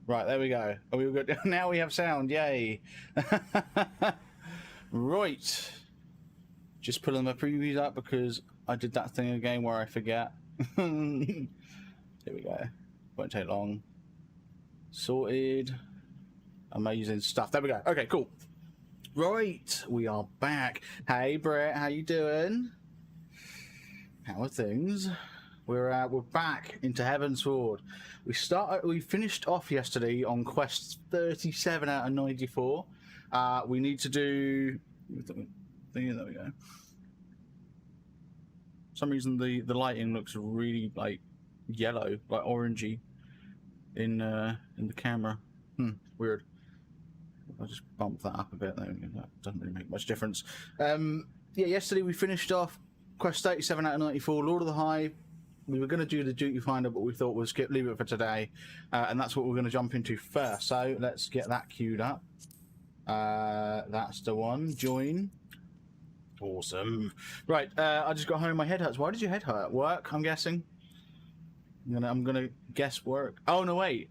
Right, there we go. Are we good? Now we have sound. Yay! Right. Just pulling my previews up because I did that thing again where I forget. Here we go. Won't take long. Sorted. Amazing stuff. There we go. Okay, cool. Right, we are back. Hey, Brett, how you doing? How are things? We're back into Heavensward. We finished off yesterday on quest 37 out of 94. We need to do. There we go. For some reason the lighting looks really like yellow, like orangey, in the camera. Weird. I'll just bump that up a bit. That doesn't really make much difference. Yeah, yesterday we finished off quest 37 out of 94, Lord of the Hive. We were going to do the duty finder, but we thought we'll leave it for today, and that's what we're going to jump into first. So let's get that queued up. That's the one. Join. Awesome. Right, I just got home. My head hurts. Why did your head hurt? Work, I'm guessing. I'm gonna guess work. Oh no, wait.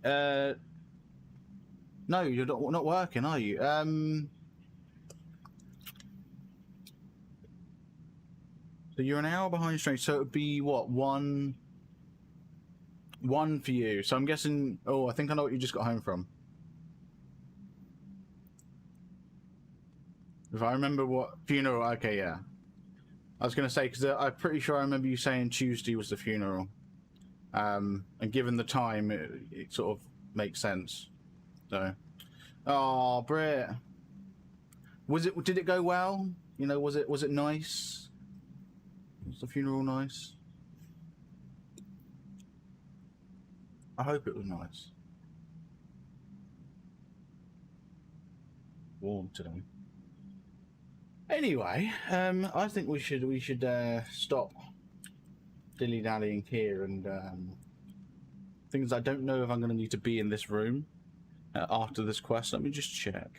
No, you're not working, are you? So you're an hour behind strength, so it would be what, one for you. So I'm guessing. Oh, I think I know what you just got home from. If I remember what funeral. Okay, yeah. I was gonna say because I'm pretty sure I remember you saying Tuesday was the funeral. And given the time, it sort of makes sense. So, oh, Britt, did it go well? You know, was it nice? Was the funeral nice? I hope it was nice. Warm today. Anyway, I think we should stop dilly-dallying here and things. I don't know if I'm going to need to be in this room after this quest. Let me just check.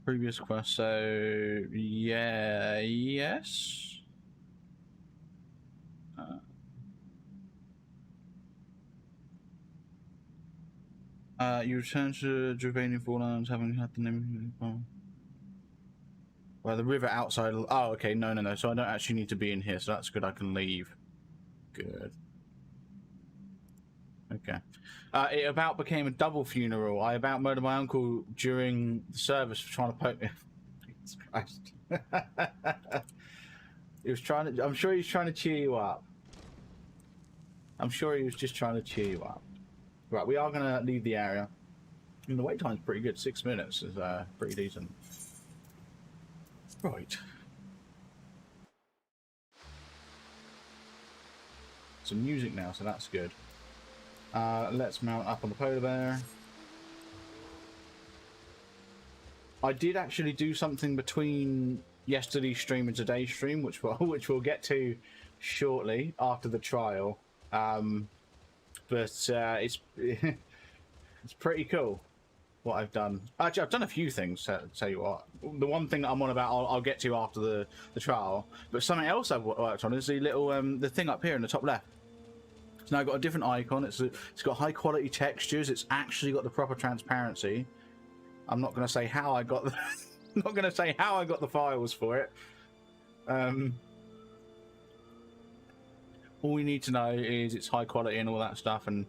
Previous quest, so yeah, yes. You return to Dravanian Forelands, having had the name. Well, the river outside. Oh, okay. No. So I don't actually need to be in here. So that's good. I can leave. Good. Okay. It about became a double funeral. I about murdered my uncle during the service for trying to poke me. Jesus Christ. He was trying to. I'm sure he was trying to cheer you up. I'm sure he was just trying to cheer you up. Right, we are going to leave the area. And the wait time's pretty good. 6 minutes is pretty decent. Right. Some music now, so that's good. Let's mount up on the polar bear. I did actually do something between yesterday's stream and today's stream, which we'll get to shortly after the trial. But it's it's pretty cool what I've done. Actually, I've done a few things. To tell you what, the one thing that I'm on about, I'll get to after the trial. But something else I've worked on is the little the thing up here in the top left. It's now got a different icon. It's got high quality textures. It's actually got the proper transparency. I'm not going to say how I got. I'm not going to say how I got the files for it. All we need to know is it's high quality and all that stuff. And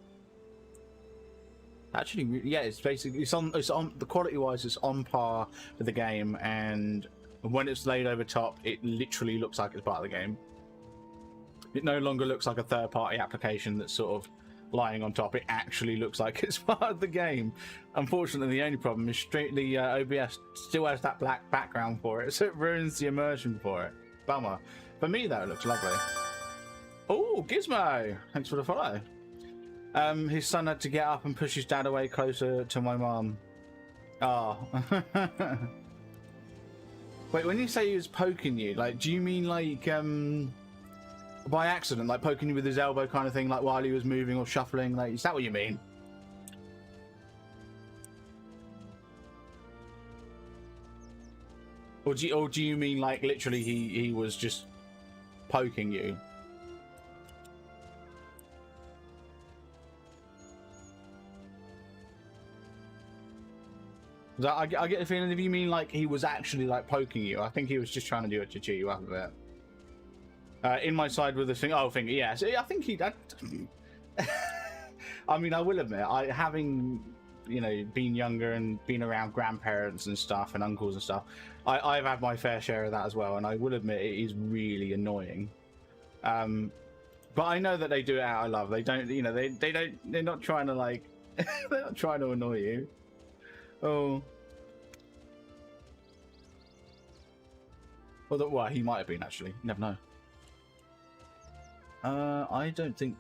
actually, yeah, it's basically it's on the quality wise, it's on par with the game. And when it's laid over top, it literally looks like it's part of the game. It no longer looks like a third-party application that's sort of lying on top. It actually looks like it's part of the game. Unfortunately, the only problem is the OBS still has that black background for it, so it ruins the immersion for it. Bummer. For me, though, it looks lovely. Oh, Gizmo! Thanks for the follow. His son had to get up and push his dad away closer to my mum. Ah. Oh. Wait, when you say he was poking you, like, do you mean like by accident, like poking you with his elbow kind of thing, like while he was moving or shuffling? Like, is that what you mean? Or do you mean like literally he was just poking you? I get the feeling if you mean like he was actually like poking you, I think he was just trying to do it to cheer you up a bit. In my side with the thing, oh, finger, yeah. So I think he. I mean, I will admit, having, you know, been younger and been around grandparents and stuff and uncles and stuff, I've had my fair share of that as well, and I will admit it is really annoying. But I know that they do it out of love. They don't, you know, they're not trying to like, they're not trying to annoy you. Oh. Well, he might have been actually. You never know. I don't think.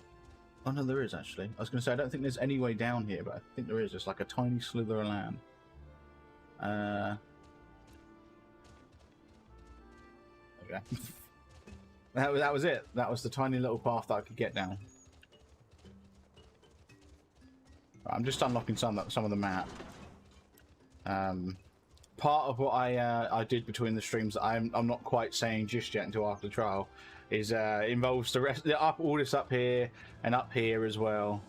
Oh no, there is actually. I was going to say I don't think there's any way down here, but I think there is. Just like a tiny slither of land. Okay. that was it. That was the tiny little path that I could get down. I'm just unlocking some of the map. Part of what I did between the streams that I'm not quite saying just yet until after the trial is involves the rest all this up here and up here as well.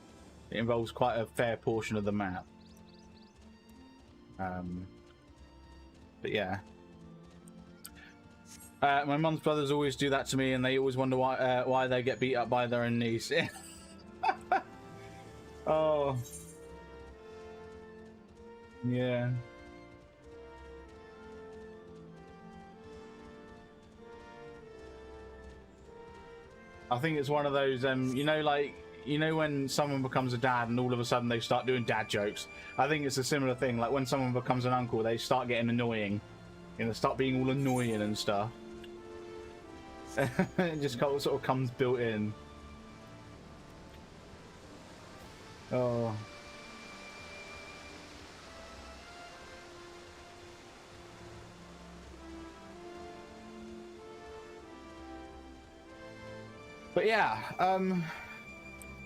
It involves quite a fair portion of the map. But yeah, my mum's brothers always do that to me, and they always wonder why they get beat up by their own niece. Oh, yeah. I think it's one of those, you know, like, you know, when someone becomes a dad and all of a sudden they start doing dad jokes. I think it's a similar thing. Like when someone becomes an uncle, they start getting annoying, you know, start being all annoying and stuff. It just sort of comes built in. Oh.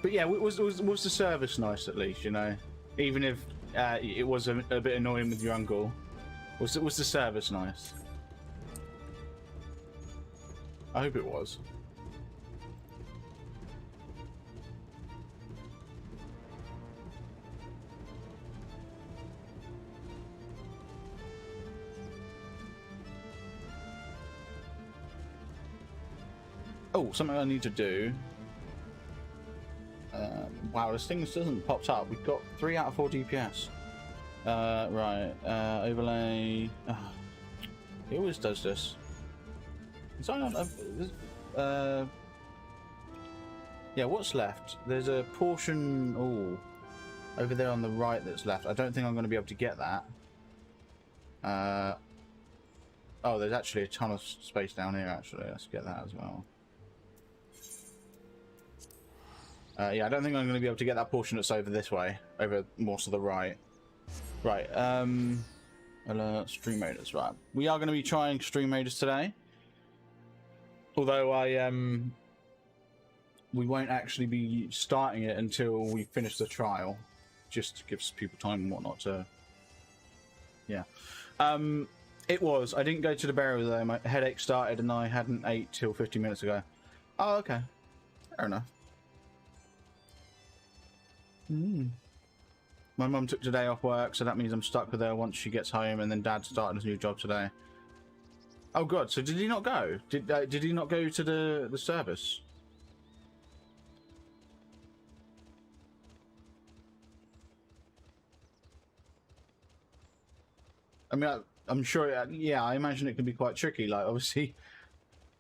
But yeah, was the service nice at least, you know, even if it was a bit annoying with your uncle. Was the service nice? I hope it was. Oh, something I need to do. Wow, this thing doesn't pop up. We've got 3 out of 4 DPS. Right. Overlay. It always does this. Is I not? Yeah. What's left? There's a portion. Oh, over there on the right that's left. I don't think I'm going to be able to get that. Oh, there's actually a ton of space down here. Actually, let's get that as well. Yeah, I don't think I'm going to be able to get that portion that's over this way, over more to the right. Right, alert, StreamRaiders, right. We are going to be trying StreamRaiders today. Although we won't actually be starting it until we finish the trial. Just to give people time and whatnot to... Yeah. I didn't go to the burial though, my headache started and I hadn't ate till 50 minutes ago. Oh, okay. Fair enough. My mum took today off work, so that means I'm stuck with her once she gets home, and then Dad started his new job today. Oh God! So did he not go? Did he not go to the service? I mean, I'm sure. Yeah, I imagine it can be quite tricky. Like, obviously,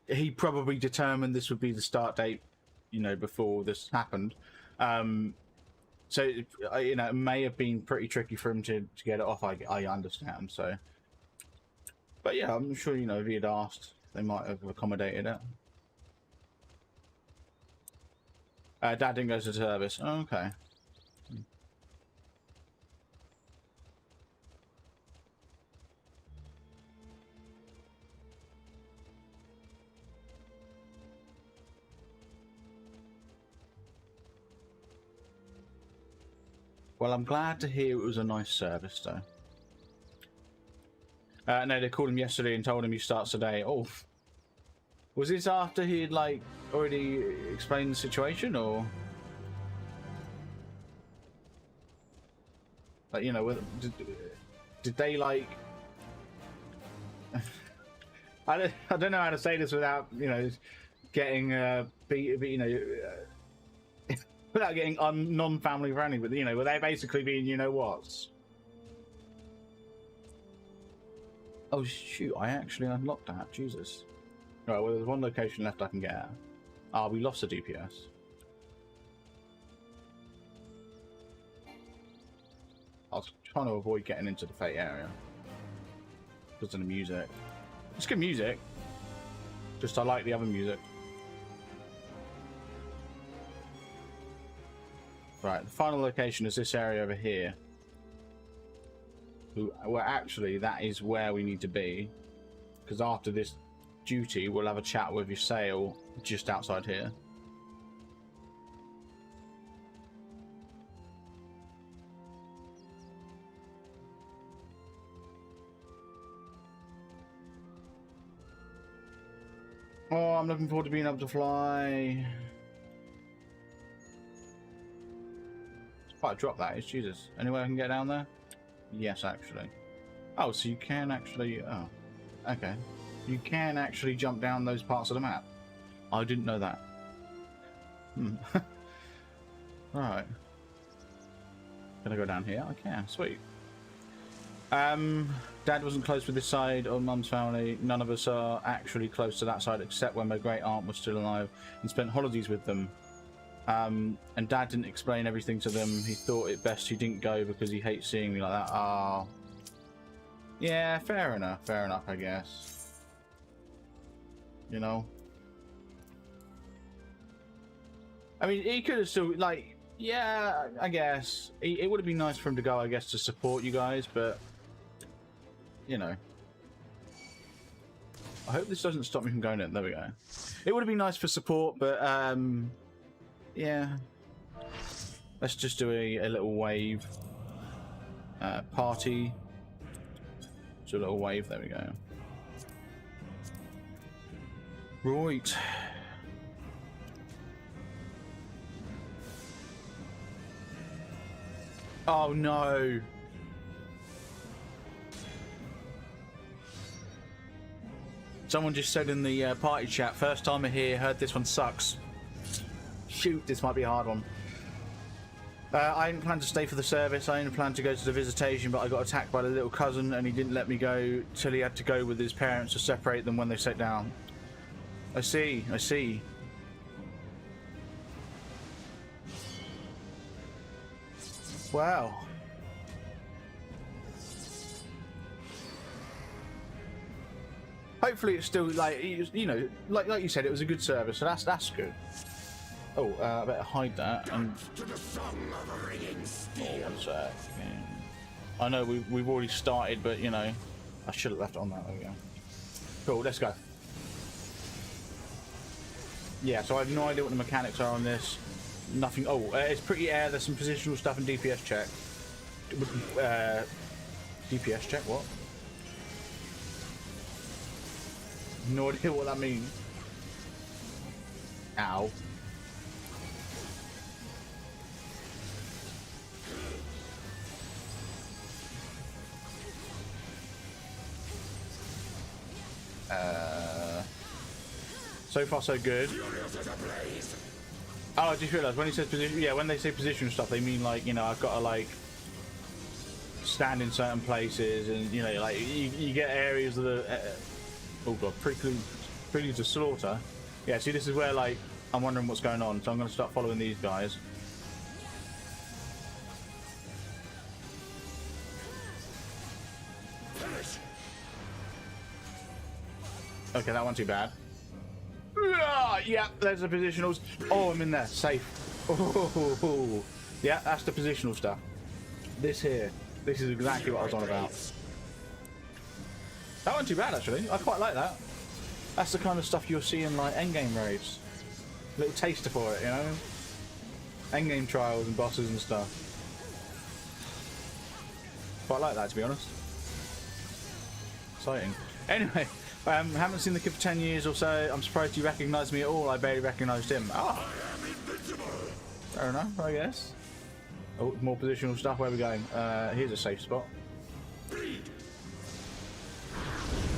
he probably determined this would be the start date, you know, before this happened. So, you know, it may have been pretty tricky for him to get it off, I understand, so. But yeah, I'm sure, you know, if he had asked, they might have accommodated it. Dad didn't go to service. Oh, okay. Well, I'm glad to hear it was a nice service, though. No, they called him yesterday and told him he starts today. Oh. Was this after he'd, like, already explained the situation, or? Like, you know, did they, like... I don't know how to say this without, you know, getting, you know, without getting non-family friendly, but, you know, were they basically being, you know what's? Oh, shoot, I actually unlocked that. Jesus. Right, well, there's one location left I can get at. Ah, we lost the DPS. I was trying to avoid getting into the Fate area because of the music. It's good music. Just I like the other music. Right, the final location is this area over here. Well, actually, that is where we need to be. Because after this duty, we'll have a chat with your sail just outside here. Oh, I'm looking forward to being able to fly. It's quite a drop, that is. Jesus. Any way I can get down there? Yes, actually. Oh, so you can actually... Oh, okay. You can actually jump down those parts of the map. I didn't know that. Right. Can I go down here? I can. Sweet. Dad wasn't close with this side of Mum's family. None of us are actually close to that side except when my great aunt was still alive and spent holidays with them. And Dad didn't explain everything to them. He thought it best he didn't go because he hates seeing me like that. Ah, yeah, fair enough, I guess. You know? I mean, he could have still, like, yeah, I guess. It would have been nice for him to go, I guess, to support you guys, but, you know. I hope this doesn't stop me from going in. There we go. It would have been nice for support, but, yeah. Let's just do a little wave. Party. Do a little wave. There we go. Right. Oh no. Someone just said in the party chat, first timer here, heard this one sucks. Shoot, this might be a hard one. I didn't plan to stay for the service. I only planned to go to the visitation, but I got attacked by the little cousin and he didn't let me go till he had to go with his parents to separate them when they sat down. I see, I see. Wow. Hopefully it's still like, you know, like you said, it was a good service, so that's good. Oh, I better hide that. And oh, one sec. I know we've already started, but you know, I should have left it on that. There we go. Cool, let's go. Yeah, so I have no idea what the mechanics are on this. Nothing. Oh, it's pretty air. There's some positional stuff and DPS check. DPS check? What? No idea what that means. Ow. So far so good. Oh, I just realised when he says position, yeah, when they say position stuff, they mean like, you know, I've got to like stand in certain places, and you know, like you get areas of the oh god, prelude to slaughter. Yeah, see, this is where like I'm wondering what's going on, so I'm going to start following these guys. Okay, that wasn't too bad. Yeah, there's the positionals. Oh, I'm in there, safe. Oh, yeah, that's the positional stuff. This here, this is exactly what I was on about. That wasn't too bad actually. I quite like that. That's the kind of stuff you'll see in like endgame raids. A little taster for it, you know. Endgame trials and bosses and stuff. Quite like that, to be honest. Exciting. Anyway, haven't seen the kid for 10 years or so. I'm surprised you recognised me at all. I barely recognised him. Ah. Fair enough, I guess. Oh, more positional stuff. Where are we going? Here's a safe spot. Into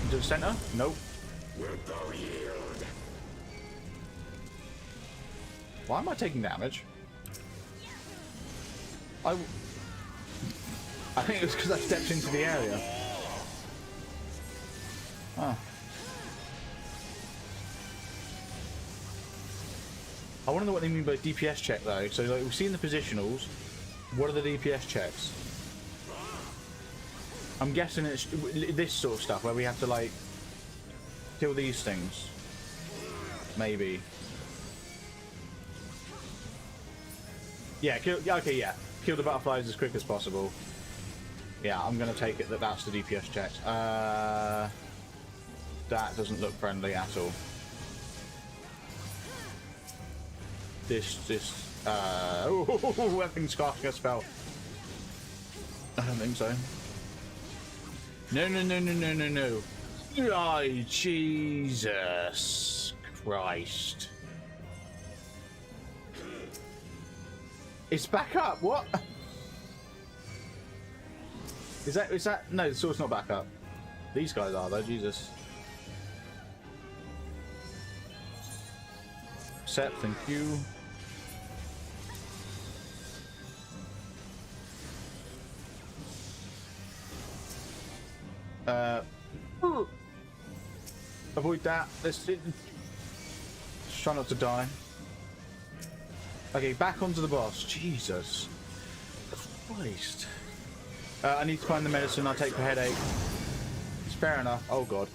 the centre? Nope. Why am I taking damage? I think it was because I stepped into the area. Oh. I want to know what they mean by DPS check though. So like we've seen the positionals. What are the DPS checks? I'm guessing it's this sort of stuff where we have to like kill these things. Maybe. Yeah, okay, yeah. Kill the butterflies as quick as possible. Yeah, I'm going to take it that that's the DPS checks. That doesn't look friendly at all. Oh, weapons casting a spell. I don't think so. No. Oh, Jesus Christ. It's back up, what? Is that, no, the sword's not back up. These guys are though, Jesus. Set, thank you. Avoid that. Let's try not to die. Okay, back onto the boss. Jesus Christ. I need to find the medicine I'll take for headache. It's fair enough. Oh god.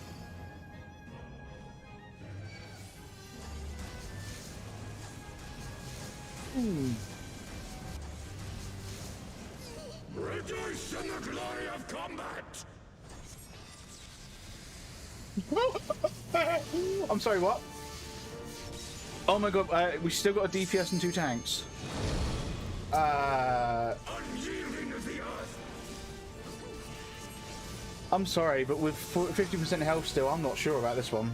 Rejoice in the glory of combat! I'm sorry, what? Oh my god, we still got a DPS and 2 tanks. Unyielding of the earth. I'm sorry, but with 50% health still, I'm not sure about this one.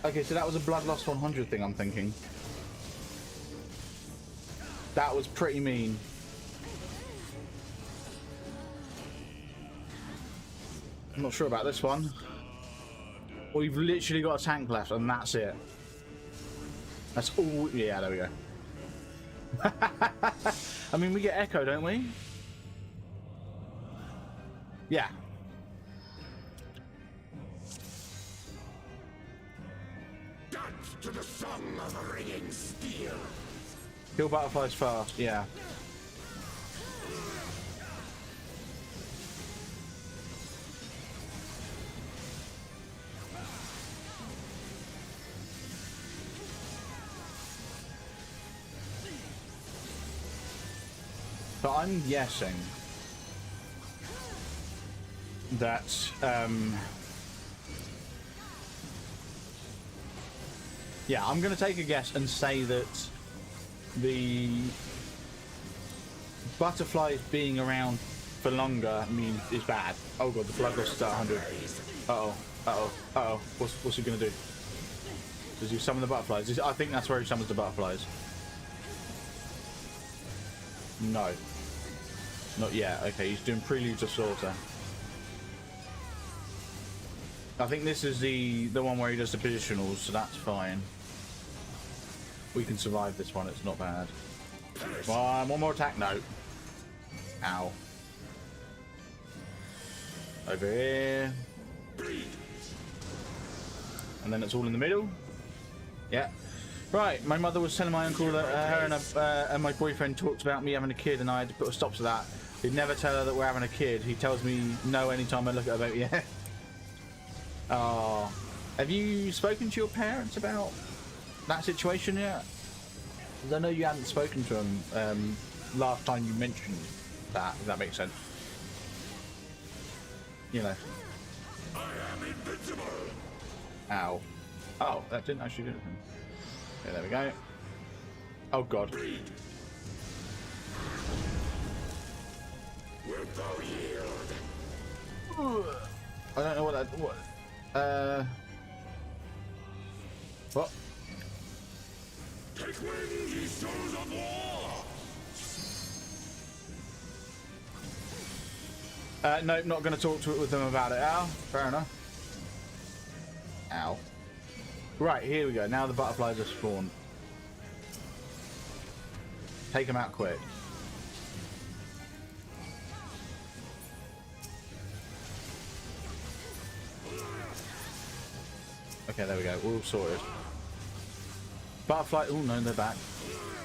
Okay, so that was a blood loss 100 thing, I'm thinking. That was pretty mean. I'm not sure about this one. We've literally got a tank left, and that's it. That's all. Yeah, there we go. I mean, we get Echo, don't we? Yeah. Dance to the song of ringing steel. Kill butterflies fast, yeah. But I'm guessing that yeah, I'm gonna take a guess and say that the butterflies being around for longer means is bad. Oh god, the blood loss is at 100. Uh-oh. What's he gonna do? Does he summon the butterflies? I think that's where he summons the butterflies. No. Not yet. Okay, he's doing Prelude to Slaughter. I think this is the one where he does the positionals, so that's fine. We can survive this one, it's not bad. One more attack, no. Ow. Over here. And then it's all in the middle. Yeah. Right, my mother was telling my uncle that her and my boyfriend talked about me having a kid, and I had to put a stop to that. He'd never tell her that we're having a kid. He tells me no anytime I look at her about yeah. Oh. Have you spoken to your parents about that situation yet? Because I know you hadn't spoken to them last time you mentioned that, if that makes sense. You know. I am invincible. Ow. Oh, that didn't actually do anything. Okay, there we go. Oh god. Wilt thou yield? I don't know what that. What? Take wing, ye souls of war! Nope, not going to talk to it with them about it. Ow. Fair enough. Ow. Right, here we go. Now the butterflies are spawned. Take them out quick. Okay, there we go. We're all sorted. Butterfly. Oh no, they're back.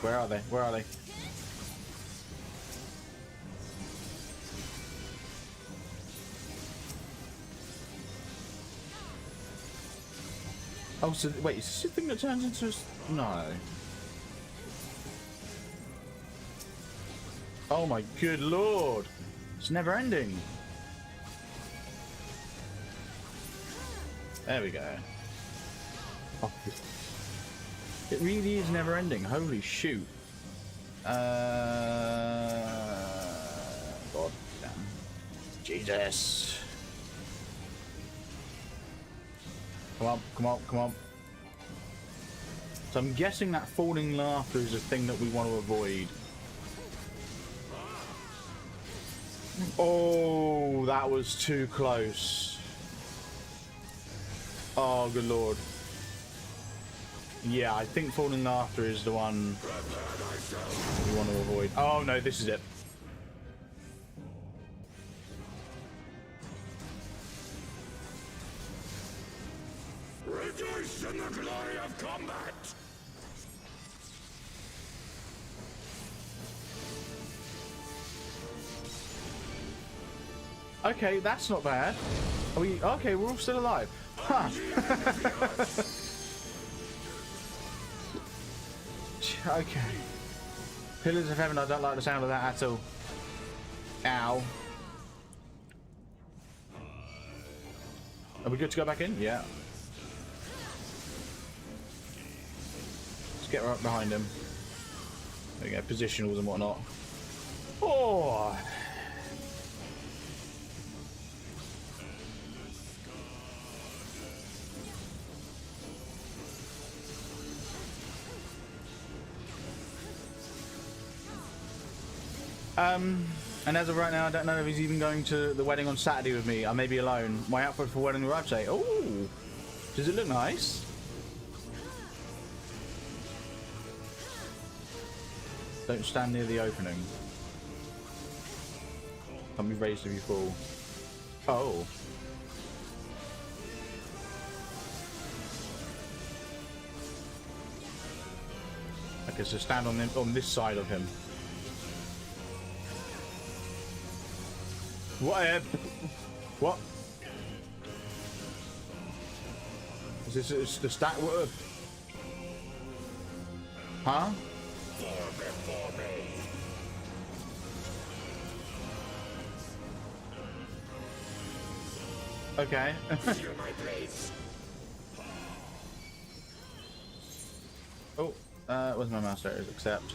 Where are they? Where are they? Oh, so wait, is this the thing that turns into a... No. Oh my good lord. It's never ending. There we go. Oh. It really is never ending. Holy shoot. God damn. Jesus. Come on, come on, come on. So I'm guessing that falling laughter is a thing that we want to avoid. Oh, that was too close. Oh, good lord. Yeah, I think falling laughter is the one we want to avoid. Oh no, this is it. Rejoice in the glory of combat! Okay, that's not bad. Are we okay? We're all still alive. Huh. Okay. Pillars of Heaven. I don't like the sound of that at all. Ow. Are we good to go back in? Yeah. Let's get right behind him. There we go. Positionals and whatnot. Oh. And as of right now, I don't know if he's even going to the wedding on Saturday with me. I may be alone. My outfit for wedding arrived today. Oh, does it look nice? Don't stand near the opening. Can't be raised if you fall. Oh. Okay, so stand on this side of him. What? What? Is this the stack? Huh? Okay. Oh, where's my mouse? There it is. Accept.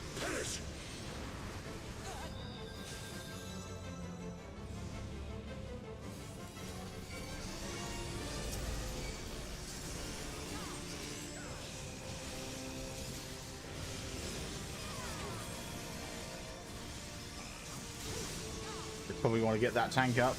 Probably want to get that tank up.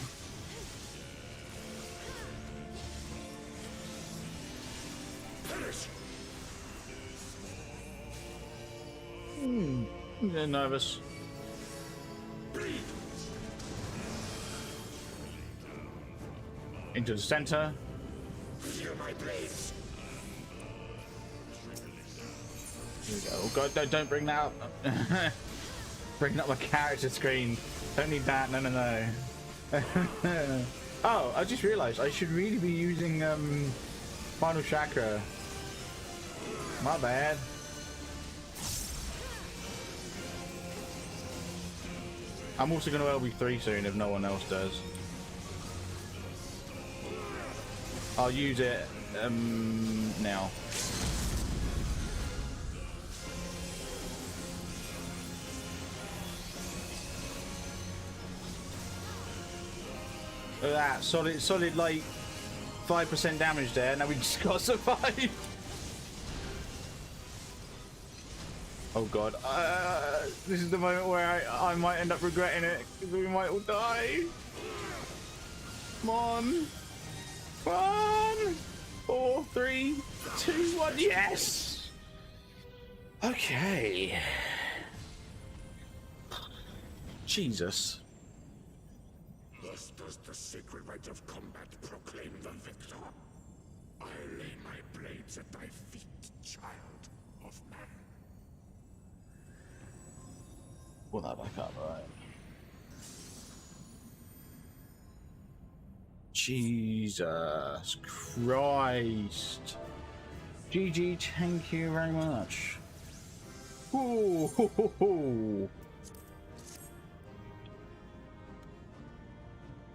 Yeah, nervous. Into the center. Feel my blades. Here we go. Oh god, don't bring that up. Bringing up my character screen. Don't need that. No, no, no. Oh, I just realized I should really be using Final Chakra. My bad. I'm also going to LB3 soon if no one else does. I'll use it now. Look at that. Solid, like, 5% damage there. Now we just got to survive. Oh, God. This is the moment where I might end up regretting it. Because we might all die. Come on. Come on. 4, 3, 2, 1. Yes. Okay. Jesus. Thus does the sacred rite of combat proclaim the victor. I lay my blades at thy feet, child of man. Pull that back up, right? Jesus Christ. GG, thank you very much. Ooh, ho, ho, ho.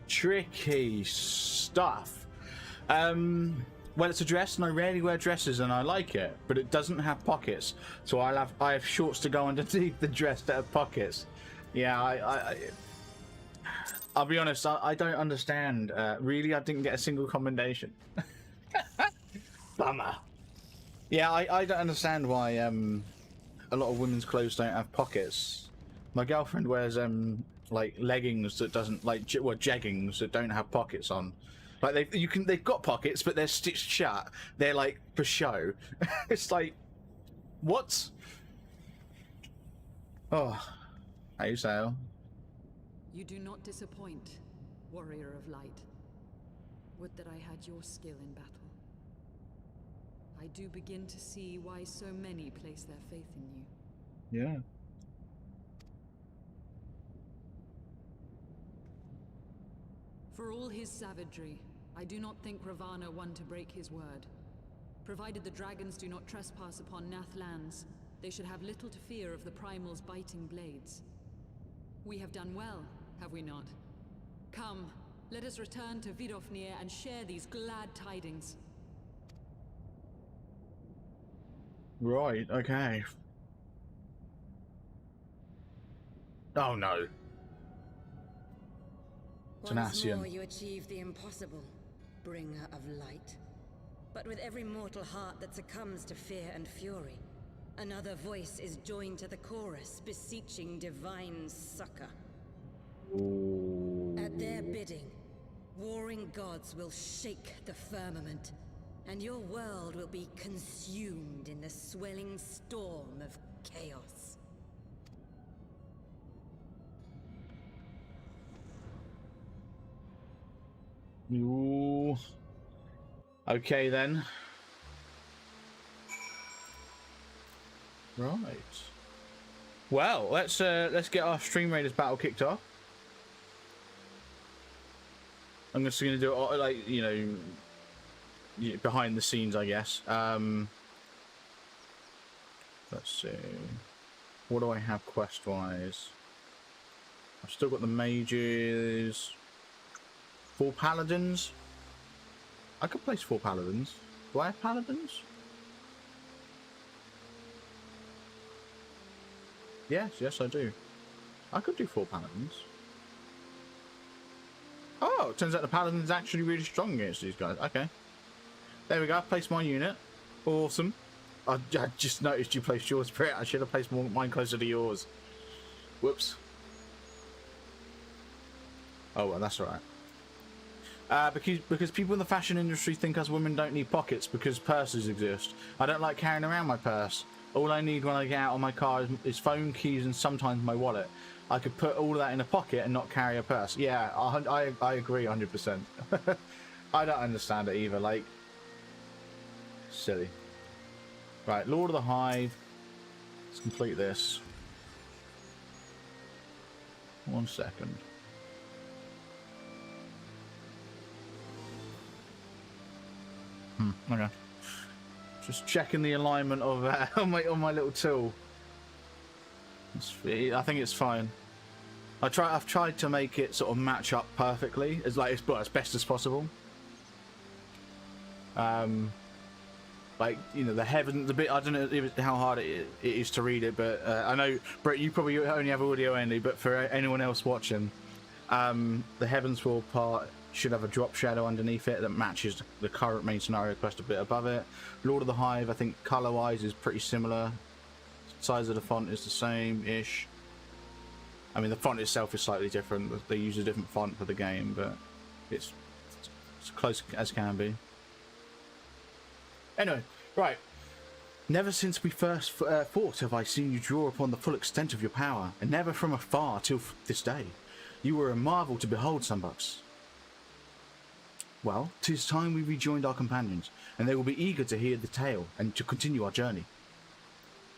Tricky stuff. Well, it's a dress, and I rarely wear dresses, and I like it, but it doesn't have pockets, so I have shorts to go underneath the dress that have pockets. Yeah, I'll be honest, I don't understand. Really, I didn't get a single commendation. Bummer. Yeah, I don't understand why a lot of women's clothes don't have pockets. My girlfriend wears like leggings that doesn't jeggings that don't have pockets on. Like they've got pockets, but they're stitched shut. They're like for show. It's like, what? Oh, how you sail? You do not disappoint, warrior of light. Would that I had your skill in battle. I do begin to see why so many place their faith in you. Yeah. For all his savagery, I do not think Ravana one to break his word. Provided the dragons do not trespass upon Nath lands, they should have little to fear of the Primal's biting blades. We have done well, have we not? Come, let us return to Vidofnir and share these glad tidings. Right, okay. Oh no. Once Tenacian. more you achieve the impossible, bringer of light. But with every mortal heart that succumbs to fear and fury, another voice is joined to the chorus, beseeching divine succor. Ooh. At their bidding, warring gods will shake the firmament, and your world will be consumed in the swelling storm of chaos. Ooh. Okay then. Right. Well, let's get our StreamRaiders battle kicked off. I'm just gonna do it like, you know, behind the scenes, I guess. Let's see. What do I have quest wise? I've still got the mages. 4 paladins. I could place 4 paladins. Do I have paladins? Yes, I do. I could do 4 paladins. Oh, it turns out the paladin's actually really strong against these guys. Okay. There we go. I placed my unit. Awesome. I just noticed you placed yours, Brit. I should have placed mine closer to yours. Whoops. Oh, well, that's alright. Because people in the fashion industry think us women don't need pockets because purses exist. I don't like carrying around my purse. All I need when I get out of my car is phone, keys, and sometimes my wallet. I could put all of that in a pocket and not carry a purse. Yeah, I agree 100%. I don't understand it either. Like, silly. Right, Lord of the Hive. Let's complete this. 1 second. Okay. Just checking the alignment of on my little tool. I think it's fine. I've tried to make it sort of match up perfectly as best as possible. Like, you know, the heaven, the bit, I don't know how hard it is to read it, but I know, Brett, you probably only have audio only, but for anyone else watching, the Heavensward part Should have a drop shadow underneath it that matches the current main scenario quest a bit above it. Lord of the Hive, I think color-wise is pretty similar. Size of the font is the same-ish. I mean, the font itself is slightly different. They use a different font for the game, but it's as close as can be. Anyway, right. Never since we first fought have I seen you draw upon the full extent of your power, and never from afar till this day. You were a marvel to behold, Sunbucks. Well, 'tis time we rejoined our companions, and they will be eager to hear the tale and to continue our journey.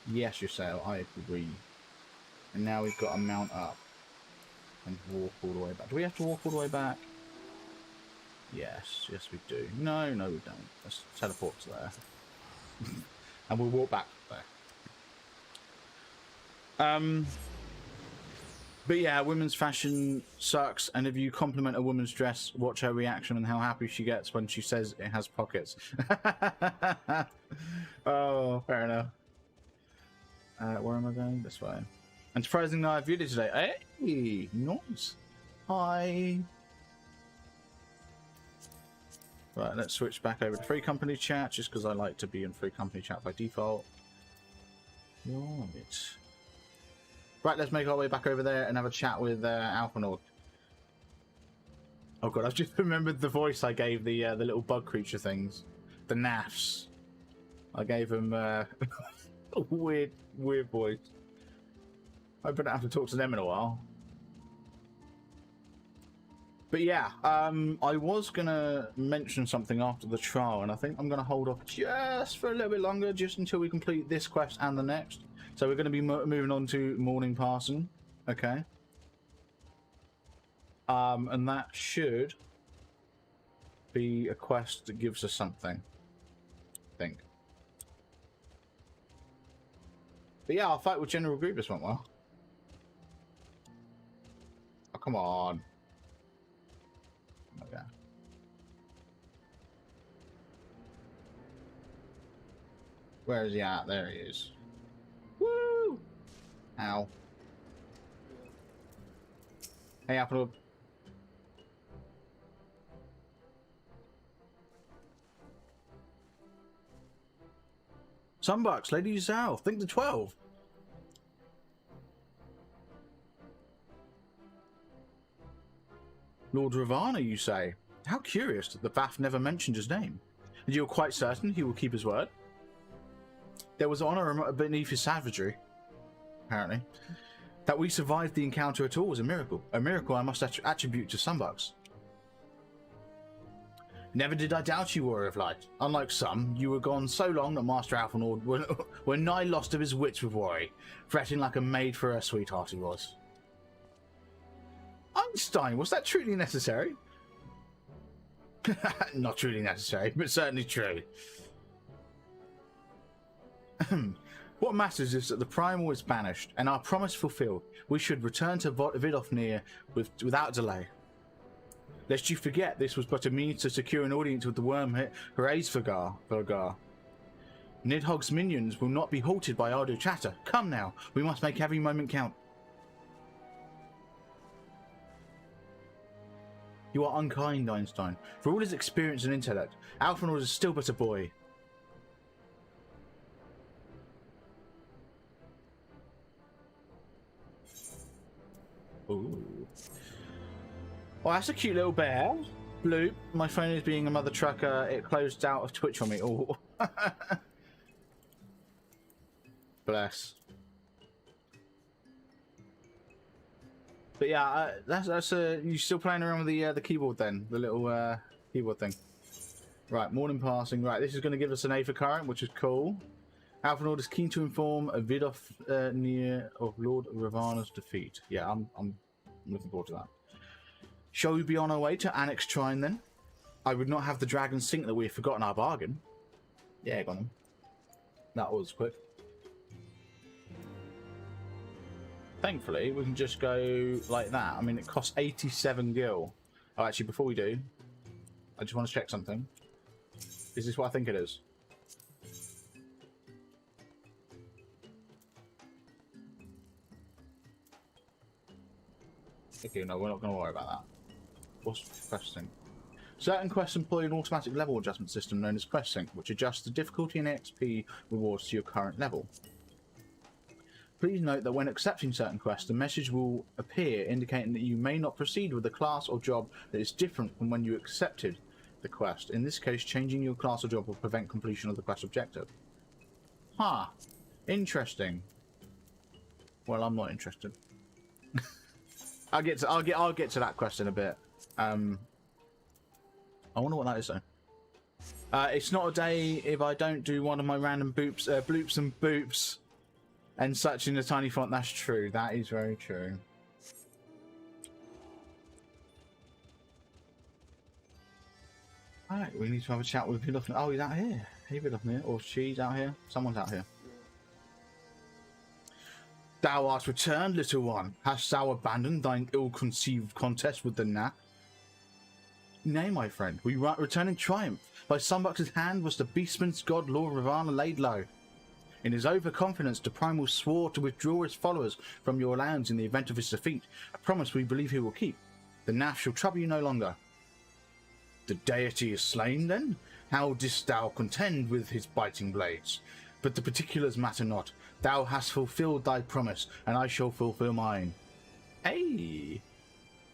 Yes, your sale, I agree. And now we've got to mount up and walk all the way back. Do we have to walk all the way back? Yes, yes we do. No, no we don't. Let's teleport to there. And we'll walk back there. But yeah, women's fashion sucks, and if you compliment a woman's dress, watch her reaction and how happy she gets when she says it has pockets. Oh, fair enough. Where am I going? This way. And surprisingly, I viewed it today. Hey, nice. Hi. Right, let's switch back over to free company chat, just because I like to be in free company chat by default. Right. Right, let's make our way back over there and have a chat with Alphanord. Oh god, I've just remembered the voice I gave the little bug creature things. The NAFs. I gave them a weird voice. I don't have to talk to them in a while. But yeah, I was going to mention something after the trial, and I think I'm going to hold off just for a little bit longer, just until we complete this quest and the next. So we're going to be moving on to Morning Parson, okay? And that should be a quest that gives us something, I think. But yeah, our fight with General Grievous went well. Oh, come on. Okay. Where is he at? There he is. Woo! Ow. Hey, Apple. Sunbucks, Lady South. Think the 12. Lord Ravana, you say? How curious that the Vaff never mentioned his name. And you're quite certain he will keep his word? There was honor beneath his savagery, apparently. That we survived the encounter at all was a miracle. A miracle I must attribute to Sunbucks. Never did I doubt you, Warrior of Light. Unlike some, you were gone so long that Master Alphanord were nigh lost of his wits with worry, fretting like a maid for her sweetheart he was. Einstein, was that truly necessary? Not truly necessary, but certainly true. What matters is that the primal is banished, and our promise fulfilled. We should return to Vidofnir without delay. Lest you forget, this was but a means to secure an audience with the worm Hraesvelgar. Nidhogg's minions will not be halted by idle chatter. Come now, we must make every moment count. You are unkind, Einstein. For all his experience and intellect, Alphanord is still but a boy. Ooh. Oh, that's a cute little bear. Bloop. My phone is being a mother trucker. It closed out of Twitch on me. Oh. Bless. But yeah, that's you still playing around with the keyboard then, the little keyboard thing. Right, morning passing. Right, this is going to give us an Aether current, which is cool. Alphanord is keen to inform a Vidofnir of Lord Ravana's defeat. Yeah, I'm looking forward to that. Shall we be on our way to Annex Shrine then? I would not have the dragons think that we have forgotten our bargain. Yeah, go on then. That was quick. Thankfully, we can just go like that. I mean, it costs 87 gil. Oh, actually, before we do, I just want to check something. Is this what I think it is? Okay, no, we're not going to worry about that. What's quest sync? Certain quests employ an automatic level adjustment system known as quest sync, which adjusts the difficulty and XP rewards to your current level. Please note that when accepting certain quests, a message will appear indicating that you may not proceed with a class or job that is different from when you accepted the quest. In this case, changing your class or job will prevent completion of the quest objective. Huh. Interesting. Well, I'm not interested. I'll get to that quest in a bit. I wonder what that is though. It's not a day if I don't do one of my random bloops and boops and such in a tiny font. That's true. That is very true. Alright, we need to have a chat with Vidofnir. Oh, he's out here. Hey, Vidofnir. Or she's out here. Someone's out here. Thou art returned, little one. Hast thou abandoned thine ill-conceived contest with the Nat? Nay, my friend. We return in triumph. By Sunbucks' hand was the beastman's god Lord Ravana laid low. In his overconfidence, the Primal swore to withdraw his followers from your lands in the event of his defeat, a promise we believe he will keep. The Nath shall trouble you no longer. The deity is slain, then? How didst thou contend with his biting blades? But the particulars matter not. Thou hast fulfilled thy promise, and I shall fulfill mine. Hey!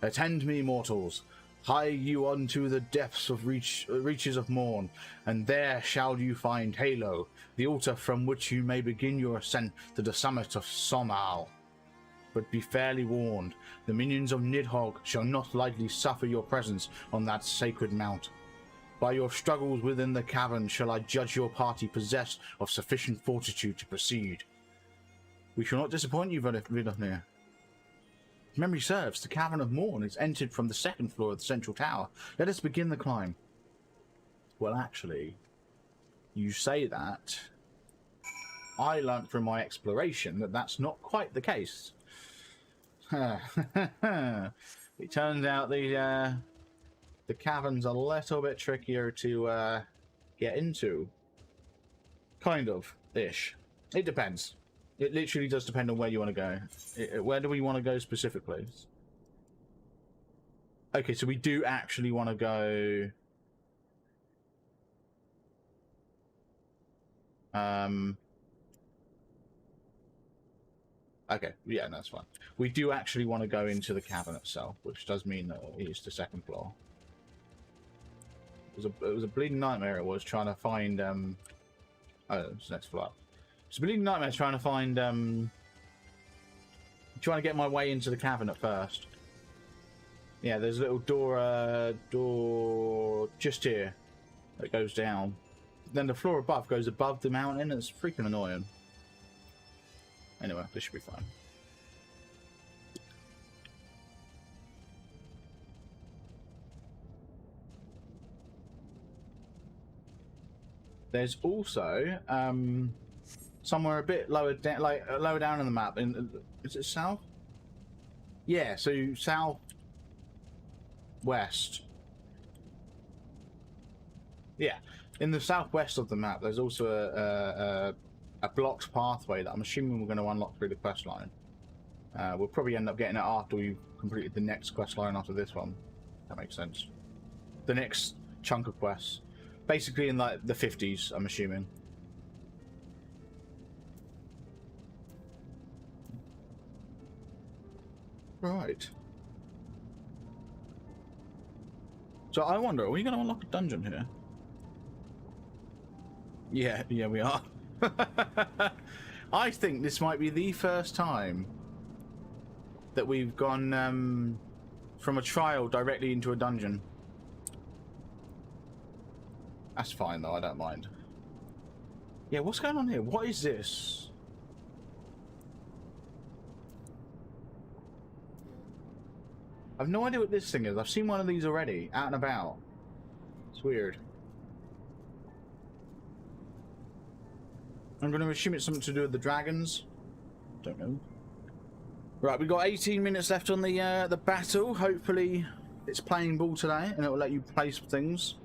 Attend me, mortals. Hie you unto the depths of reaches of morn, and there shall you find Halo, the altar from which you may begin your ascent to the summit of Somal. But be fairly warned, the minions of Nidhogg shall not lightly suffer your presence on that sacred mount. By your struggles within the cavern shall I judge your party possessed of sufficient fortitude to proceed. We shall not disappoint you, Vidofnir. If memory serves, the Cavern of Morn is entered from the second floor of the central tower. Let us begin the climb. Well, actually, you say that. I learnt from my exploration that that's not quite the case. It turns out the cavern's a little bit trickier to get into. Kind of ish. It depends. It literally does depend on where you want to go. Where do we want to go specifically? Okay, so we do actually want to go. Okay, yeah, that's fine. We do actually want to go into the cavern itself, which does mean that it's the second floor. It was a bleeding nightmare. It was trying to find oh, it's next floor. It's a bleeding nightmare trying to find trying to get my way into the cavern at first. Yeah, there's a little door just here that goes down. Then the floor above goes above the mountain. It's freaking annoying. Anyway, this should be fine. There's also somewhere a bit lower down, lower down on the map. Is it south? Yeah, so south west. Yeah, in the southwest of the map, there's also a blocked pathway that I'm assuming we're going to unlock through the quest line. We'll probably end up getting it after we've completed the next quest line after this one. That makes sense. The next chunk of quests. Basically in like the 50s, I'm assuming. Right. So I wonder, are we going to unlock a dungeon here? Yeah, we are. I think this might be the first time that we've gone from a trial directly into a dungeon. That's fine though, I don't mind. Yeah, what's going on here? What is this? I've no idea what this thing is. I've seen one of these already, out and about. It's weird. I'm going to assume it's something to do with the dragons. Don't know. Right, we've got 18 minutes left on the battle. Hopefully it's playing ball today and it will let you place things.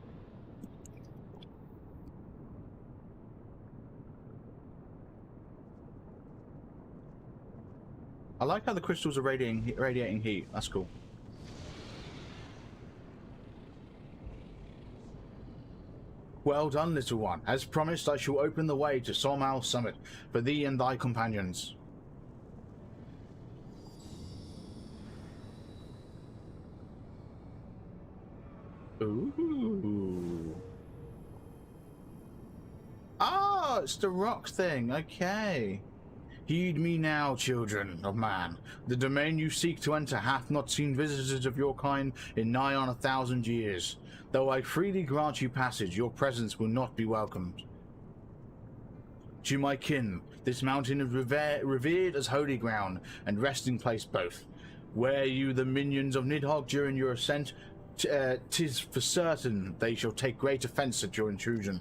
I like how the crystals are radiating heat. That's cool. Well done, little one. As promised, I shall open the way to Solmal's summit for thee and thy companions. Ooh. Ah, it's the rock thing. Okay. Heed me now, children of man. The domain you seek to enter hath not seen visitors of your kind in nigh on 1,000 years. Though I freely grant you passage, your presence will not be welcomed. To my kin, this mountain is revered as holy ground and resting place both. Were you the minions of Nidhogg during your ascent, 'tis for certain they shall take great offence at your intrusion.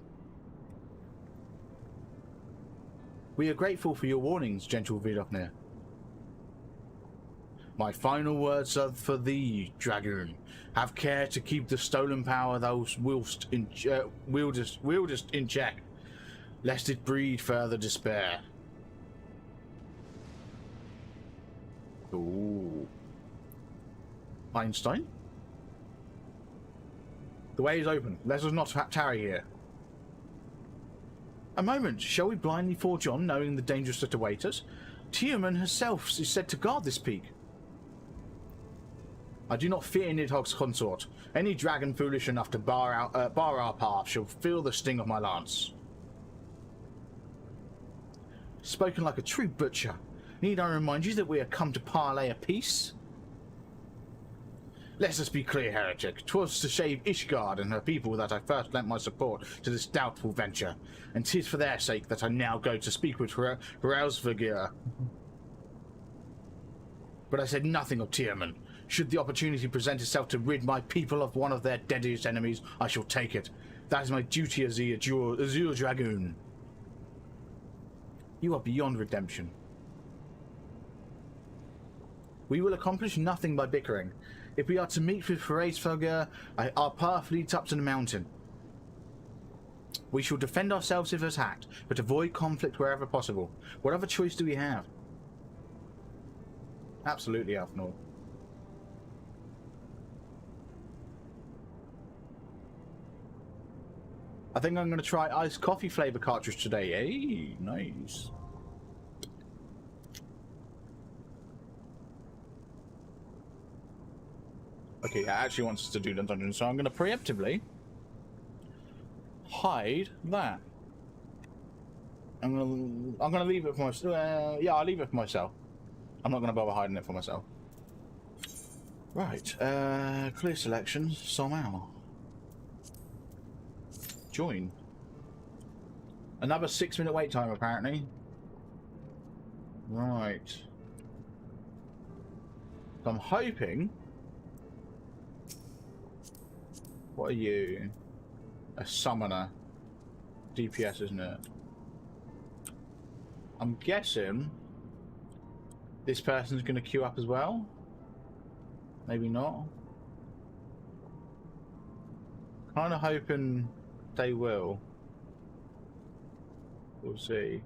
We are grateful for your warnings, gentle Vidofnir. My final words are for thee, Dragoon. Have care to keep the stolen power thou wieldest in check, lest it breed further despair. Ooh. Einstein? The way is open. Let us not tarry here. A moment. Shall we blindly forge on, knowing the dangers that await us? Tiamat herself is said to guard this peak. I do not fear Nidhogg's consort. Any dragon foolish enough to bar our path shall feel the sting of my lance. Spoken like a true butcher. Need I remind you that we are come to parley a peace? Let us be clear, heretic. 'Twas to save Ishgard and her people that I first lent my support to this doubtful venture, and 'tis for their sake that I now go to speak with Hraesvelgir. But I said nothing of Tiamat. Should the opportunity present itself to rid my people of one of their deadliest enemies, I shall take it. That is my duty as the Azure Dragoon. You are beyond redemption. We will accomplish nothing by bickering. If we are to meet with Hraesvelgir, our path leads up to the mountain. We shall defend ourselves if attacked, but avoid conflict wherever possible. What other choice do we have? Absolutely, Alfnor. I think I'm going to try iced coffee flavor cartridge today. Hey, nice. Okay, it actually wants us to do the dungeon, so I'm going to preemptively hide that. I'm gonna leave it for myself. Yeah, I'll leave it for myself. I'm not going to bother hiding it for myself. Right, clear selection, somehow. Join. Another 6-minute wait time, apparently. Right. So I'm hoping... What are you? A summoner. DPS, isn't it? I'm guessing this person's going to queue up as well. Maybe not. Kind of hoping they will. We'll see.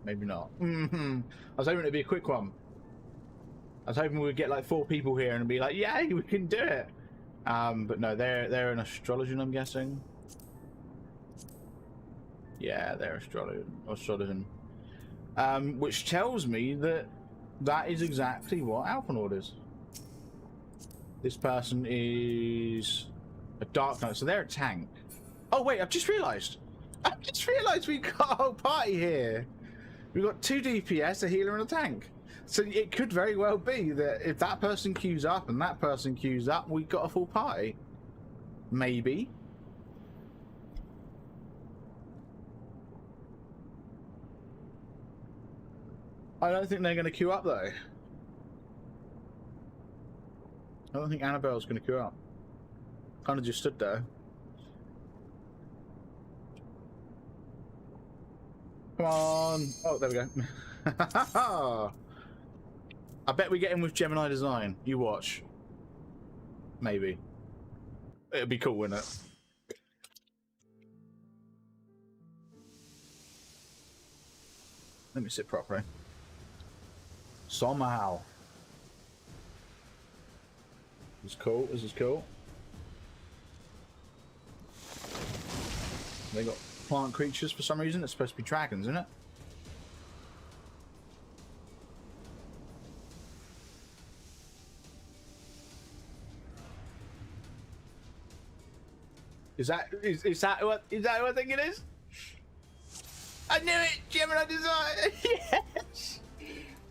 Maybe not. I was hoping it'd be a quick one. I was hoping we'd get like 4 people here and be like, yay, we can do it. But no, they're an astrologian, I'm guessing. Yeah, they're astrologian. Which tells me that that is exactly what Alphanord is. This person is a Dark Knight, so they're a tank. Oh wait, I've just realised we've got a whole party here. We've got 2 DPS, a healer, and a tank. So it could very well be that if that person queues up and that person queues up, we've got a full party. Maybe. I don't think they're going to queue up, though. I don't think Annabelle's going to queue up. Kind of just stood there. Come on. Oh, there we go. I bet we get in with Gemini Design. You watch. Maybe. It'd be cool, wouldn't it? Let me sit properly. Somehow. This is cool. This is cool. They got plant creatures for some reason. It's supposed to be dragons, isn't it? Is that what I think it is? I knew it! Gemini Design! Yes!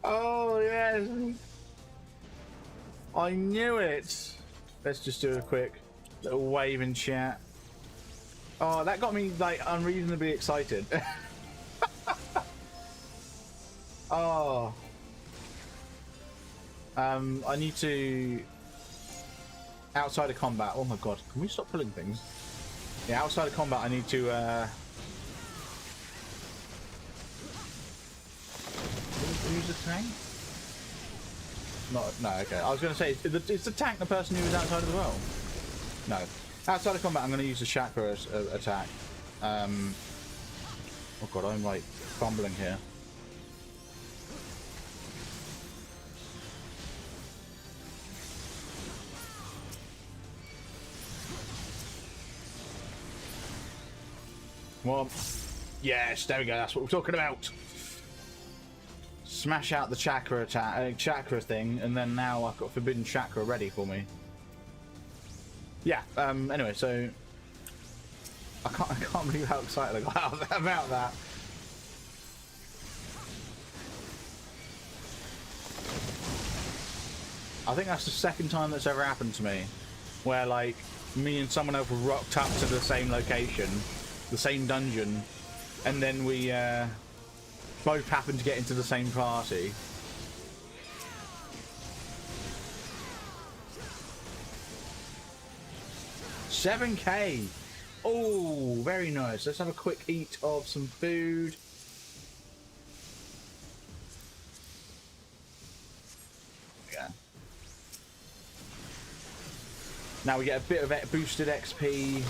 Oh, yes! I knew it! Let's just do a quick little wave in chat. Oh, that got me, like, unreasonably excited. Oh. I need to... Outside of combat... Oh my god, can we stop pulling things? Yeah, outside of combat I need to, Who's the tank? No, okay. I was going to say, is the tank the person who was outside of the world? No. Outside of combat, I'm going to use the chakra attack. Oh god, I'm like fumbling here. Well, yes, there we go. That's what we're talking about. Smash out the chakra attack, chakra thing, and then now I've got forbidden chakra ready for me. Yeah. Anyway, so I can't believe how excited I got about that. I think that's the second time that's ever happened to me, where like me and someone else rocked up to the same location, the same dungeon, and then we both happened to get into the same party. $7K. Oh, very nice. Let's have a quick eat of some food. Yeah. Now we get a bit of boosted XP.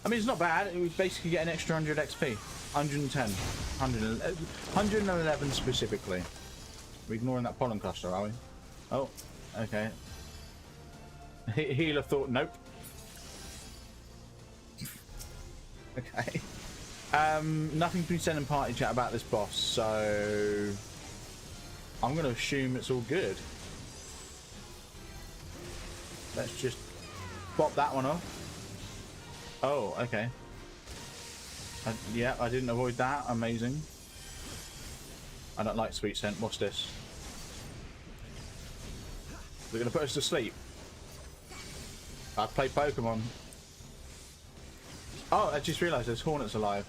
I mean, it's not bad. It was basically get an extra 100 XP. 110. 111 specifically. We're ignoring that pollen cluster, are we? Oh, okay. Healer thought, nope. Okay. Nothing's been said in party chat about this boss, so I'm going to assume it's all good. Let's just pop that one off. Oh, okay. Yeah, I didn't avoid that. Amazing. I don't like sweet scent. What's this? They're going to put us to sleep. I play Pokemon. Oh, I just realised there's hornets alive.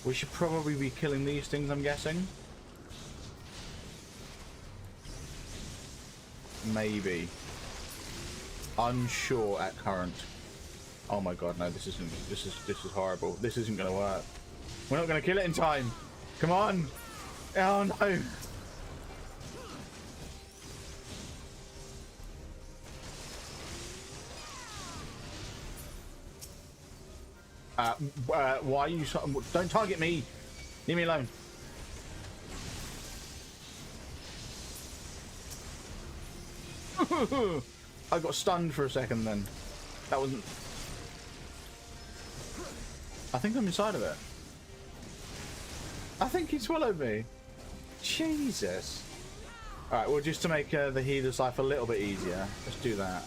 We should probably be killing these things, I'm guessing. Maybe. Unsure at current. Oh my god, no, this is horrible. This isn't gonna work. We're not gonna kill it in time. Come on. Oh no. Why are you so... Don't target me. Leave me alone. I got stunned for a second then. That wasn't... I think I'm inside of it. I think he swallowed me. Jesus. Alright, well, just to make the healer's life a little bit easier, let's do that.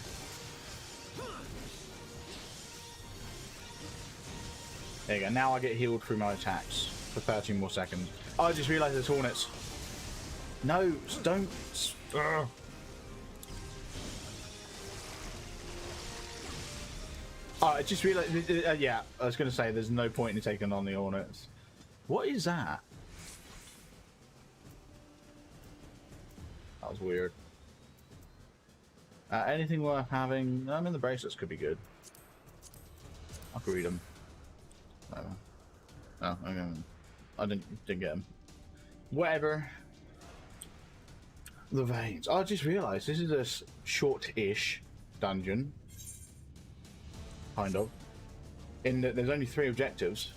There you go. Now I get healed through my attacks for 13 more seconds. Oh, I just realised there's hornets. No, don't... Ugh. Oh, I just realised... yeah, I was going to say there's no point in taking on the hornets. What is that? That was weird. Anything worth having? I mean, the bracelets could be good. I could read them. Oh, okay. I didn't get them. Whatever. The veins. I just realised this is a short-ish dungeon. Kind of. In that there's only 3 objectives.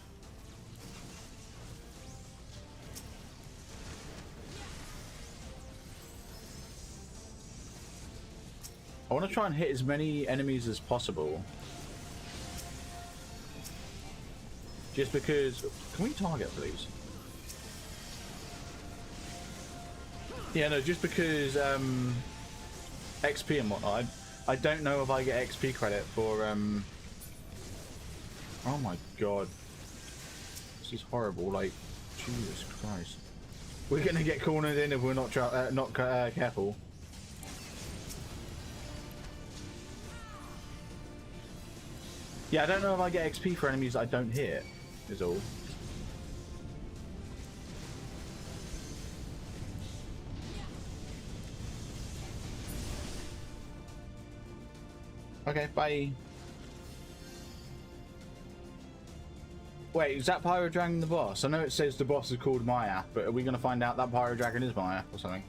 I want to try and hit as many enemies as possible. Just because... Can we target, please? Yeah, no, just because XP and whatnot. I don't know if I get XP credit for... Oh my god. This is horrible, like... Jesus Christ. We're gonna get cornered in if we're not careful. Yeah, I don't know if I get XP for enemies I don't hit, is all. Okay, bye. Wait, is that Pyro Dragon the boss? I know it says the boss is called Maya, but are we going to find out that Pyro Dragon is Maya or something?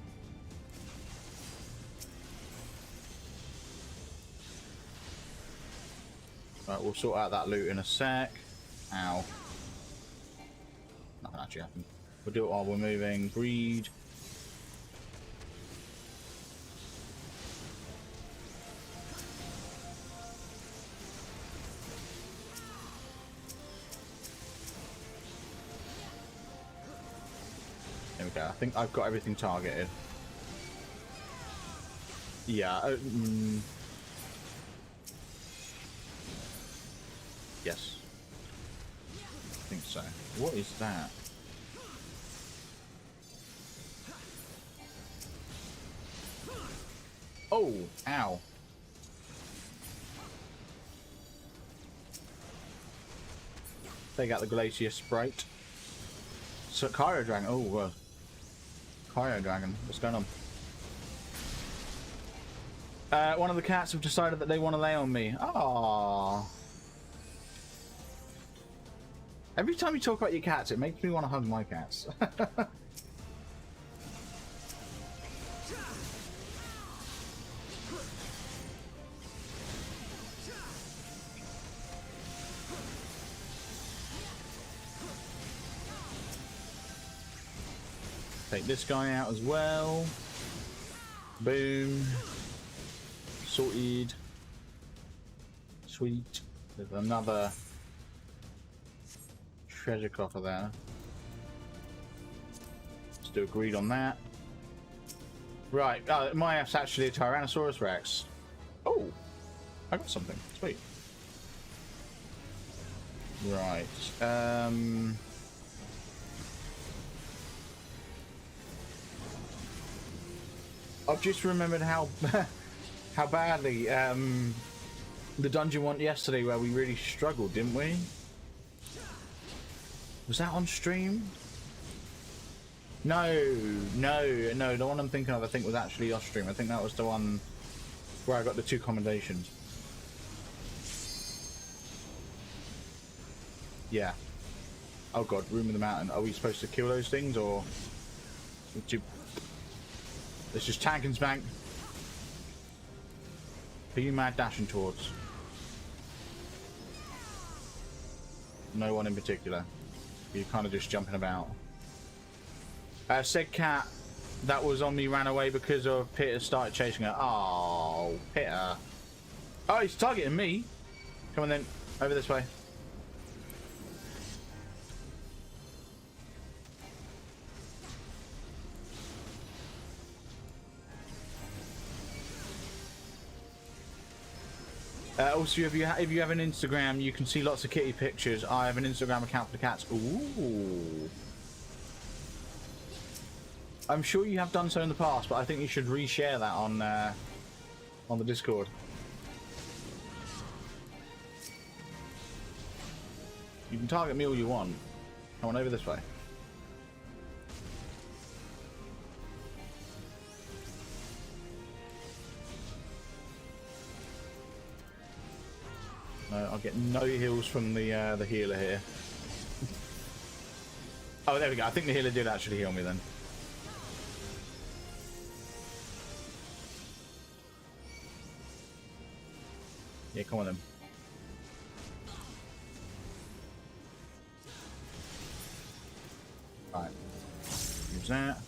Right, we'll sort out that loot in a sec. Ow. Nothing actually happened. We'll do it while we're moving. Breed. There we go. I think I've got everything targeted. Yeah. Yes. I think so. What is that? Oh, ow. Take out the Glacier Sprite. So, Cryo Dragon. Oh, Cryo Dragon. What's going on? One of the cats have decided that they want to lay on me. Aww. Every time you talk about your cats, it makes me want to hug my cats. Take this guy out as well. Boom. Sorted. Sweet. There's another treasure coffer there. Let's do a greed on that. Right, my F's actually a Tyrannosaurus Rex. Oh, I got something. Sweet. Right. I've just remembered how how badly the dungeon went yesterday, where we really struggled, didn't we? Was that on stream? No, the one I'm thinking of I think was actually off stream. I think that was the one where I got the 2 commendations. Yeah. Oh god, Room of the Mountain. Are we supposed to kill those things, or... Let's just tank and spank. Who are you mad dashing towards? No one in particular. You're kind of just jumping about. Said cat that was on me ran away because of Peter started chasing her. Oh, Peter. Oh, he's targeting me. Come on then, over this way. Also, if you have an Instagram, you can see lots of kitty pictures. I have an Instagram account for the cats. Ooh. I'm sure you have done so in the past, but I think you should reshare that on the Discord. You can target me all you want. Come on over this way. No, I'll get no heals from the healer here. Oh, there we go. I think the healer did actually heal me then. Yeah, come on then. Right. Use that.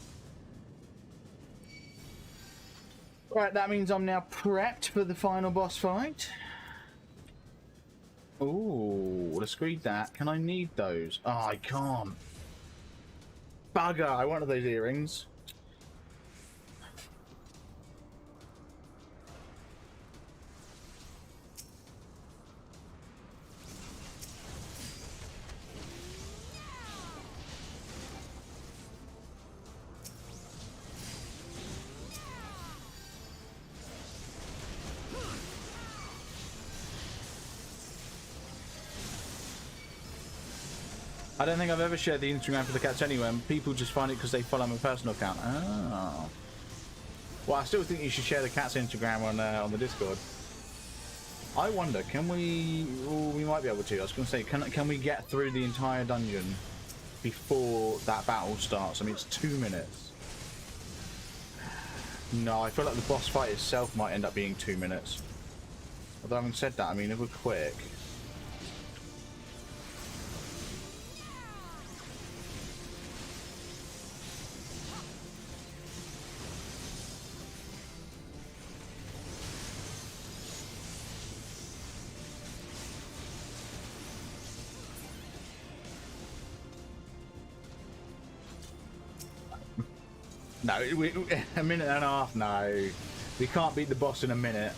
Right, that means I'm now prepped for the final boss fight. Ooh, let's read that. Can I need those? Oh, I can't. Bugger, I wanted those earrings. I don't think I've ever shared the Instagram for the cats anywhere, and people just find it because they follow my personal account. Oh. Well, I still think you should share the cat's Instagram on the Discord. I wonder, can we... Oh, we might be able to. I was going to say, can we get through the entire dungeon before that battle starts? I mean, it's 2 minutes. No, I feel like the boss fight itself might end up being 2 minutes. Although having said that, I mean, if we're quick... No, a minute and a half, no. We can't beat the boss in a minute.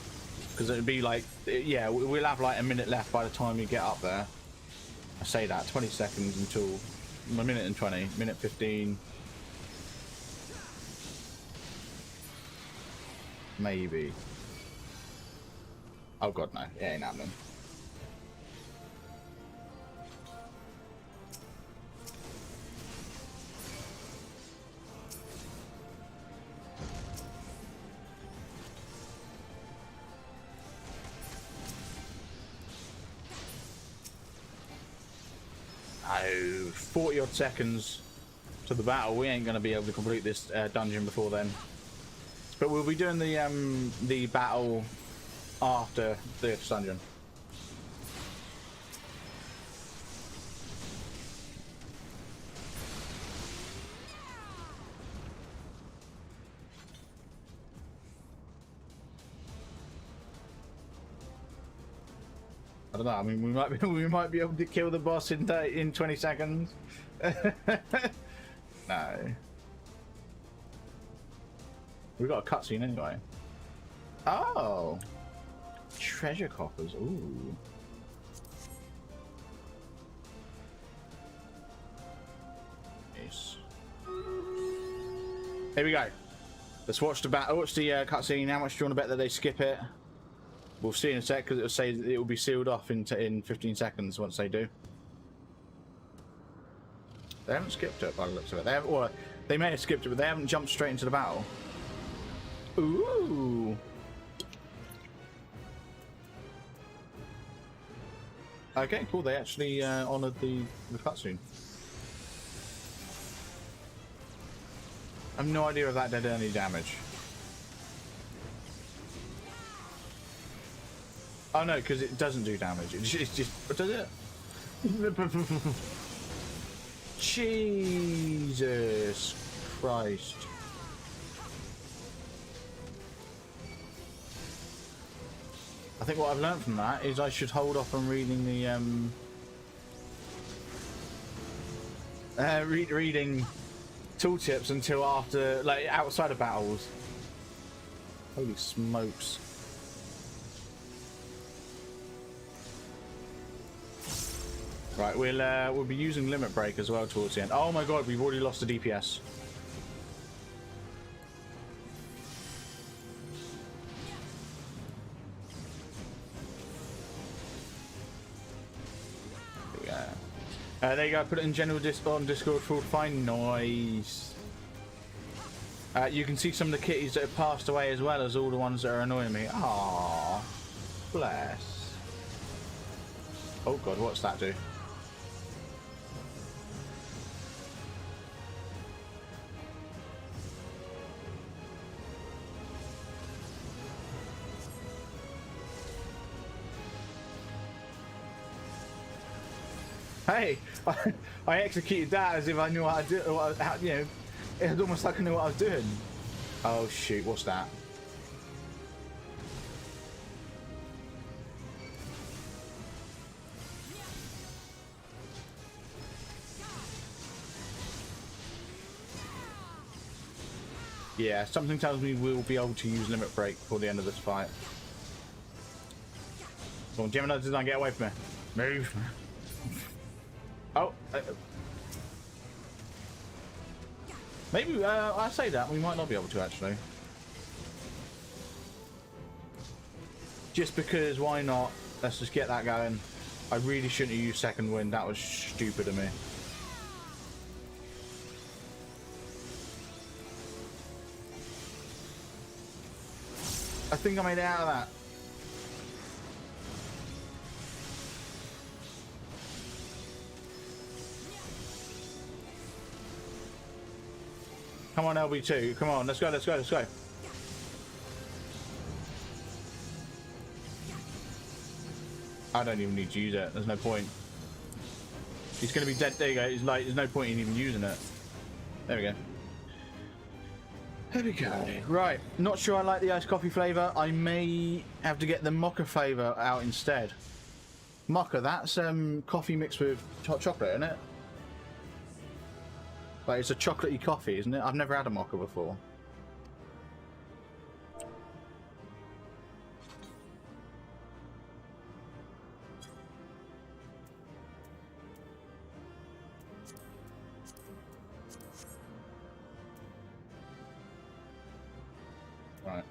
Because it'd be like, yeah, we'll have like a minute left by the time we get up there. I say that, 20 seconds until a minute and 20, minute 15. Maybe. Oh god, no, it ain't happening. Oh, 40 odd seconds to the battle. We ain't going to be able to complete this dungeon before then. But we'll be doing the battle after this dungeon. I don't know. I mean, we might be able to kill the boss in 20 seconds. No. We got a cutscene anyway. Oh, treasure coffers. Ooh. Yes. Here we go. Let's watch the battle. Watch the cutscene. How much do you want to bet that they skip it? We'll see in a sec because it'll say it will be sealed off in 15 seconds once they do. They haven't skipped it by the looks of it. They have, or they may have skipped it, but they haven't jumped straight into the battle. Ooh. Okay, cool. They actually honoured the cutscene. I have no idea if that did any damage. Oh no, because it doesn't do damage. It's just does it? Jesus Christ. I think what I've learned from that is I should hold off on reading the reading tooltips until after, like, outside of battles. Holy smokes. Right, we'll be using limit break as well towards the end. Oh my god, we've already lost the DPS. There we go. There you go. Put it in general on Discord for fine noise. You can see some of the kitties that have passed away as well as all the ones that are annoying me. Aww, bless. Oh god, what's that do? Hey, I executed that as if I knew what I did. You know, it was almost like I knew what I was doing. Oh shoot! What's that? Yeah, something tells me we'll be able to use limit break before the end of this fight. Come on, Gemini, does not get away from me. Move. Oh. Maybe, I say that, we might not be able to actually. Just because, why not? Let's just get that going. I really shouldn't have used second wind, that was stupid of me. I think I made it out of that. Come on, LB2. Come on, let's go, let's go, let's go. I don't even need to use it. There's no point. He's going to be dead. There you go. He's like, there's no point in even using it. There we go. There we go. Right. Not sure I like the iced coffee flavour. I may have to get the mocha flavour out instead. Mocha, that's coffee mixed with hot chocolate, isn't it? Like, it's a chocolatey coffee, isn't it? I've never had a mocha before. Right.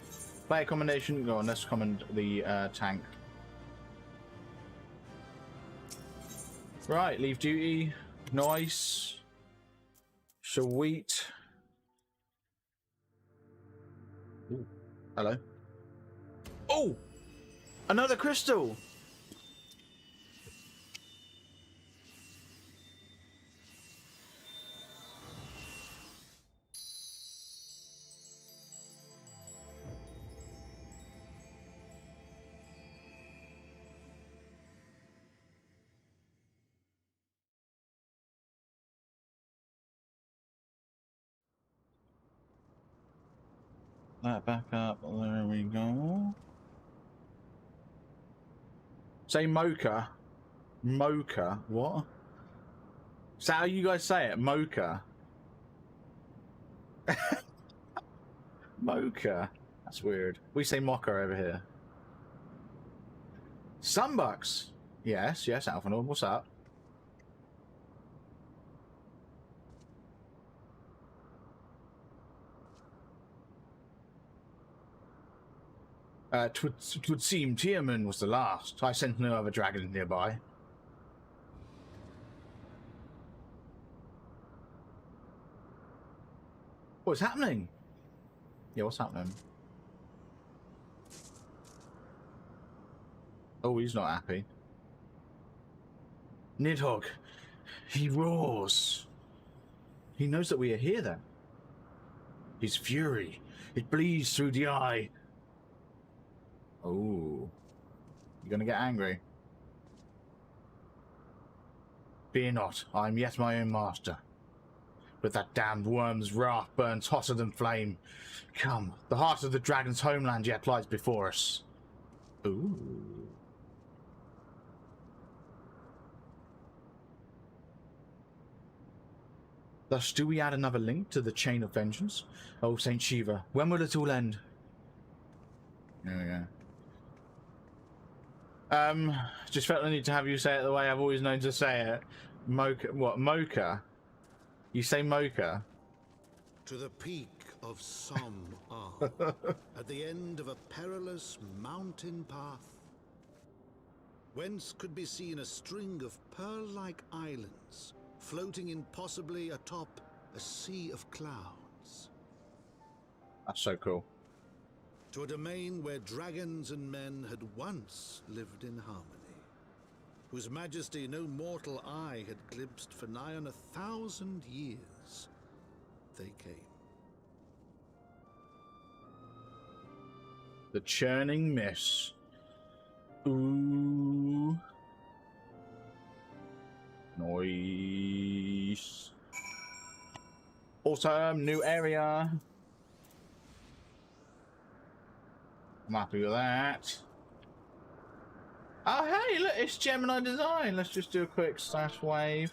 Player combination. Go on, let's command the tank. Right, leave duty. Nice. Sweet. Ooh. Hello. Oh! Another crystal! That back up. There we go. Say mocha. Mocha. What? Is that how you guys say it? Mocha. Mocha. That's weird. We say mocha over here. Sunbucks. Yes, yes, Alphanord. What's up? Twould seem Tierman was the last. I sent no other dragon nearby. What's happening? Yeah, what's happening? Oh, he's not happy. Nidhogg. He roars. He knows that we are here then. His fury. It bleeds through the eye. Oh, you're gonna get angry. Fear not, I am yet my own master. But that damned worm's wrath burns hotter than flame. Come, the heart of the dragon's homeland yet lies before us. Ooh. Thus do we add another link to the chain of vengeance? Oh, Saint Shiva, when will it all end? There we go. Just felt the need to have you say it the way I've always known to say it. Mocha. What? Mocha? You say mocha? To the peak of Som at the end of a perilous mountain path, whence could be seen a string of pearl-like islands floating impossibly atop a sea of clouds. That's so cool. To a domain where dragons and men had once lived in harmony, whose majesty no mortal eye had glimpsed for nigh on 1,000 years, they came. The churning mist. Ooh. Nice. Awesome, new area. I'm happy with that. Oh, hey, look, it's Gemini Design. Let's just do a quick slash wave.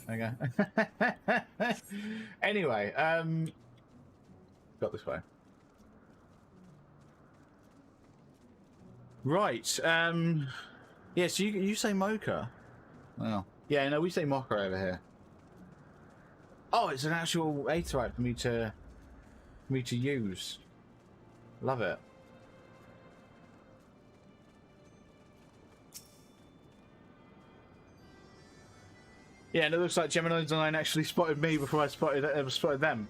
There you go. Anyway, got this way. Right. Yeah, so you say mocha. Well, yeah, no, we say mocha over here. Oh, it's an actual Aetherite for me to use. Love it. Yeah, and it looks like Gemini Design actually spotted me before I spotted them.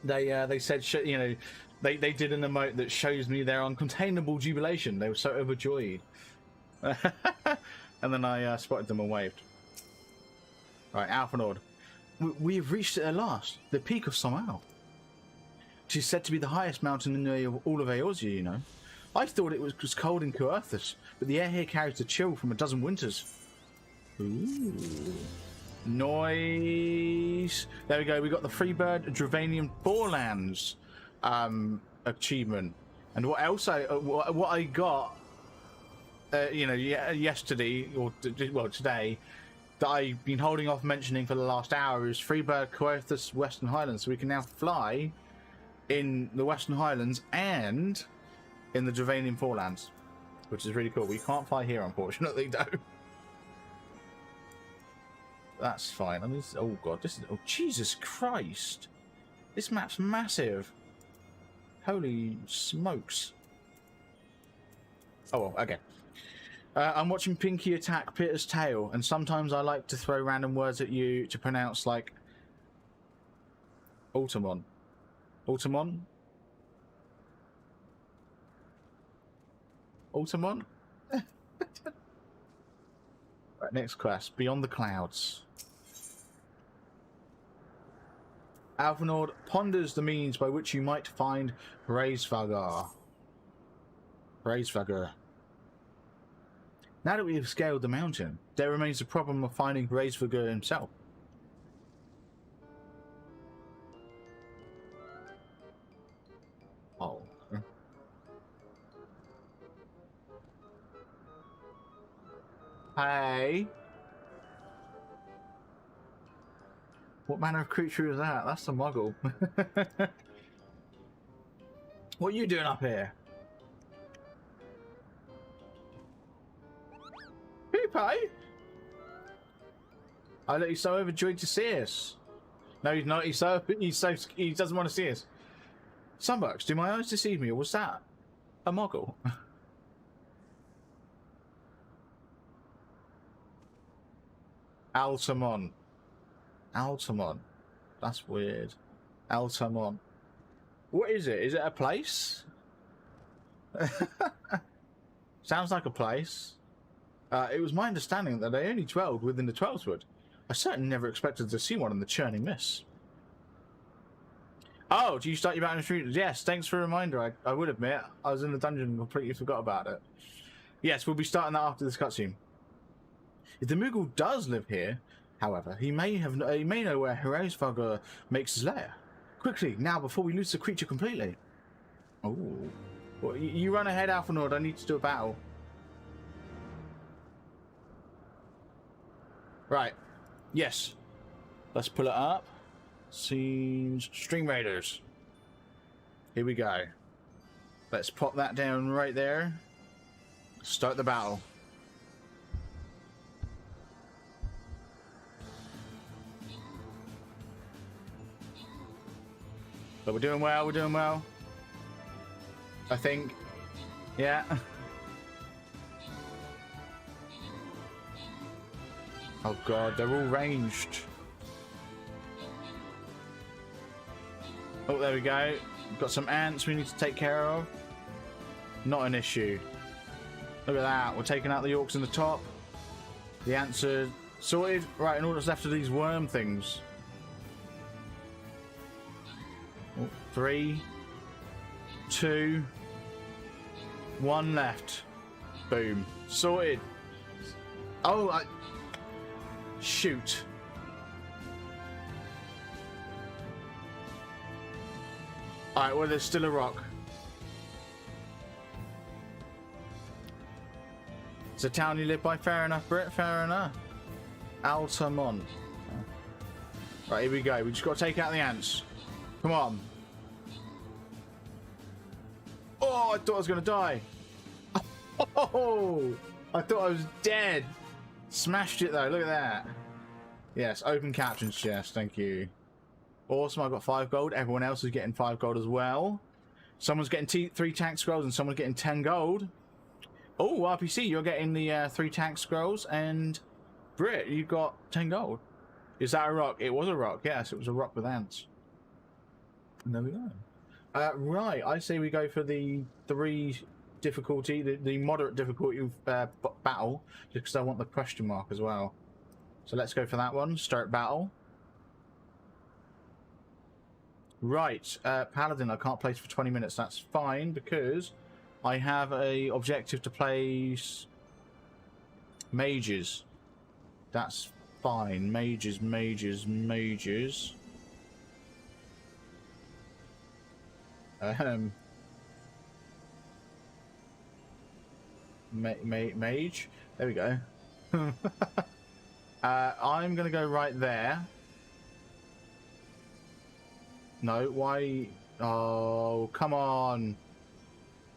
They said, you know, they did an emote that shows me their uncontainable jubilation. They were so overjoyed. And then I spotted them and waved. Right, Alphanord. We have reached it at last. The peak of Somal. It is said to be the highest mountain in all of Eorzea, you know. I thought it was cold in Coerthus, but the air here carries the chill from a dozen winters. Ooh. Nice. There we go. We got the Freebird Dravanian Forelands achievement. And what else what I got, you know, yesterday or well today, that I've been holding off mentioning for the last hour is Freebird Coerthus Western Highlands. So we can now fly in the Western Highlands and in the Dravanian Forelands, which is really cool. We can't fly here, unfortunately, though. That's fine. I mean, oh god, this is, oh Jesus Christ, this map's massive. Holy smokes. Oh well, okay. I'm watching Pinky attack Peter's tail, and sometimes I like to throw random words at you to pronounce, like Altamon. Altamon? Altamon? Right, next quest. Beyond the Clouds. Alphanord ponders the means by which you might find Hraesvagar. Hraesvagar. Now that we have scaled the mountain, there remains the problem of finding Hraesvagar himself. Oh. Hey. What manner of creature is that? That's a muggle. What are you doing up here? Pupai? I look, he's so overjoyed to see us. No, he's not. He doesn't want to see us. Sunbucks, do my eyes deceive me, or was that a muggle? Altamon. Altamon. That's weird. Altamon. What is it? Is it a place? Sounds like a place. It was my understanding that they only dwelled within the Twelveswood. I certainly never expected to see one in the churning mist. Oh, do you start your battle in street? Yes, thanks for a reminder. I would admit, I was in the dungeon and completely forgot about it. Yes, we'll be starting that after this cutscene. If the Moogle does live here, however, he may know where Hraesvagar makes his lair. Quickly, now, before we lose the creature completely. Oh. Well, you run ahead, Alphanord. I need to do a battle. Right. Yes. Let's pull it up. Scenes. StreamRaiders. Here we go. Let's pop that down right there. Start the battle. But we're doing well, we're doing well. I think. Yeah. Oh god, they're all ranged. Oh, there we go. We've got some ants we need to take care of. Not an issue. Look at that, we're taking out the orcs in the top. The ants are sorted. Right, and all that's left are these worm things. 3, 2, 1 left. Boom. Sorted. Oh, shoot. Alright, well, there's still a rock. It's a town you live by. Fair enough, Britt. Fair enough. Altamont. Right, here we go. We just got to take out the ants. Come on. Oh, I thought I was going to die. Oh, I thought I was dead. Smashed it, though. Look at that. Yes, open captain's chest. Thank you. Awesome. I've got 5 gold. Everyone else is getting 5 gold as well. Someone's getting 3 tank scrolls and someone's getting 10 gold. Oh, RPC, you're getting the 3 tank scrolls, and Britt, you got 10 gold. Is that a rock? It was a rock. Yes, it was a rock with ants. And there we go. Right, I say we go for the 3 difficulty, the moderate difficulty battle, just because I want the question mark as well. So let's go for that one. Start battle. Right, Paladin, I can't place for 20 minutes. That's fine because I have a objective to place mages. That's fine. Mages, mages, mages. Mage. There we go. I'm gonna go right there. No, why? Oh, come on.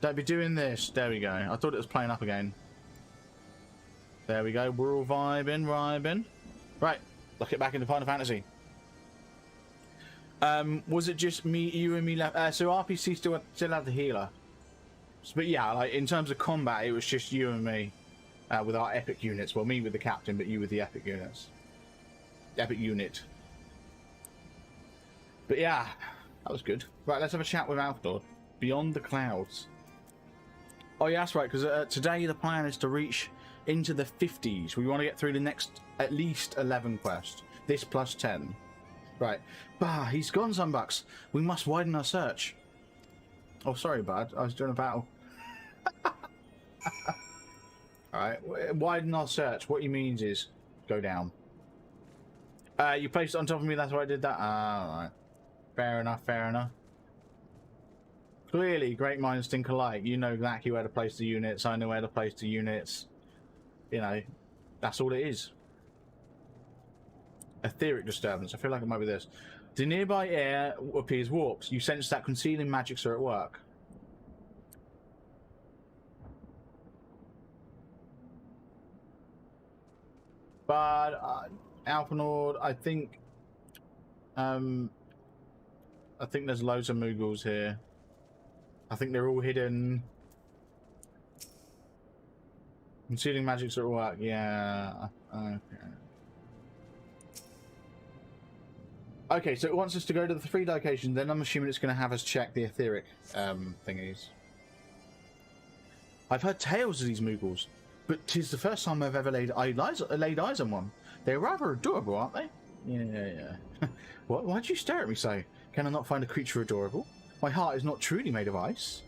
Don't be doing this. There we go. I thought it was playing up again. There we go. We're all vibing. Right. Let's get back into Final Fantasy. Was it just me, you and me left? So RPC still had the healer. But yeah, like in terms of combat, it was just you and me with our epic units. Well, me with the captain, but you with the epic units. Epic unit. But yeah, that was good. Right, let's have a chat with Alfdor. Beyond the Clouds. Oh yeah, that's right, because today the plan is to reach into the 50s. We want to get through the next at least 11 quests. This plus 10. Right. Bah, he's gone, Sunbucks. We must widen our search. Oh, sorry, bud. I was doing a battle. Alright, widen our search. What he means is go down. You placed it on top of me, that's why I did that? Alright. Fair enough, fair enough. Clearly, great minds think alike. You know exactly where to place the units. I know where to place the units. You know, that's all it is. Etheric disturbance. I feel like it might be this. The nearby air appears warped. You sense that concealing magics are at work. But Alphanord, I think there's loads of Moogles here. I think they're all hidden. Concealing magics are at work. Yeah. Okay. Okay, so it wants us to go to the 3 locations, then I'm assuming it's going to have us check the etheric thingies. I've heard tales of these Moogles, but 'tis the first time I've ever laid eyes on one. They're rather adorable, aren't they? Yeah. Why'd you stare at me so? Can I not find a creature adorable? My heart is not truly made of ice.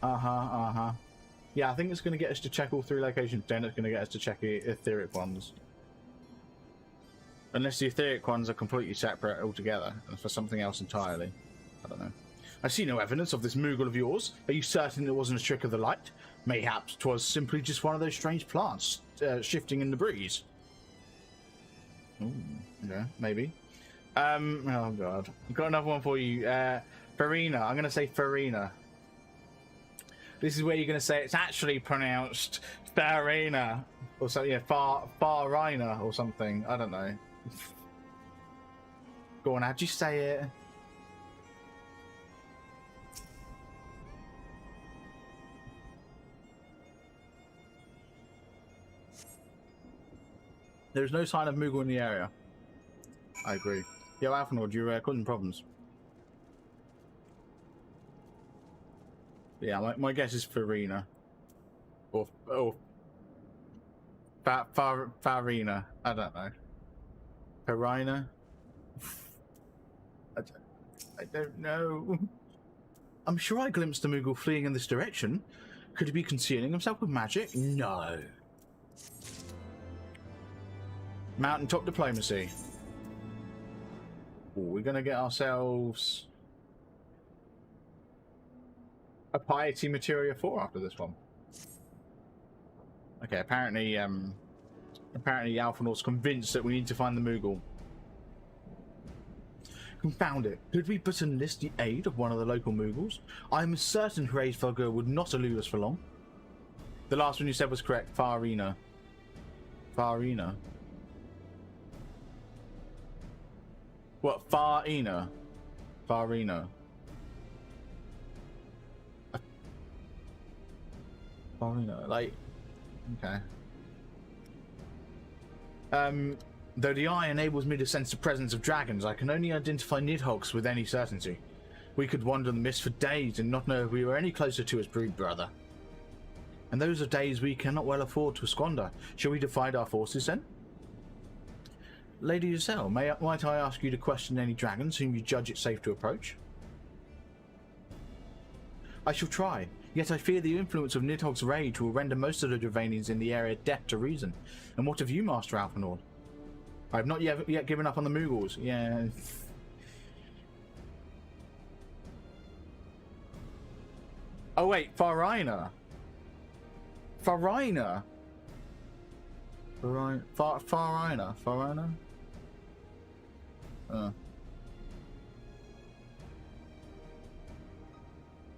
Yeah, I think it's going to get us to check all 3 locations, then it's going to get us to check the etheric ones. Unless the etheric ones are completely separate altogether, and for something else entirely. I don't know. I see no evidence of this Moogle of yours. Are you certain it wasn't a trick of the light? Mayhaps 'twas simply just one of those strange plants shifting in the breeze. Ooh, yeah, maybe. Oh god. I've got another one for you. Farina. I'm going to say Farina. This is where you're going to say it's actually pronounced Farina. Or something, yeah, Farina or something. I don't know. Go on, how'd you say it? There's no sign of Moogle in the area. I agree. Yo, Alphanord, you're causing problems. Yeah, my guess is Farina. Or Farina. I don't know. Farina? I don't know. I'm sure I glimpsed a Moogle fleeing in this direction. Could he be concealing himself with magic? No. Mountaintop diplomacy. Ooh, we're gonna get ourselves a piety materia 4 after this one. Okay, apparently Alphanor's convinced that we need to find the Moogle. Confound it. Could we but enlist the aid of one of the local Moogles? I'm certain Hraesvelgr would not elude us for long. The last one you said was correct. Farina. Farina. What? Farina. Farina. Farina. Like... Okay. Though the eye enables me to sense the presence of dragons, I can only identify Nidhogg's with any certainty. We could wander in the mist for days and not know if we were any closer to his brood brother. And those are days we cannot well afford to squander. Shall we divide our forces then? Lady Giselle, might I ask you to question any dragons whom you judge it safe to approach? I shall try, yet I fear the influence of Nidhogg's rage will render most of the Dravanians in the area deaf to reason. And what of you, Master Alphanord? I have not yet given up on the Moogles. Yeah. Oh wait, Farina. Farina. Farina. Farina.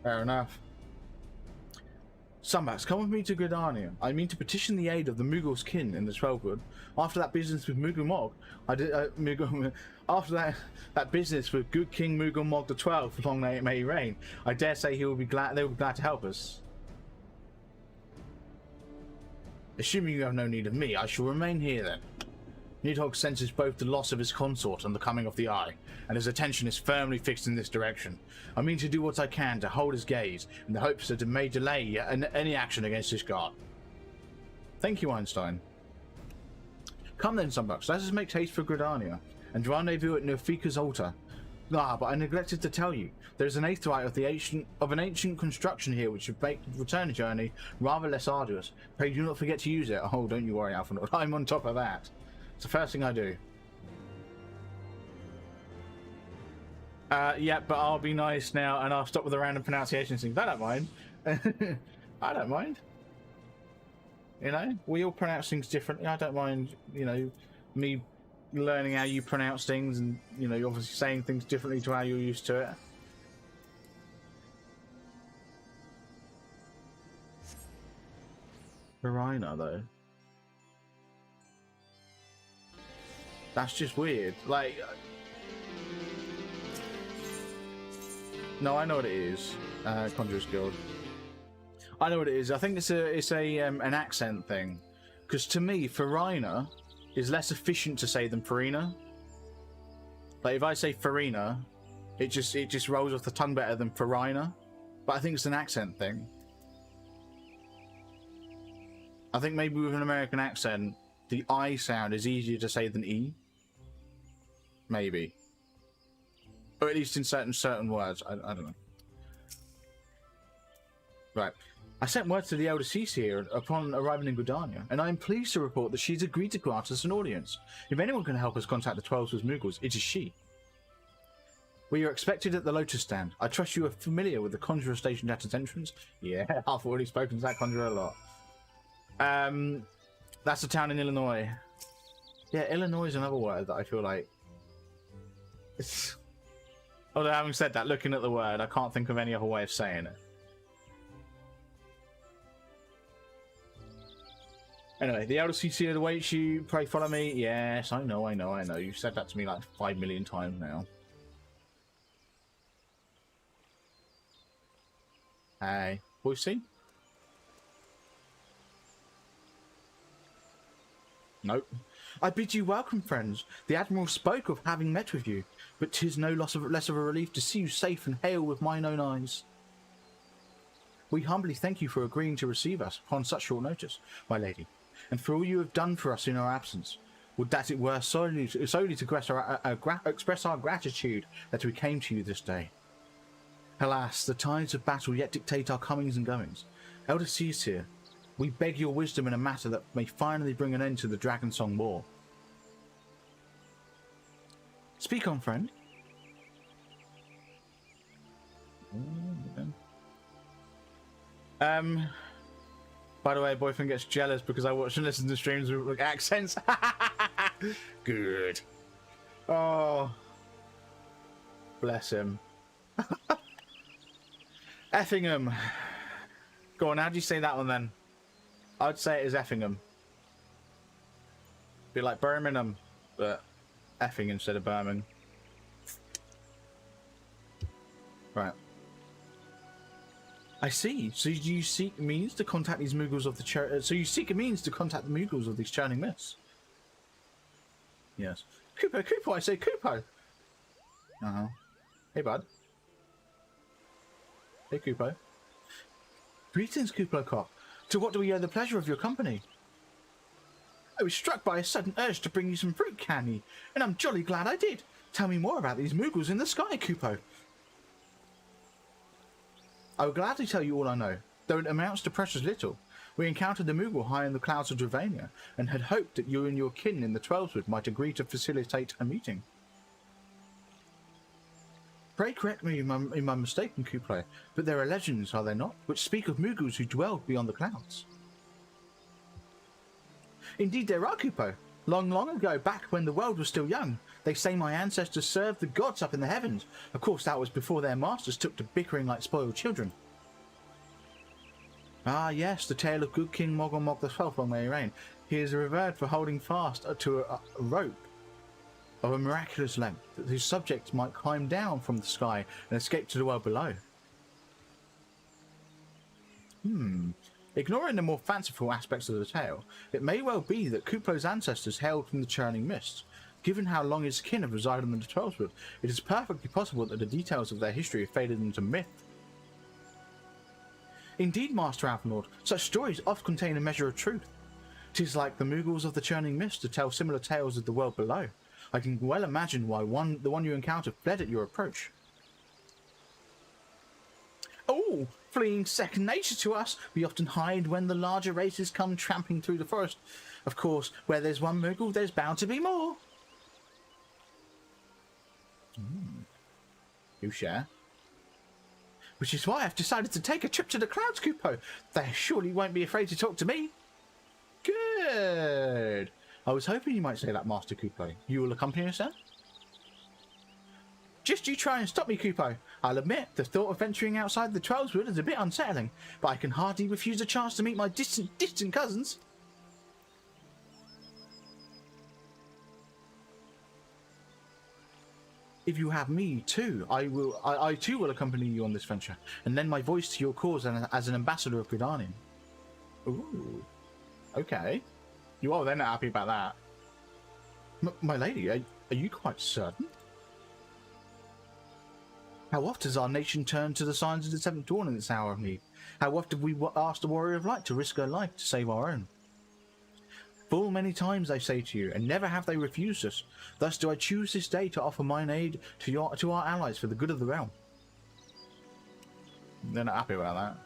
Fair enough. Sunbucks, come with me to Gridania. I mean to petition the aid of the Moogle's kin in the Twelvewood. After that business with Moogle Mog, after that business with good King Moogle Mog the 12th, long may he reign, I dare say he will be glad. They will be glad to help us. Assuming you have no need of me, I shall remain here then. Nidhogg senses both the loss of his consort and the coming of the Eye, and his attention is firmly fixed in this direction. I mean to do what I can to hold his gaze, in the hopes that it may delay any action against his guard. Thank you, Einstein. Come then, Sunbucks, let us make haste for Gridania, and rendezvous at Nofika's altar. Ah, but I neglected to tell you, there is an aetherite of an ancient construction here which should make the return journey rather less arduous. Pray do not forget to use it. Oh, don't you worry, Alphanord, I'm on top of that. It's the first thing I do. Yeah, but I'll be nice now and I'll stop with the random pronunciation things. I don't mind. I don't mind. You know, we all pronounce things differently. I don't mind, you know, me learning how you pronounce things and, you know, you're obviously saying things differently to how you're used to it. Farina, though. That's just weird. Like, no, I know what it is. Conjurer's Guild. I know what it is. I think it's an accent thing. Because to me, Farina is less efficient to say than Farina. Like if I say Farina, it just rolls off the tongue better than Farina. But I think it's an accent thing. I think maybe with an American accent, the I sound is easier to say than E. Maybe. Or at least in certain words. I don't know. Right. I sent word to the Elder Cece upon arriving in Gridania, and I am pleased to report that she's agreed to grant us an audience. If anyone can help us contact the 12s with Moogles, it is she. We are expected at the Lotus Stand. I trust you are familiar with the Conjurer stationed at its entrance? Yeah, I've already spoken to that Conjurer a lot. That's a town in Illinois. Yeah, Illinois is another word that I feel like... It's... Although having said that, looking at the word, I can't think of any other way of saying it. Anyway, the Elder CC awaits you. Pray follow me. Yes, I know. You've said that to me like 5 million times now. Hey, voicing? Nope. I bid you welcome, friends. The Admiral spoke of having met with you, but 'tis no less of a relief to see you safe and hail with mine own eyes. We humbly thank you for agreeing to receive us upon such short notice, my lady, and for all you have done for us in our absence. Would that it were solely to express our gratitude that we came to you this day. Alas, the tides of battle yet dictate our comings and goings. Elder Seer, we beg your wisdom in a matter that may finally bring an end to the Dragonsong War. Speak on, friend. By the way, boyfriend gets jealous because I watch and listen to streams with accents. Good. Oh, bless him. Effingham. Go on, how do you say that one then? I'd say it is Effingham. Be like Birmingham, but effing instead of Birmingham. Right. I see. So you seek means to contact these Moogles of the so you seek a means to contact the Moogles of these churning mists. Yes. Kupo, Kupo, I say Kupo. Hey, bud. Hey, Kupo. Greetings, Kuplo Cop. To what do we owe the pleasure of your company? I was struck by a sudden urge to bring you some fruit candy, and I'm jolly glad I did. Tell me more about these Moogles in the sky, Kupo. I will gladly tell you all I know, though it amounts to precious little. We encountered the Moogle high in the clouds of Dravania, and had hoped that you and your kin in the Twelveswood might agree to facilitate a meeting. Pray correct me in my mistaken, Kupo, but there are legends, are there not, which speak of Moogles who dwelled beyond the clouds. Indeed there are, Kupo. Long, long ago, back when the world was still young, they say my ancestors served the gods up in the heavens. Of course, that was before their masters took to bickering like spoiled children. Ah, yes, the tale of good King Moggle the XII, long may he reign. He is revered for holding fast to a rope of a miraculous length, that whose subjects might climb down from the sky and escape to the world below. Ignoring the more fanciful aspects of the tale, it may well be that Kuplo's ancestors hailed from the churning mists. Given how long his kin have resided in the Twelveswood, it is perfectly possible that the details of their history have faded into myth. Indeed, Master Alphanord, such stories oft contain a measure of truth. 'Tis like the Moogles of the churning mist to tell similar tales of the world below. I can well imagine why the one you encountered fled at your approach. Oh, fleeing second nature to us. We often hide when the larger races come tramping through the forest. Of course, where there's one Moogle, there's bound to be more. You share. Which is why I've decided to take a trip to the clouds, Kupo. They surely won't be afraid to talk to me. Good. I was hoping you might say that, Master Kupo. You will accompany us then? Just you try and stop me, Kupo. I'll admit, the thought of venturing outside the Twelveswood is a bit unsettling, but I can hardly refuse a chance to meet my distant cousins. If you have me too, I too will accompany you on this venture, and lend my voice to your cause as an ambassador of Gridanium. Ooh, okay. You are then not happy about that. My lady, are you quite certain? How oft has our nation turned to the signs of the seventh dawn in this hour of need? How oft have we asked a warrior of light to risk her life to save our own? Full many times they say to you, and never have they refused us. Thus do I choose this day to offer mine aid to our allies for the good of the realm. They're not happy about that.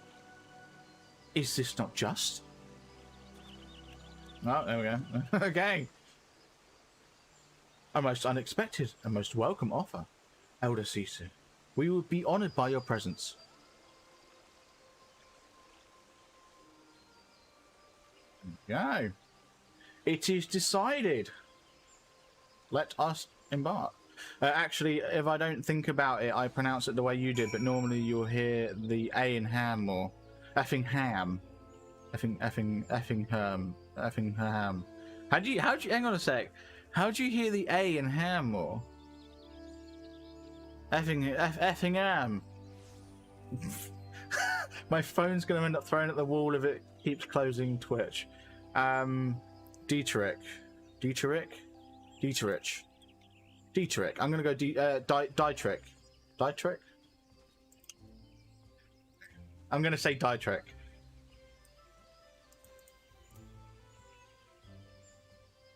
Is this not just? Oh, there we go. Okay. A most unexpected and most welcome offer, Elder Sisu. We would be honoured by your presence. Go. It is decided. Let us embark. Actually, if I don't think about it, I pronounce it the way you did, but normally you'll hear the A in ham more. Effing ham. Effing ham. How do you, hang on a sec. How do you hear the A in ham more? Effing ham. My phone's going to end up throwing at the wall if it keeps closing Twitch. Dietrich. I'm going to go Dietrich. Dietrich? I'm going to say Dietrich.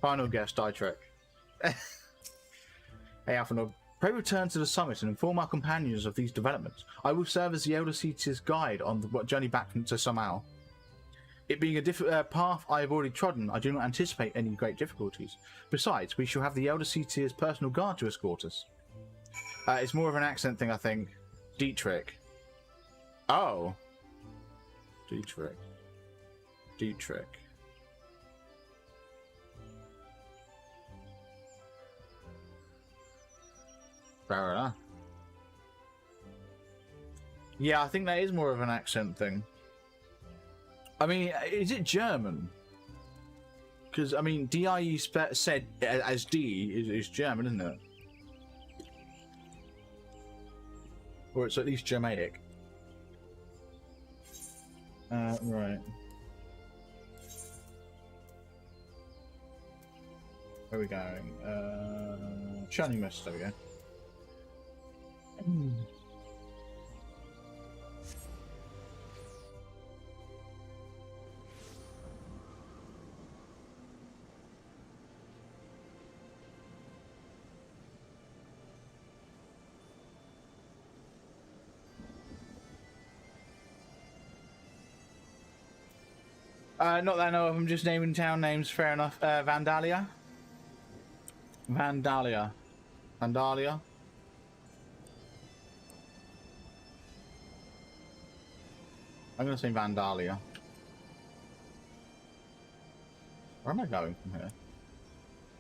Final guess, Dietrich. Hey, Alphanord. Pray return to the summit and inform our companions of these developments. I will serve as the Elder Seater's guide on the journey back to Samal. It being a path I have already trodden, I do not anticipate any great difficulties. Besides, we shall have the Elder Seatier's personal guard to escort us. It's more of an accent thing, I think. Dietrich. Oh. Dietrich. Fair enough. Yeah, I think that is more of an accent thing. I mean, is it German? Because, I mean, DIE said as D is German, isn't it? Or it's at least Germanic. Right. Where are we going? Shining Mist, there we go. Not that I know of, I'm just naming town names, fair enough. Vandalia? Vandalia. Vandalia? I'm gonna say Vandalia. Where am I going from here?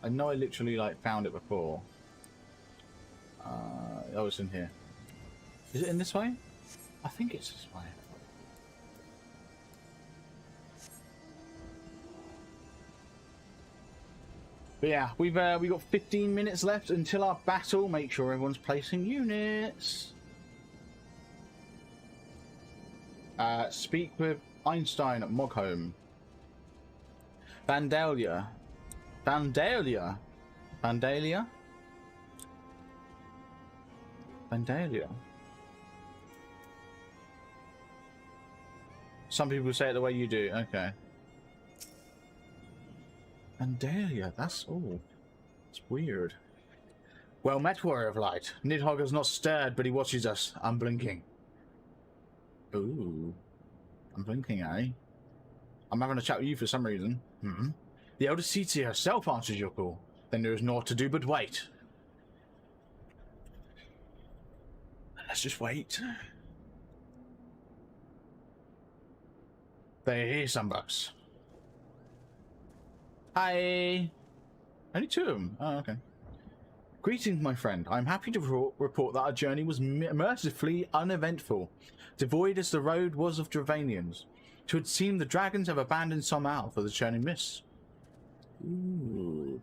I know I literally, like, found it before. Oh, it's in here. Is it in this way? I think it's this way. But yeah, we got 15 minutes left until our battle. Make sure everyone's placing units. Speak with Einstein at Mogholm. Vandalia. Vandalia. Vandalia? Vandalia. Some people say it the way you do. Okay. Vandalia, that's all. It's weird. Well met, Warrior of Light. Nidhogg has not stirred, but he watches us, unblinking. Ooh. Unblinking, eh? I'm having a chat with you for some reason. Hmm. The Elder Seatia herself answers your call. Then there is naught to do but wait. Let's just wait. They're here, Sunbucks. Hi. Only two of them. Oh, okay. Greetings, my friend. I'm happy to report that our journey was mercifully uneventful, devoid as the road was of Dravanians. It would seem the dragons have abandoned Somal for the churning mists. Ooh.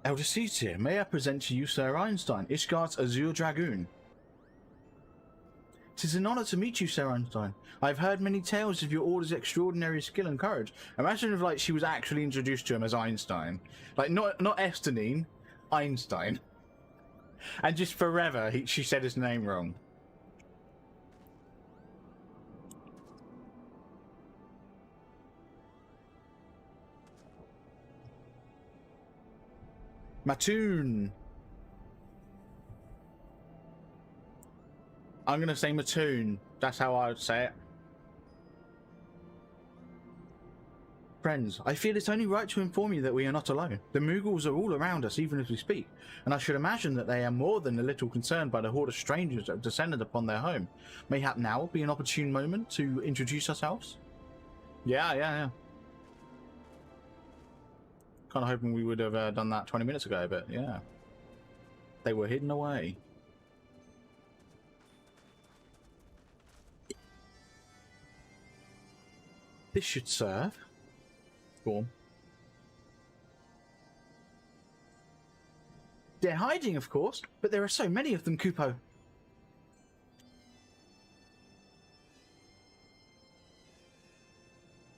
Elder Seatia, may I present to you Sir Einstein, Ishgard's Azure Dragoon. 'Tis an honor to meet you, Sir Einstein. I've heard many tales of your order's extraordinary skill and courage. Imagine if, like, she was actually introduced to him as Einstein. Like, not Estanine, Einstein. And just forever, she said his name wrong. Mattoon. I'm going to say Mattoon. That's how I would say it. Friends, I feel it's only right to inform you that we are not alone. The Mughals are all around us even as we speak, and I should imagine that they are more than a little concerned by the horde of strangers that have descended upon their home. Mayhap now be an opportune moment to introduce ourselves? Yeah. Kind of hoping we would have done that 20 minutes ago, but yeah. They were hidden away. This should serve. Go on. They're hiding, of course, but there are so many of them, Kupo.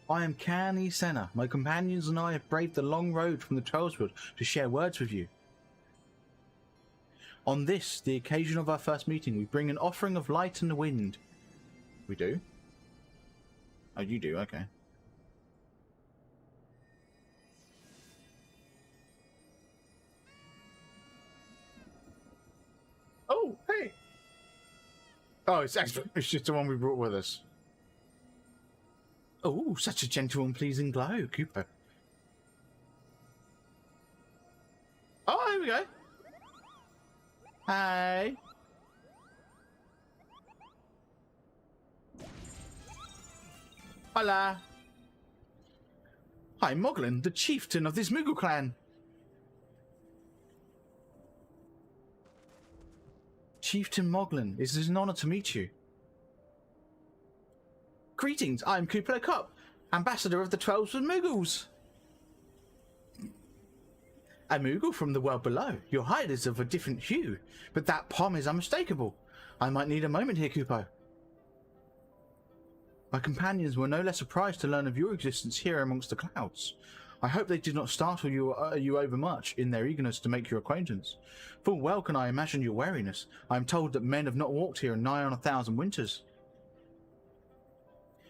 I am Kani Senna. My companions and I have braved the long road from the Trollswood to share words with you. On this, the occasion of our first meeting, we bring an offering of light and the wind. We do? Oh, you do? Okay. Oh, hey! Oh, it's just the one we brought with us. Oh, such a gentle and pleasing glow, Cooper. Oh, here we go. Hi. Hola. I'm Moglin, the chieftain of this Moogle clan. Chieftain Moglin, it is an honor to meet you. Greetings, I'm Cooper Cup, ambassador of the 12 Moogles. A Moogle from the world below. Your hide is of a different hue, but that palm is unmistakable. I might need a moment here, Kupo. My companions were no less surprised to learn of your existence here amongst the clouds. I hope they did not startle you overmuch in their eagerness to make your acquaintance. Full well can I imagine your wariness. I am told that men have not walked here in nigh on 1,000 winters.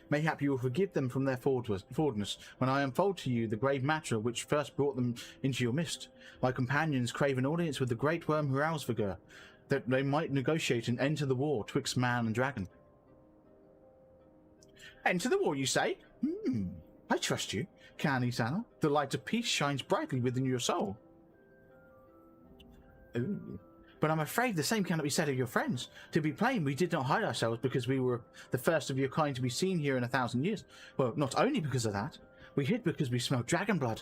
Mayhap you will forgive them from their forwardness when I unfold to you the grave matter which first brought them into your midst. My companions crave an audience with the great worm Hrausvigur, that they might negotiate an end to the war twixt man and dragon. Enter the war, you say? I trust you, Canny Sano. The light of peace shines brightly within your soul. Ooh. But I'm afraid the same cannot be said of your friends. To be plain, we did not hide ourselves because we were the first of your kind to be seen here in 1,000 years. Well, not only because of that, we hid because we smelled dragon blood.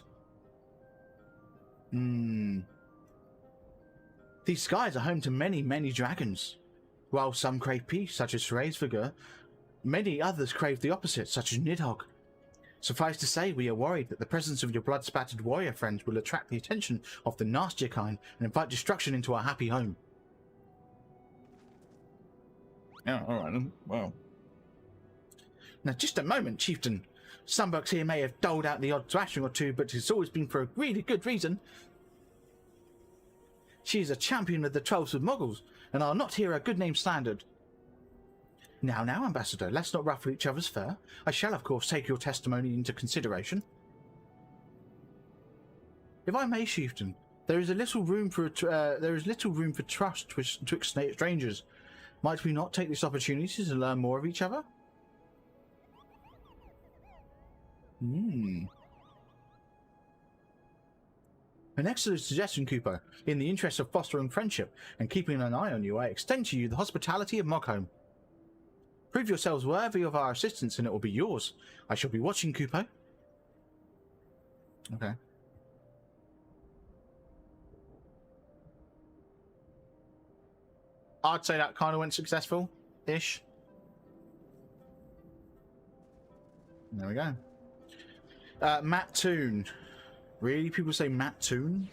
These skies are home to many, many dragons. While some crave peace, such as Hraesvigur, many others crave the opposite, such as Nidhogg. Suffice to say, we are worried that the presence of your blood-spattered warrior friends will attract the attention of the nastier kind and invite destruction into our happy home. Yeah, alright then. Well. Now, just a moment, Chieftain. Sunbucks here may have doled out the odd thrashing or two, but it's always been for a really good reason. She is a champion of the 12 Moggles, and I'll not hear her good name slandered. Now, Ambassador, let's not ruffle each other's fur. I shall, of course, take your testimony into consideration. If I may, Chieftain, there is little room for trust twixt strangers. Might we not take this opportunity to learn more of each other? An excellent suggestion, Kupo. In the interest of fostering friendship and keeping an eye on you, I extend to you the hospitality of Moghome. Prove yourselves worthy of our assistance and it will be yours. I shall be watching, Kupo. Okay. I'd say that kind of went successful-ish. There we go. Mattoon. Really? People say Mattoon?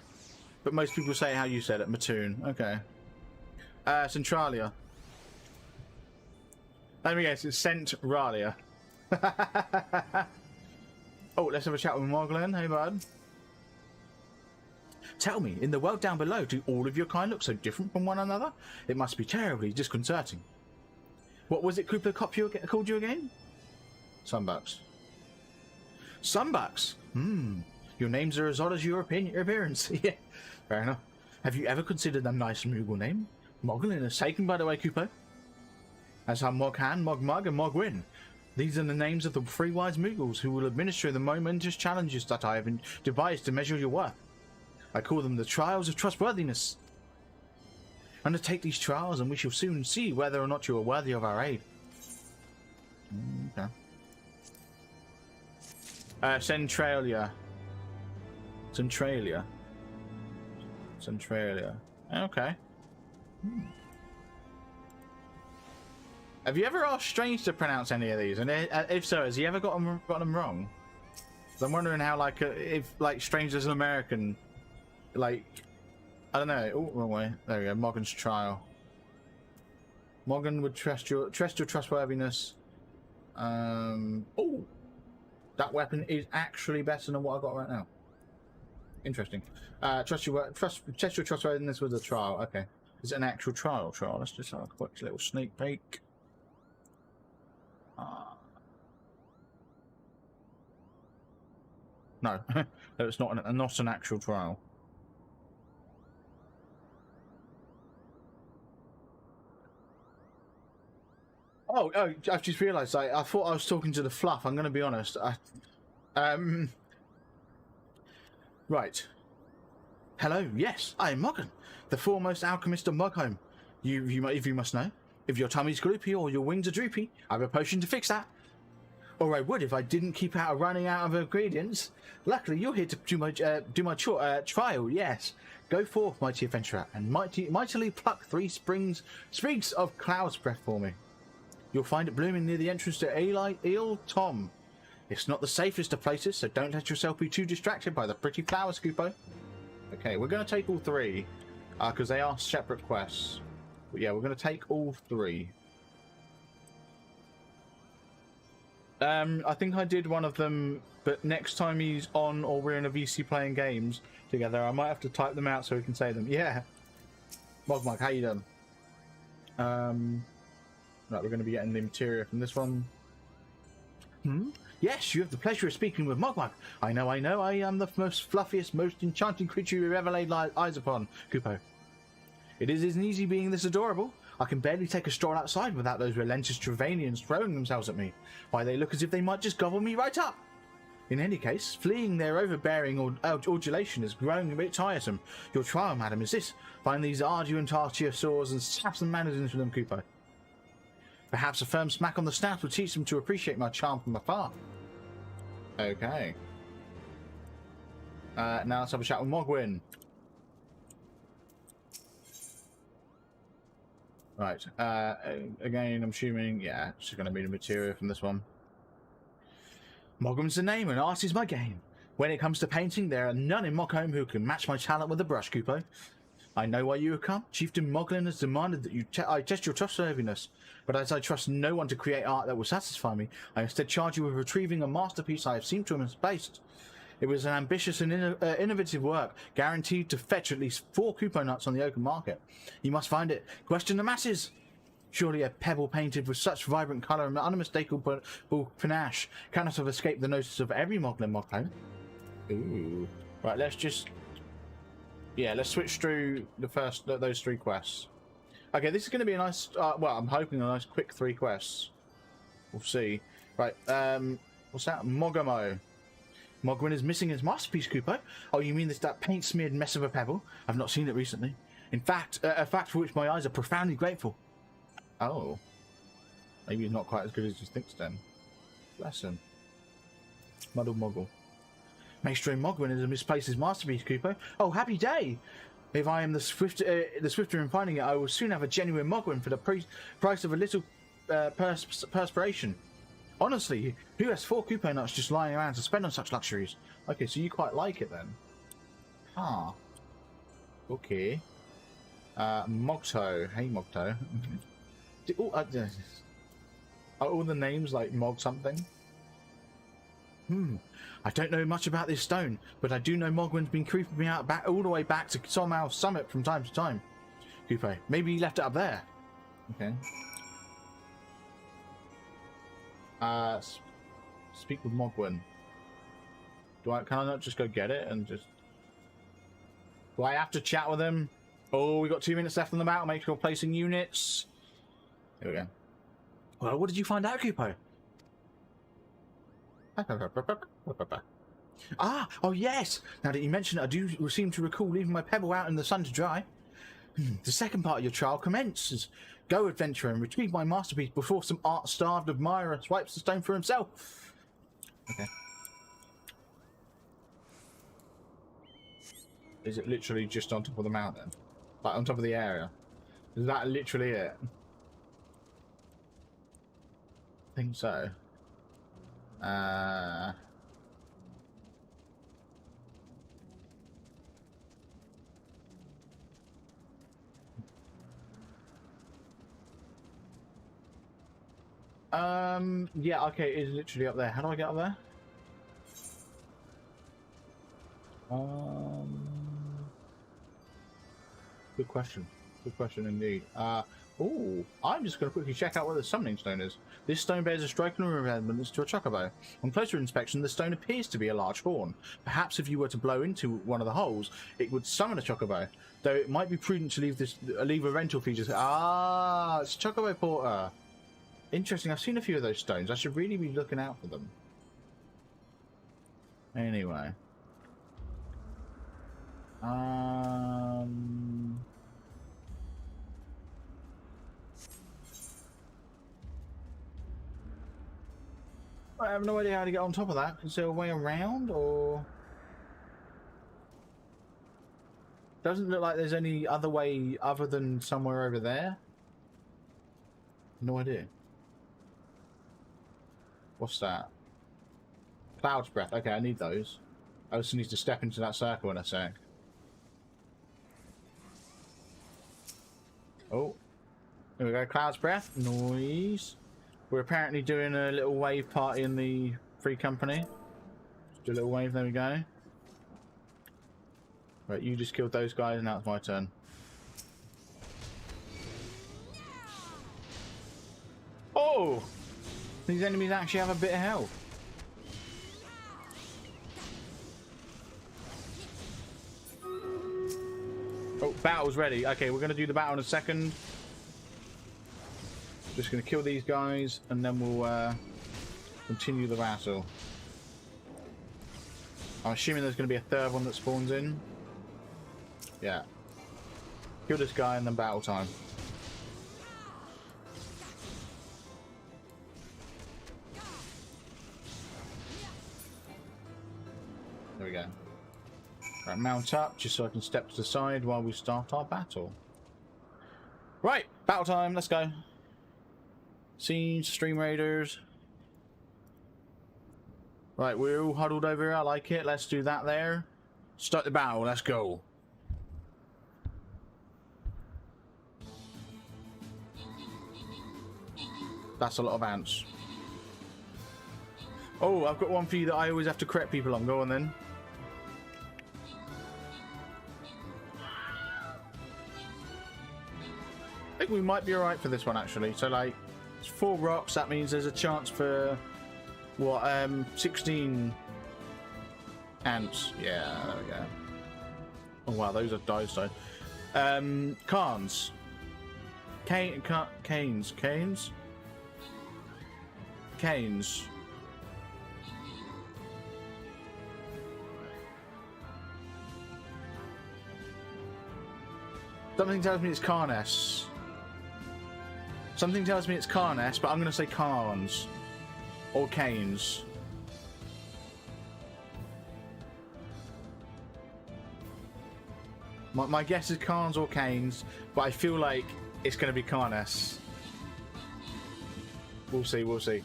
But most people say how you said it, Mattoon. Okay. Centralia. Let me guess, it's Centralia. Oh, let's have a chat with Moglin. Hey, bud. Tell me, in the world down below, do all of your kind look so different from one another? It must be terribly disconcerting. What was it Cooper Cop called you again? Sunbucks. Sunbucks? Your names are as odd as your appearance. Yeah, fair enough. Have you ever considered a nice Moogle name? Moglin is taken, by the way, Cooper. As are Moghan, Mogmug, and Mogwin. These are the names of the three wise Moogles who will administer the momentous challenges that I have devised to measure your worth. I call them the trials of trustworthiness. Undertake these trials and we shall soon see whether or not you are worthy of our aid. Okay. Centralia. Centralia. Centralia. Okay. Have you ever asked Strange to pronounce any of these? And if so, has he ever got them wrong? I'm wondering how, like, if Strange is an American, like, I don't know. Oh, wrong way. There we go. Moggan's trial. Moggan would trust your trustworthiness. Oh, that weapon is actually better than what I got right now. Interesting. Test your trustworthiness with a trial. Okay. Is it an actual trial? Let's just have a quick little sneak peek. No, it's not an actual trial. I've just realised. I thought I was talking to the fluff. I'm going to be honest. Right. Hello. Yes, I am Moggen, the foremost alchemist of Mogholm. You must know. If your tummy's gloopy or your wings are droopy, I have a potion to fix that. Or I would if I didn't keep running out of ingredients. Luckily, you're here to do my trial. Yes. Go forth, mighty adventurer, and mightily pluck 3 sprigs of cloud's breath for me. You'll find it blooming near the entrance to Eel Tom. It's not the safest of places, so don't let yourself be too distracted by the pretty flowers, Scoopo. Okay, we're going to take all 3, because they are separate quests. But yeah, we're going to take all 3. I think I did one of them, but next time he's on or we're in a VC playing games together, I might have to type them out so we can say them. Yeah. Mogmug, how you doing? Right, we're going to be getting the material from this one. Yes, you have the pleasure of speaking with Mogmug. I know, I am the most fluffiest, most enchanting creature you've ever laid eyes upon, Kupo. It isn't easy being this adorable. I can barely take a stroll outside without those relentless Travanians throwing themselves at me. Why, they look as if they might just gobble me right up. In any case, fleeing their overbearing adulation is growing a bit tiresome. Your trial, madam, is this. Find these arduous archosaurs and snap some manners into them, Kupo. Perhaps a firm smack on the snout will teach them to appreciate my charm from afar. Okay. Now let's have a chat with Mogwin. Right. Again, I'm assuming, yeah, it's going to be the material from this one. Mogwin's the name and art is my game. When it comes to painting, there are none in Mogholm who can match my talent with a brush, Kupo. I know why you have come. Chieftain Moglin has demanded that I test your trustworthiness, but as I trust no one to create art that will satisfy me, I instead charge you with retrieving a masterpiece I have seemed to have misplaced. It was an ambitious and innovative work, guaranteed to fetch at least 4 Kupo nuts on the open market. You must find it. Question the masses. Surely a pebble painted with such vibrant colour and unmistakable panache cannot have escaped the notice of every Moglin Mogholm. Ooh. Right, let's just... Yeah, let's switch through those 3 quests. Okay, this is going to be a nice... well, I'm hoping a nice quick 3 quests. We'll see. Right, what's that? Mogomo. Mogwin is missing his masterpiece, Kupo. Oh, you mean that paint-smeared mess of a pebble? I've not seen it recently. In fact, a fact for which my eyes are profoundly grateful. Oh. Maybe he's not quite as good as he thinks then. Bless him. Muddle Moggle. Maestro Mogwin has misplaced his masterpiece, Kupo. Oh, happy day! If I am the swifter in finding it, I will soon have a genuine Mogwin for the price of a little perspiration. Honestly, who has 4 Kupo nuts just lying around to spend on such luxuries? Okay, so you quite like it then. Ah. Okay. Mogto. Hey, Mogto. Are all the names like Mog something? I don't know much about this stone, but I do know Mogwin's been creeping me out all the way back to Solmouth Summit from time to time. Kupo, maybe he left it up there. Okay. Speak with Mogwin. Can I not just go get it and just... Do I have to chat with him? Oh, we got 2 minutes left on the battle. Make sure placing units. Here we go. Well, what did you find out, Kupo? Ah, oh yes! Now that you mention it, I do seem to recall leaving my pebble out in the sun to dry. The second part of your trial commences. Go, adventurer, and retrieve my masterpiece before some art-starved admirer swipes the stone for himself. Okay. Is it literally just on top of the mountain? Like, on top of the area? Is that literally it? I think so. Yeah, okay, it is literally up there. How do I get up there? Good question. Good question indeed. Oh, I'm just going to quickly check out where the summoning stone is. This stone bears a striking resemblance to a chocobo. On closer inspection, the stone appears to be a large horn. Perhaps if you were to blow into one of the holes, it would summon a chocobo. Though it might be prudent to leave a rental feature. Ah, it's Chocobo Porter. Interesting. I've seen a few of those stones. I should really be looking out for them. Anyway. I have no idea how to get on top of that. Is there a way around, or doesn't look like there's any other way other than somewhere over there? No idea. What's that? Cloud's breath. Okay, I need those. I also need to step into that circle in a sec. Oh, there we go. Cloud's breath. Noise. We're apparently doing a little wave party in the free company. Just do a little wave. There we go. Right, you just killed those guys, and now it's my turn. Oh! These enemies actually have a bit of health. Oh, battle's ready. Okay, we're going to do the battle in a second. Just going to kill these guys, and then we'll continue the battle. I'm assuming there's going to be a third one that spawns in. Yeah. Kill this guy, and then battle time. There we go. Right, mount up, just so I can step to the side while we start our battle. Right, battle time, let's go. Scenes, StreamRaiders. Right, we're all huddled over here, I like it. Let's do that there. Start the battle, let's go. That's a lot of ants. Oh, I've got one for you that I always have to correct people on. Go on then. I think we might be alright for this one actually. So like, it's 4 rocks. That means there's a chance for what? 16 ants. Yeah, there we go. Oh wow, those are dice. Cairns. Canes. Something tells me it's Carnes. Something tells me it's Carnes, but I'm going to say Carns. Or Canes. My guess is Carns or Canes, but I feel like it's going to be Carnes. We'll see, we'll see.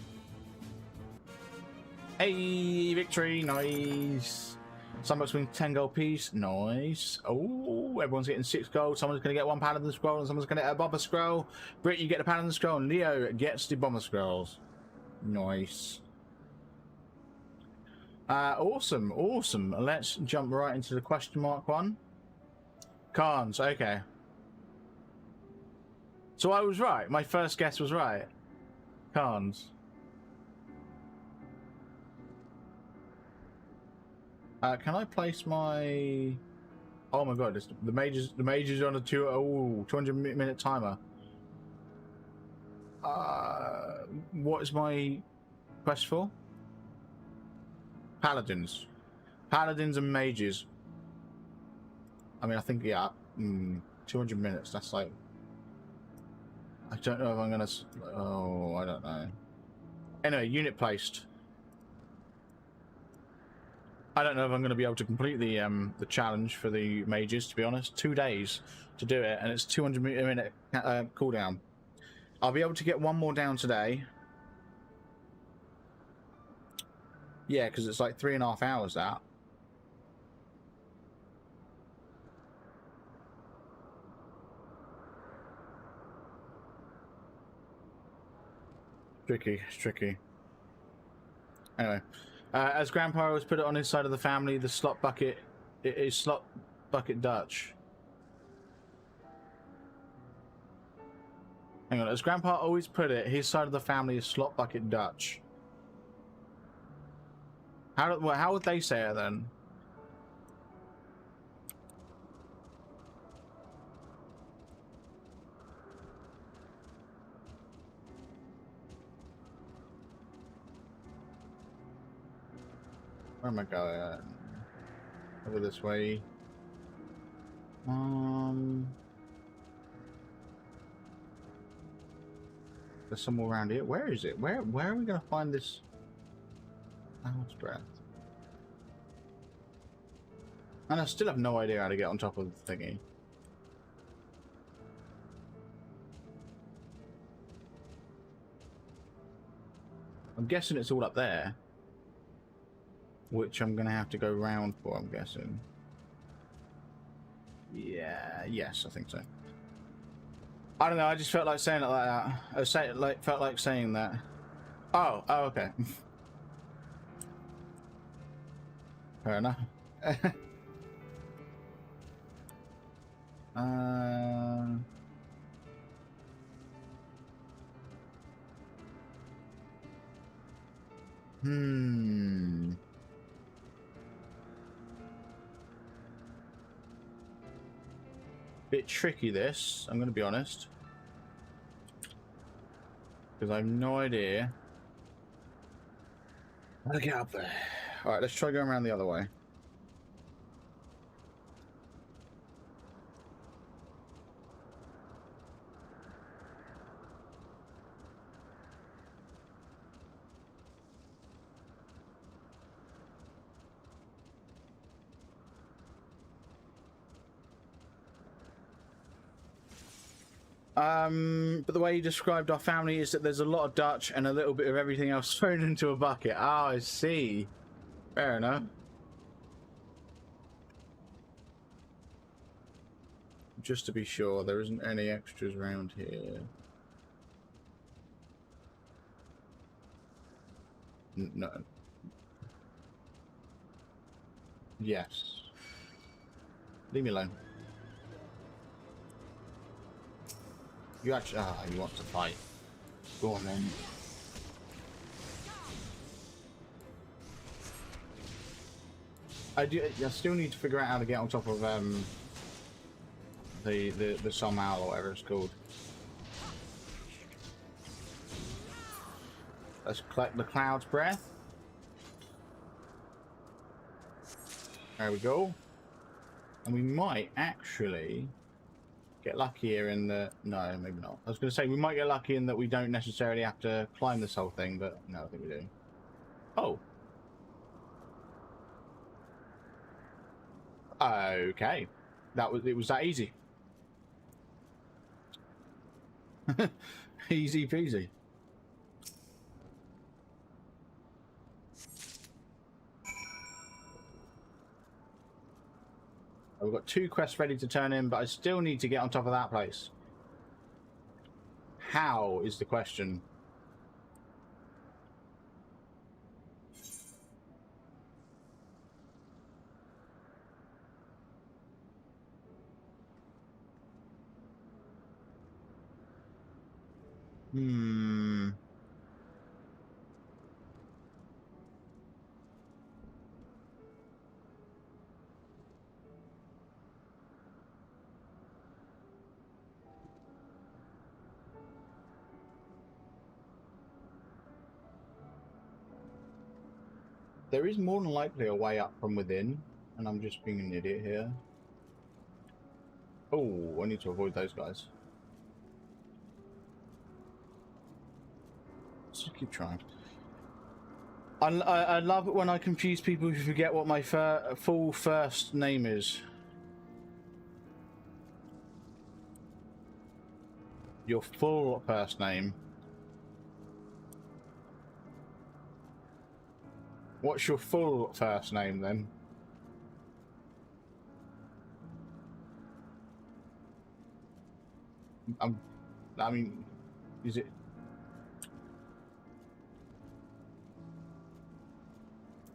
Hey, victory, nice. Sunbucks win 10 gold piece, nice. Oh, everyone's getting 6 gold. Someone's going to get 1 Paladin scroll, and someone's going to get a bomber scroll. Britt, you get the Paladin scroll, and Leo gets the bomber scrolls. Nice. Awesome, awesome. Let's jump right into the question mark one. Carns, okay. So I was right. My first guess was right. Carns. Can I place my? Oh my god! The mages on a 200-minute timer. What is my quest for? Paladins, and mages. I mean, I think yeah. 200 minutes. That's like. I don't know if I'm gonna. Oh, I don't know. Anyway, unit placed. I don't know if I'm going to be able to complete the challenge for the mages, to be honest. 2 days to do it, and it's 200-minute cooldown. I'll be able to get 1 more down today. Yeah, because it's like 3.5 hours, that. Tricky, it's tricky. Anyway. As Grandpa always put it on his side of the family, the slot bucket is slot bucket Dutch. Hang on, as Grandpa always put it, his side of the family is slot bucket Dutch. How would they say it then? Where am I going? Over this way. There's some more around here. Where is it? Where are we gonna find this house breath? And I still have no idea how to get on top of the thingy. I'm guessing it's all up there, which I'm gonna have to go round for, I'm guessing. Yeah, yes, I think so. I don't know, I just felt like saying it like that. Felt like saying that. Oh, okay. Fair enough. Bit tricky this, I'm gonna be honest. Because I have no idea how to get up there. Alright, let's try going around the other way. But the way you described our family is that there's a lot of Dutch and a little bit of everything else thrown into a bucket. Ah, I see. Fair enough. Just to be sure, there isn't any extras around here. No. Yes. Leave me alone. You actually... Ah, you want to fight. Go on then. I still need to figure out how to get on top of the Some Owl or whatever it's called. Let's collect the Cloud's Breath. There we go. And we might actually get lucky here in the... No, maybe not. I was going to say we might get lucky in that we don't necessarily have to climb this whole thing, but no, I think we do. Oh. Okay. It was that easy. Easy peasy. We've got 2 quests ready to turn in, but I still need to get on top of that place. How is the question? There is more than likely a way up from within, and I'm just being an idiot here. Oh, I need to avoid those guys. Let's keep trying. I love it when I confuse people who forget what my full first name is. Your full first name. What's your full first name then? I mean, is it?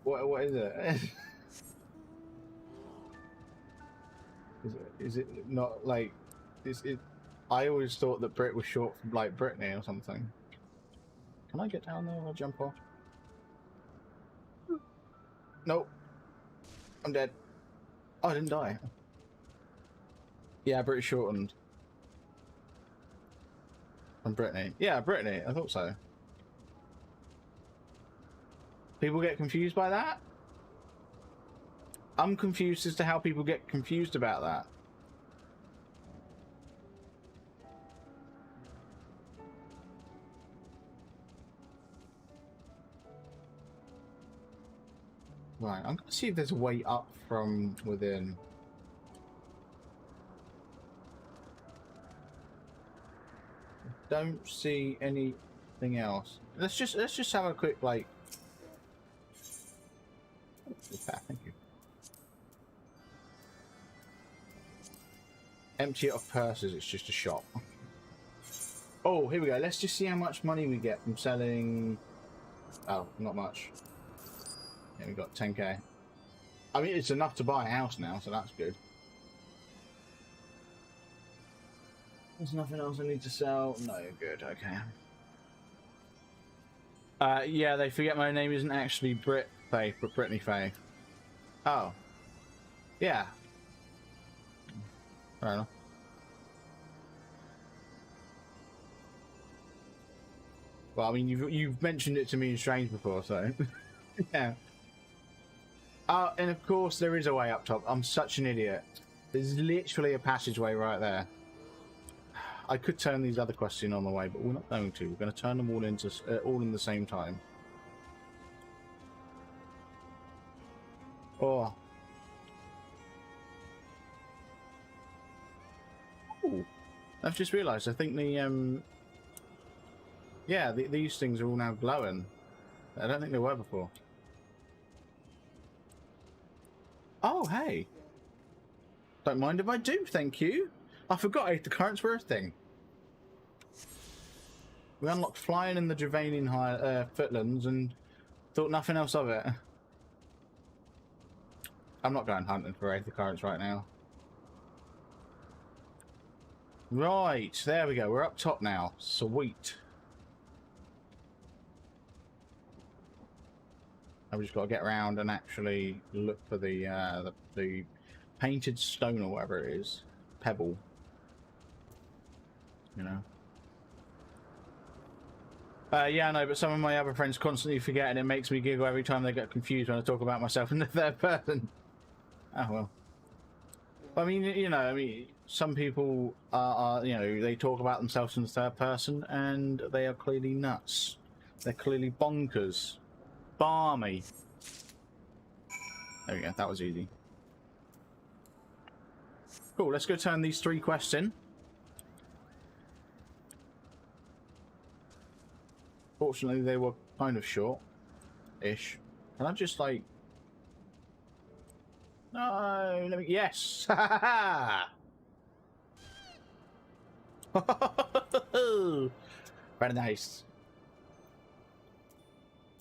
What is it? Is it not like? Is it? I always thought that Brit was short for like Brittany or something. Can I get down there or jump off? Nope. I'm dead. Oh, I didn't die. Yeah, British shortened. From Brittany. Yeah, Brittany. I thought so. People get confused by that? I'm confused as to how people get confused about that. Right, I'm gonna see if there's a way up from within. Don't see anything else. Let's just have a quick like. Thank you. Empty it of purses. It's just a shop. Oh, here we go. Let's just see how much money we get from selling. Oh, not much. Yeah, we got 10k. I mean, it's enough to buy a house now, so that's good. There's nothing else I need to sell. No, good. Okay. Yeah, they forget my name isn't actually Brit Faye, but Brittany Faye. Oh. Yeah. Fair enough. Well, I mean, you've mentioned it to me in Strange before, so yeah. And of course there is a way up top. I'm such an idiot. There's literally a passageway right there. I could turn these other quests in on the way, but we're not going to. We're going to turn them all into all in the same time. Oh. Ooh. I've just realised. I think the yeah, these things are all now glowing. I don't think they were before. Oh, hey. Don't mind if I do, thank you. I forgot Aether currents were a thing. We unlocked flying in the Dravanian footlands and thought nothing else of it. I'm not going hunting for Aether currents right now. Right, there we go. We're up top now. Sweet. I've just got to get around and actually look for the painted stone or whatever it is. Pebble. You know. Yeah, I know, but some of my other friends constantly forget, and it makes me giggle every time they get confused when I talk about myself in the third person. Oh well. I mean, you know, I mean, some people are, you know, they talk about themselves in the third person, and they are clearly nuts. They're clearly bonkers. Barmy. There we go. That was easy. Cool. Let's go turn these 3 quests in. Fortunately, they were kind of short-ish. Can I just like? No. Let me. Yes. Very nice.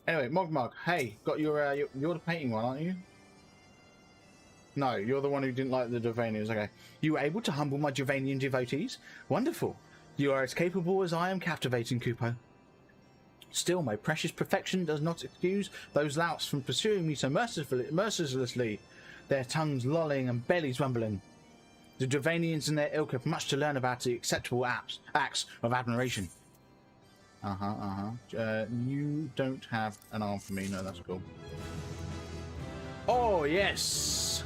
Anyway, Mogmog, hey, got your you're the painting one, aren't you? No, you're the one who didn't like the Dravanians. Okay. You were able to humble my Dravanian devotees? Wonderful. You are as capable as I am captivating, Kupo. Still, my precious perfection does not excuse those louts from pursuing me so mercilessly, their tongues lolling and bellies rumbling. The Dravanians and their ilk have much to learn about the acceptable acts of admiration. You don't have an arm for me. No, that's cool. Oh, yes.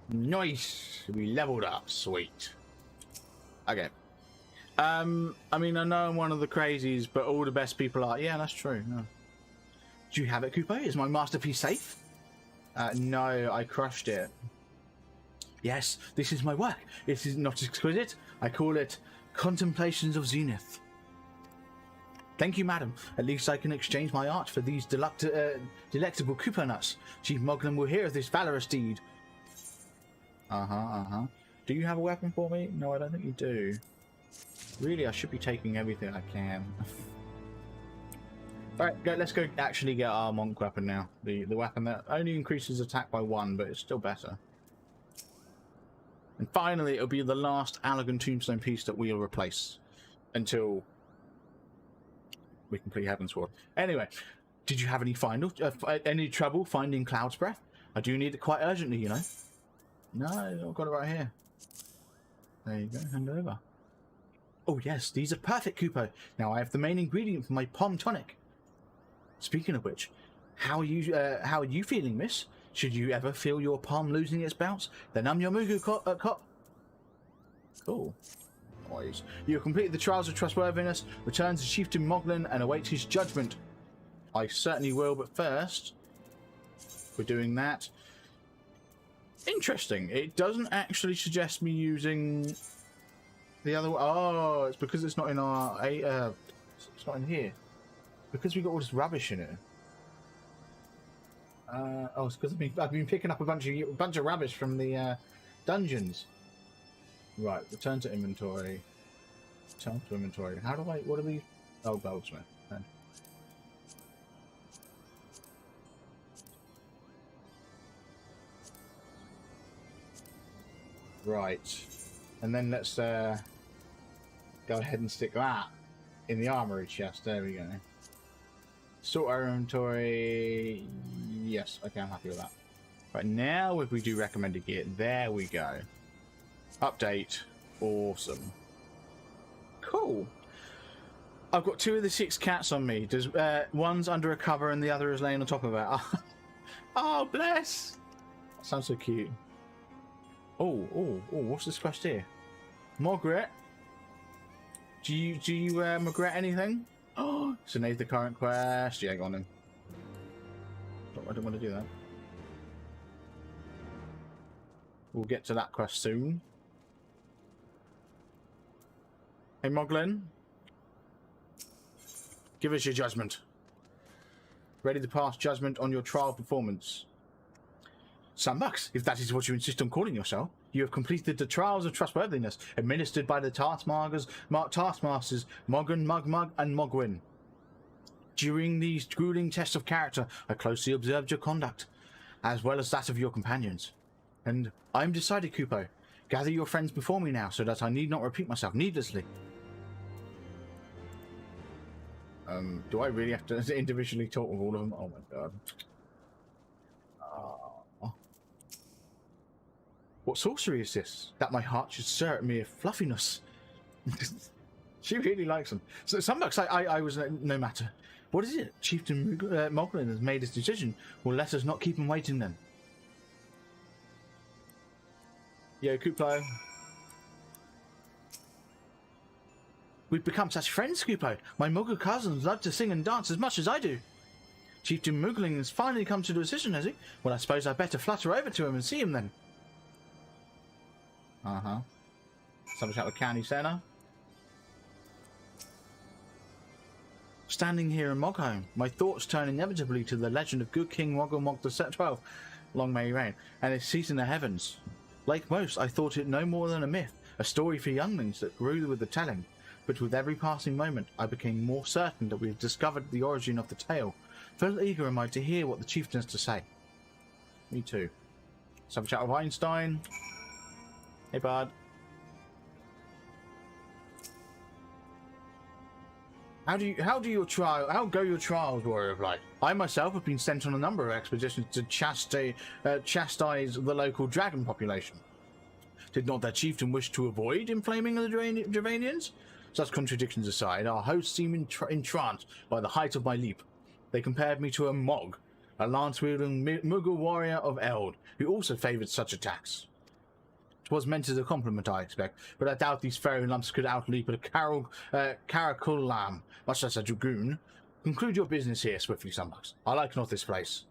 Nice. We leveled up. Sweet. Okay. I mean, I know I'm one of the crazies, but all the best people are. Yeah, that's true. No. Do you have it, Kupo? Is my masterpiece safe? No, I crushed it. Yes, this is my work. It is not exquisite. I call it Contemplations of Zenith. Thank you, madam. At least I can exchange my art for these delectable Kupo nuts. Chief Moglin will hear of this valorous deed. Do you have a weapon for me? No, I don't think you do. Really, I should be taking everything I can. Alright, let's go actually get our monk weapon now. The weapon that only increases attack by 1, but it's still better. And finally, it'll be the last Allagan tombstone piece that we'll replace. Until we complete Heavensward. Anyway, did you have any trouble finding Cloud's Breath? I do need it quite urgently, you know. No, I've got it right here. There you go, hand it over. Oh yes, these are perfect, Kupo. Now I have the main ingredient for my Pom tonic. Speaking of which, how are you feeling, miss? Should you ever feel your palm losing its bounce, then I'm your Mugu cop. Cool. Always. You have completed the trials of trustworthiness, return to Chieftain Moglin and await his judgment. I certainly will, but first, we're doing that. Interesting. It doesn't actually suggest me using the other one. Oh, it's because it's not in our... it's not in here. Because we got all this rubbish in it. Oh, it's because I've been picking up a bunch of rubbish from the dungeons. Right, return to inventory. Return to inventory. How do I... What are these? Oh, goldsmith. Okay. Right. And then let's go ahead and stick that in the armory chest. There we go. Sort our inventory. Yes, okay, I'm happy with that. Right, now if we do recommended gear, there we go. Update. Awesome. Cool. I've got 2 of the 6 cats on me. Does one's under a cover and the other is laying on top of it. Oh, bless. That sounds so cute. Oh, what's this quest here? Margaret. Do you regret anything? Oh, so name the current quest. Yeah, go on then. I don't want to do that. We'll get to that quest soon. Hey, Moglin. Give us your judgment. Ready to pass judgment on your trial performance. Sunbucks, if that is what you insist on calling yourself, you have completed the trials of trustworthiness administered by the taskmasters Moggun, Mugmug, and Mogwin. During these grueling tests of character, I closely observed your conduct, as well as that of your companions. And I am decided, Kupo. Gather your friends before me now, so that I need not repeat myself needlessly. Do I really have to individually talk with all of them? Oh my god. What sorcery is this? That my heart should stir at me of fluffiness. She really likes them. So Sunbucks, I was no matter. What is it? Chieftain Moglin has made his decision. Well, let us not keep him waiting then. Yo, Kupo. We've become such friends, Kupo. My Muggle cousins love to sing and dance as much as I do. Chieftain Moglin has finally come to a decision, has he? Well, I suppose I better flutter over to him and see him then. Uh-huh. Some chat with County Senna. Standing here in Mogholm, my thoughts turn inevitably to the legend of good King Moggle the 12th, long may he reign, and his seat in the heavens. Like most, I thought it no more than a myth, a story for younglings that grew with the telling. But with every passing moment, I became more certain that we have discovered the origin of the tale. Full eager am I to hear what the chieftain has to say. Me too. Let's have a chat with Einstein. Hey, bud. How go your trials, Warrior of Light? I myself have been sent on a number of expeditions to chastise the local dragon population. Did not their chieftain wish to avoid inflaming the Dravanians? Such contradictions aside, our hosts seem entranced by the height of my leap. They compared me to a Mog, a lance-wielding Muggle warrior of Eld, who also favoured such attacks. It was meant as a compliment, I expect, but I doubt these fairy lumps could outleap a Caracul lamb, much less a dragoon. Conclude your business here, swiftly, Sunbucks. I like not this place.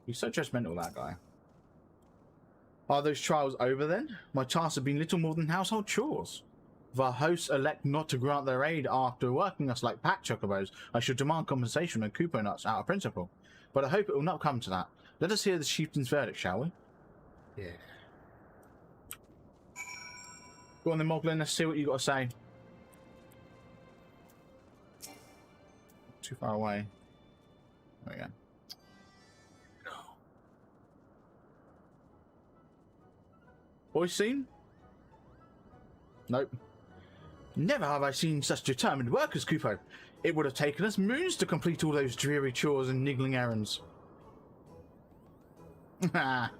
He's so judgmental, that guy. Are those trials over then? My tasks have been little more than household chores. If our hosts elect not to grant their aid after working us like pack chocobos, I should demand compensation and Kupo nuts out of principle. But I hope it will not come to that. Let us hear the chieftain's verdict, shall we? Yeah. Go on then, Moglin, let's see what you got to say. Too far away. There we go. Voice scene? Nope. Never have I seen such determined workers, Kupo. It would have taken us moons to complete all those dreary chores and niggling errands. And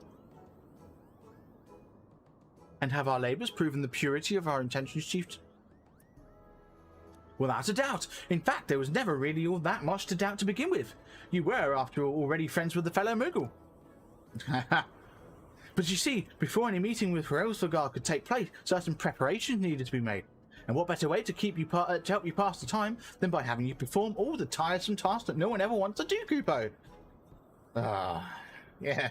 have our labours proven the purity of our intentions, chieftain? Without a doubt. In fact, there was never really all that much to doubt to begin with. You were, after all, already friends with the fellow Moogle. But you see, before any meeting with FFXIV could take place, certain preparations needed to be made. And what better way to keep you to help you pass the time than by having you perform all the tiresome tasks that no one ever wants to do, Kupo? Ah, yeah.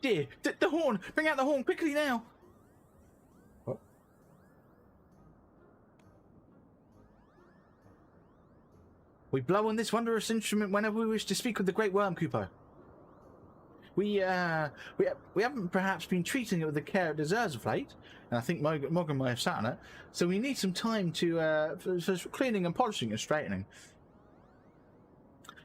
Dear, the horn! Bring out the horn quickly now! What? We blow on this wondrous instrument whenever we wish to speak with the Great Worm, Kupo. We haven't perhaps been treating it with the care it deserves of late, and I think Morgan may have sat on it, so we need some time to for cleaning and polishing and straightening.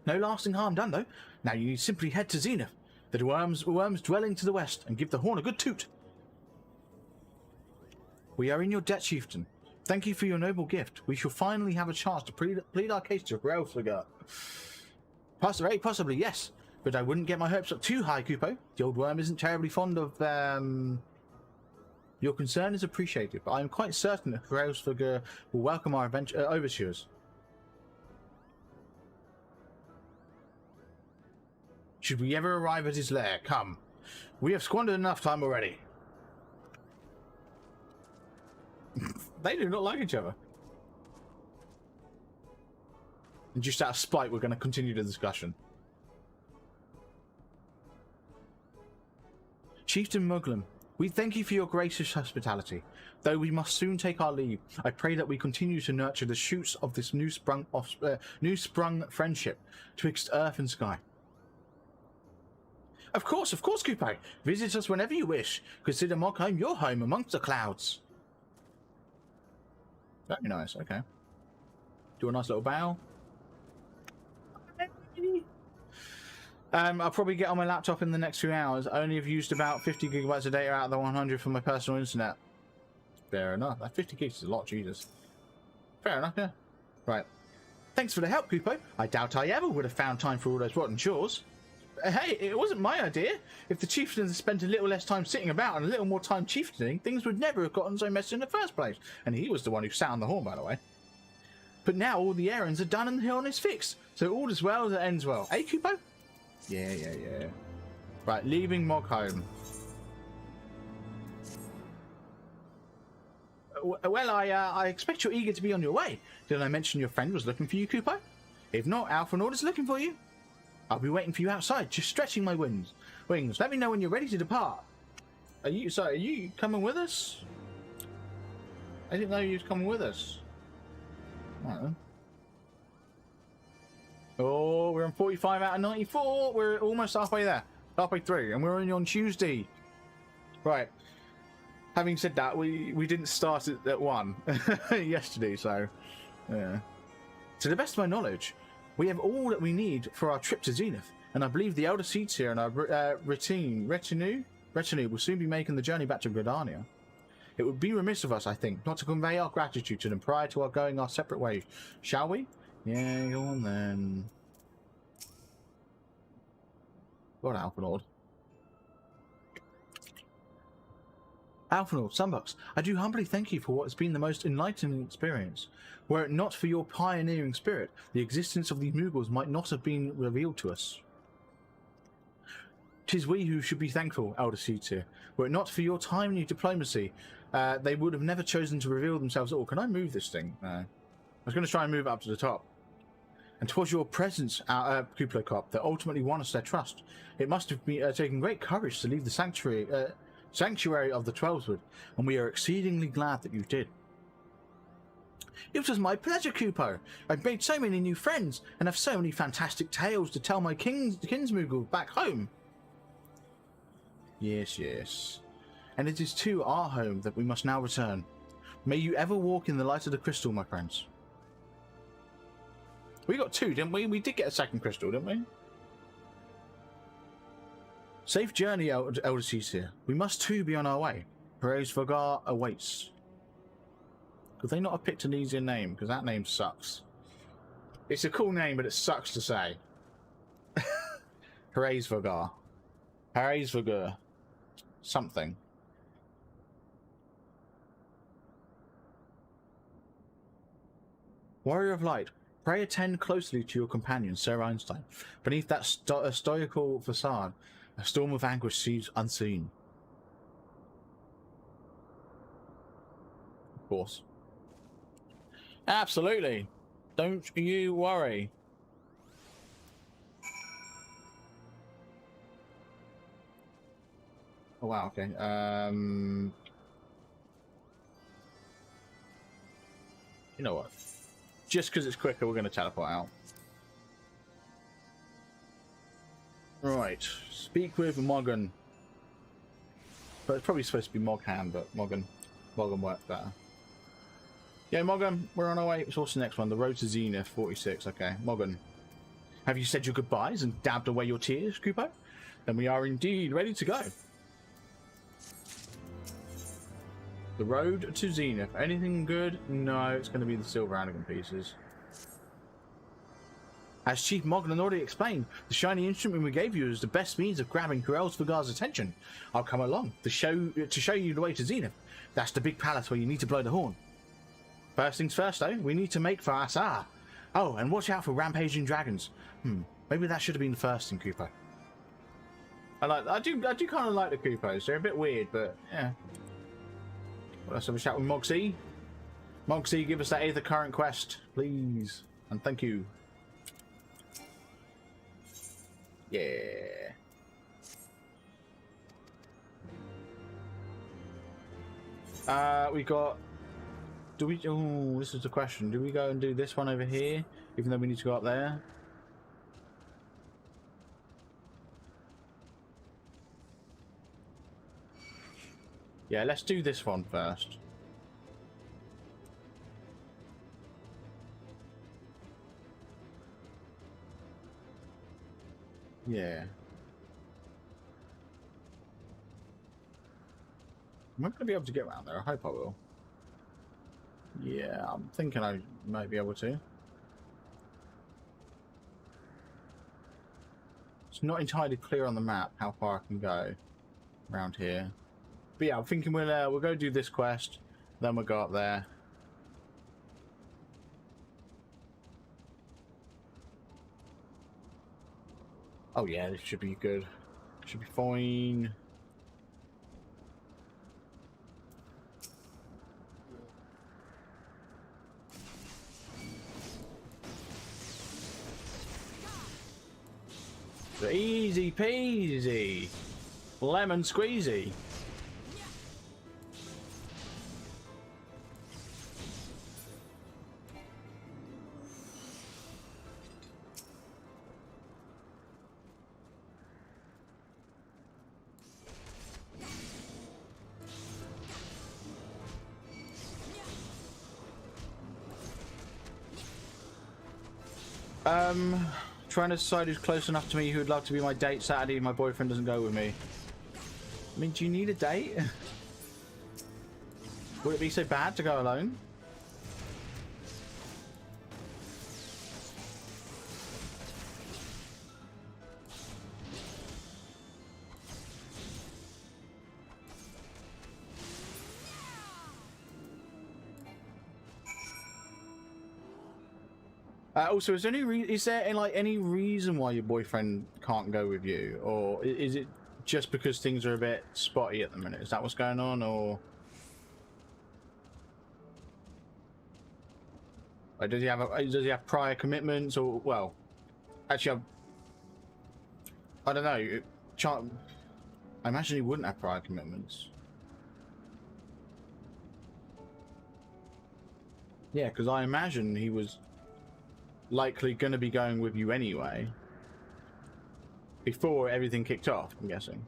No lasting harm done, though. Now you need simply head to Zenith, the worms dwelling to the west, and give the horn a good toot. We are in your debt, chieftain. Thank you for your noble gift. We shall finally have a chance to plead our case to FFXIV. Very possibly, yes. But I wouldn't get my hopes up too high, Kupo. The old worm isn't terribly fond of, Your concern is appreciated, but I am quite certain that FFXIV will welcome our overtures. Should we ever arrive at his lair, come. We have squandered enough time already. They do not like each other. And just out of spite, we're going to continue the discussion. Chieftain Muglam, we thank you for your gracious hospitality. Though we must soon take our leave, I pray that we continue to nurture the shoots of this new sprung friendship twixt earth and sky. Of course, Kupo. Visit us whenever you wish. Consider Mockheim your home amongst the clouds. Very nice, okay. Do a nice little bow. I'll probably get on my laptop in the next few hours. I only have used about 50 gigabytes of data out of the 100 for my personal internet. Fair enough. That 50 gigs is a lot, Jesus. Fair enough, yeah. Right. Thanks for the help, Kupo. I doubt I ever would have found time for all those rotten chores. Hey, it wasn't my idea. If the chieftains had spent a little less time sitting about and a little more time chieftaining, things would never have gotten so messy in the first place. And he was the one who sat on the horn, by the way. But now all the errands are done and the horn is fixed. So all is well that ends well. Eh, Kupo? Yeah. Right, leaving Mockheim. Well, I expect you're eager to be on your way. Didn't I mention your friend was looking for you, Kupo? If not, Alphanord is looking for you. I'll be waiting for you outside, just stretching my wings. Let me know when you're ready to depart. Are you coming with us? I didn't know you was coming with us. Right. Oh, we're on 45 out of 94. We're almost halfway there. Halfway through, and we're only on Tuesday. Right. Having said that, we didn't start it at 1 yesterday, so yeah. To the best of my knowledge, we have all that we need for our trip to Zenith, and I believe the Elder Seats here and our retinue will soon be making the journey back to Gridania. It would be remiss of us, I think, not to convey our gratitude to them prior to our going our separate ways. Shall we? Yeah, go on then. What, Alphanord? Alphanord, Sunbucks, I do humbly thank you for what has been the most enlightening experience. Were it not for your pioneering spirit, the existence of these Moogles might not have been revealed to us. 'Tis we who should be thankful, Elder Seatir. Were it not for your timely diplomacy, they would have never chosen to reveal themselves at all. Can I move this thing? No. I was going to try and move it up to the top. And 'twas your presence, Kuplo Cop, that ultimately won us their trust. It must have been taken great courage to leave the sanctuary of the Twelveswood, and we are exceedingly glad that you did. It was my pleasure, Kupo. I've made so many new friends, and have so many fantastic tales to tell my kinsmoogle back home. Yes. And it is to our home that we must now return. May you ever walk in the light of the crystal, my friends. We got 2, didn't we? We did get a second crystal, didn't we? Safe journey, Elder Seatir. We must too be on our way. FFXIV awaits. Could they not have picked an easier name? Because that name sucks. It's a cool name, but it sucks to say. FFXIV. something. Warrior of Light, pray attend closely to your companion, Sir Einstein. Beneath that stoical facade, a storm of anguish sees unseen. Of course. Absolutely. Don't you worry. Oh wow, okay. You know what? Just because it's quicker, we're going to teleport out. Right. Speak with Morgan. But it's probably supposed to be Mogham, but Morgan works better. Yeah, Morgan, we're on our way. What's the next one? The Road to Zenith, 46. Okay, Morgan. Have you said your goodbyes and dabbed away your tears, Kupo? Then we are indeed ready to go. The Road to Zenith. Anything good? No, it's going to be the Silver Anagon pieces. As Chief Moglen already explained, the shiny instrument we gave you is the best means of grabbing Kurel's attention. I'll come along to show you the way to Zenith. That's the big palace where you need to blow the horn. First things first, though, we need to make for Asar. Oh, and watch out for rampaging dragons. Maybe that should have been the first thing, Kupo. I do kind of like the Kupos. They're a bit weird, but yeah. Well, let's have a chat with Mogsy. Mogsy, give us that Aether current quest, please, and thank you. Yeah. We got. Do we? Oh, this is the question. Do we go and do this one over here, even though we need to go up there? Yeah, let's do this one first. Yeah. I'm not going to be able to get around there. I hope I will. Yeah, I'm thinking I might be able to. It's not entirely clear on the map how far I can go around here. But yeah, I'm thinking we'll go do this quest, then we'll go up there. Oh yeah, this should be good. Should be fine. Easy peasy. Lemon squeezy. Trying to decide who's close enough to me who would love to be my date Saturday if my boyfriend doesn't go with me. I mean, do you need a date? Would it be so bad to go alone? Also, is there any reason why your boyfriend can't go with you, or is it just because things are a bit spotty at the minute? Is that what's going on, or like, does he have prior commitments, or well, actually, I don't know. I imagine he wouldn't have prior commitments. Yeah, because I imagine he was likely going to be going with you anyway before everything kicked off, I'm guessing.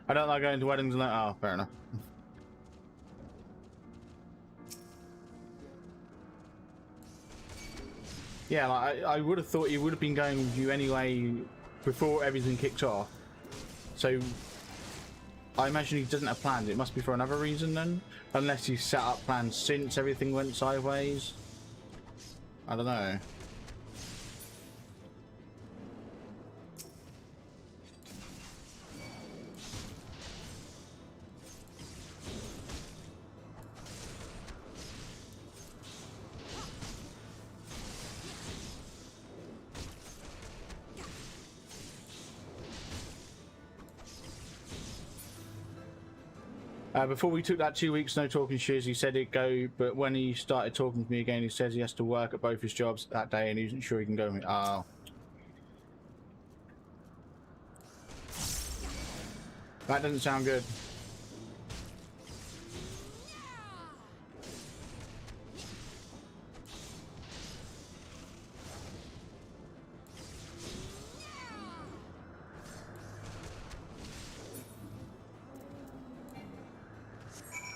I don't like going to weddings and that. Oh, fair enough. Yeah, like, I would have thought he would have been going with you anyway before everything kicked off, so I imagine he doesn't have plans. It must be for another reason then, unless he set up plans since everything went sideways. I don't know. Before we took that 2 weeks no talking shiz, he said he'd go, but when he started talking to me again, he says he has to work at both his jobs that day and he isn't sure he can go with me. Oh. That doesn't sound good.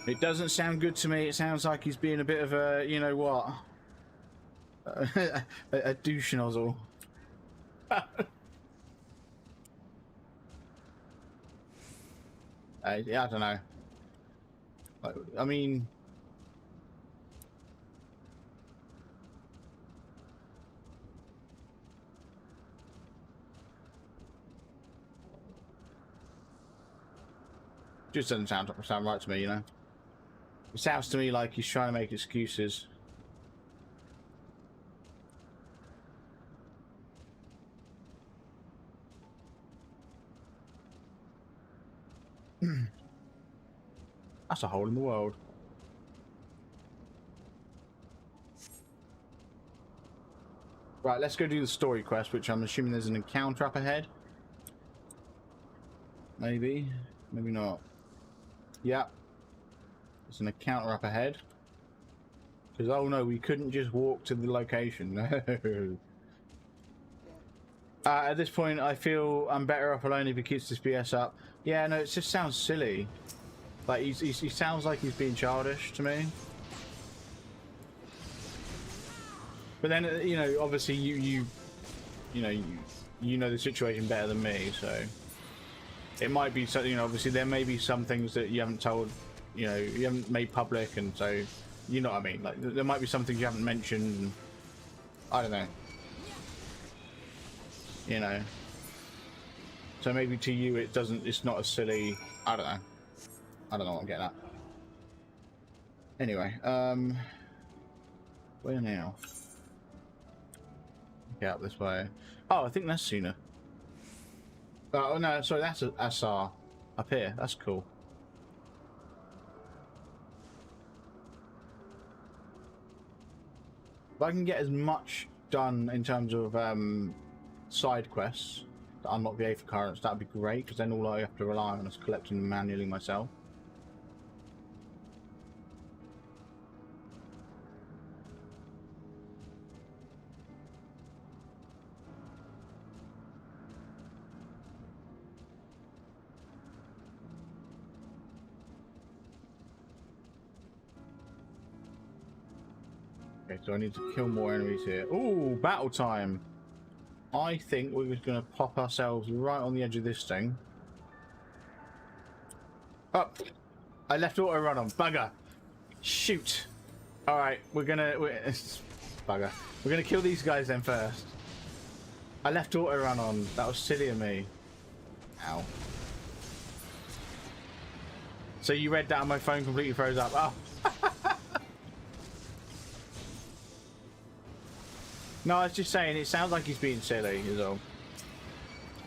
It doesn't sound good to me. It sounds like he's being a bit of a, you know what, a douche nozzle. Yeah, I don't know. I mean, just doesn't sound right to me, you know. It sounds to me like he's trying to make excuses. That's a hole in the world. Right, let's go do the story quest, which I'm assuming there's an encounter up ahead. Maybe, maybe not. Yep. There's an encounter up ahead. Because, oh no, we couldn't just walk to the location. No. At this point, I feel I'm better off alone if he keeps this BS up. Yeah, no, it just sounds silly. Like, he sounds like he's being childish to me. But then, you know, obviously you know the situation better than me, so it might be something. You know, obviously there may be some things that you haven't told, you know, you haven't made public, and so you know what I mean. Like there might be some things you haven't mentioned. And, I don't know. You know. So maybe to you it doesn't. It's not as silly. I don't know. I don't know what I'm getting at. Anyway, where now? Get up this way. Oh, I think that's Suna. Oh no, sorry, that's Asar up here. That's cool. If I can get as much done in terms of side quests to unlock the Aether currents, that'd be great, because then all I have to rely on is collecting them manually myself. Okay, so I need to kill more enemies here. Ooh, battle time! I think we're just going to pop ourselves right on the edge of this thing. Oh! I left auto run on. Bugger! Shoot! Alright, bugger. We're going to kill these guys then first. I left auto run on. That was silly of me. Ow. So you read that and my phone completely froze up. Oh! No, I was just saying, it sounds like he's being silly, is all.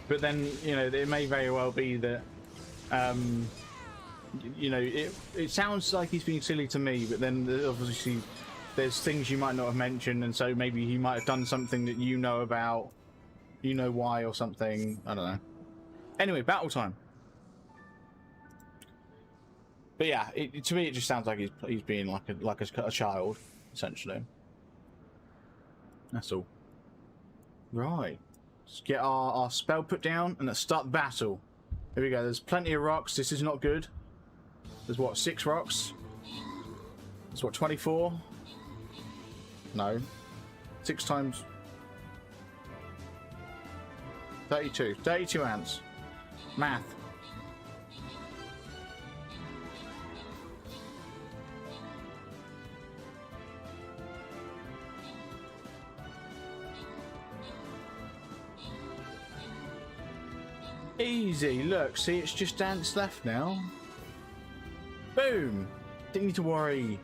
But then, you know, it may very well be that, you know, it sounds like he's being silly to me, but then obviously there's things you might not have mentioned, and so maybe he might have done something that you know about, you know why or something, I don't know. Anyway, battle time. But yeah, to me it just sounds like he's being like a child, essentially. That's all. Right. Let's get our spell put down and let's start the battle. Here we go. There's plenty of rocks. This is not good. There's what, 6 rocks? There's what, 24? No. 6 times 32. 32 ants. Math. Easy, look, see, it's just ants left now. Boom! Didn't need to worry.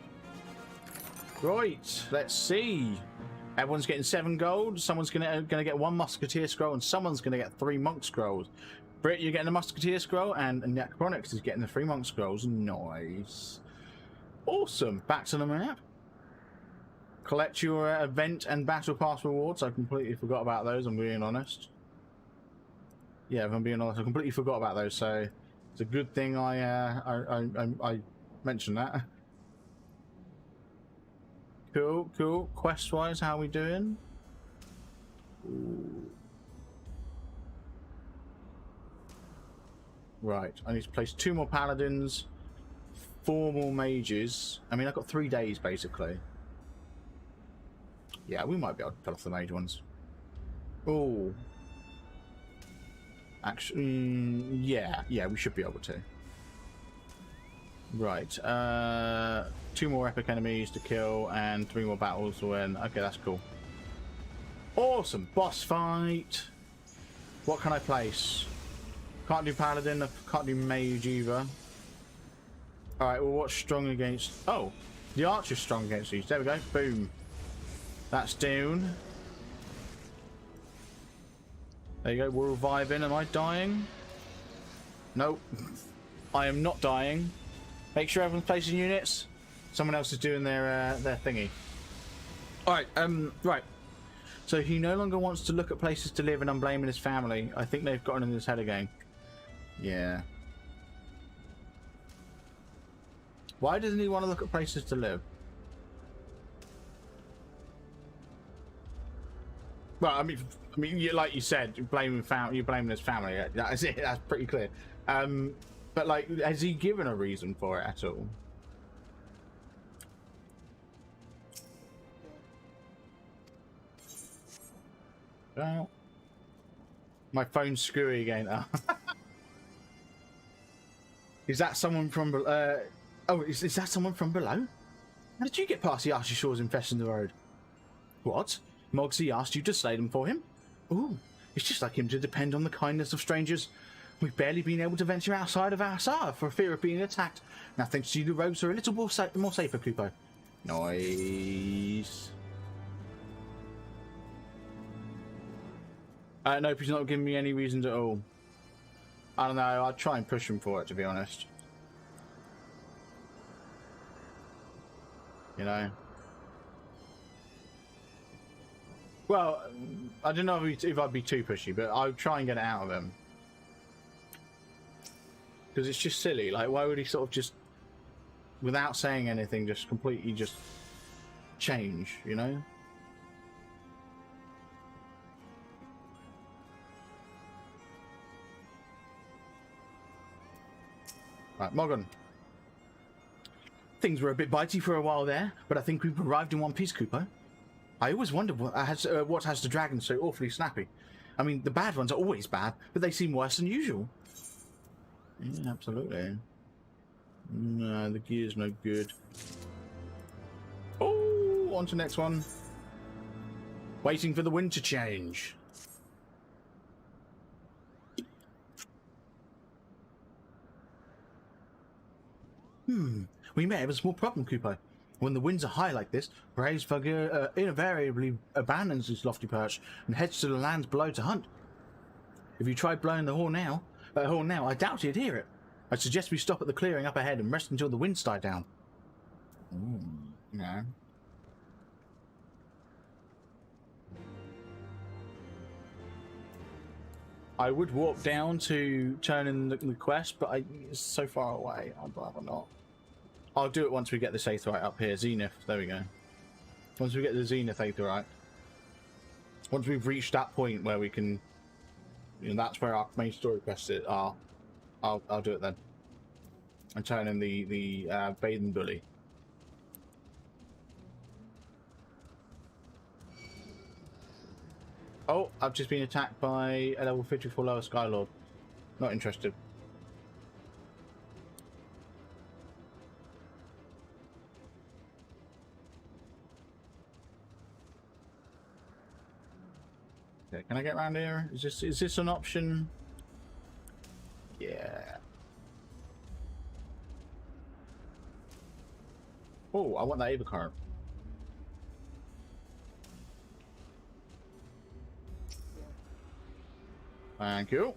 Right, let's see. Everyone's getting 7 gold, someone's gonna get 1 musketeer scroll, and someone's gonna get 3 monk scrolls. Brit, you're getting the Musketeer scroll, and Necronix is getting the Free Monk scrolls. Nice. Awesome. Back to the map. Collect your event and battle pass rewards. I completely forgot about those, I'm being honest. Yeah, if I'm being honest, I completely forgot about those, so it's a good thing I mentioned that. Cool, cool. Quest-wise, how are we doing? Ooh. Right, I need to place 2 more paladins, 4 more mages. I mean, I've got 3 days, basically. Yeah, we might be able to pull off the mage ones. Oh. Actually, yeah, we should be able to. Right, 2 more epic enemies to kill and 3 more battles to win. Okay, that's cool. Awesome, boss fight. What can I place? Can't do paladin, I can't do mage either. Alright, well, what's strong against... Oh, the archer's strong against these. There we go, boom. That's down. There you go, we're reviving. Am I dying? Nope. I am not dying. Make sure everyone's placing units. Someone else is doing their thingy. Alright, right. So he no longer wants to look at places to live, and I'm blaming his family. I think they've gotten in his head again. Yeah. Why doesn't he want to look at places to live? Well, I mean, like you said, you're blaming his family. That's it. That's pretty clear. But like, has he given a reason for it at all? Well, my phone's screwy again. Is that someone from? Oh, is that someone from below? How did you get past the Archie Shores infesting the road? What? Mogsy asked you to slay them for him? Ooh, it's just like him to depend on the kindness of strangers. We've barely been able to venture outside of our sar for fear of being attacked. Now thanks to you, the roads are a little more safer, Kupo. Nice. Nope, he's not giving me any reasons at all. I don't know, I'll try and push him for it, to be honest. You know? Well, I don't know if I'd be too pushy, but I'll try and get it out of him. Because it's just silly. Like, why would he sort of just, without saying anything, just completely just change, you know? Right, Morgan. Things were a bit bitey for a while there, but I think we've arrived in one piece, Kupo. I always wondered what has the dragon so awfully snappy. I mean, the bad ones are always bad, but they seem worse than usual. Yeah, absolutely. No, the gear's no good. Oh, on to the next one. Waiting for the wind to change. We may have a small problem, Kupo. When the winds are high like this, Faerie invariably abandons his lofty perch and heads to the lands below to hunt. If you tried blowing the horn now, I doubt you'd hear it. I suggest we stop at the clearing up ahead and rest until the winds die down. No. I would walk down to turn in the quest, but it's so far away, I'd rather not. I'll do it once we get this Aetherite up here. Zenith, there we go. Once we get the Zenith Aetherite. Once we've reached that point where we can... You know, that's where our main story quests are. I'll do it then. And turn in the Bathing Bully. Oh, I've just been attacked by a level 54 lower Skylord. Not interested. Okay, can I get around here? Is this an option? Yeah. Oh, I want that Abacar. Thank you.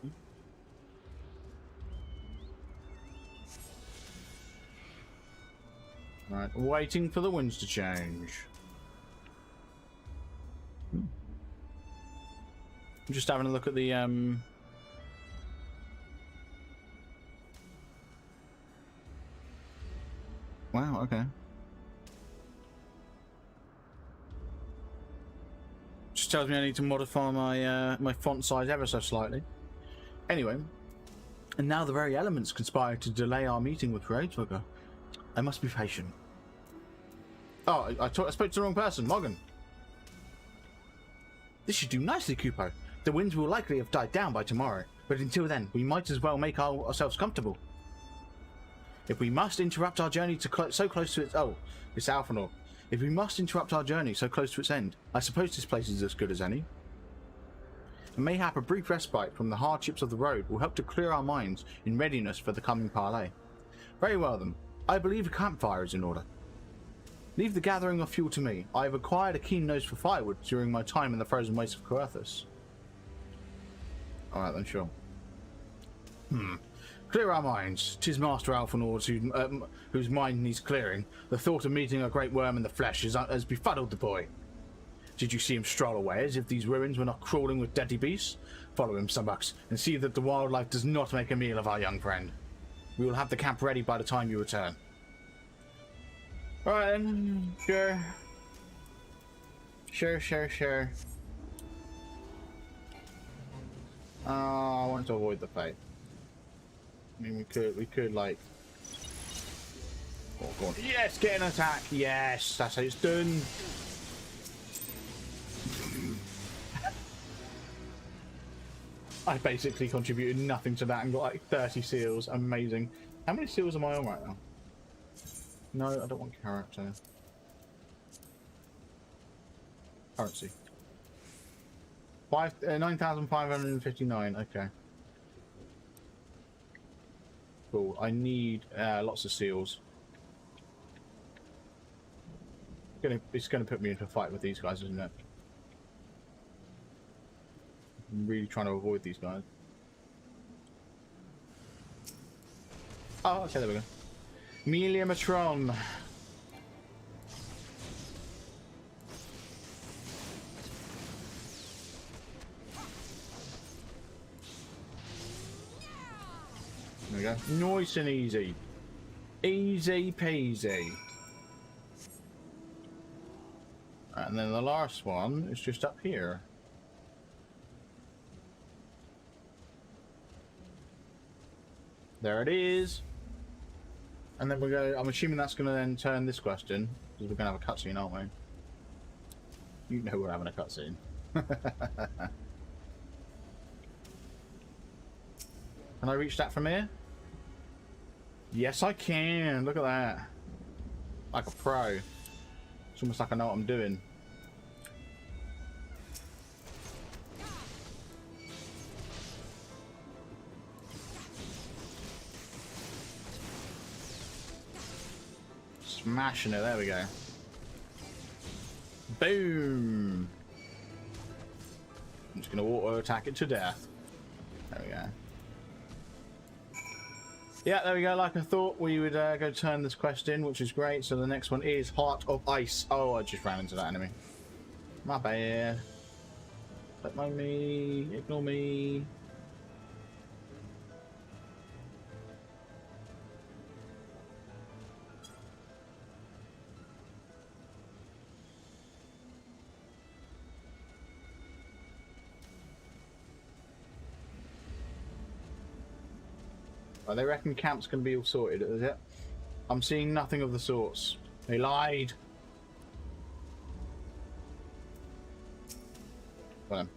Right, waiting for the winds to change. I'm just having a look at the Wow, okay. Just tells me I need to modify my my font size ever so slightly. Anyway, and now the very elements conspire to delay our meeting with Raidswigger. I must be patient. Oh, I spoke to the wrong person, Morgan. This should do nicely, Kupo. The winds will likely have died down by tomorrow, but until then, we might as well make ourselves comfortable. If we must interrupt our journey to so close to its... Oh, it's Alphanor. If we must interrupt our journey so close to its end, I suppose this place is as good as any. And mayhap a brief respite from the hardships of the road will help to clear our minds in readiness for the coming parley. Very well then. I believe a campfire is in order. Leave the gathering of fuel to me. I have acquired a keen nose for firewood during my time in the frozen wastes of Coerthus. Alright then, sure. Clear our minds. 'Tis Master Alphanor's whose mind needs clearing. The thought of meeting a great worm in the flesh has befuddled the boy. Did you see him stroll away as if these ruins were not crawling with deadly beasts? Follow him, Sunbucks, and see that the wildlife does not make a meal of our young friend. We will have the camp ready by the time you return. Alright then, sure. Sure. I want to avoid the fight. I mean, we could like... Oh, go on. Yes, get an attack! Yes, that's how it's done! I basically contributed nothing to that and got like 30 seals. Amazing. How many seals am I on right now? No, I don't want character. Currency. 9,559. Okay. Cool. I need lots of seals. It's gonna put me into a fight with these guys, isn't it? I'm really trying to avoid these guys. Oh, okay, there we go. Melia Matron. There we go. Nice and easy. Easy peasy. And then the last one is just up here. There it is. And then we go. I'm assuming that's going to then turn this question, because we're going to have a cutscene, aren't we? You know we're having a cutscene. Can I reach that from here? Yes, I can. Look at that. Like a pro. It's almost like I know what I'm doing. Smashing it, there we go. Boom! I'm just going to auto attack it to death. There we go. Yeah, there we go. Like I thought, we would go turn this quest in, which is great. So the next one is Heart of Ice. Oh, I just ran into that enemy. My bad. Don't mind me. Ignore me. They reckon camp's can be all sorted, is it? I'm seeing nothing of the sorts. They lied. Well,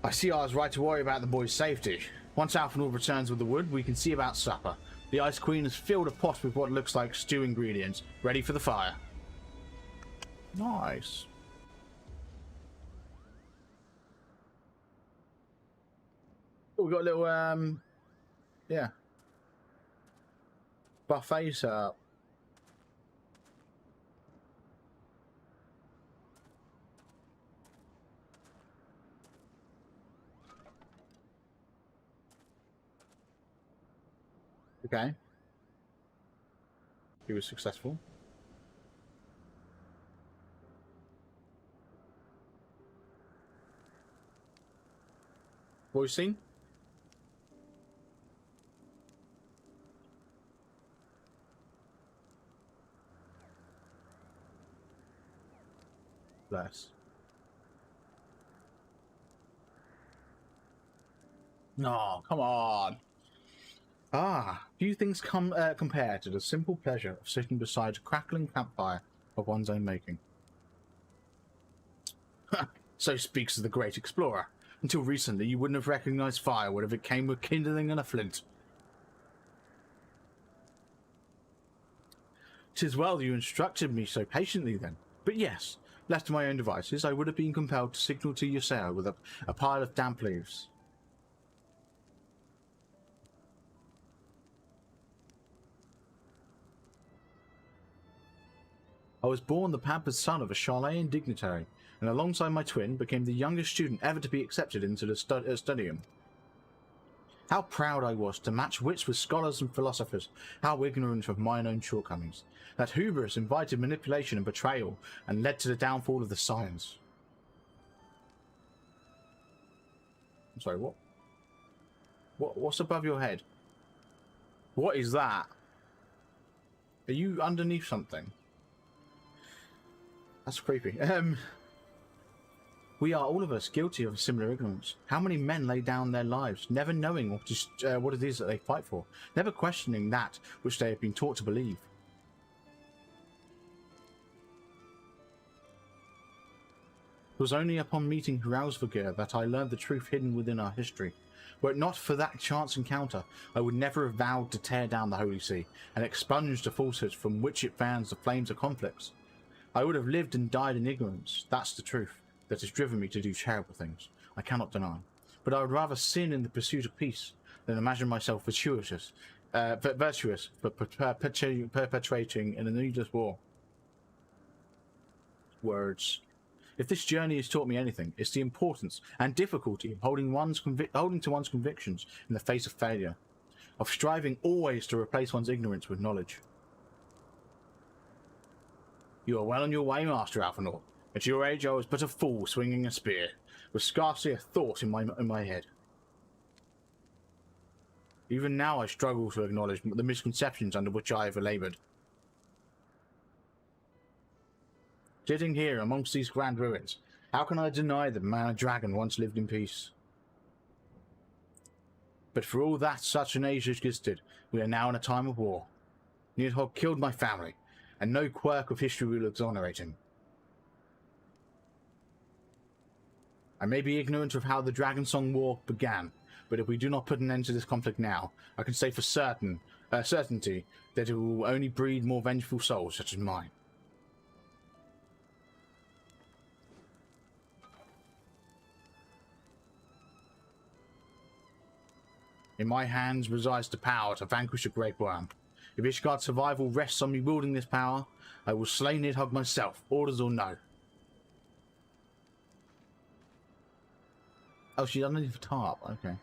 I see I was right to worry about the boy's safety. Once Alphanor returns with the wood, we can see about supper. The Ice Queen has filled a pot with what looks like stew ingredients, ready for the fire. Nice. Oh, we got a little yeah. Buffet set up. Okay. He was successful. What have you seen? Bless. No, come on. Ah, few things compare to the simple pleasure of sitting beside a crackling campfire of one's own making. So speaks the great explorer. Until recently, you wouldn't have recognized firewood if it came with kindling and a flint. 'Tis well you instructed me so patiently then. But yes, left to my own devices, I would have been compelled to signal to Yaseo with a pile of damp leaves. I was born the pampered son of a Charleyan dignitary, and alongside my twin became the youngest student ever to be accepted into the studium. How proud I was to match wits with scholars and philosophers, how ignorant of mine own shortcomings. That hubris invited manipulation and betrayal, and led to the downfall of the science. I'm sorry, what? What's above your head? What is that? Are you underneath something? That's creepy. We are all of us guilty of similar ignorance. How many men lay down their lives, never knowing what it is that they fight for, never questioning that which they have been taught to believe? It was only upon meeting Hrausvagir that I learned the truth hidden within our history. Were it not for that chance encounter, I would never have vowed to tear down the Holy See and expunge the falsehoods from which it fans the flames of conflicts. I would have lived and died in ignorance. That's the truth that has driven me to do terrible things, I cannot deny. But I would rather sin in the pursuit of peace than imagine myself virtuous for perpetrating in a needless war. Words. If this journey has taught me anything, it's the importance and difficulty of holding to one's convictions in the face of failure, of striving always to replace one's ignorance with knowledge. You are well on your way, Master Alphinaud. At your age, I was but a fool swinging a spear, with scarcely a thought in my head. Even now I struggle to acknowledge the misconceptions under which I have laboured. Sitting here amongst these grand ruins, how can I deny that man and dragon once lived in peace? But for all that such an age existed, we are now in a time of war. Nidhogg killed my family, and no quirk of history will exonerate him. I may be ignorant of how the Dragonsong War began, but if we do not put an end to this conflict now, I can say for certainty that it will only breed more vengeful souls such as mine. In my hands resides the power to vanquish a great worm. If Ishgard's survival rests on me wielding this power, I will slay Nidhogg myself, orders or no. Oh, she's underneath the tarp, okay.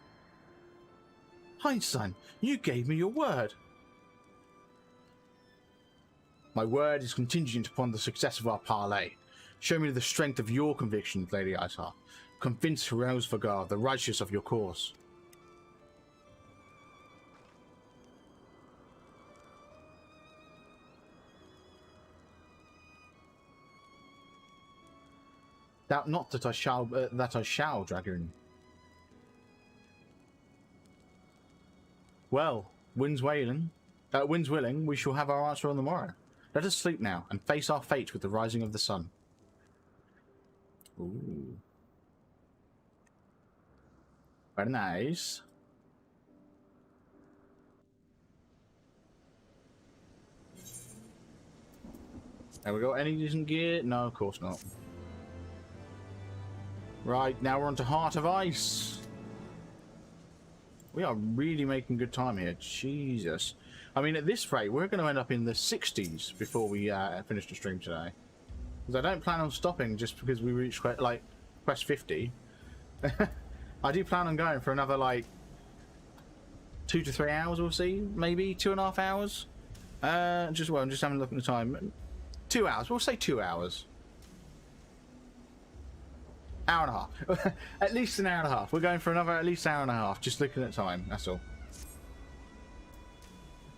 Hindson, you gave me your word. My word is contingent upon the success of our parley. Show me the strength of your convictions, Lady Aether. Convince Hrausvagir of the righteousness of your cause. Doubt not that I shall, Dragoon. Well, winds willing, we shall have our answer on the morrow. Let us sleep now and face our fate with the rising of the sun. Ooh. Very nice. Have we got any decent gear? No, of course not. Right, now we're on to Heart of Ice. We are really making good time here. Jesus. I mean, at this rate, we're going to end up in the 60s before we finish the stream today. Because I don't plan on stopping just because we reached, like, quest 50. I do plan on going for another, like, 2 to 3 hours, we'll see. Maybe 2.5 hours. I'm just having a look at the time. 2 hours. We'll say 2 hours. Hour and a half. At least an hour and a half. We're going for another at least hour and a half. Just looking at time. That's all.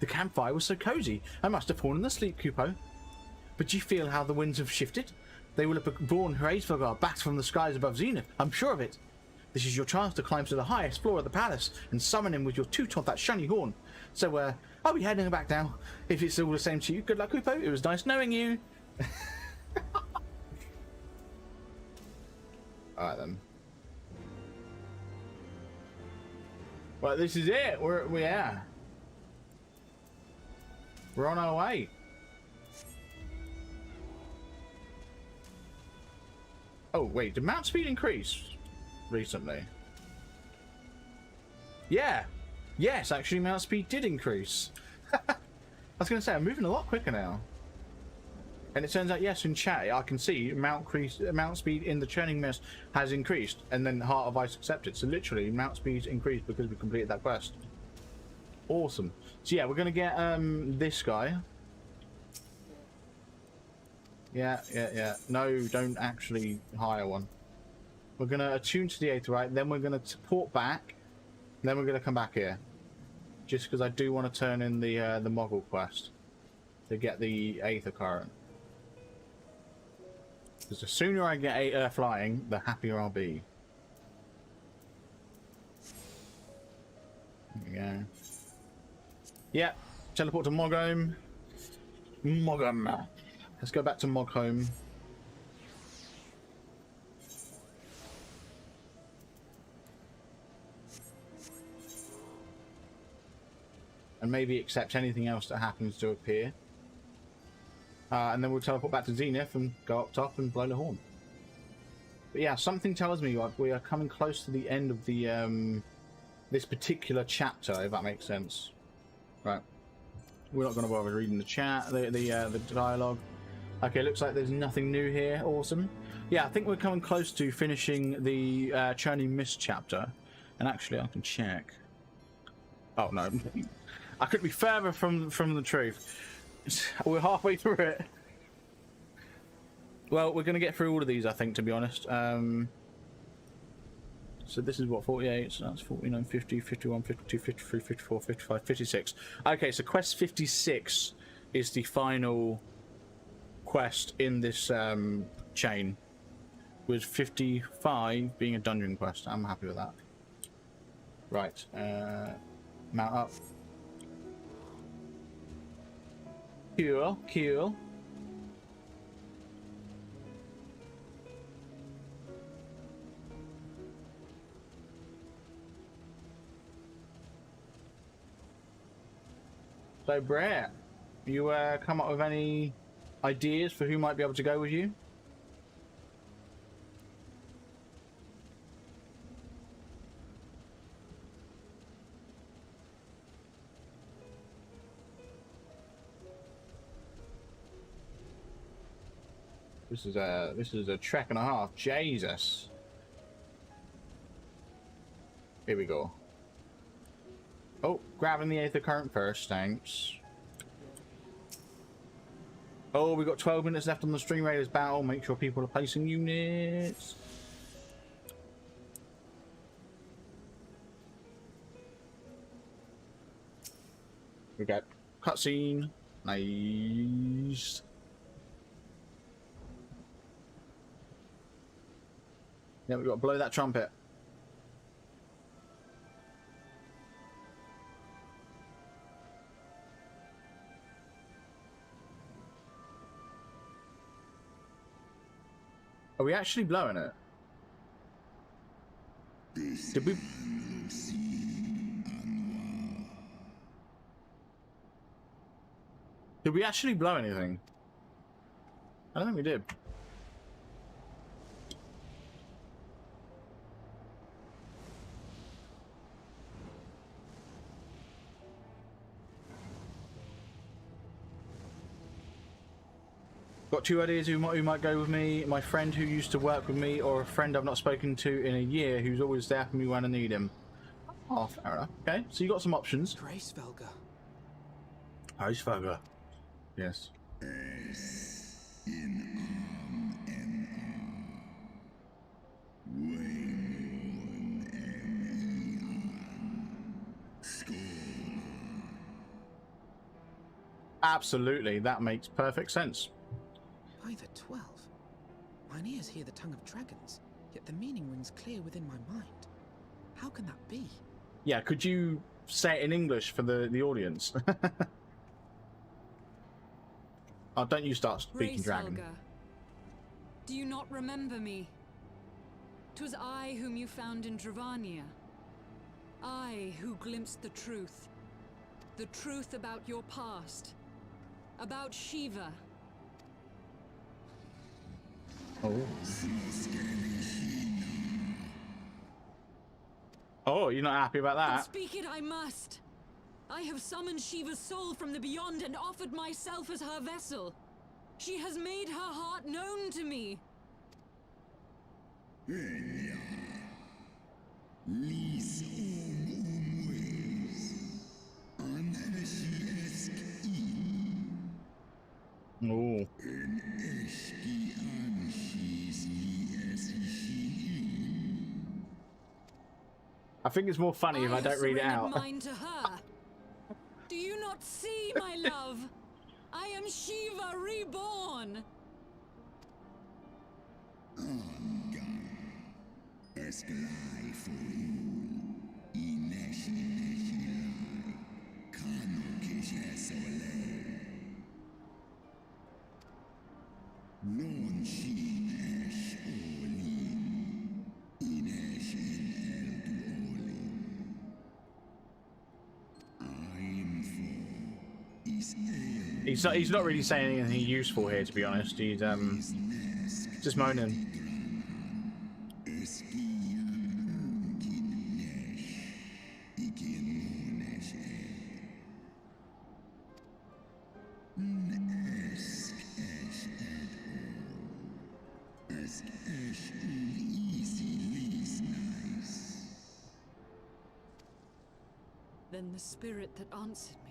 The campfire was so cozy. I must have fallen asleep, Kupo. But do you feel how the winds have shifted? They will have borne Hraesvelgar back from the skies above Zenith. I'm sure of it. This is your chance to climb to the highest floor of the palace and summon him with your toot of that shiny horn. So, I'll be heading back now. If it's all the same to you, good luck, Kupo. It was nice knowing you. Alright then. Well, this is it. We're on our way. Oh wait, did mount speed increase recently? Yeah. Yes, actually mount speed did increase. I was going to say, I'm moving a lot quicker now. And it turns out, yes, in chat, I can see mount speed in the churning mist has increased, and then Heart of Ice accepted. So literally, mount speed increased because we completed that quest. Awesome. So yeah, we're going to get this guy. Yeah. No, don't actually hire one. We're going to attune to the Aetherite, then we're going to port back, then we're going to come back here. Just because I do want to turn in the Moggle quest to get the Aether current. Because the sooner I get Aether flying, the happier I'll be. There we go. Yeah, teleport to Moghome. Moghome. Let's go back to Moghome. And maybe accept anything else that happens to appear. And then we'll teleport back to Zenith and go up top and blow the horn. But yeah, something tells me like we are coming close to the end of the this particular chapter, if that makes sense. Right. We're not going to bother reading the chat, the dialogue. Okay, looks like there's nothing new here. Awesome. Yeah, I think we're coming close to finishing the Churning Mist chapter. And actually, I can check. Oh no, I couldn't be further from the truth. We're halfway through it. Well, we're going to get through all of these, I think, to be honest. So this is what, 48, so that's 49, 50, 51, 52, 53, 54, 55, 56. Okay, so quest 56 is the final quest in this chain, with 55 being a dungeon quest. I'm happy with that. Right, mount up. Cool. So, Brett, you come up with any ideas for who might be able to go with you? This is a trek and a half. Jesus. Here we go. Oh, grabbing the Aether current first, thanks. Oh, we've got 12 minutes left on the StreamRaiders battle. Make sure people are placing units. We got cutscene. Nice. Yeah, we've got to blow that trumpet. Are we actually blowing it? Did we? Did we actually blow anything? I don't think we did. Got two ideas who might go with me. My friend who used to work with me, or a friend I've not spoken to in a year who's always there for me when I need him. Oh, fair enough. Okay, so you got some options. Hraesvelgar. Housefather. Yes. Absolutely, that makes perfect sense. By the 12, mine ears hear the tongue of dragons, yet the meaning rings clear within my mind. How can that be? Yeah, could you say it in English for the audience? Oh, don't you start speaking dragon. Helga, do you not remember me? 'Twas I whom you found in Dravania. I who glimpsed the truth. The truth about your past. About Shiva. Oh. Oh, you're not happy about But that? speak it I must. I have summoned Shiva's soul from the beyond and offered myself as her vessel. She has made her heart known to me. Oh. I think it's more funny if I don't read it out. Mine to her. Do you not see, my love? I am Shiva reborn. He's not really saying anything useful here, to be honest. He's just moaning. Then the spirit that answered me.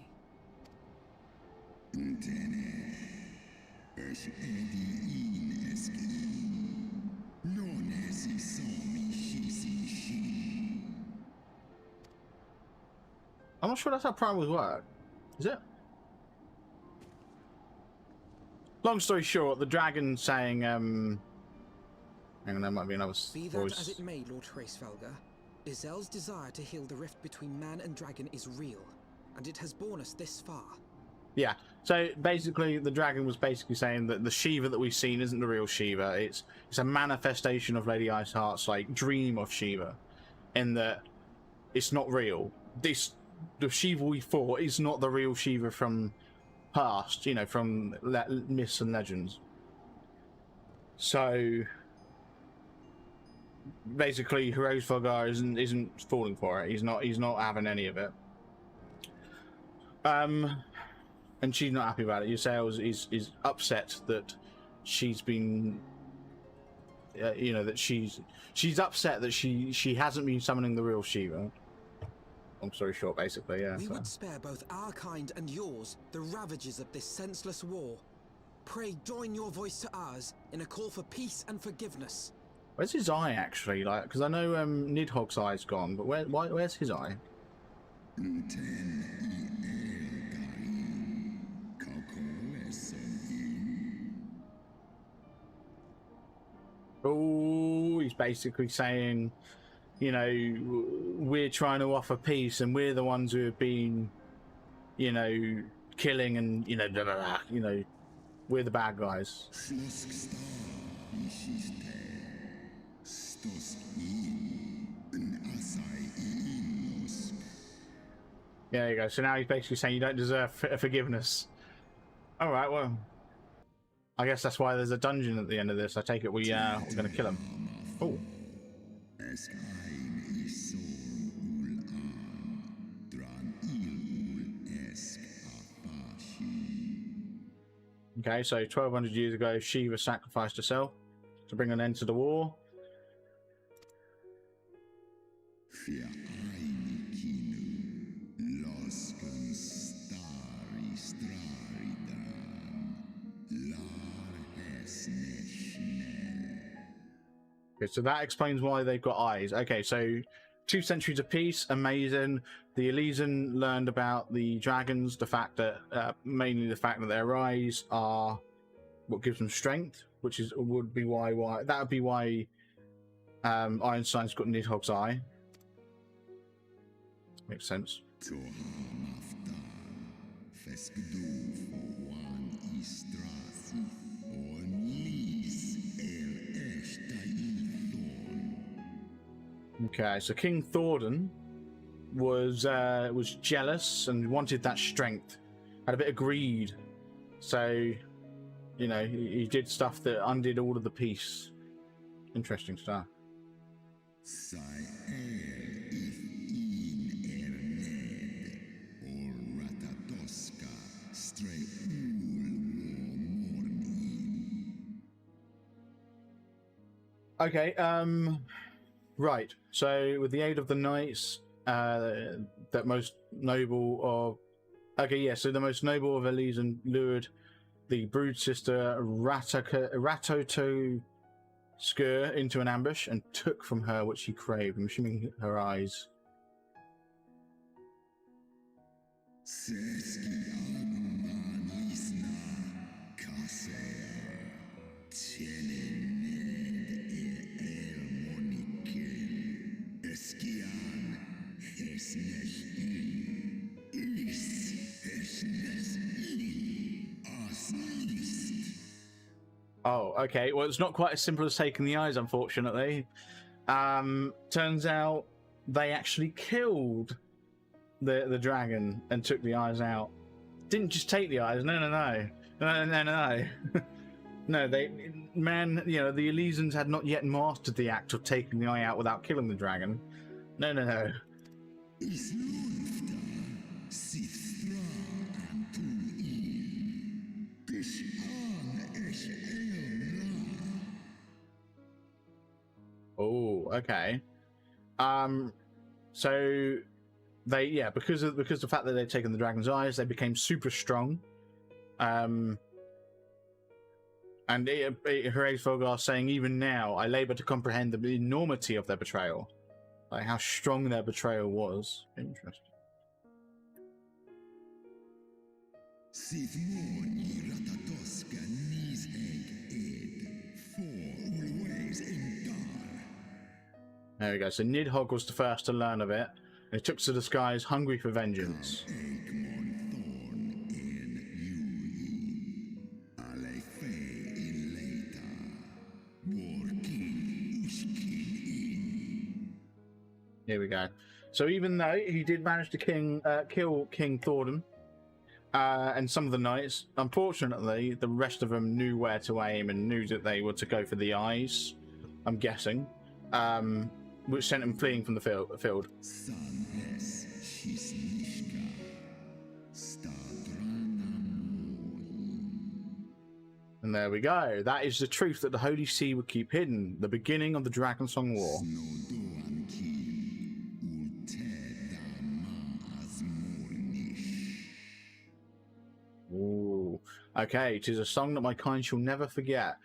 I'm not sure that's how primals work. Is it? Long story short, the dragon saying, hang on, there might be another Be that voice. as it may, Lord Hraesvelga, Izel's desire to heal the rift between man and dragon is real, and it has borne us this far. Yeah, so basically the dragon was basically saying that the Shiva that we've seen isn't the real Shiva. It's a manifestation of Lady Iceheart's like dream of Shiva, in that it's not real. The Shiva we fought is not the real Shiva from past, you know, from myths and legends. So basically Hraesvelgar isn't falling for it. He's not having any of it. And she's not happy about it. Yourselves is upset that she's been, you know, that she's upset that she hasn't been summoning the real Shiva. Long story short, basically, yeah. We would spare both our kind and yours the ravages of this senseless war. Pray join your voice to ours in a call for peace and forgiveness. Where's his eye actually? Like, because I know Nidhogg's eye's gone, but where's his eye? Oh, he's basically saying, you know, we're trying to offer peace, and we're the ones who have been, you know, killing, and you know, blah, blah, blah, you know, we're the bad guys. Yeah, there you go. So now he's basically saying you don't deserve forgiveness. All right, well, I guess that's why there's a dungeon at the end of this. I take it we're gonna kill him. Oh. Okay, so 1200 years ago, Shiva sacrificed herself to bring an end to the war. Okay, so that explains why they've got eyes. Okay, so 2 centuries of peace, amazing. The Elysian learned about the dragons, the fact that mainly the fact that their eyes are what gives them strength, which is would be why that would be why Einstein's got Nidhogg's eye. Makes sense. Okay, so King Thordan was jealous and wanted that strength, had a bit of greed, so you know he did stuff that undid all of the peace. Interesting stuff. Okay, right. So with the aid of the knights, that most noble of... Okay, yeah, so the most noble of Elysian lured the brood sister Ratoto Skur into an ambush and took from her what she craved. I'm assuming her eyes. Oh, okay. Well, it's not quite as simple as taking the eyes, unfortunately. Turns out they actually killed the dragon and took the eyes out. Didn't just take the eyes. No. No, you know, the Elysians had not yet mastered the act of taking the eye out without killing the dragon. No. Oh, okay. So they, because the fact that they'd taken the dragon's eyes, they became super strong. And Hraesvelgar saying, even now, I labour to comprehend the enormity of their betrayal, like how strong their betrayal was. Interesting. There we go. So Nidhogg was the first to learn of it, and he took to the skies, hungry for vengeance. Here we go. So even though he did manage to kill King Thordan and some of the knights, unfortunately, the rest of them knew where to aim and knew that they were to go for the eyes, I'm guessing, which sent him fleeing from the field. And there we go. That is the truth that the Holy See would keep hidden. The beginning of the Dragonsong War. Ooh. Okay, it is a song that my kind shall never forget.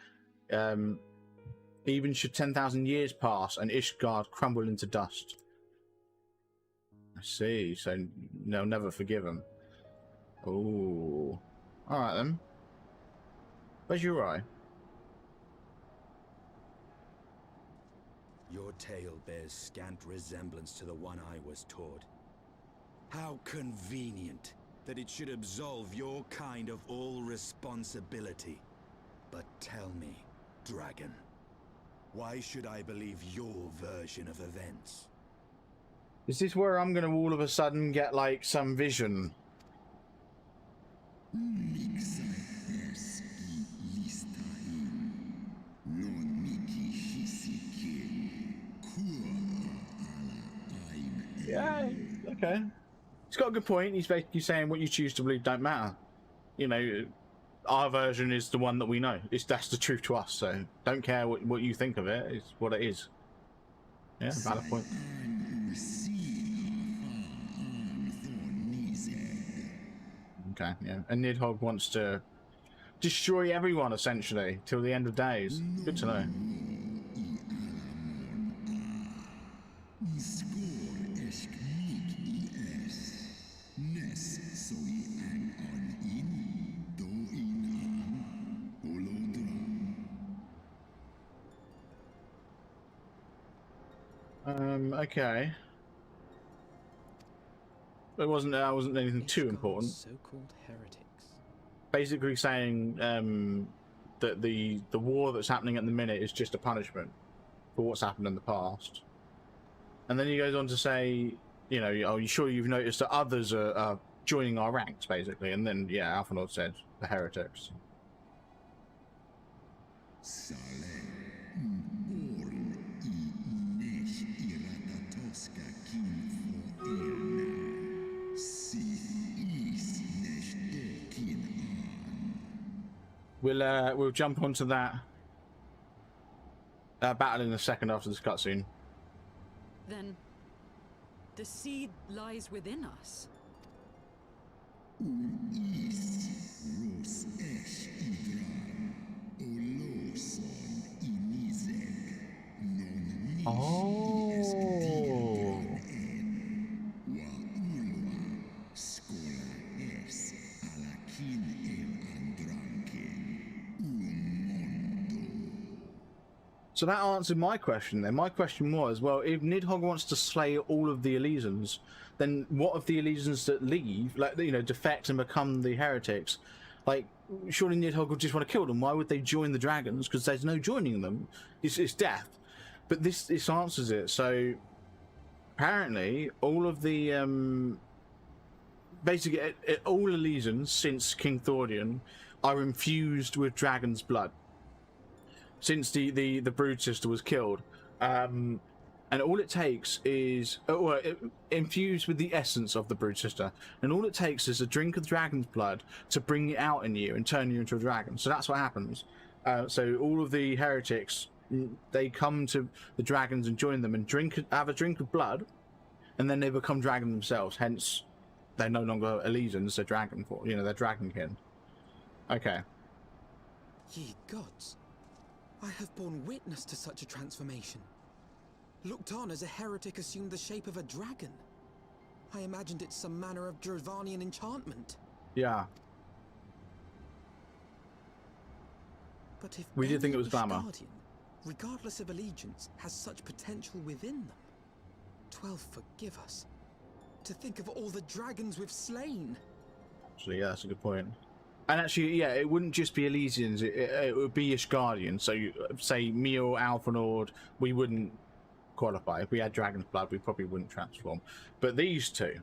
Even should 10,000 years pass and Ishgard crumble into dust. I see, so they'll never forgive him. Ooh. Alright then. Where's your eye? Your tale bears scant resemblance to the one I was taught. How convenient that it should absolve your kind of all responsibility. But tell me, dragon, why should I believe your version of events? Is this where I'm going to all of a sudden get like some vision? Yeah, okay. He's got a good point. He's basically saying what you choose to believe don't matter. You know, our version is the one that we know. That's the truth to us, so don't care what you think of it. It's what it is. Yeah, valid point. Okay, yeah. And Nidhogg wants to destroy everyone, essentially, till the end of days. Good to know. Okay. It wasn't anything too important. So-called heretics. Basically saying that the war that's happening at the minute is just a punishment for what's happened in the past. And then he goes on to say, you know, are you sure you've noticed that others are joining our ranks, basically? And then, yeah, Alphanord said, the heretics. We'll jump onto that battle in a second after this cutscene. Then, the seed lies within us. Oh. So that answered my question then. My question was, well, if Nidhogg wants to slay all of the Elysians, then what of the Elysians that leave, like, you know, defect and become the heretics? Like, surely Nidhogg would just want to kill them. Why would they join the dragons? Because there's no joining them. It's death. But this answers it. So apparently all of the basically all Elysians since King Thordian are infused with dragon's blood. Since the brood sister was killed, and all it takes is infused with the essence of the brood sister, and all it takes is a drink of dragon's blood to bring it out in you and turn you into a dragon. So that's what happens. So all of the heretics, they come to the dragons and join them and have a drink of blood, and then they become dragon themselves. Hence, they're no longer Elysians; they're dragon, they're dragonkin. Okay. Ye gods. I have borne witness to such a transformation. Looked on as a heretic assumed the shape of a dragon. I imagined it some manner of Dravanian enchantment. Yeah. But if we did think it was glamour. Guardian, regardless of allegiance, has such potential within them, 12 forgive us. To think of all the dragons we've slain. Actually, yeah, that's a good point. And actually, yeah, it wouldn't just be Elysians, it would be Ishgardians. So, say, me or Alphanord, we wouldn't qualify. If we had Dragon's Blood, we probably wouldn't transform. But these two.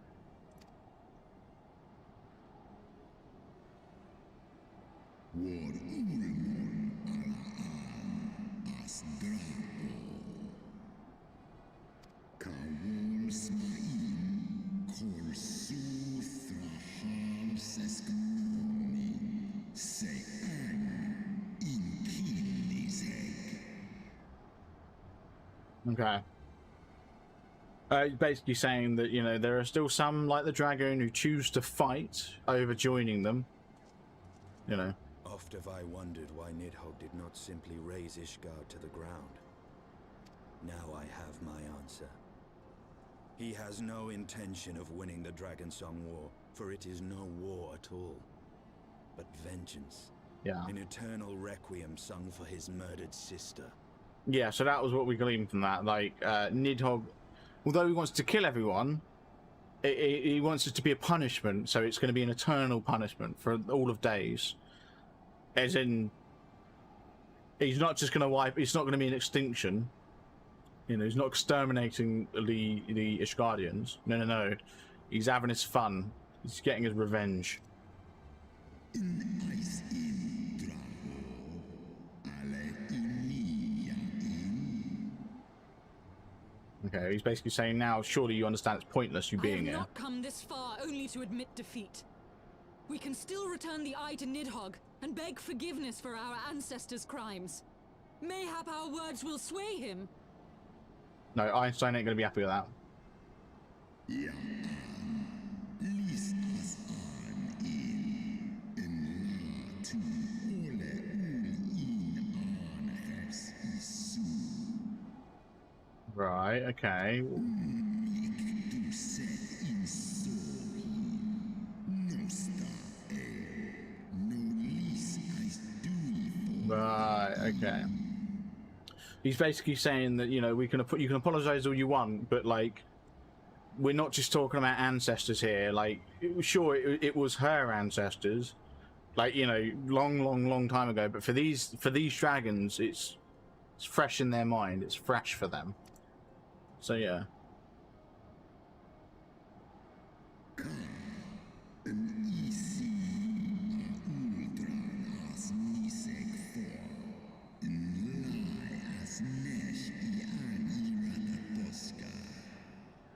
Okay. Basically saying that, there are still some, like the dragon, who choose to fight over joining them. Oft have I wondered why Nidhogg did not simply raze Ishgard to the ground. Now I have my answer. He has no intention of winning the Dragonsong War, for it is no war at all, but vengeance. Yeah. An eternal requiem sung for his murdered sister. Yeah, so that was what we gleaned from that. Like, Nidhogg, although he wants to kill everyone, he wants it to be a punishment, so it's going to be an eternal punishment for all of days. As in, he's not just going to wipe, it's not going to be an extinction. He's not exterminating the Ishgardians. No. He's having his fun. He's getting his revenge. Okay, he's basically saying now, surely you understand it's pointless you being here. I have not come this far only to admit defeat. We can still return the eye to Nidhogg and beg forgiveness for our ancestors' crimes. Mayhap our words will sway him. No, Einstein ain't going to be happy with that. Right, okay. Right, okay. He's basically saying that, you know, you can apologize all you want, but like, we're not just talking about ancestors here. Like, sure, it was her ancestors, like, you know, long time ago. But for these dragons, it's fresh in their mind. It's fresh for them. So yeah.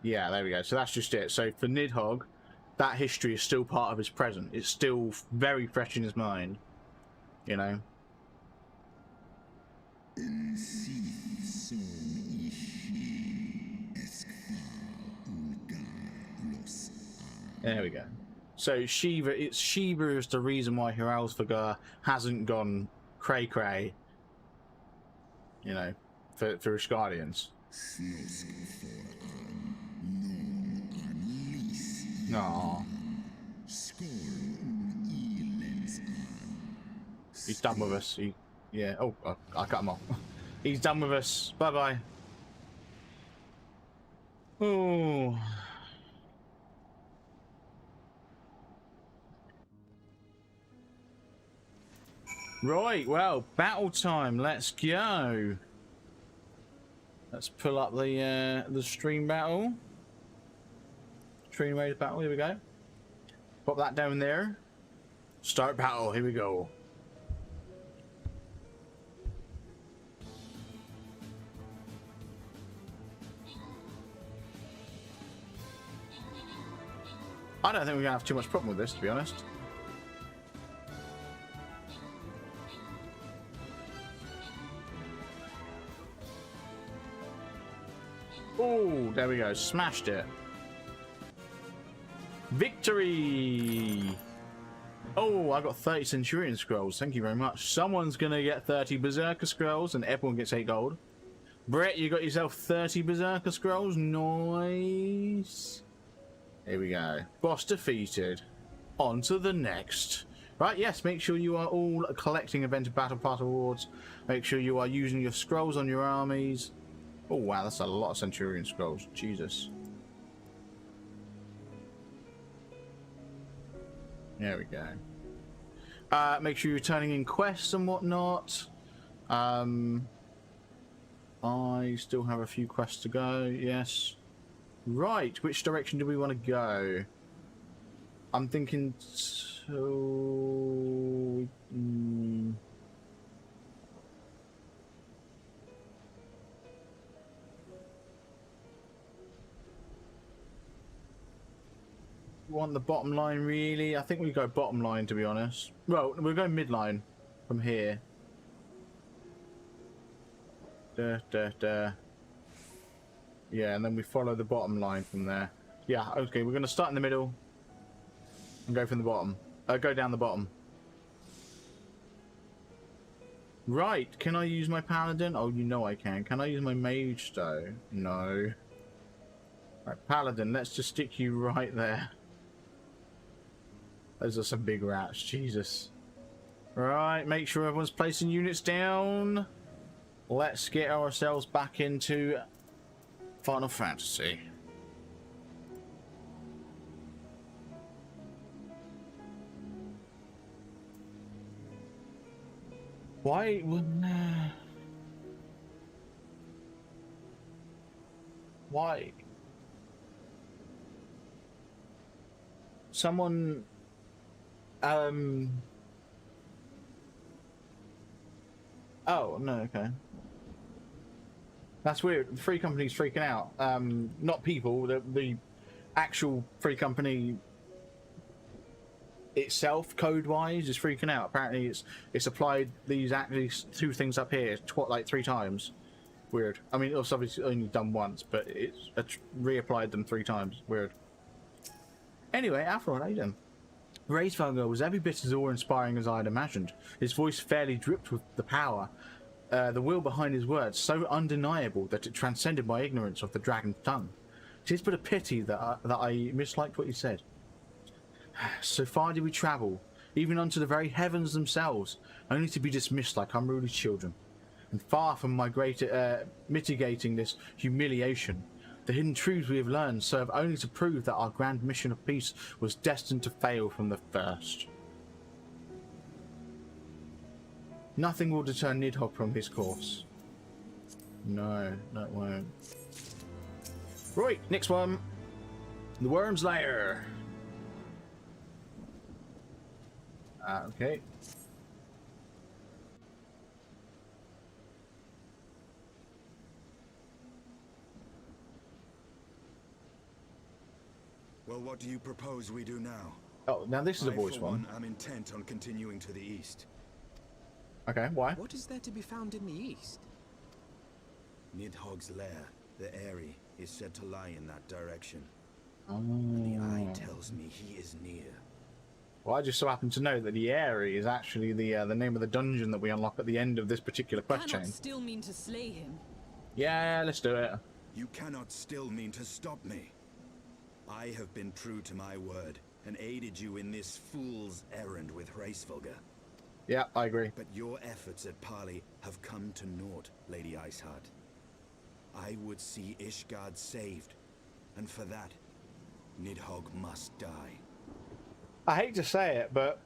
Yeah, there we go. So that's just it. So for Nidhogg, that history is still part of his present. It's still very fresh in his mind, you know. There we go. So Shiva is the reason why Hiralsvgar hasn't gone cray, you know, for his guardians. No. He's done with us. Yeah. Oh, I cut him off. He's done with us. Bye bye. Oh. Right. Well, battle time. Let's go. Let's pull up the stream battle. StreamRaiders battle, here we go. Pop that down there. Start battle, here we go. I don't think we're gonna have too much problem with this, to be honest. Oh, there we go, smashed it. Victory! Oh, I got 30 Centurion Scrolls. Thank you very much. Someone's gonna get 30 Berserker Scrolls, and everyone gets 8 gold. Brett, you got yourself 30 Berserker Scrolls. Nice. Here we go. Boss defeated. On to the next. Right, yes, make sure you are all collecting Event of Battle Pass awards. Make sure you are using your scrolls on your armies. Oh, wow, that's a lot of Centurion Scrolls. Jesus. There we go. Make sure you're turning in quests and whatnot. I still have a few quests to go, yes. Right, which direction do we want to go? I'm thinking... want the bottom line, really? I think we go bottom line, to be honest. Well, we'll go midline from here. Yeah, and then we follow the bottom line from there. Yeah, okay, we're going to start in the middle and go from the bottom. Go down the bottom. Right, can I use my paladin? Oh, you know I can. Can I use my mage though? No. Right, paladin, let's just stick you right there. Those are some big rats, Jesus. Right, make sure everyone's placing units down. Let's get ourselves back into Final Fantasy. Why wouldn't... Why? Someone... Oh, no, okay. That's weird. The free company's freaking out. Not people, the actual free company itself, code-wise, is freaking out. Apparently it's applied these two things up here like 3 times. Weird. I mean, it's obviously only done once, but it's reapplied them 3 times. Weird. Anyway, Aphron, how you doing? Hraesvelgr was every bit as awe-inspiring as I had imagined. His voice fairly dripped with the power, the will behind his words, so undeniable that it transcended my ignorance of the dragon's tongue. It is but a pity that I misliked what he said. So far did we travel, even unto the very heavens themselves, only to be dismissed like unruly children. and far from mitigating this humiliation. The hidden truths we have learned serve only to prove that our grand mission of peace was destined to fail from the first. Nothing will deter Nidhogg from his course. No, it won't. Right, next one. The Worm's Lair. Okay. Well, what do you propose we do now? Oh, now this is a voice one. I'm intent on continuing to the east. Okay, why? What is there to be found in the east? Nidhogg's lair, the Aerie, is said to lie in that direction. Oh. The eye tells me he is near. Well, I just so happen to know that the Aerie is actually the name of the dungeon that we unlock at the end of this particular quest chain. Still mean to slay him. Yeah, let's do it. You cannot still mean to stop me. I have been true to my word and aided you in this fool's errand with Hraesvelgr. Yeah, I agree. But your efforts at parley have come to naught, Lady Iceheart. I would see Ishgard saved, and for that, Nidhogg must die. I hate to say it, but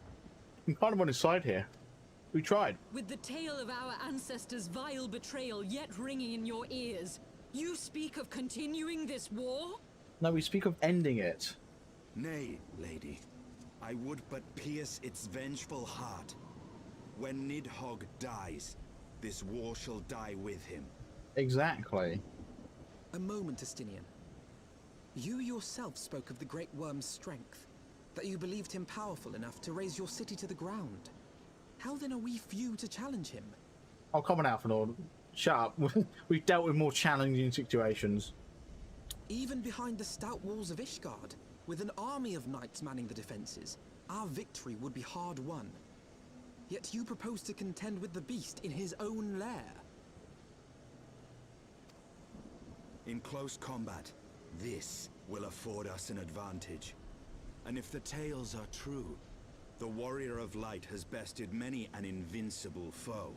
I'm kind of on his side here. We tried. With the tale of our ancestors' vile betrayal yet ringing in your ears, you speak of continuing this war? No, we speak of ending it. Nay, lady. I would but pierce its vengeful heart. When Nidhogg dies, this war shall die with him. Exactly. A moment, Estinian. You yourself spoke of the Great Worm's strength, that you believed him powerful enough to raise your city to the ground. How then are we few to challenge him? Oh, come on, Alphanord. Shut up. We've dealt with more challenging situations. Even behind the stout walls of Ishgard, with an army of knights manning the defenses, our victory would be hard won. Yet you propose to contend with the beast in his own lair. In close combat, this will afford us an advantage. And if the tales are true, the Warrior of Light has bested many an invincible foe.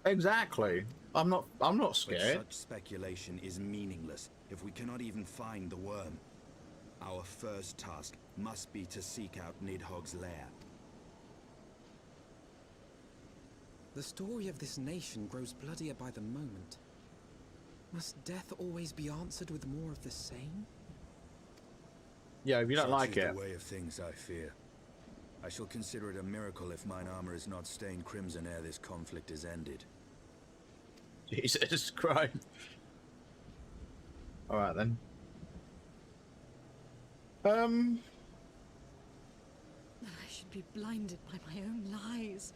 Exactly. I'm not scared. But such speculation is meaningless if we cannot even find the worm. Our first task must be to seek out Nidhogg's lair. The story of this nation grows bloodier by the moment. Must death always be answered with more of the same? Yeah, if you don't Such like is it. the way of things, I fear. I shall consider it a miracle if mine armor is not stained crimson ere this conflict is ended. Jesus Christ. Alright then. I should be blinded by my own lies.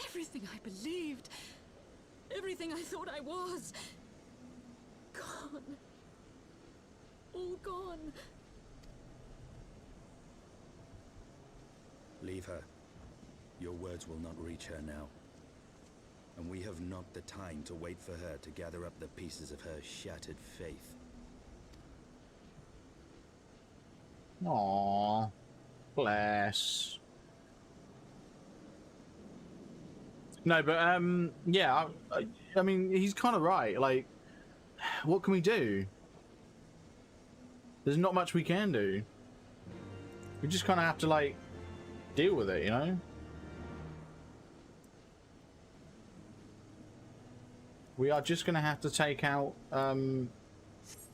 Everything I believed, everything I thought I was, gone. All gone. Leave her. Your words will not reach her now. And we have not the time to wait for her to gather up the pieces of her shattered faith. Aww. Bless. No, but yeah, I mean, he's kind of right. Like, what can we do? There's not much we can do. We just kind of have to, like, deal with it, you know? We are just going to have to take out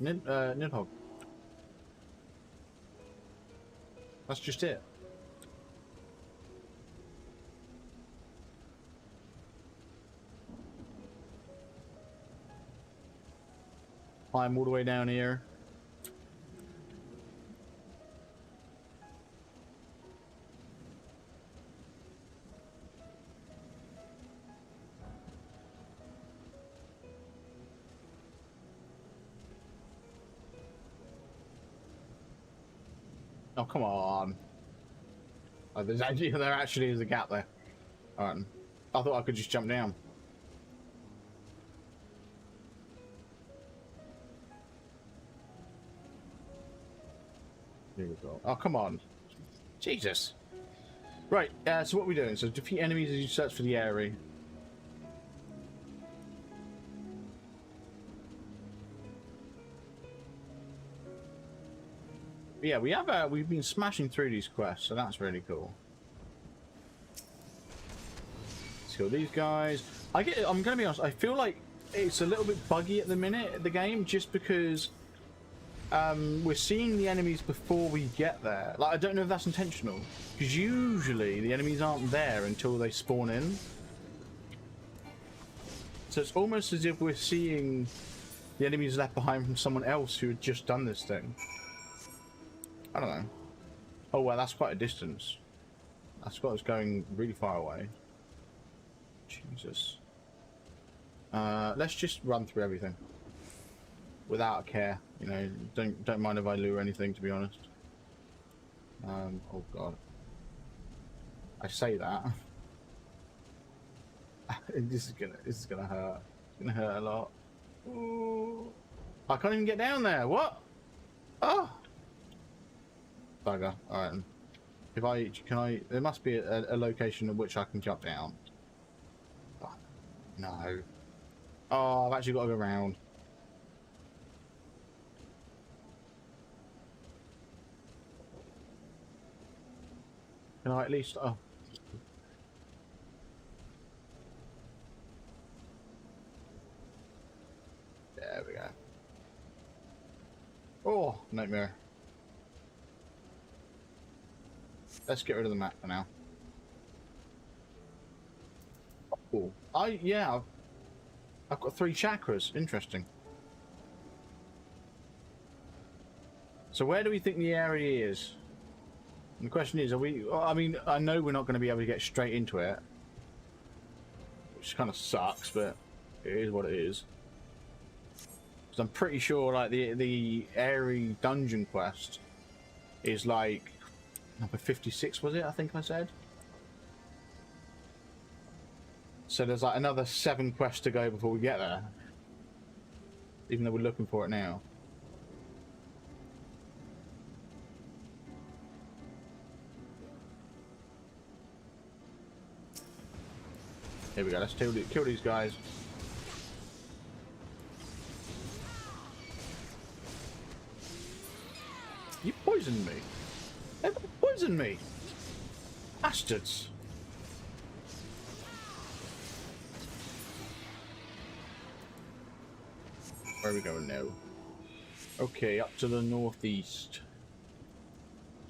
Nidhogg. That's just it. Climb all the way down here. Oh, come on. Oh, there actually is a gap there. Alright. I thought I could just jump down. Here we go. Oh, come on. Jesus. Right, so what are we doing? So defeat enemies as you search for the Aerie. yeah, we've been smashing through these quests, so that's really cool. Let's kill these guys. I'm gonna be honest, I feel like it's a little bit buggy at the minute, the game, just because we're seeing the enemies before we get there. Like, I don't know if that's intentional, because usually the enemies aren't there until they spawn in. So it's almost as if we're seeing the enemies left behind from someone else who had just done this thing. I don't know. Oh, well, that's quite a distance. That's got us going really far away. Jesus. Let's just run through everything without a care. You know, don't mind if I lure anything, to be honest. Oh god. I say that. This is gonna hurt. It's gonna hurt a lot. Ooh. I can't even get down there. What? Oh. Bugger. Alright. There must be a location at which I can jump down. Oh, no. Oh, I've actually got to go around. Can I at least... Oh. There we go. Oh, nightmare. Let's get rid of the map for now. Oh, yeah, I've got 3 chakras. Interesting. So where do we think the area is? And the question is, are we... I mean, I know we're not going to be able to get straight into it, which kind of sucks, but it is what it is. Because I'm pretty sure, like, the Aerie dungeon quest is like number 56, was it? I think I said. So there's like another 7 quests to go before we get there, even though we're looking for it now. Here we go. Let's kill these guys. You poisoned me. They poisoned me. Bastards. Where are we going now? Okay, up to the northeast.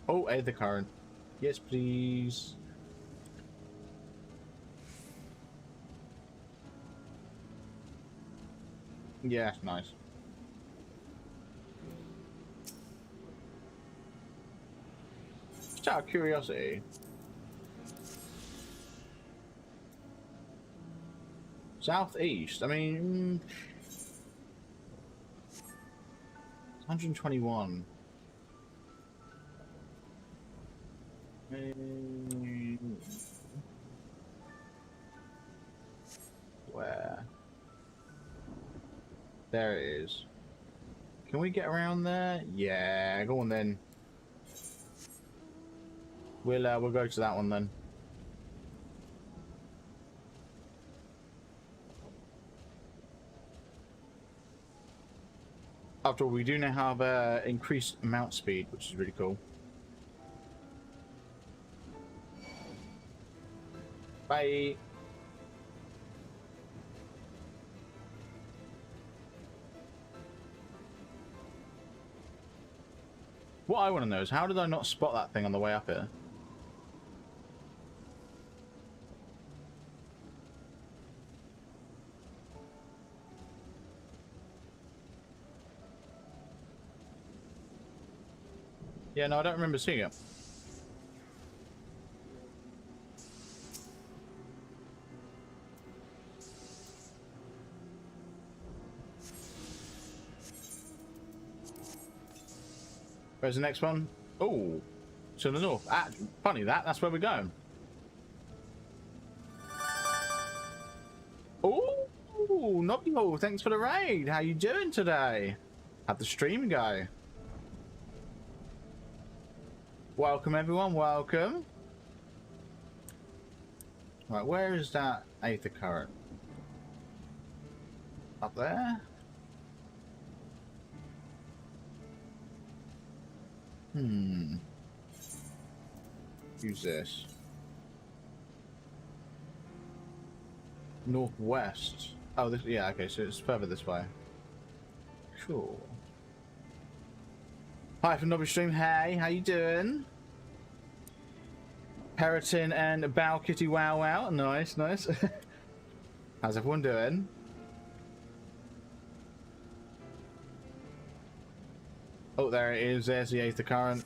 Oh, Aether current. Yes, please. Yeah, nice. Just out of curiosity. Southeast, I mean... 121. Where? There it is. Can we get around there? Yeah, go on then. We'll go to that one then. After all, we do now have increased mount speed, which is really cool. Bye. What I want to know is, how did I not spot that thing on the way up here? Yeah, no, I don't remember seeing it. Where's the next one? Oh, to the north. Ah, funny that's where we're going. Oh, Nobby, thanks for the raid. How you doing today? How'd the stream go? Welcome everyone, welcome. Right, where is that Aether current? Up there? Use this. Northwest. Oh, this, yeah, okay, so it's further this way. Cool. Hi from Nobby Stream. Hey, how you doing? Periton and Bow Kitty Wow Wow. Nice, nice. How's everyone doing? Oh, there it is. There's the Aether current.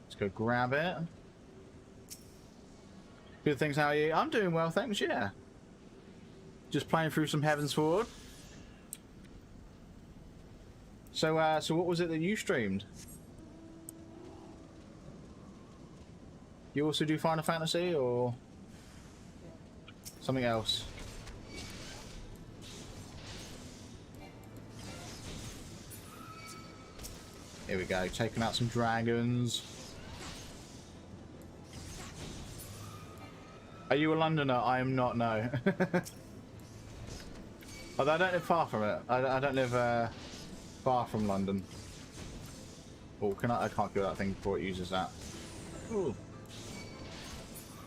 Let's go grab it. Good things, how are you? I'm doing well, thanks, yeah. Just playing through some HEAVENSWARD. So, so what was it that you streamed? You also do Final Fantasy, or something else? Here we go, taking out some dragons. Are you a Londoner? I am not, no. Although I don't live far from it. I don't live far from London. Oh, can I can't kill that thing before it uses that. Ooh.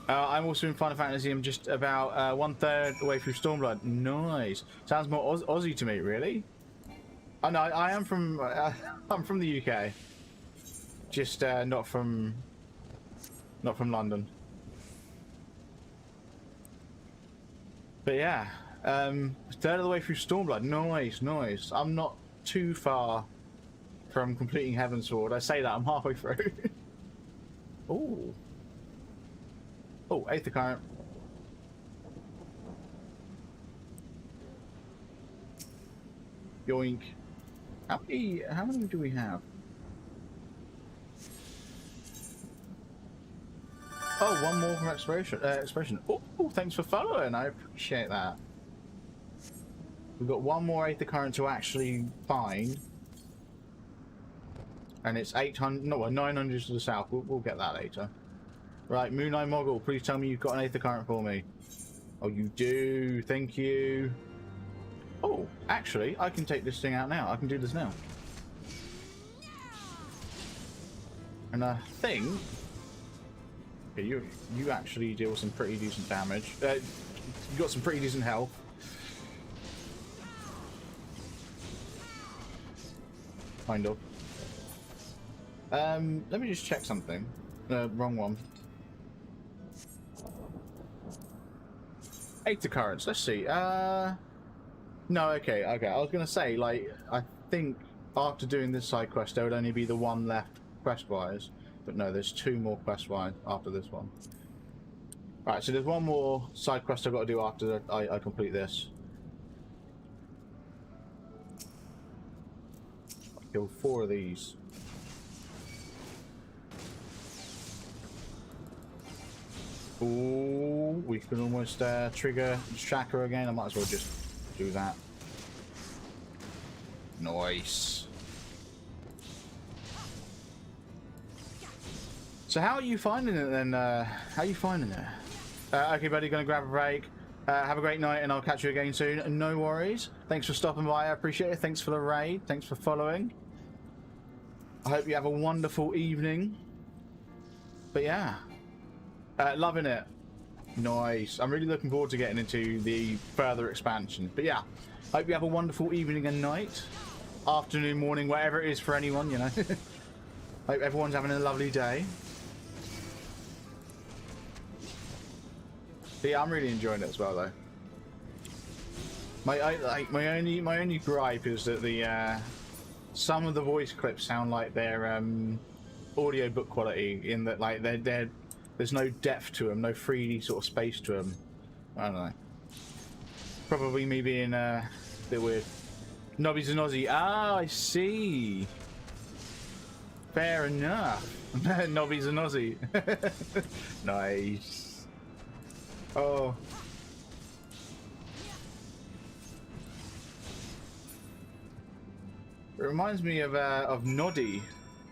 I'm also in Final Fantasy. I'm just about 1/3 away through Stormblood. Nice. Sounds more Aussie to me, really. Oh no, I am from I'm from the UK. Just not from London. But yeah, 1/3 of the way through Stormblood. Nice, nice. I'm not too far from completing HEAVENSWARD. I say that I'm halfway through. Ooh. Oh, Aether current. Yoink. How many do we have? Oh, one more from Expression. Oh, thanks for following. I appreciate that. We've got one more Aether current to actually find. And it's 800, no, 900 to the south. We'll get that later. Right, Moon Eye Moggle, please tell me you've got an Aether current for me. Oh, you do. Thank you. Oh, actually, I can take this thing out now. I can do this now. And I think... Okay, you actually deal with some pretty decent damage. You got some pretty decent health. Kind of. Let me just check something. Wrong one. Aether currents, let's see. No, okay. I was gonna say, like, I think after doing this side quest there would only be the one left quest-wise. But no, there's two more quest-wise after this one. Alright, so there's one more side quest I've got to do after I complete this. I'll kill 4 of these. Ooh, we can almost trigger Shaka again. I might as well just do that. Nice. So how are you finding it then? How are you finding it? Okay, buddy, gonna grab a break. Have a great night, and I'll catch you again soon. No worries. Thanks for stopping by. I appreciate it. Thanks for the raid. Thanks for following. I hope you have a wonderful evening. But yeah. Loving it. Nice. I'm really looking forward to getting into the further expansion. But yeah, hope you have a wonderful evening and night, afternoon, morning, whatever it is for anyone, you know. Hope everyone's having a lovely day. But yeah, I'm really enjoying it as well, though. My only gripe is that the some of the voice clips sound like they're audiobook quality, in that like there's no depth to them, no 3D sort of space to them. I don't know. Probably me being a bit weird. Nobby's an Aussie. Ah, I see. Fair enough. Nobby's an Aussie. Nice. Oh. It reminds me of Noddy.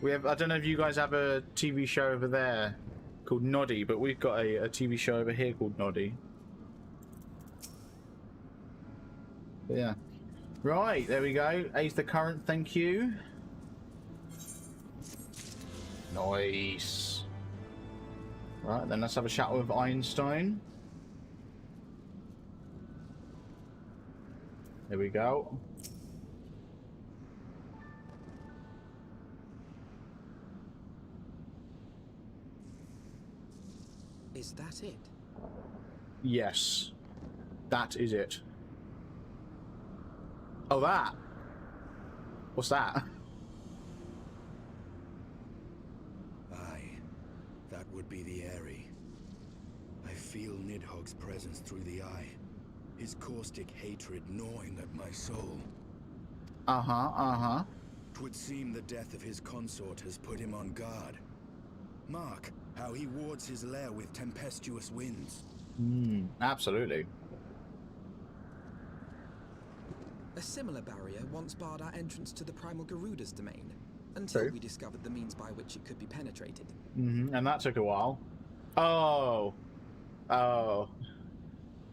We have. I don't know if you guys have a TV show over there called Noddy, but we've got a TV show over here called Noddy. But yeah, Right, there we go. Aether current, thank you. Nice. Right, then let's have a chat with Einstein. There we go. Is that it? Yes. That is it. Oh, that? What's that? Aye, that would be the Aerie. I feel Nidhogg's presence through the eye, his caustic hatred gnawing at my soul. Uh-huh. 'Twould seem the death of his consort has put him on guard. Mark how he wards his lair with tempestuous winds. Absolutely. A similar barrier once barred our entrance to the Primal Garuda's domain, until True. we discovered the means by which it could be penetrated. And that took a while. Oh. I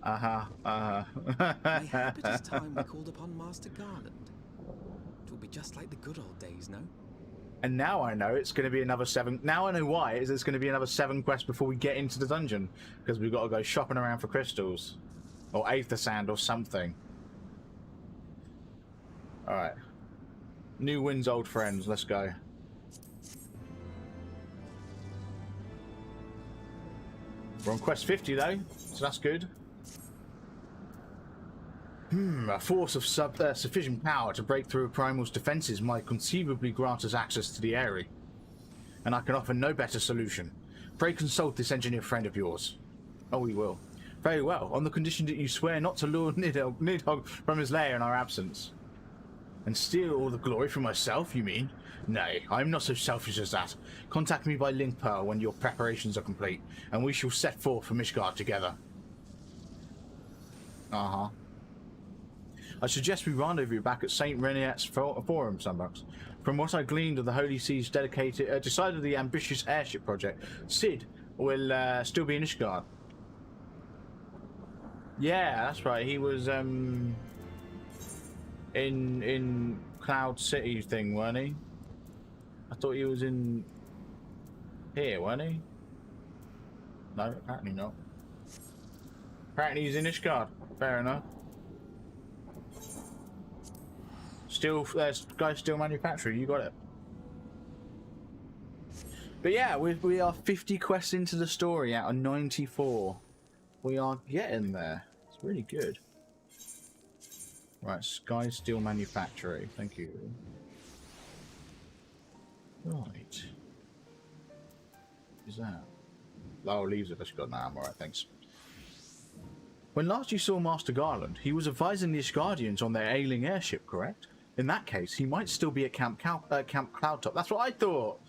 hope it is time we called upon Master Garland. It will be just like the good old days, no? And now I know it's going to be another 7. Now I know why it's going to be another 7 quests before we get into the dungeon, because we've got to go shopping around for crystals or aether sand or something. All right. New wins, old friends. Let's go. We're on quest 50 though, so that's good. A force of sufficient power to break through a primal's defenses might conceivably grant us access to the Aerie. And I can offer no better solution. Pray consult this engineer friend of yours. Oh, we will. Very well, on the condition that you swear not to lure Nidhogg from his lair in our absence. And steal all the glory for myself, you mean? Nay, I am not so selfish as that. Contact me by link pearl when your preparations are complete, and we shall set forth for Mishgard together. I suggest we rendezvous back at St. Reniet's Forum, Sunbucks. From what I gleaned of the Holy See's decided the ambitious airship project, Sid will still be in Ishgard. Yeah, that's right. He was in Cloud City thing, weren't he? I thought he was in here, weren't he? No, apparently not. Apparently he's in Ishgard. Fair enough. Still, guys, still manufacturing. You got it. But yeah, we are 50 quests into the story out of 94. We are getting there. It's really good. Right, Sky Steel Manufacturing. Thank you. Right. Is that? Oh, leaves it. I've got an arm. Alright, thanks. When last you saw Master Garland, he was advising the Ishgardians on their ailing airship, correct? In that case, he might still be at Camp Cloudtop. That's what I thought.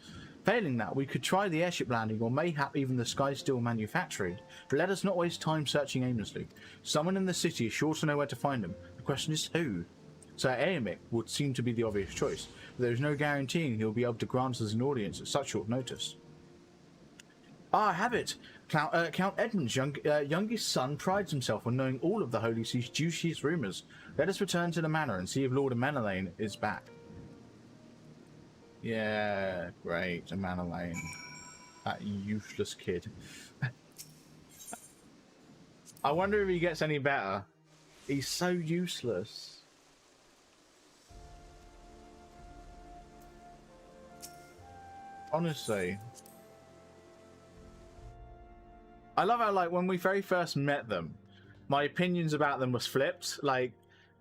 Failing that, we could try the airship landing or mayhap even the Sky Steel Manufactory. But let us not waste time searching aimlessly. Someone in the city is sure to know where to find him. The question is who? Sir Aemik would seem to be the obvious choice, but there is no guaranteeing he'll be able to grant us an audience at such short notice. Ah, I have it! Count Edmund's youngest son prides himself on knowing all of the Holy See's juiciest rumours. Let us return to the manor and see if Lord Amanalain is back. Yeah, great, Amanalain. That useless kid. I wonder if he gets any better. He's so useless. Honestly. I love how, like, when we very first met them, my opinions about them was flipped. Like,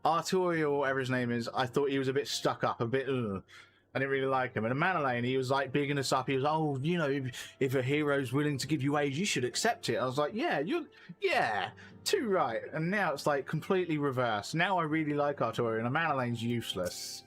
Arturi, or whatever his name is, I thought he was a bit stuck up, a bit, ugh. I didn't really like him. And Amanalain, he was, like, bigging us up. He was, oh, you know, if a hero's willing to give you aid, you should accept it. I was like, yeah, too right. And now it's, like, completely reversed. Now I really like Arturi, and Amanalain's useless.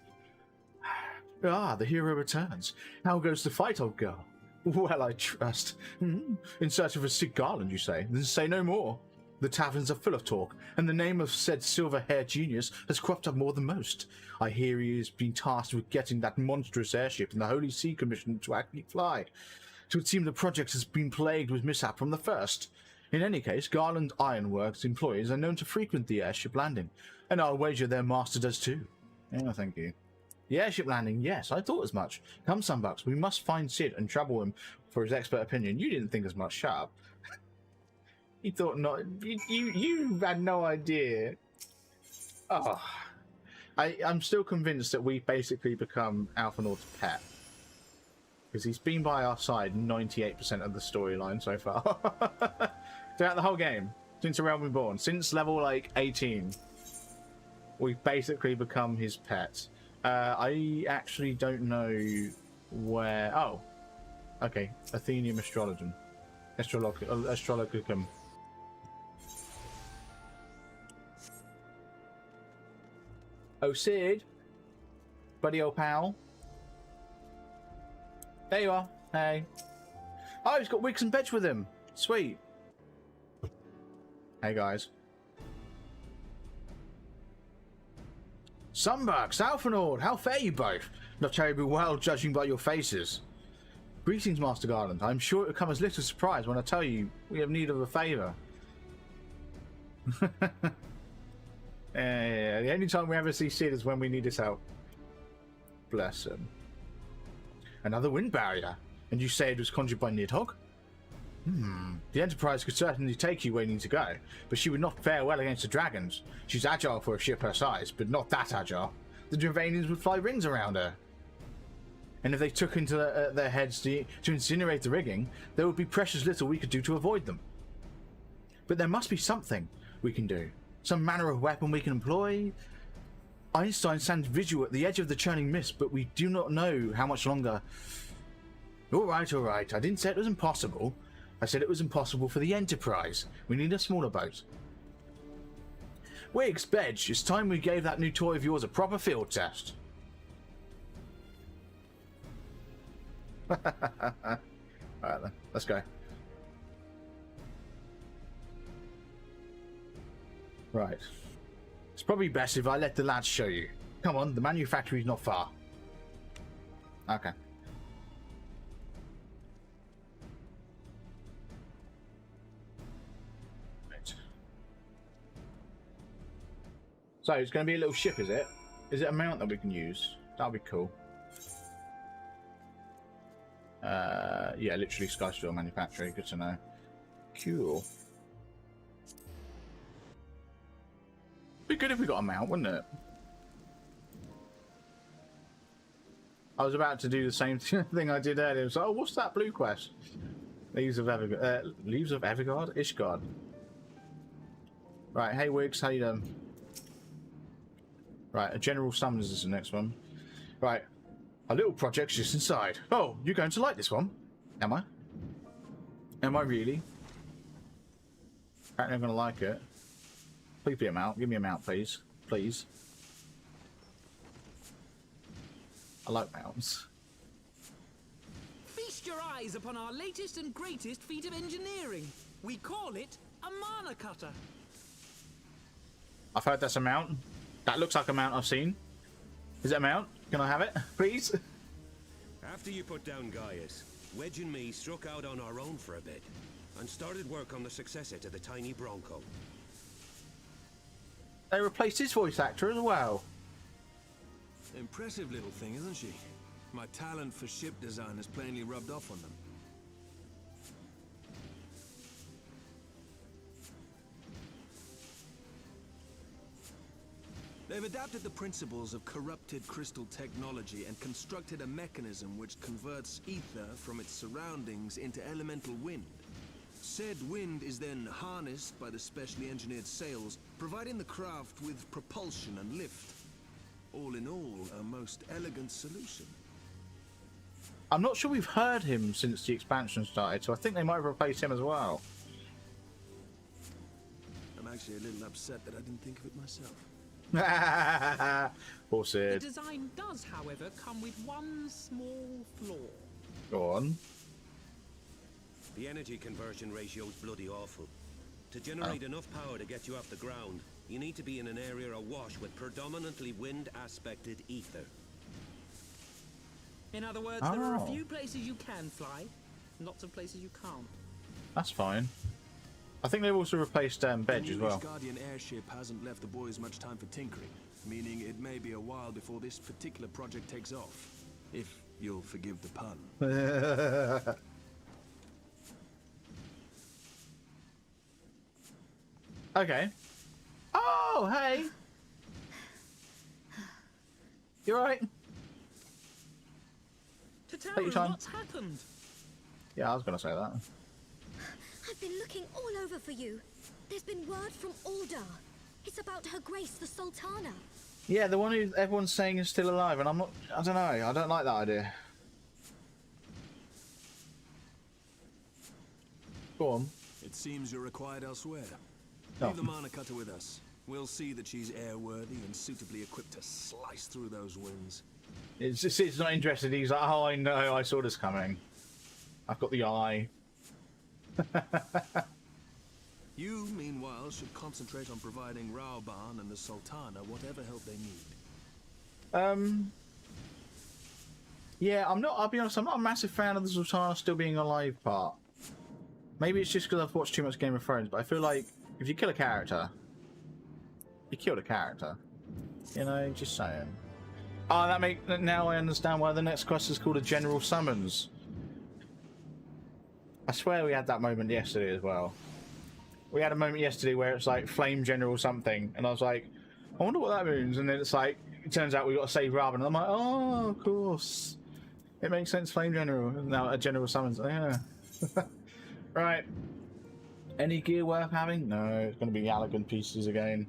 Ah, the hero returns. How goes the fight, old girl? Well, I trust. In search of a sick Garland, you say? Then say no more. The taverns are full of talk, and the name of said silver-haired genius has cropped up more than most. I hear he has been tasked with getting that monstrous airship in the Holy See commissioned to actually fly. It would seem the project has been plagued with mishap from the first. In any case, Garland Ironworks employees are known to frequent the airship landing, and I'll wager their master does too. Yeah, thank you. The airship landing, yes, I thought as much. Come, Sunbucks, we must find Sid and trouble him for his expert opinion. You didn't think as much. Shut up. You thought not. You had no idea. Oh, I'm still convinced that we've basically become Alphanord's pet. Because he's been by our side 98% of the storyline so far. Throughout the whole game. Since the Realm Reborn. Since level, like, 18. We've basically become his pet. I actually don't know where... Oh. Okay. Athenium Astrologum. Astrologicum. Oh, Sid. Buddy old pal. There you are. Hey. Oh, he's got Wicks and Bedge with him. Sweet. Hey, guys. Sunbucks, Alphanord, how fare you both? Not terribly well, judging by your faces. Greetings, Master Garland. I'm sure it will come as little surprise when I tell you we have need of a favour. Yeah, the only time we ever see Sid is when we need his help. Bless him. Another wind barrier. And you say it was conjured by Nidhogg? The Enterprise could certainly take you where you need to go, but she would not fare well against the dragons. She's agile for a ship her size, but not that agile. The Dravanians would fly rings around her. And if they took into their heads to incinerate the rigging, there would be precious little we could do to avoid them. But there must be something we can do. Some manner of weapon we can employ. Einstein stands visual at the edge of the churning mist, but we do not know how much longer. All right. I didn't say it was impossible. I said it was impossible for the Enterprise. We need a smaller boat. Wiggs, Bedge, it's time we gave that new toy of yours a proper field test. Alright then, let's go. Right. It's probably best if I let the lads show you. Come on, the manufactory's not far. Okay. So it's going to be a little ship, is it? Is it a mount that we can use? That'll be cool. Yeah, literally Sky Store Manufacturing. Good to know. Cool. Be good if we got a mount, wouldn't it? I was about to do the same thing I did earlier. So, oh, what's that blue quest? Leaves of Evergard. Leaves of Evergard? Ishgard. Right, hey Wiggs, how you doing? Right, a general summons is the next one. Right, a little project's just inside. Oh, you're going to like this one? Am I? Am I really? Apparently I'm going to like it. Please be a mount. Give me a mount, please. Please. I like mounts. Feast your eyes upon our latest and greatest feat of engineering. We call it a mana cutter. I've heard that's a mount. That looks like a mount I've seen. Is it a mount? Can I have it, please? After you put down Gaius, Wedge and me struck out on our own for a bit and started work on the successor to the tiny Bronco. They replaced his voice actor as well. Impressive little thing, isn't she? My talent for ship design has plainly rubbed off on them. They've adapted the principles of corrupted crystal technology and constructed a mechanism which converts ether from its surroundings into elemental wind. Said wind is then harnessed by the specially engineered sails, providing the craft with propulsion and lift. All in all, a most elegant solution. I'm not sure we've heard him since the expansion started, so I think they might have replaced him as well. I'm actually a little upset that I didn't think of it myself. Poor Sid. The design does, however, come with one small flaw. Go on. The energy conversion ratio is bloody awful. To generate enough power to get you off the ground, you need to be in an area awash with predominantly wind-aspected ether. In other words, there are a few places you can fly, lots of places you can't. That's fine. I think they've also replaced Bedge as well. The Guardian airship hasn't left the boys much time for tinkering, meaning it may be a while before this particular project takes off. If you'll forgive the pun. Okay. Oh, hey! You alright? Take your time. What's happened? Yeah, I was gonna say that. I've been looking all over for you. There's been word from Ulda. It's about Her Grace the Sultana. Yeah, the one who everyone's saying is still alive, and I don't know, I don't like that idea. Go on. It seems you're required elsewhere. Oh. Leave the Mana Cutter with us. We'll see that she's airworthy and suitably equipped to slice through those winds. It's not interested. He's like, oh, I know, I saw this coming. I've got the eye. You, meanwhile, should concentrate on providing Raoban and the Sultana whatever help they need. Yeah, I'll be honest, I'm not a massive fan of the Sultana still being alive part. Maybe it's just because I've watched too much Game of Thrones, but I feel like if you kill a character, you killed a character. You know, just saying. Oh, now I understand why the next quest is called a General Summons. I swear we had that moment yesterday as well. We had a moment yesterday where it's like Flame General something, and I was like, I wonder what that means. And then it's like, it turns out we got to save Raven, and I'm like, oh, of course. It makes sense, Flame General. Now a General Summons, yeah. Right. Any gear worth having? No, it's going to be Allergan pieces again.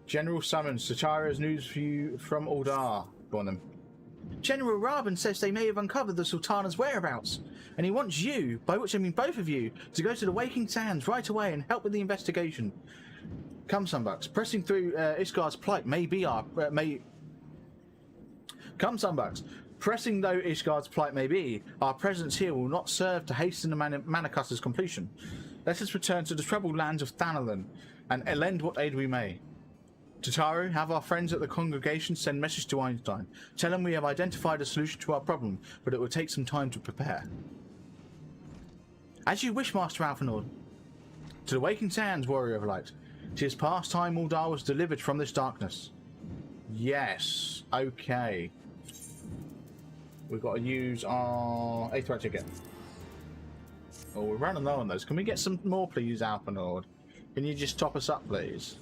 General Summons. Satara's news for you from Uldar. Go on then. General Raben says they may have uncovered the Sultana's whereabouts, and he wants you, by which I mean both of you, to go to the Waking Sands right away and help with the investigation. Come, Sunbucks. Pressing through Ishgard's plight may be our... Come, Sunbucks. Pressing though Ishgard's plight may be, our presence here will not serve to hasten the Mana Cutter's completion. Let us return to the troubled lands of Thanalan, and lend what aid we may. Tataru, have our friends at the congregation send message to Einstein. Tell him we have identified a solution to our problem, but it will take some time to prepare. As you wish, Master Alphanord. To the Waking Sands, Warrior of Light. 'Tis past time Uldar was delivered from this darkness. Yes. Okay. We've got to use our Aether ticket. Oh, we're running low on those. Can we get some more, please, Alphanord? Can you just top us up, please?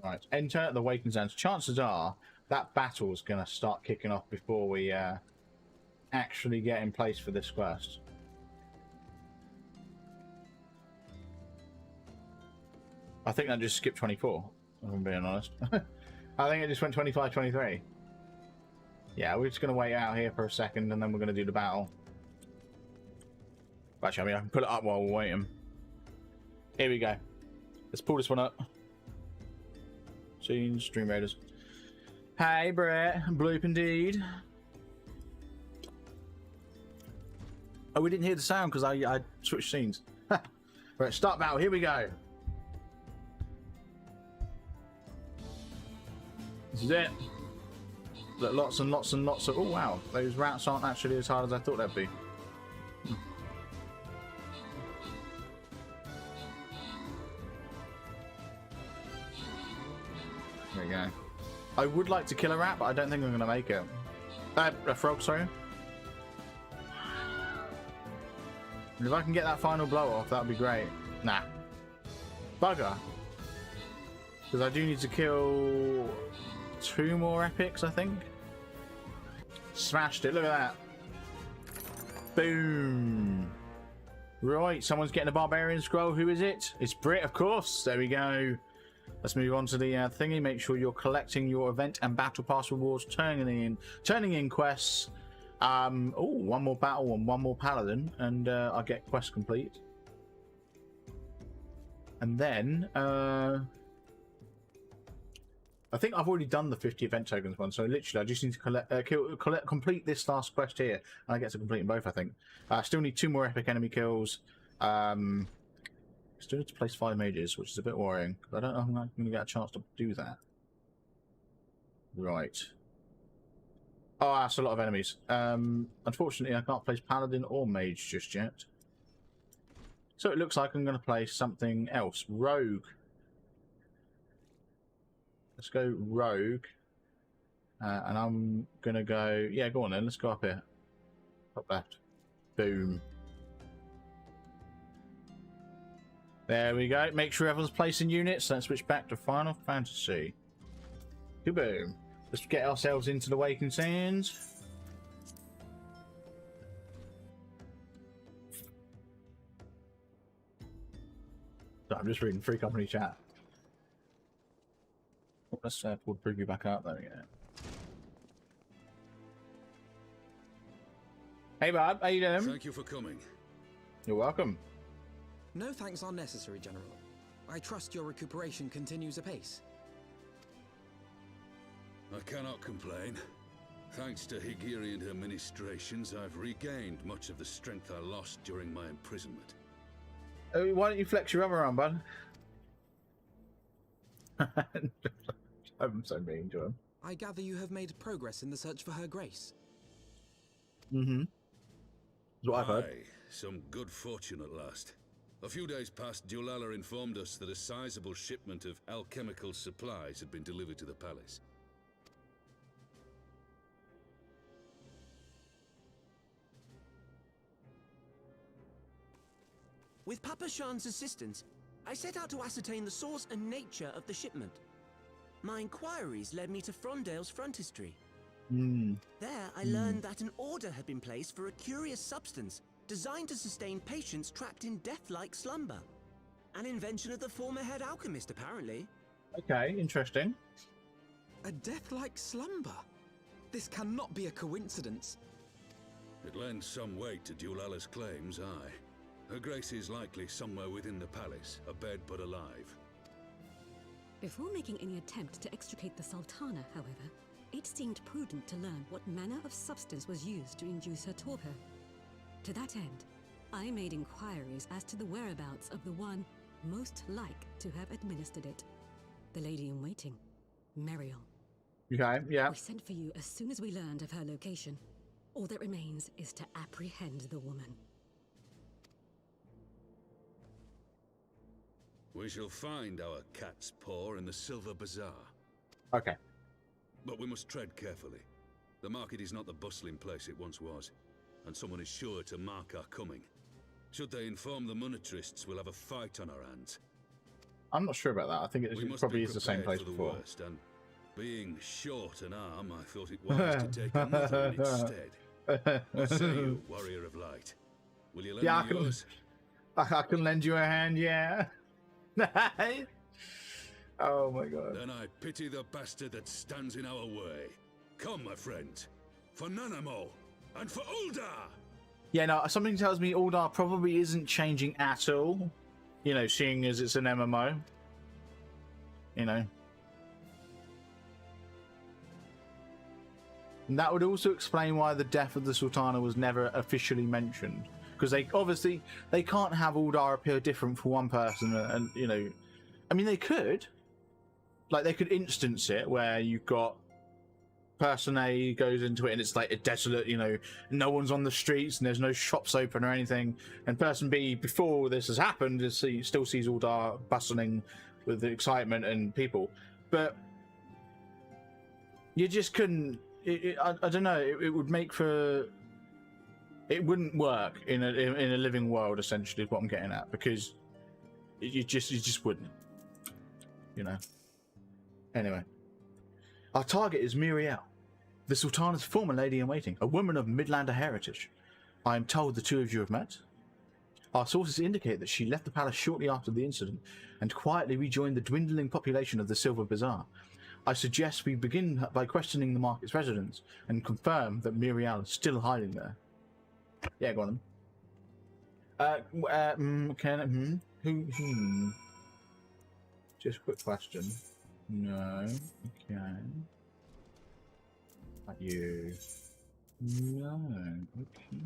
Right, enter the Waking Sands. Chances are that battle's going to start kicking off before we actually get in place for this quest. I think that just skipped 24, if I'm being honest. I think it just went 25, 23. Yeah, we're just going to wait out here for a second and then we're going to do the battle. Actually, I mean, I can put it up while we're waiting. Here we go. Let's pull this one up. Scenes, StreamRaiders. Hey, Brett. Bloop indeed. Oh, we didn't hear the sound because I switched scenes. Right, start battle. Here we go. This is it. Look, lots and lots and lots of... Oh, wow. Those rats aren't actually as hard as I thought they'd be. There we go. I would like to kill a rat, but I don't think I'm going to make it. A frog, sorry. If I can get that final blow off, that would be great. Nah. Bugger. Because I do need to kill 2 more epics, I think. Smashed it. Look at that. Boom. Right, someone's getting a barbarian scroll. Who is it? It's Brit, of course. There we go. Let's move on to the thingy. Make sure you're collecting your event and battle pass rewards, turning in quests. Oh, 1 more battle and 1 more paladin, and I'll get quest complete. And then I think I've already done the 50 event tokens one, so literally I just need to complete this last quest here, and I get to complete them both. I think I still need 2 more epic enemy kills. Still need to place 5 mages, which is a bit worrying. I don't know if I'm going to get a chance to do that. Right. Oh, that's a lot of enemies. Unfortunately, I can't place Paladin or Mage just yet. So it looks like I'm going to play something else. Rogue. Let's go Rogue. And I'm going to go... Yeah, go on then. Let's go up here. Up left. Boom. There we go. Make sure everyone's placing units. Let's switch back to Final Fantasy. Boom. Let's get ourselves into the Waking Sands. So I'm just reading Free Company chat. Oh, let's pull the preview back up. There we go. Hey, Bob. How you doing? Thank you for coming. You're welcome. No thanks are necessary, General. I trust your recuperation continues apace. I cannot complain. Thanks to Higirian administrations, I've regained much of the strength I lost during my imprisonment. Why don't you flex your other arm, bud? I'm so mean to him. I gather you have made progress in the search for Her Grace. Mm-hmm. That's what I've heard. Aye, some good fortune at last. A few days past, Dulala informed us that a sizable shipment of alchemical supplies had been delivered to the palace. With Papa Shan's assistance, I set out to ascertain the source and nature of the shipment. My inquiries led me to Frondale's frontistery. There, I learned that an order had been placed for a curious substance designed to sustain patients trapped in death-like slumber. An invention of the former head alchemist, apparently. Okay, interesting. A death-like slumber? This cannot be a coincidence. It lends some weight to Dulala's claims, aye. Her Grace is likely somewhere within the palace, abed but alive. Before making any attempt to extricate the Sultana, however, it seemed prudent to learn what manner of substance was used to induce her torpor. To that end, I made inquiries as to the whereabouts of the one most like to have administered it. The lady in waiting, Meriel. Okay, yeah. We sent for you as soon as we learned of her location. All that remains is to apprehend the woman. We shall find our cat's paw in the Silver Bazaar. Okay. But we must tread carefully. The market is not the bustling place it once was, and someone is sure to mark our coming. Should they inform the monetarists, we'll have a fight on our hands. I'm not sure about that. I think it probably is the same place for the before. Worst, and being short an arm, I thought it wise to take another in its stead. What say you, warrior of light? Will you lend me yours? I can lend you a hand, yeah. Oh my god. Then I pity the bastard that stands in our way. Come, my friend, for Nanamo and for Uldar! Yeah, no, something tells me Uldar probably isn't changing at all. You know, seeing as it's an MMO. You know. And that would also explain why the death of the Sultana was never officially mentioned. Because they can't have Uldar appear different for one person, and you know, I mean they could, like they could instance it where you've got person A goes into it and it's like a desolate, you know, no one's on the streets and there's no shops open or anything, and person B before this has happened still sees Uldar bustling with the excitement and people, but you just couldn't. I don't know. It would make for. It wouldn't work in a living world. Essentially, is what I'm getting at, because you just wouldn't. You know. Anyway, our target is Miriel, the Sultana's former lady in waiting, a woman of Midlander heritage. I am told the two of you have met. Our sources indicate that she left the palace shortly after the incident and quietly rejoined the dwindling population of the Silver Bazaar. I suggest we begin by questioning the market's residents and confirm that Miriel is still hiding there. Yeah, go on then. Just a quick question. No. Okay. Not you. No. Okay.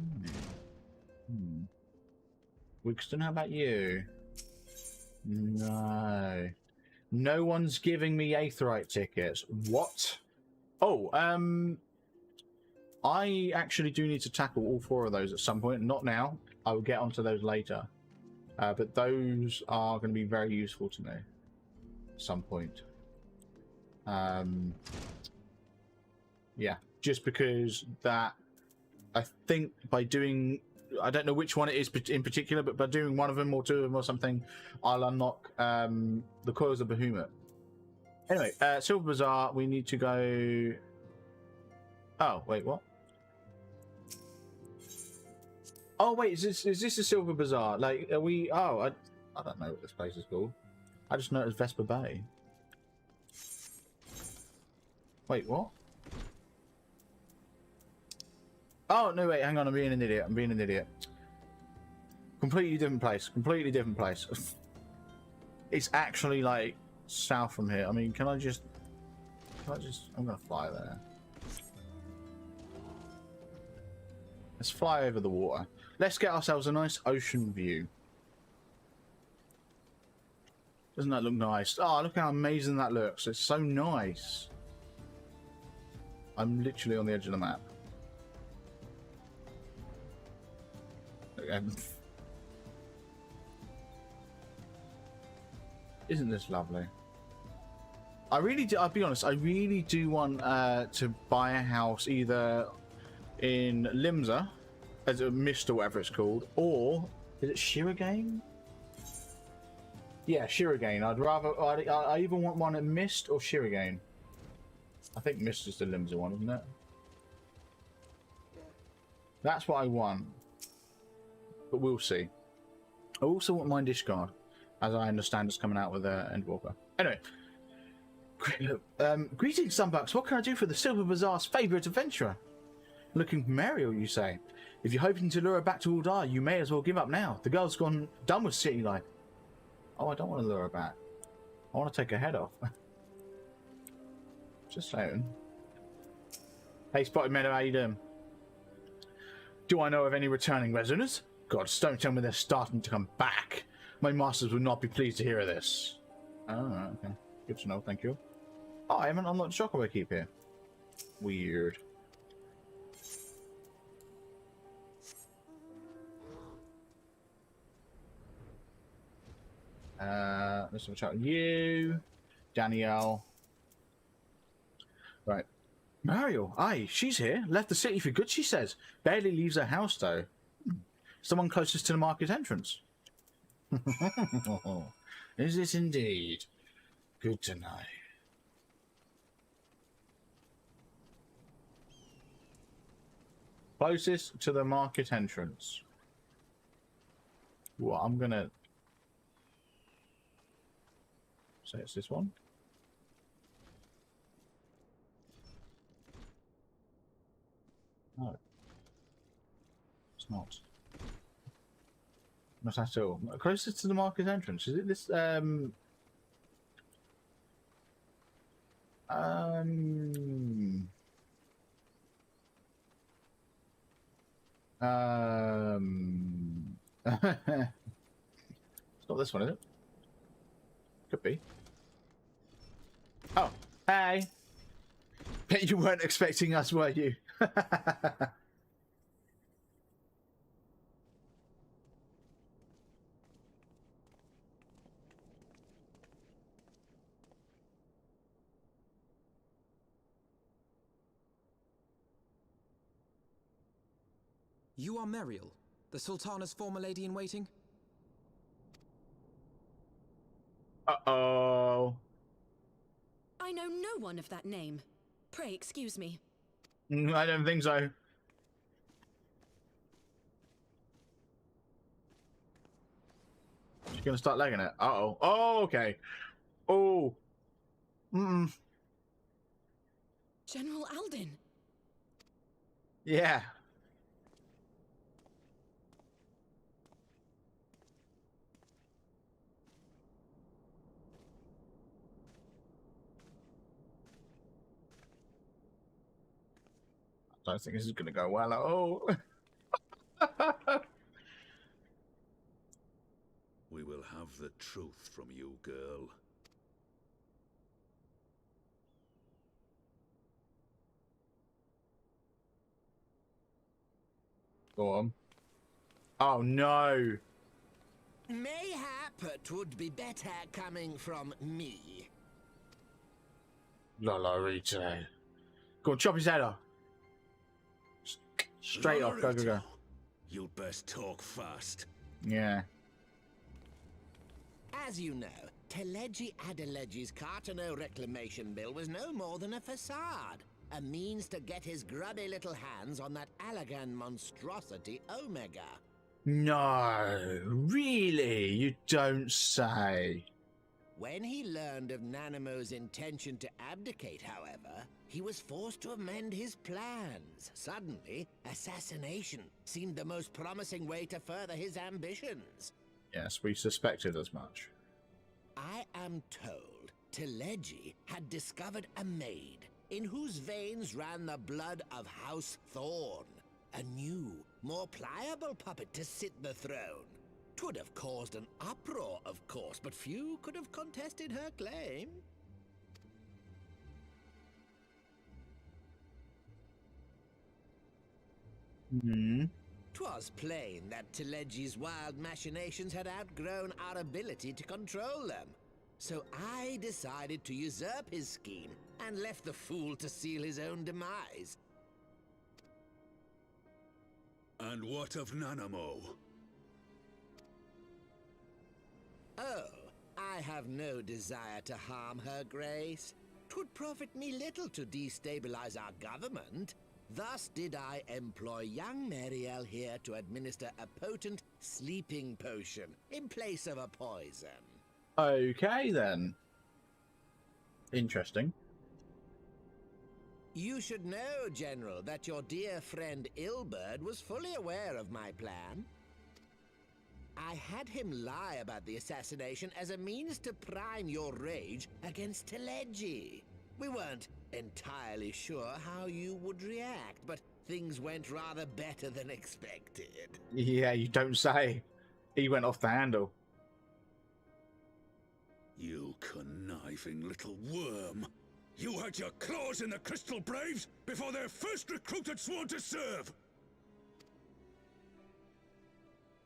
Wigston, how about you? No. No one's giving me Aetherite tickets. What? Oh, I actually do need to tackle all 4 of those at some point. Not now. I will get onto those later. But those are going to be very useful to me at some point. Yeah, just because that I think by doing, I don't know which one it is in particular, but by doing one of them or 2 of them or something, I'll unlock the Coils of Behemoth. Anyway, Silver Bazaar, we need to go... Oh, wait, what? Oh, wait, is this a Silver Bazaar? Like, are we... Oh, I don't know what this place is called. I just know it as Vesper Bay. Wait, what? Oh, no, wait, hang on, I'm being an idiot. I'm being an idiot. Completely different place. Completely different place. It's actually, like, south from here. I mean, can I just... I'm gonna fly there. Let's fly over the water. Let's get ourselves a nice ocean view. Doesn't that look nice? Oh, look how amazing that looks. It's so nice. I'm literally on the edge of the map. Isn't this lovely? I really do, I'll be honest, I really do want to buy a house either in Limsa, as a Mist or whatever it's called, or is it Shirogane? Yeah, Shirogane. I'd rather, I either want one at Mist or Shirogane. I think Mist is the Limsa one, isn't it? That's what I want. But we'll see. I also want my discard, as I understand it's coming out with Endwalker. Anyway. Greetings, Sunbucks. What can I do for the Silver Bazaar's favourite adventurer? Looking for Mariel, you say? If you're hoping to lure her back to Uldar, you may as well give up now. The girl's gone done with city life. Oh, I don't want to lure her back. I want to take her head off. Just saying. Hey, Spotted Meadow, how you doing? Do I know of any returning residents? God, don't tell me they're starting to come back. My masters would not be pleased to hear of this. Oh, okay. Good to know, thank you. Oh, I haven't unlocked Chocobo Keep here. Weird. Let's have a chat with you. Danielle. Right. Mariel, aye, she's here. Left the city for good, she says. Barely leaves her house, though. Someone closest to the market entrance. Is it indeed? Good to know. Closest to the market entrance. Well, I'm gonna say it's this one. No, it's not. Not at all. Closest to the market entrance. Is it this? It's not this one, is it? Could be. Oh, hey. Bet you weren't expecting us, were you? You are Mariel, the Sultana's former lady-in-waiting? Uh-oh. I know no one of that name. Pray excuse me. I don't think so. She's gonna start legging it. Uh-oh. Oh, okay. Oh. General Alden. Yeah. I don't think this is going to go well at all. We will have the truth from you, girl. Go on. Oh no. Mayhap it would be better coming from me. Lolorito. Go on, chop his head off. Straight off. Go, go, go. You'd best talk fast. Yeah. As you know, Teleji Adeleji's Cartano reclamation bill was no more than a facade. A means to get his grubby little hands on that Allagan monstrosity Omega. No, really? You don't say. When he learned of Nanamo's intention to abdicate, however, he was forced to amend his plans. Suddenly, assassination seemed the most promising way to further his ambitions. Yes, we suspected as much. I am told Teleji had discovered a maid in whose veins ran the blood of House Thorn. A new, more pliable puppet to sit the throne. 'Twould have caused an uproar, of course, but few could have contested her claim. Hmm. 'Twas plain that Teleji's wild machinations had outgrown our ability to control them. So I decided to usurp his scheme and left the fool to seal his own demise. And what of Nanamo? Oh, I have no desire to harm her grace. 'Twould profit me little to destabilize our government. Thus did I employ young Mariel here to administer a potent sleeping potion in place of a poison. Okay, then. Interesting. You should know, General, that your dear friend Ilberd was fully aware of my plan. I had him lie about the assassination as a means to prime your rage against Teleji. We weren't entirely sure how you would react, but things went rather better than expected. Yeah, you don't say. He went off the handle. You conniving little worm. You had your claws in the Crystal Braves before their first recruit had sworn to serve!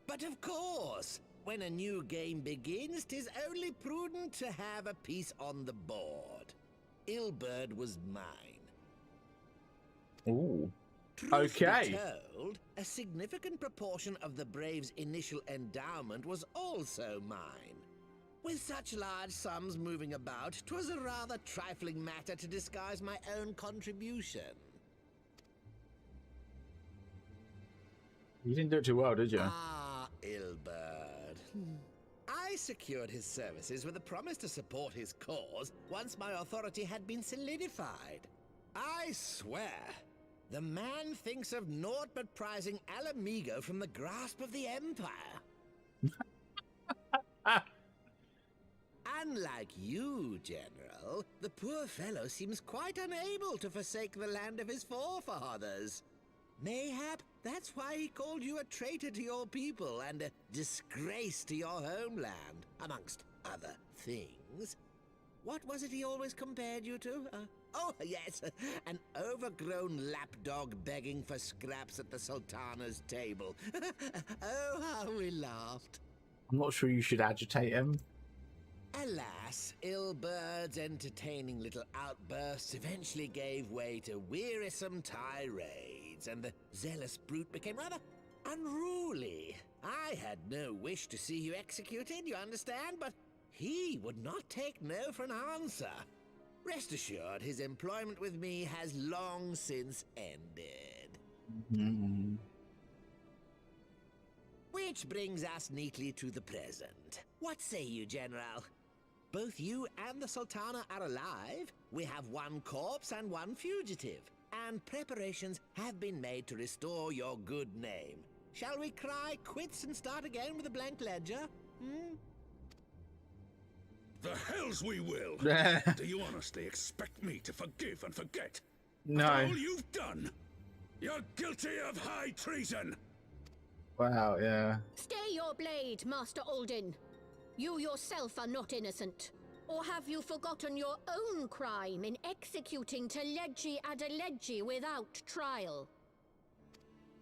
But of course, when a new game begins, 'tis only prudent to have a piece on the board. Ilberd was mine. Ooh. Truth be Okay. told, a significant proportion of the Braves' initial endowment was also mine. With such large sums moving about, 'twas a rather trifling matter to disguise my own contribution. You didn't do it too well, did you? Ah, Ilberd. I secured his services with a promise to support his cause once my authority had been solidified. I swear, the man thinks of naught but prizing Alamigo from the grasp of the Empire. Unlike you, General, the poor fellow seems quite unable to forsake the land of his forefathers. Mayhap that's why he called you a traitor to your people and a disgrace to your homeland, amongst other things. What was it he always compared you to? Oh, yes, an overgrown lapdog begging for scraps at the Sultana's table. Oh, how we laughed. I'm not sure you should agitate him. Alas, Ilberd's entertaining little outbursts eventually gave way to wearisome tirades, and the zealous brute became rather unruly. I had no wish to see you executed, you understand, but he would not take no for an answer. Rest assured, his employment with me has long since ended. Mm-hmm. Which brings us neatly to the present. What say you, General? Both you and the Sultana are alive. We have one corpse and one fugitive. And preparations have been made to restore your good name. Shall we cry quits and start again with a blank ledger? The hells we will! Do you honestly expect me to forgive and forget? No. After all you've done? You're guilty of high treason! Wow, yeah. Stay your blade, Master Alden. You yourself are not innocent. Or have you forgotten your own crime in executing Teleji Adeleji without trial?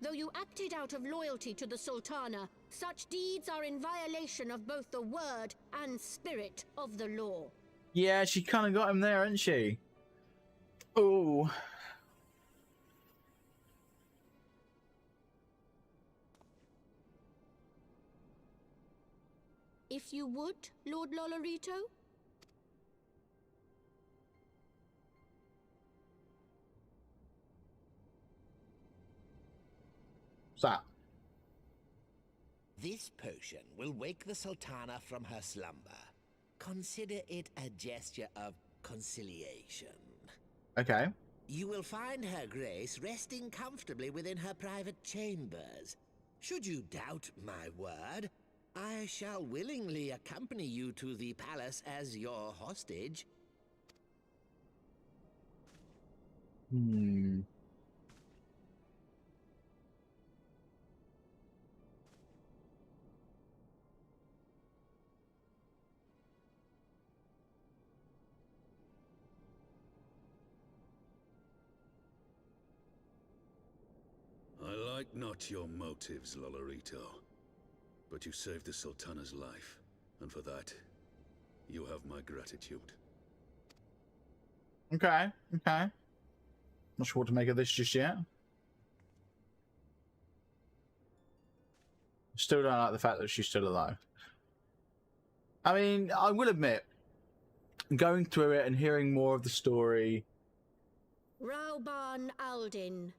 Though you acted out of loyalty to the Sultana, such deeds are in violation of both the word and spirit of the law. Yeah, she kind of got him there, hasn't she? Oh. If you would, Lord Lolorito? What's that? This potion will wake the Sultana from her slumber. Consider it a gesture of conciliation. Okay. You will find her grace resting comfortably within her private chambers. Should you doubt my word, I shall willingly accompany you to the palace as your hostage. Hmm. I like not your motives, Lolorito. But you saved the Sultana's life, and for that, you have my gratitude. Okay, okay. Not sure what to make of this just yet. Still don't like the fact that she's still alive. I mean, I will admit, going through it and hearing more of the story... Rauban Aldin,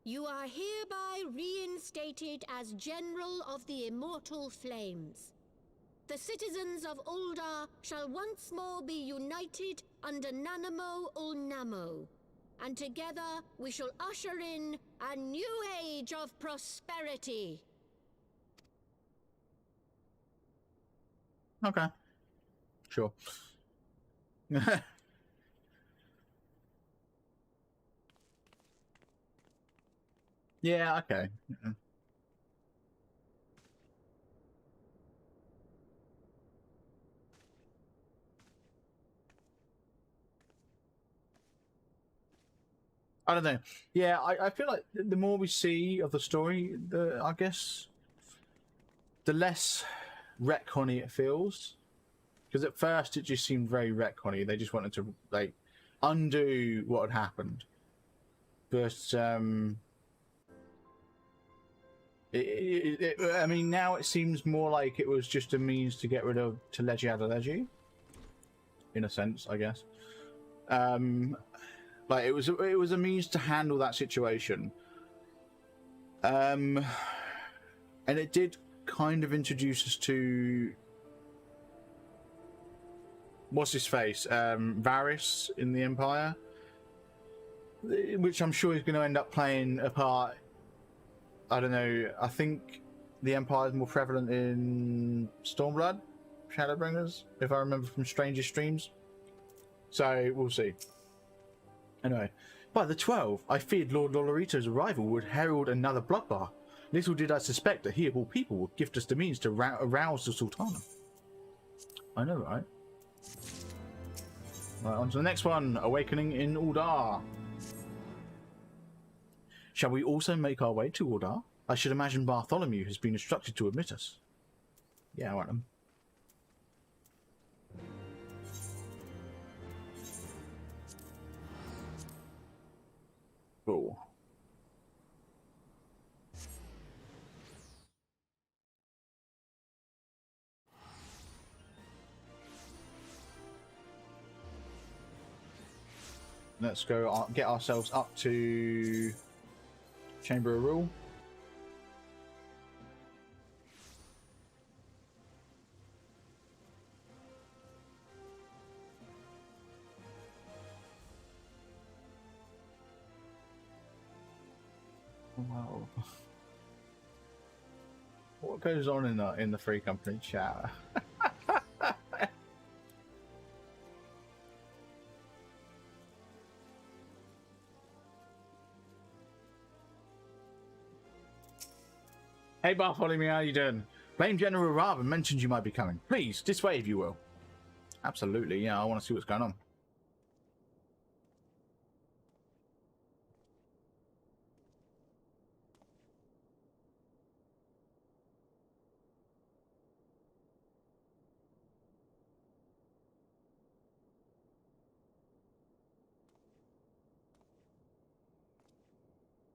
you are hereby reinstated as General of the Immortal Flames. The citizens of Uldar shall once more be united under Nanamo Ulnamo, and together we shall usher in a new age of prosperity. Okay. Sure. Yeah, okay. Yeah. I don't know. Yeah, I feel like the more we see of the story, I guess the less retconny it feels. Because at first it just seemed very retconny. They just wanted to like undo what had happened. But I mean, now it seems more like it was just a means to get rid of Teleji Adeleji, in a sense, I guess. Like it was a means to handle that situation. And it did kind of introduce us to what's his face, Varys in the Empire, which I'm sure is going to end up playing a part. I don't know. I think the Empire is more prevalent in Stormblood, Shadowbringers, if I remember from Stranger Streams. So we'll see. Anyway, by the 12, I feared Lord Lolorito's arrival would herald another bloodbath. Little did I suspect that he of all people would gift us the means to arouse the Sultana. I know, right? Right, on to the next one. Awakening in Uldar. Shall we also make our way to Uldar? I should imagine Bartholomew has been instructed to admit us. Yeah, I want him. Cool. Let's go get ourselves up to Chamber of Rule. Wow. What goes on in the Free Company chat? Hey Bartholomew, how you doing? Blame General Raven mentioned you might be coming. Please, this way if you will. Absolutely, yeah, I want to see what's going on.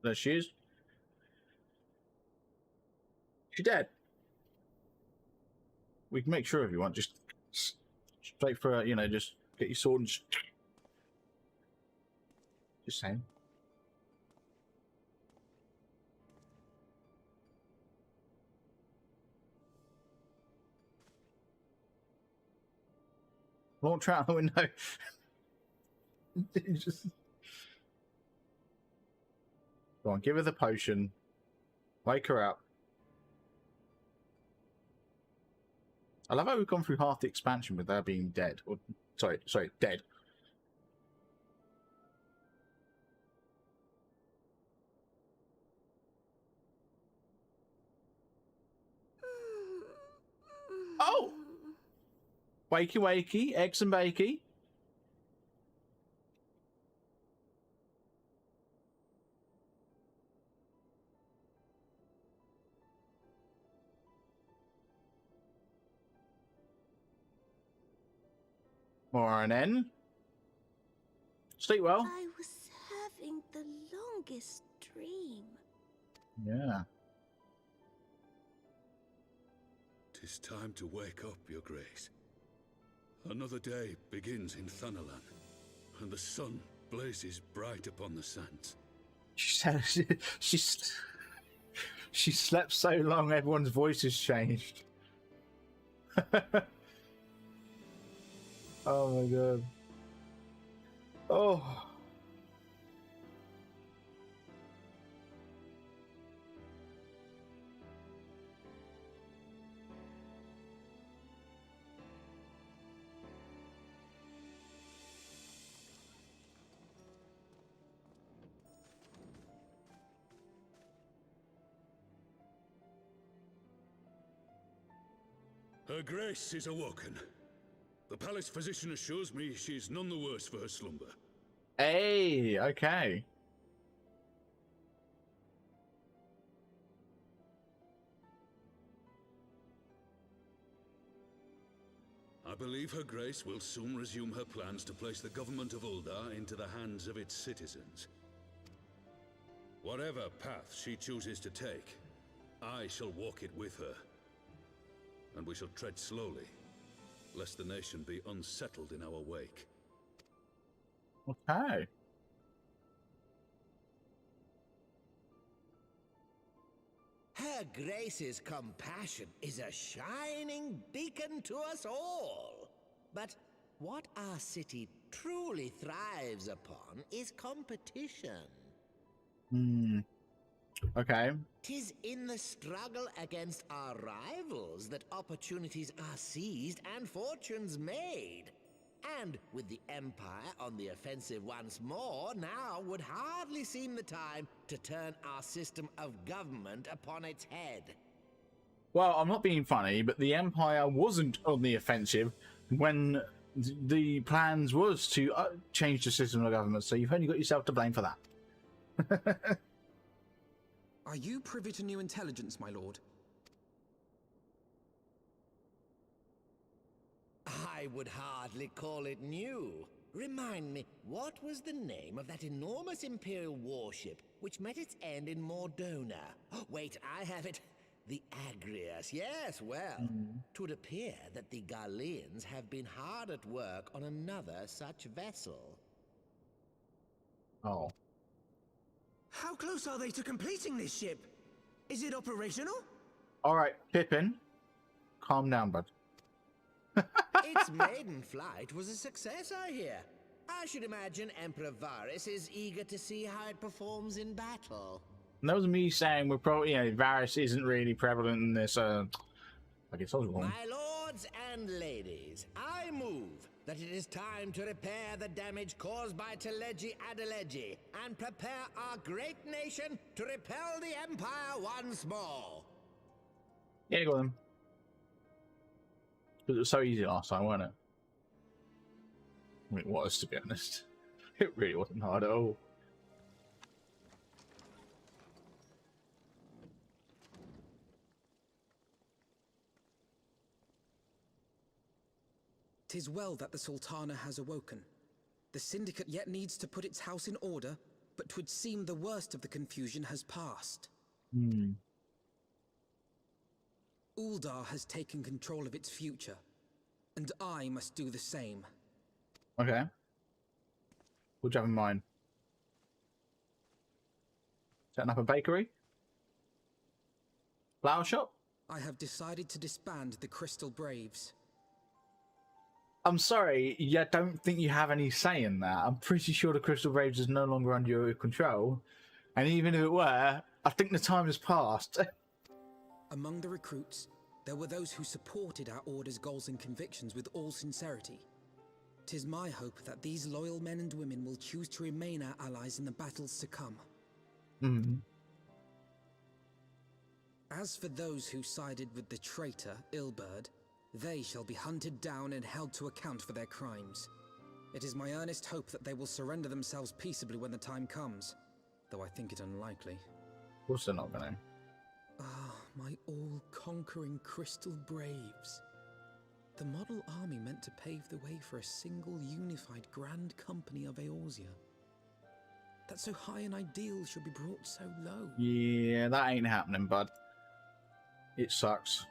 There she is. She's dead. We can make sure if you want. Just straight for her, you know, just get your sword and just saying. Launch her out the window. Just... Go on, give her the potion. Wake her up. I love how we've gone through half the expansion with her being dead. Or sorry, dead. Oh! Wakey wakey, eggs and bakey. Morning. Sleep well. I was having the longest dream. Yeah. 'Tis time to wake up, Your Grace. Another day begins in Thanalan, and the sun blazes bright upon the sands. She said she slept so long everyone's voices changed. Oh my god. Oh. Her Grace is awoken. The palace physician assures me she's none the worse for her slumber. Hey, okay. I believe Her Grace will soon resume her plans to place the government of Uldar into the hands of its citizens. Whatever path she chooses to take, I shall walk it with her. And we shall tread slowly, lest the nation be unsettled in our wake. Okay. Her Grace's compassion is a shining beacon to us all. But what our city truly thrives upon is competition. Okay. 'Tis in the struggle against our rivals that opportunities are seized and fortunes made. And with the Empire on the offensive once more, now would hardly seem the time to turn our system of government upon its head. Well, I'm not being funny, but the Empire wasn't on the offensive when the plans was to change the system of government, so you've only got yourself to blame for that. Are you privy to new intelligence, my lord? I would hardly call it new. Remind me, what was the name of that enormous Imperial warship which met its end in Mordona? Wait, I have it. The Agrias, yes, well. 'Twould appear that the Garleans have been hard at work on another such vessel. Oh. How close are they to completing this ship? Is it operational? Alright, Pippin. Calm down, bud. Its maiden flight was a success, I hear. I should imagine Emperor Varys is eager to see how it performs in battle. And that was me saying we're probably, Varys isn't really prevalent in this, I guess I was wrong. My lords and ladies, I move that it is time to repair the damage caused by Teleji Adeleji and prepare our great nation to repel the Empire once more. Yeah, go on. It was so easy last time, wasn't it? I mean, it was, to be honest. It really wasn't hard at all. "'Tis well that the Sultana has awoken. The Syndicate yet needs to put its house in order, but 'twould seem the worst of the confusion has passed. Uldar has taken control of its future, and I must do the same. Okay. What do you have in mind? Setting up a bakery? Flower shop? I have decided to disband the Crystal Braves. I'm sorry, I don't think you have any say in that. I'm pretty sure the Crystal Braves is no longer under your control. And even if it were, I think the time has passed. Among the recruits, there were those who supported our Order's goals and convictions with all sincerity. 'Tis my hope that these loyal men and women will choose to remain our allies in the battles to come. As for those who sided with the traitor, Ilberd, they shall be hunted down and held to account for their crimes. It is my earnest hope that they will surrender themselves peaceably when the time comes, though I think it unlikely. Of course they're not going to. Ah, my all-conquering Crystal Braves. The model army meant to pave the way for a single unified Grand Company of Eorzea. That so high an ideal should be brought so low. Yeah, that ain't happening, bud. It sucks.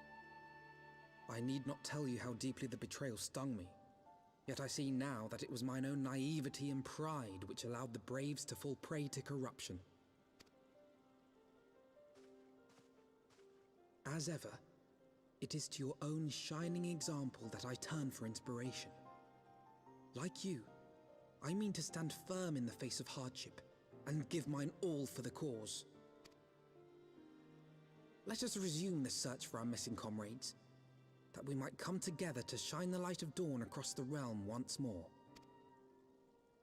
I need not tell you how deeply the betrayal stung me. Yet I see now that it was mine own naivety and pride which allowed the Braves to fall prey to corruption. As ever, it is to your own shining example that I turn for inspiration. Like you, I mean to stand firm in the face of hardship and give mine all for the cause. Let us resume the search for our missing comrades, that we might come together to shine the light of dawn across the realm once more.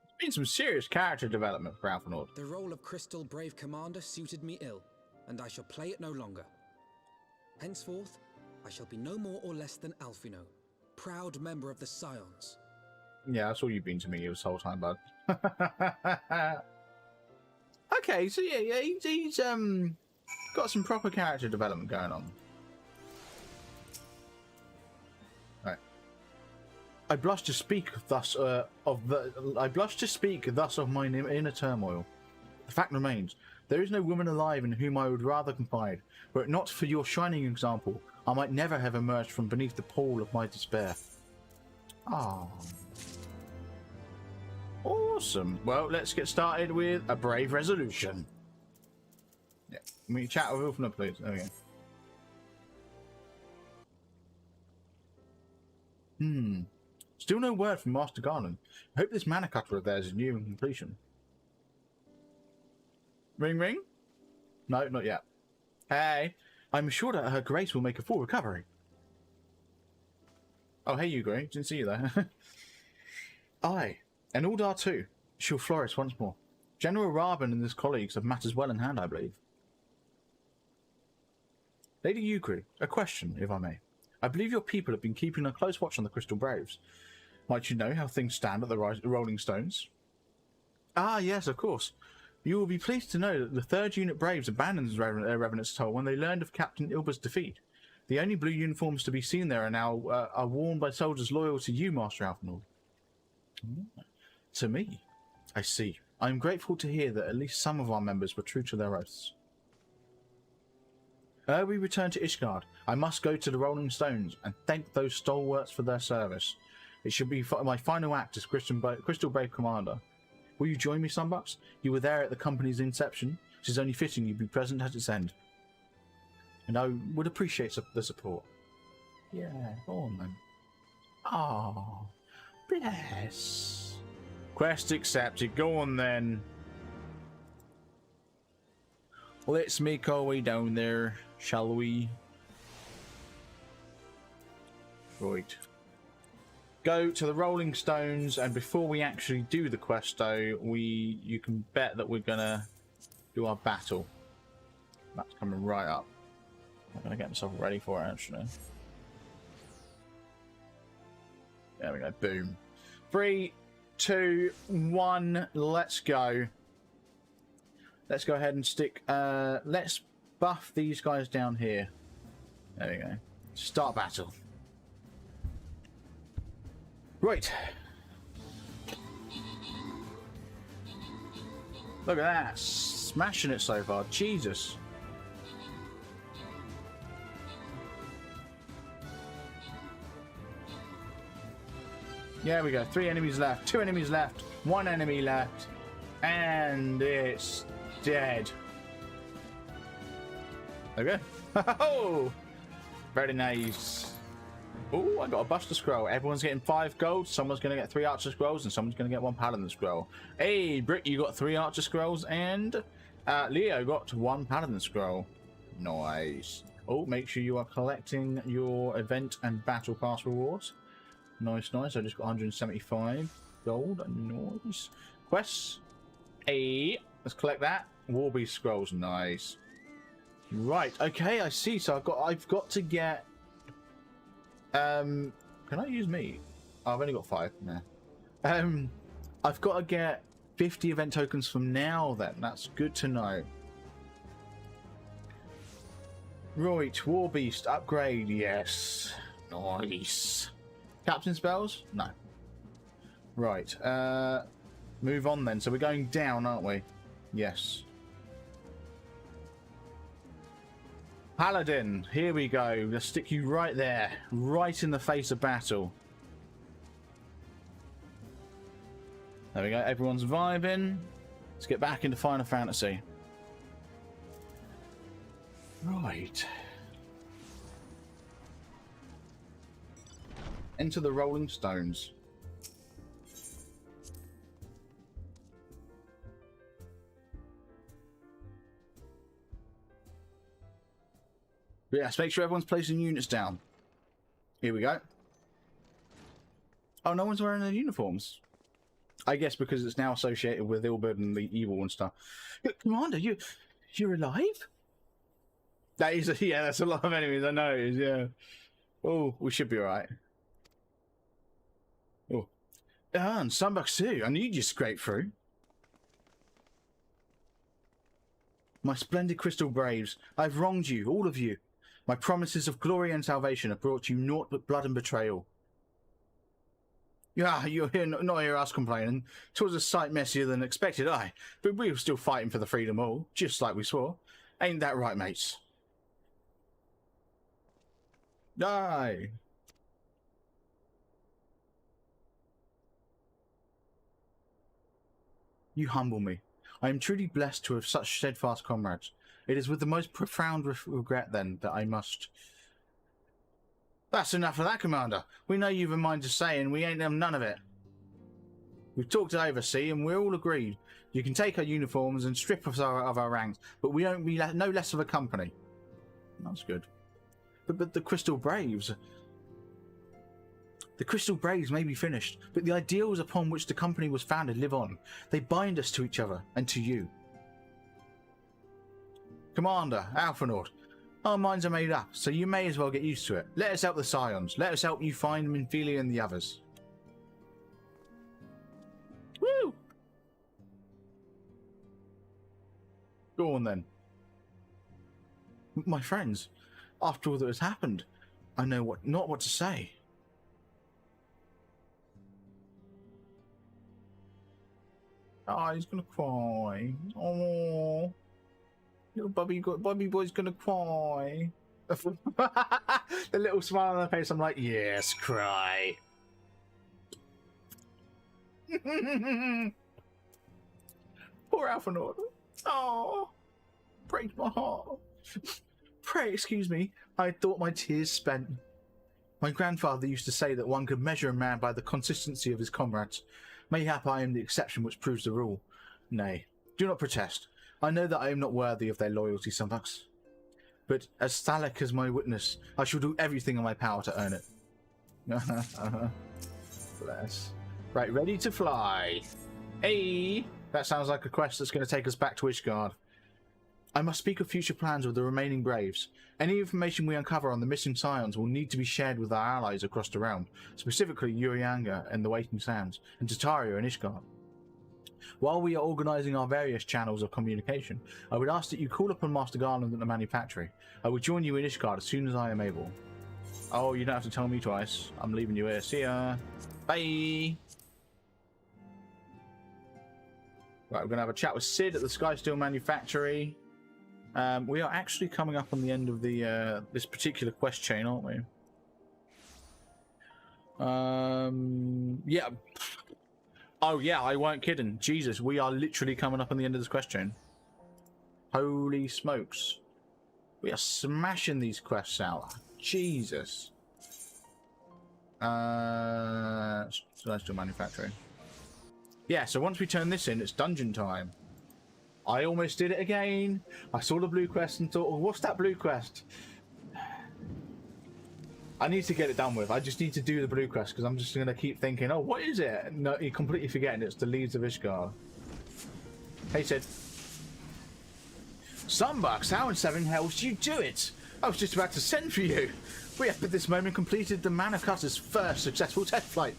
There's been some serious character development for Alphanord. The role of Crystal Brave Commander suited me ill, and I shall play it no longer. Henceforth, I shall be no more or less than Alphino, proud member of the Scions. Yeah, that's all you've been to me this whole time, bud. Okay, so yeah, he's got some proper character development going on. Right. I blush to speak thus of mine inner turmoil. The fact remains, there is no woman alive in whom I would rather confide. Were it not for your shining example, I might never have emerged from beneath the pall of my despair. Ah. Awesome. Well, let's get started with a brave resolution. Yeah. Can we chat with Ulfna, please? There we go. Still no word from Master Garland. I hope this mana cutter of theirs is nearing completion. Ring ring? No, not yet. Hey, I'm sure that her grace will make a full recovery. Oh, hey, you, Grace. Didn't see you there. Aye, and Uldar too. She'll flourish once more. General Raben and his colleagues have matters well in hand, I believe. Lady Yukri, a question, if I may. I believe your people have been keeping a close watch on the Crystal Braves. Might you know how things stand at the Rolling Stones? Ah, yes, of course. You will be pleased to know that the 3rd Unit Braves abandoned their Revenant's Toll when they learned of Captain Ilber's defeat. The only blue uniforms to be seen there are now are worn by soldiers loyal to you, Master Alphanord. To me? I see. I am grateful to hear that at least some of our members were true to their oaths. Ere we return to Ishgard, I must go to the Rolling Stones and thank those stalwarts for their service. It should be my final act as Crystal Brave Commander. Will you join me, Sunbucks? You were there at the company's inception. It is only fitting you be present at its end. And I would appreciate the support. Yeah, go on then. Ah, bless. Quest accepted. Go on then. Let's make our way down there, shall we? Right. Go to the Rolling Stones, and before we actually do the quest, though, you can bet that we're gonna do our battle. That's coming right up. I'm gonna get myself ready for it, actually. There we go. Boom. 3, 2, 1. Let's go. Let's go ahead and stick. Let's buff these guys down here. There we go. Start battle. Right. Look at that. Smashing it so far. Jesus. Yeah, we go. 3 enemies left. 2 enemies left. 1 enemy left. And it's dead. Okay. Oh, very nice. Oh, I got a Buster Scroll. Everyone's getting 5 gold. Someone's going to get 3 Archer Scrolls, and someone's going to get 1 Paladin Scroll. Hey, Britt, you got 3 Archer Scrolls, and Leo got 1 Paladin Scroll. Nice. Oh, make sure you are collecting your event and battle pass rewards. Nice, nice. I just got 175 gold. Nice. Quests. Hey, let's collect that. Warbeast Scrolls. Nice. Right. Okay, I see. So I've got to get. Can I use meat? Oh, I've only got 5 now. I've got to get 50 event tokens from now. Then that's good to know. Right, Warbeast upgrade. Yes. Nice. Captain spells? No. Right. Move on then. So we're going down, aren't we? Yes. Paladin, here we go. Let's stick you right there, right in the face of battle. There we go. Everyone's vibing. Let's get back into Final Fantasy. Right. Enter the Rolling Stones. Yes, make sure everyone's placing units down. Here we go. Oh, no one's wearing their uniforms. I guess because it's now associated with Ilberd and the evil and stuff. Commander, you're alive? That is yeah, that's a lot of enemies, I know it is, yeah. Oh, we should be alright. Oh. And Sunbucks too. I need you scrape through. My splendid Crystal Braves, I've wronged you, all of you. My promises of glory and salvation have brought you naught but blood and betrayal. Yeah, you're here, not hear us complaining. 'Twas a sight messier than expected, aye. But we were still fighting for the freedom all, just like we swore. Ain't that right, mates? Aye. You humble me. I am truly blessed to have such steadfast comrades. It is with the most profound regret, then, that I must... That's enough of that, Commander. We know you've a mind to say, and we ain't have none of it. We've talked it over, see, and we're all agreed. You can take our uniforms and strip us of our ranks, but we don't be no less of a company. That's good. But the Crystal Braves... The Crystal Braves may be finished, but the ideals upon which the company was founded live on. They bind us to each other, and to you. Commander, Alphanaut, our minds are made up, so you may as well get used to it. Let us help the Scions. Let us help you find Minfilia and the others. Woo! Go on then. My friends, after all that has happened, I know not what to say. Oh, he's gonna cry. Oh. Little Bobby boy's gonna cry. The little smile on their face. I'm like, yes, cry. Poor Alphanaut. Oh, breaks my heart. Pray, excuse me. I thought my tears spent. My grandfather used to say that one could measure a man by the consistency of his comrades. Mayhap I am the exception which proves the rule. Nay, do not protest. I know that I am not worthy of their loyalty, Sunbucks. But as Thalek is my witness, I shall do everything in my power to earn it. Bless. Right, ready to fly. Hey! That sounds like a quest that's going to take us back to Ishgard. I must speak of future plans with the remaining Braves. Any information we uncover on the missing Scions will need to be shared with our allies across the realm, specifically Urianga and the Waiting Sands, and Tataria and Ishgard. While we are organising our various channels of communication, I would ask that you call upon Master Garland at the manufactory. I will join you in Ishgard as soon as I am able. Oh, you don't have to tell me twice. I'm leaving you here. See ya. Bye. Right, we're going to have a chat with Sid at the Sky Steel Manufactory. We are actually coming up on the end of the this particular quest chain, aren't we? Yeah. Oh, yeah, I weren't kidding. Jesus, we are literally coming up on the end of this quest chain. Holy smokes. We are smashing these quests out. Jesus. Sky Steel Manufacturing. Yeah, so once we turn this in, it's dungeon time. I almost did it again. I saw the blue quest and thought, oh, what's that blue quest? I need to get it done with. I just need to do the blue quest because I'm just going to keep thinking, oh, what is it? No, you're completely forgetting it's the Leaves of Ishgard. Hey, Sid. Sunbucks, how in seven hells did you do it? I was just about to send for you. We have at this moment completed the Mana Cutter's first successful test flight.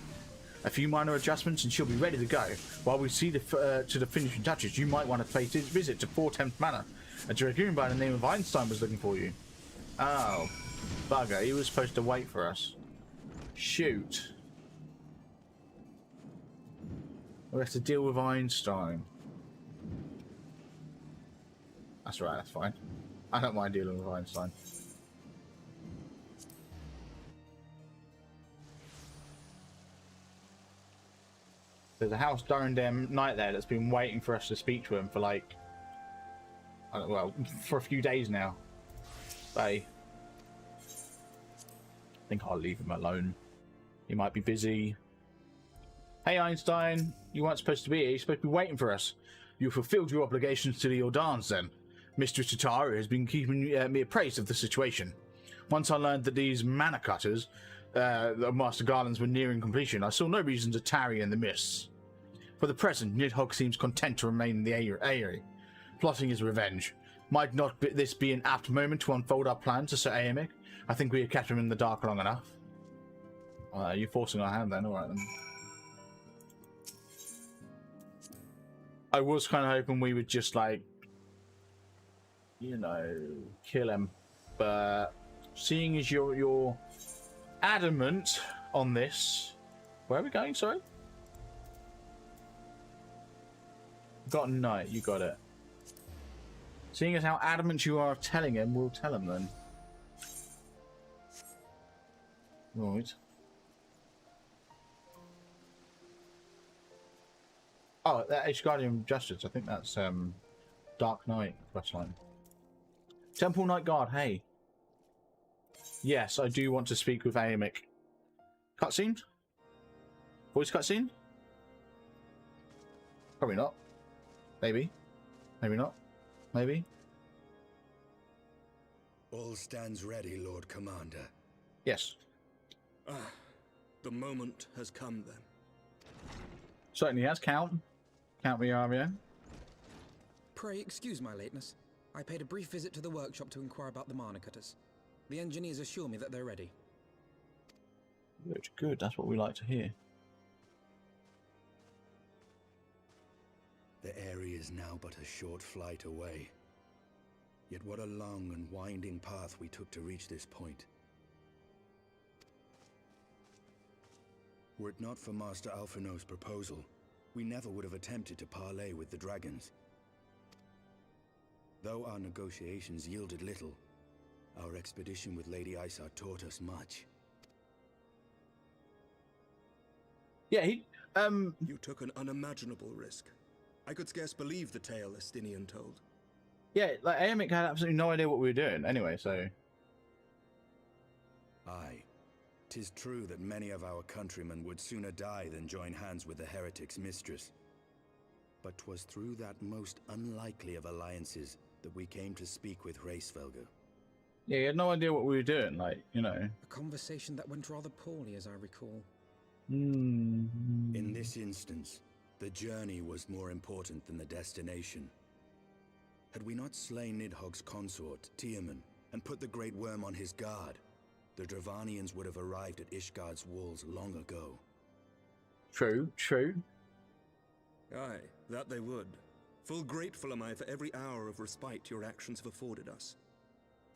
A few minor adjustments and she'll be ready to go. While we see to the finishing touches, you might want to pay a visit to 4 10th Manor. A dragoon by the name of Einstein was looking for you. Oh, bugger. He was supposed to wait for us. Shoot. We have to deal with Einstein. That's right, that's fine. I don't mind dealing with Einstein. There's a house during damn night there that's been waiting for us to speak to him for like, I don't know, well, for a few days now. I think I'll leave him alone. He might be busy. Hey Einstein, you weren't supposed to be here. You're supposed to be waiting for us. You fulfilled your obligations to the Jordans then. Mistress Tatara has been keeping me appraised of the situation. Once I learned that these Mana Cutters, the Master Garlands, were nearing completion, I saw no reason to tarry in the mists. For the present, Nidhogg seems content to remain in the Aerie, plotting his revenge. Might not this be an apt moment to unfold our plans to Sir Aemik? I think we have kept him in the dark long enough. You're forcing our hand then, alright then. I was kind of hoping we would just like, you know, kill him, but seeing as you're adamant on this, where are we going? Sorry, got a knight. You got it. Seeing as how adamant you are telling him, we'll tell him then. Right. Oh, that Ishgardian Justice. I think that's Dark Knight questline. Temple Knight Guard. Hey. Yes, I do want to speak with Aemik. Cutscene? Voice cutscene? Probably not. Maybe. Maybe not. Maybe. All stands ready, Lord Commander. Yes. The moment has come then. Certainly has. Count me, Arya. Pray excuse my lateness. I paid a brief visit to the workshop to inquire about the Mana Cutters. The engineers assure me that they're ready. Good, good. That's what we like to hear. The area is now but a short flight away. Yet what a long and winding path we took to reach this point. Were it not for Master Alphino's proposal, we never would have attempted to parley with the dragons. Though our negotiations yielded little, our expedition with Lady Isar taught us much. Yeah, You took an unimaginable risk. I could scarce believe the tale Estinian told. Yeah, like Aemik had absolutely no idea what we were doing anyway, so... Aye. 'Tis true that many of our countrymen would sooner die than join hands with the heretic's mistress. But 'twas through that most unlikely of alliances that we came to speak with Hraesvelgr. Yeah, he had no idea what we were doing, like, you know. A conversation that went rather poorly, as I recall. In this instance, the journey was more important than the destination. Had we not slain Nidhogg's consort, Tiaman, and put the Great Worm on his guard, the Dravanians would have arrived at Ishgard's walls long ago. True, true. Aye, that they would. Full grateful am I for every hour of respite your actions have afforded us.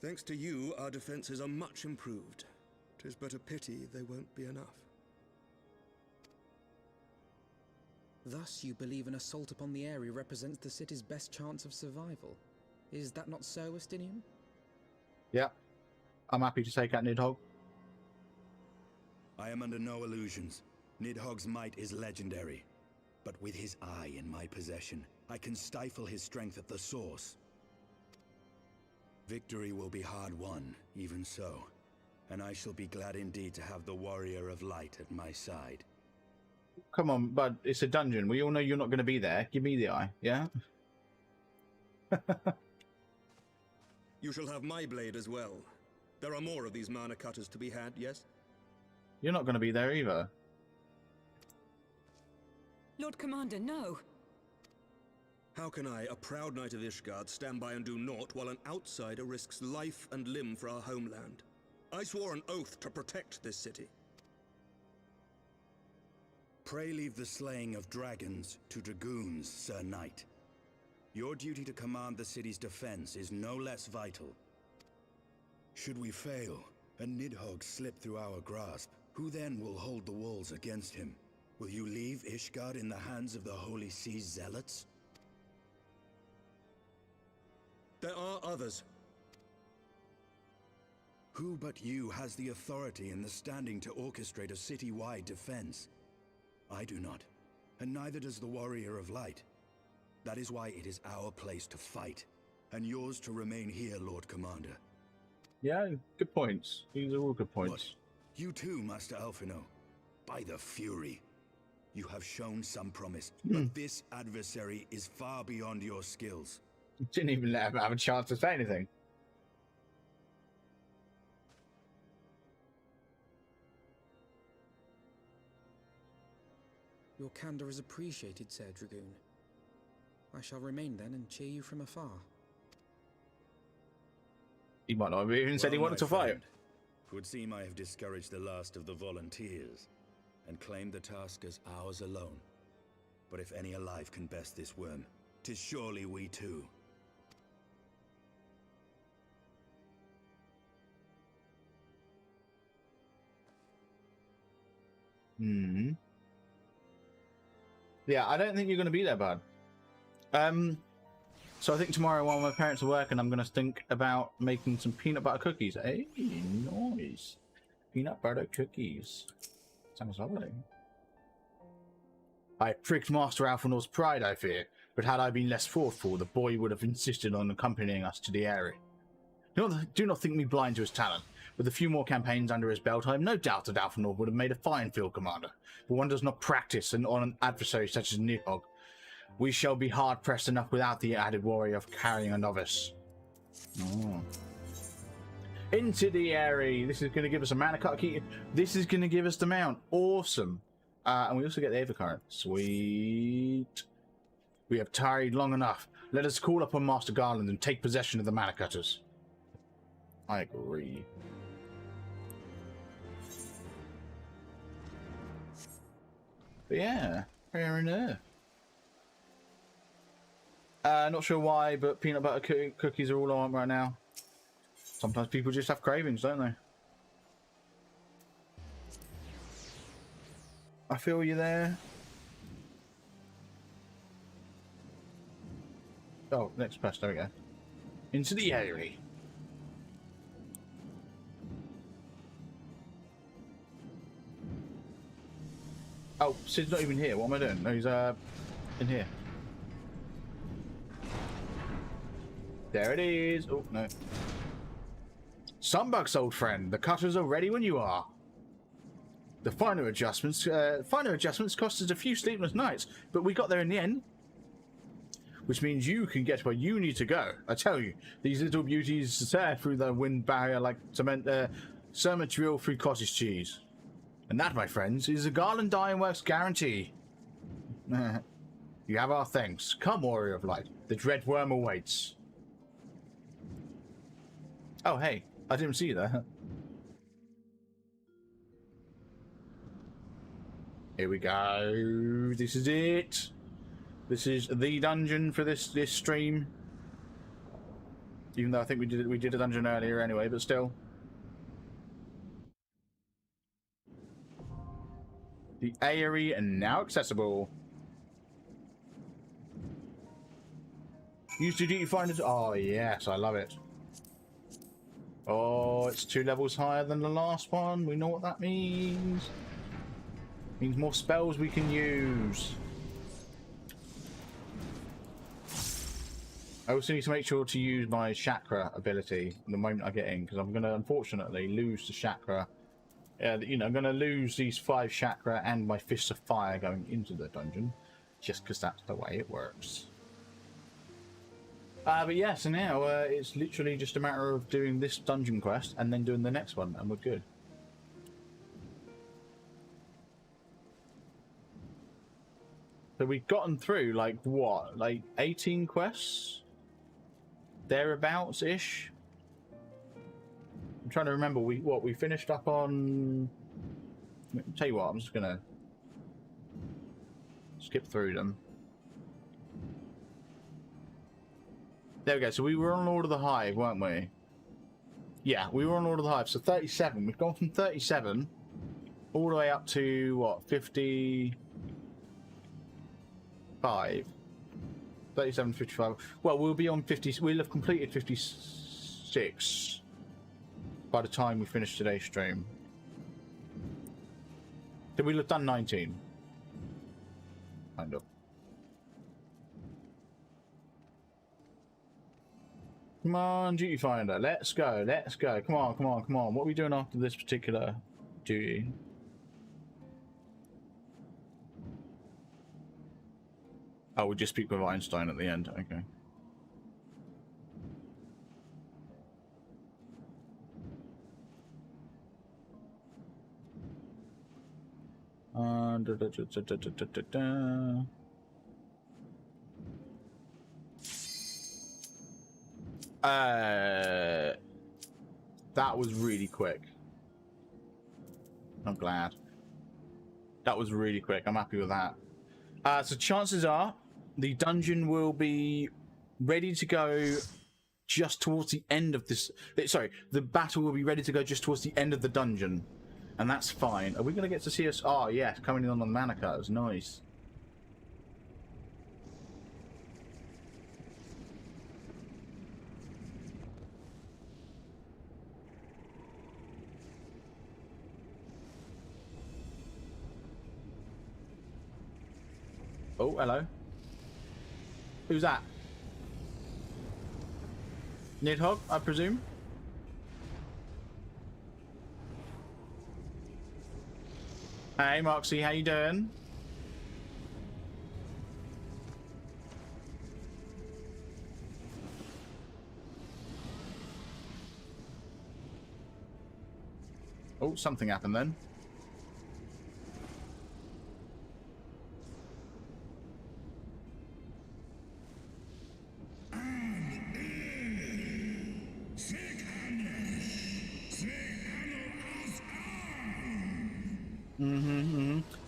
Thanks to you, our defenses are much improved. 'Tis but a pity they won't be enough. Thus, you believe an assault upon the area represents the city's best chance of survival. Is that not so, Estinian? Yeah. I'm happy to take out Nidhogg. I am under no illusions. Nidhogg's might is legendary. But with his eye in my possession, I can stifle his strength at the source. Victory will be hard won, even so. And I shall be glad indeed to have the Warrior of Light at my side. Come on, bud. It's a dungeon. We all know you're not going to be there. Give me the eye, yeah? You shall have my blade as well. There are more of these mana cutters to be had, yes? You're not going to be there either. Lord Commander, no! How can I, a proud knight of Ishgard, stand by and do naught while an outsider risks life and limb for our homeland? I swore an oath to protect this city. Pray leave the slaying of dragons to dragoons, Sir Knight. Your duty to command the city's defense is no less vital. Should we fail, and Nidhogg slip through our grasp, who then will hold the walls against him? Will you leave Ishgard in the hands of the Holy Sea's zealots? There are others. Who but you has the authority and the standing to orchestrate a city-wide defense? I do not, and neither does the Warrior of Light. That is why it is our place to fight, and yours to remain here, Lord Commander. Yeah, good points. These are all good points. What? You too, Master Alphino. By the Fury. You have shown some promise, but this adversary is far beyond your skills. You didn't even let him have a chance to say anything. Your candor is appreciated, Sir Dragoon. I shall remain then and cheer you from afar. He might not have even said he wanted to fight. It would seem I have discouraged the last of the volunteers, and claimed the task as ours alone. But if any alive can best this worm, 'tis surely we too. Yeah, I don't think you're going to be there, bud. So I think tomorrow while my parents are working, I'm going to think about making some peanut butter cookies. Hey, nice. Peanut butter cookies. Sounds lovely. I pricked Master Alphanor's pride, I fear, but had I been less thoughtful, the boy would have insisted on accompanying us to the area. Do not think me blind to his talent. With a few more campaigns under his belt, I have no doubt that Alphanor would have made a fine field commander, but one does not practice on an adversary such as Nidhogg. We shall be hard-pressed enough without the added worry of carrying a novice. Into the area. This is going to give us a mana cut key. This is going to give us the mount. Awesome. And we also get the Aether current. Sweet. We have tarried long enough. Let us call upon Master Garland and take possession of the mana cutters. I agree. But yeah, fair enough. Not sure why, but peanut butter cookies are all I want right now. Sometimes people just have cravings, don't they? I feel you there. Oh, next quest, there we go. Into the area. Oh, Sid's not even here. What am I doing? No, he's in here. There it is. Oh, no. Sunbucks, old friend. The cutters are ready when you are. The finer adjustments cost us a few sleepless nights, but we got there in the end. Which means you can get where you need to go. I tell you, these little beauties tear through the wind barrier like cement drill through cottage cheese. And that, my friends, is a Garland Ironworks guarantee. You have our thanks. Come, Warrior of Light. The dread worm awaits. Oh, hey. I didn't see that. Here we go. This is it. This is the dungeon for this stream. Even though I think we did a dungeon earlier anyway, but still. The Aerie and now accessible. Use the duty finders. Oh yes, I love it. Oh, it's 2 levels higher than the last one. We know what that means. Means more spells we can use. I also need to make sure to use my chakra ability the moment I get in, because I'm going to unfortunately lose the chakra. You know, I'm going to lose these 5 chakra and my fists of fire going into the dungeon, just because that's the way it works. But yeah, so now it's literally just a matter of doing this dungeon quest and then doing the next one, and we're good. So we've gotten through, like, what? Like, 18 quests? Thereabouts-ish? I'm trying to remember we finished up on... I'll tell you what, I'm just gonna skip through them. There we go, so we were on Lord of the Hive, weren't we? Yeah, we were on Lord of the Hive, so 37. We've gone from 37 all the way up to, what, 55? 37, 55. Well, we'll be on 50. We'll have completed 56 by the time we finish today's stream. So we'll have done 19. Kind of. Come on, duty finder. Let's go. Let's go. Come on, come on, come on. What are we doing after this particular duty? Oh, we'll just speak with Einstein at the end. Okay. That was really quick. I'm glad. That was really quick. I'm happy with that. So chances are the dungeon will be ready to go just towards the end of this. Sorry, the battle will be ready to go just towards the end of the dungeon. And that's fine. Are we going to get to see us? Oh, yeah, coming in on the mana cutters. Nice. Oh, hello. Who's that? Nidhogg, I presume? Hey, Moxie, how you doing? Oh, something happened then.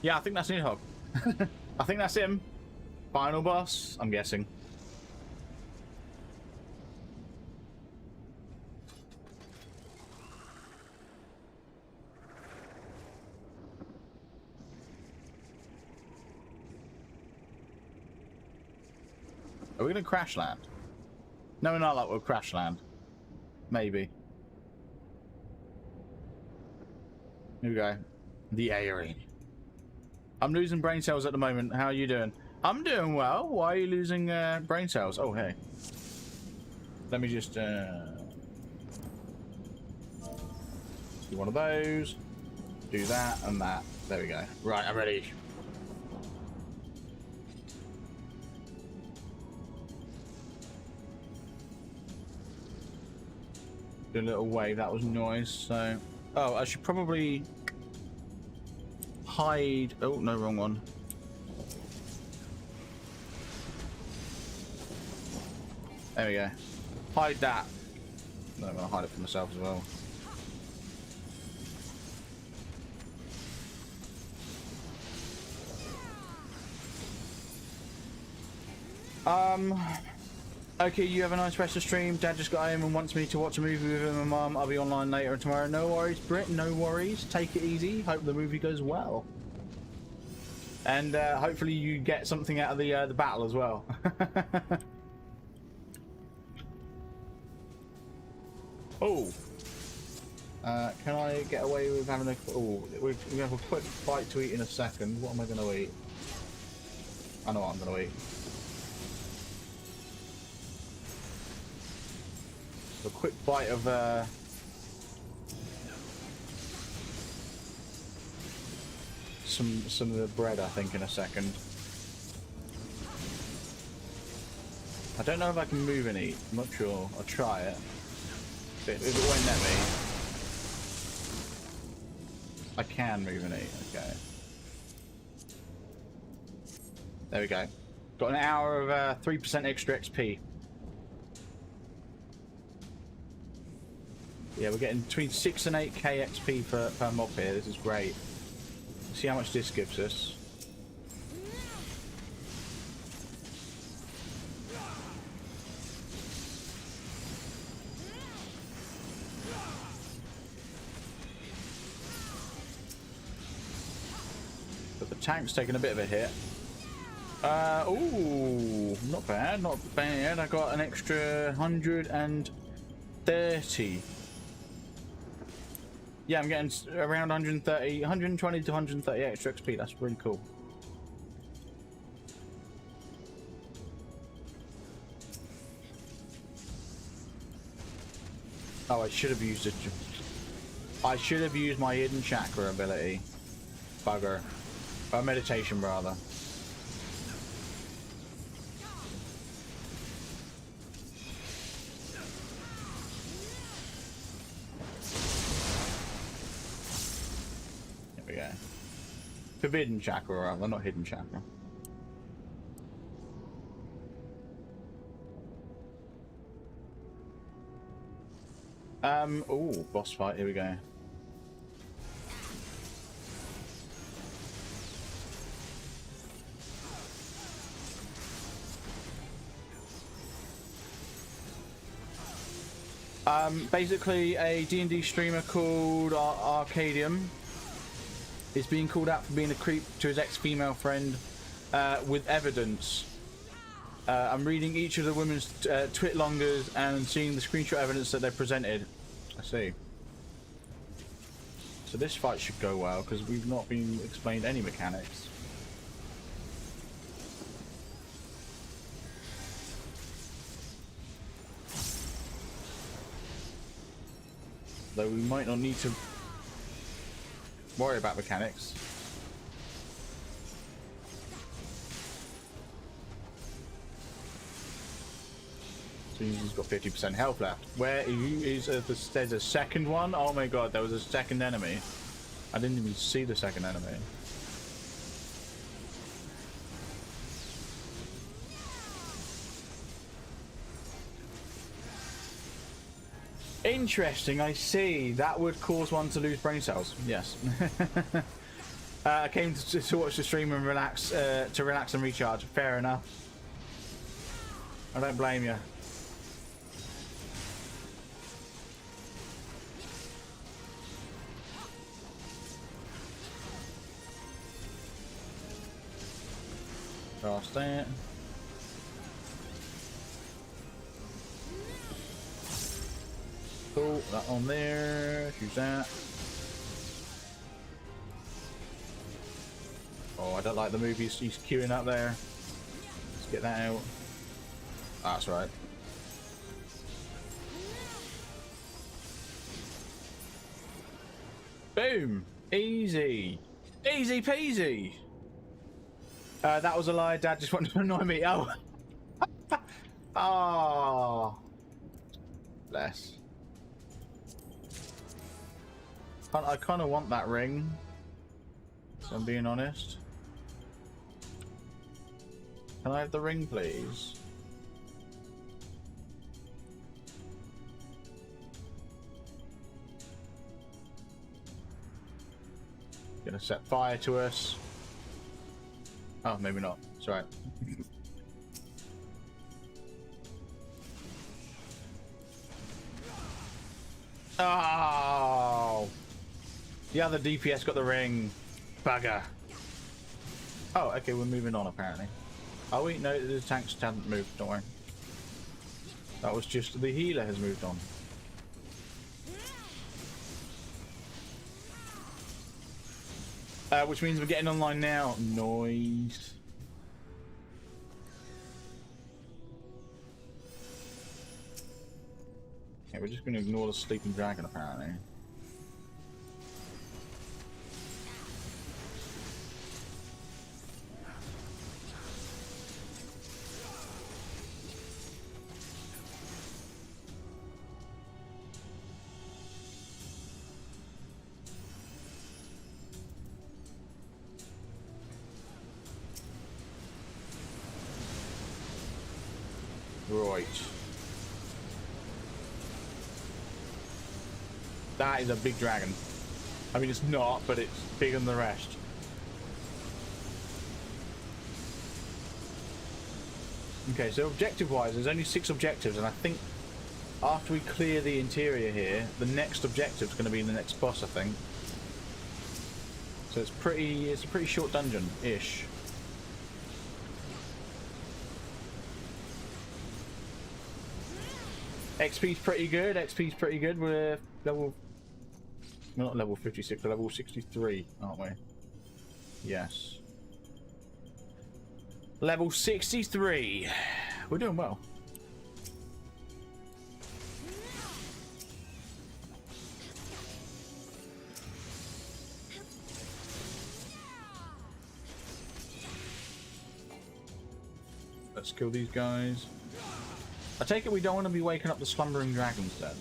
Yeah, I think that's Nidhogg. I think that's him. Final boss, I'm guessing. Are we gonna crash land? No, we're not. Like, we'll crash land. Maybe. Here we go. The Aether. I'm losing brain cells at the moment. How are you doing? I'm doing well. Why are you losing brain cells? Oh, hey. Let me just do one of those. Do that and that. There we go. Right, I'm ready. Do a little wave. That was noise. So, oh, I should probably hide. Oh no, wrong one. There we go. Hide that. No, I'm gonna hide it for myself as well. Okay, you have a nice rest of stream. Dad just got home and wants me to watch a movie with him and Mum. I'll be online later tomorrow. No worries, Britt. No worries. Take it easy. Hope the movie goes well. And hopefully you get something out of the battle as well. Oh. Can I get away with having a... Oh, we're going to have a quick bite to eat in a second. What am I going to eat? I know what I'm going to eat. A quick bite of... some of the bread, I think, in a second. I don't know if I can move and eat. I'm not sure. I'll try it. If it won't let me, I can move and eat. Okay. There we go. Got an hour of 3% extra XP. Yeah, we're getting between 6 and 8k XP per mob here. This is great. Let's see how much this gives us. But the tank's taking a bit of a hit. Ooh, not bad, not bad. I got an extra 130. Yeah, I'm getting around 130, 120 to 130 extra XP. That's really cool. Oh, I should have used it. I should have used my hidden chakra ability. Bugger. Meditation, rather. There we go. Forbidden chakra, rather, not hidden chakra. Ooh, boss fight, here we go. Basically a D&D streamer called Arcadium is being called out for being a creep to his ex-female friend with evidence. I'm reading each of the women's twit longers and seeing the screenshot evidence that they presented. I see. So this fight should go well because we've not been explained any mechanics. Though we might not need to worry about mechanics. So he's got 50% health left. Where is there's a second one? Oh my god, there was a second enemy. I didn't even see the second enemy. Interesting, I see. That would cause one to lose brain cells. Yes. I came to watch the stream and relax, to relax and recharge. Fair enough. I don't blame you. Past that. Cool, that on there, use that. Oh, I don't like the move he's queuing up there. Let's get that out. That's right. Boom! Easy! Easy peasy! That was a lie, Dad just wanted to annoy me. Oh! Oh! Bless. I kind of want that ring, if I'm being honest. Can I have the ring, please? Gonna set fire to us. Oh, maybe not. It's alright. Oh! The other DPS got the ring. Bugger. Oh, okay, we're moving on apparently. Oh wait, no, the tanks haven't moved, don't worry. That was just the healer has moved on. Which means we're getting online now. Noise. Okay, we're just going to ignore the sleeping dragon apparently. Right. That is a big dragon. I mean, it's not, but it's bigger than the rest. Okay, so objective-wise, there's only 6 objectives, and I think after we clear the interior here, the next objective is going to be the next boss, I think. So it's a pretty short dungeon-ish. XP's pretty good. XP's pretty good. We're level, not level 56, but level 63, aren't we? Yes. Level 63. We're doing well. Let's kill these guys. I take it we don't want to be waking up the slumbering dragons then.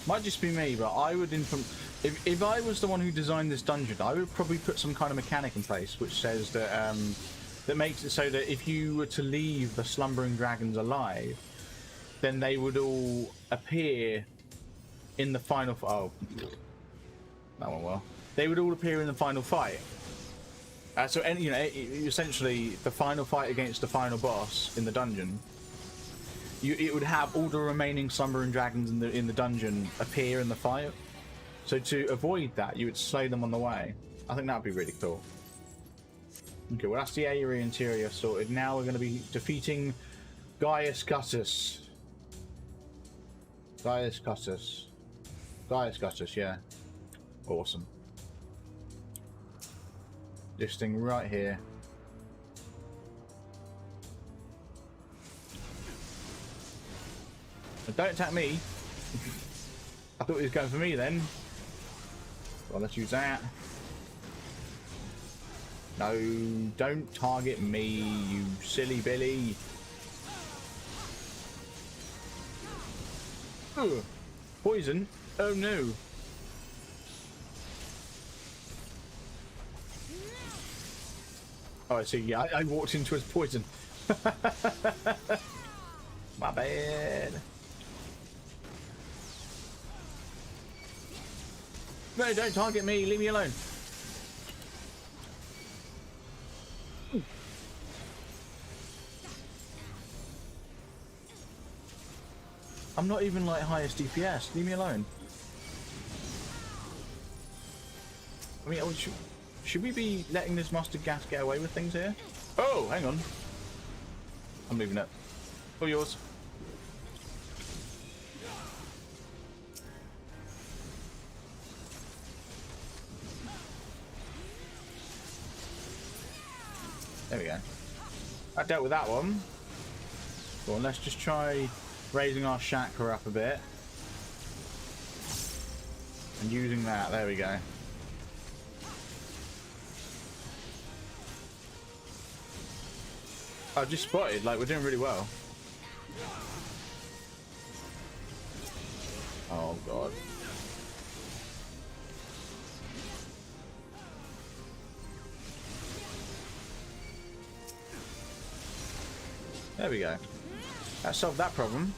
Might just be me, but I would if I was the one who designed this dungeon, I would probably put some kind of mechanic in place which says that that makes it so that if you were to leave the slumbering dragons alive, then they would all appear in the final. Oh. That went well. They would all appear in the final fight. So, you know, essentially, the final fight against the final boss in the dungeon, it would have all the remaining slumbering dragons in the dungeon appear in the fight. So to avoid that, you would slay them on the way. I think that would be really cool. Okay, well that's the area interior sorted. Now we're going to be defeating Gaius Guttus. Gaius Guttus. Gaius Guttus, yeah. Awesome. This thing right here. Don't attack me. I thought he was going for me then. Well, let's use that. No, don't target me, you silly Billy. Ugh. Poison? Oh no. Oh, I see. Yeah, I walked into his poison. My bad. No, don't target me. Leave me alone. I'm not even like highest DPS. Leave me alone. I mean, should we be letting this mustard gas get away with things here? Oh, hang on. I'm leaving it. All yours. There we go. I dealt with that one. Go on, let's just try raising our chakra up a bit. And using that. There we go. I've just spotted, like, we're doing really well. Oh, God. There we go. That solved that problem.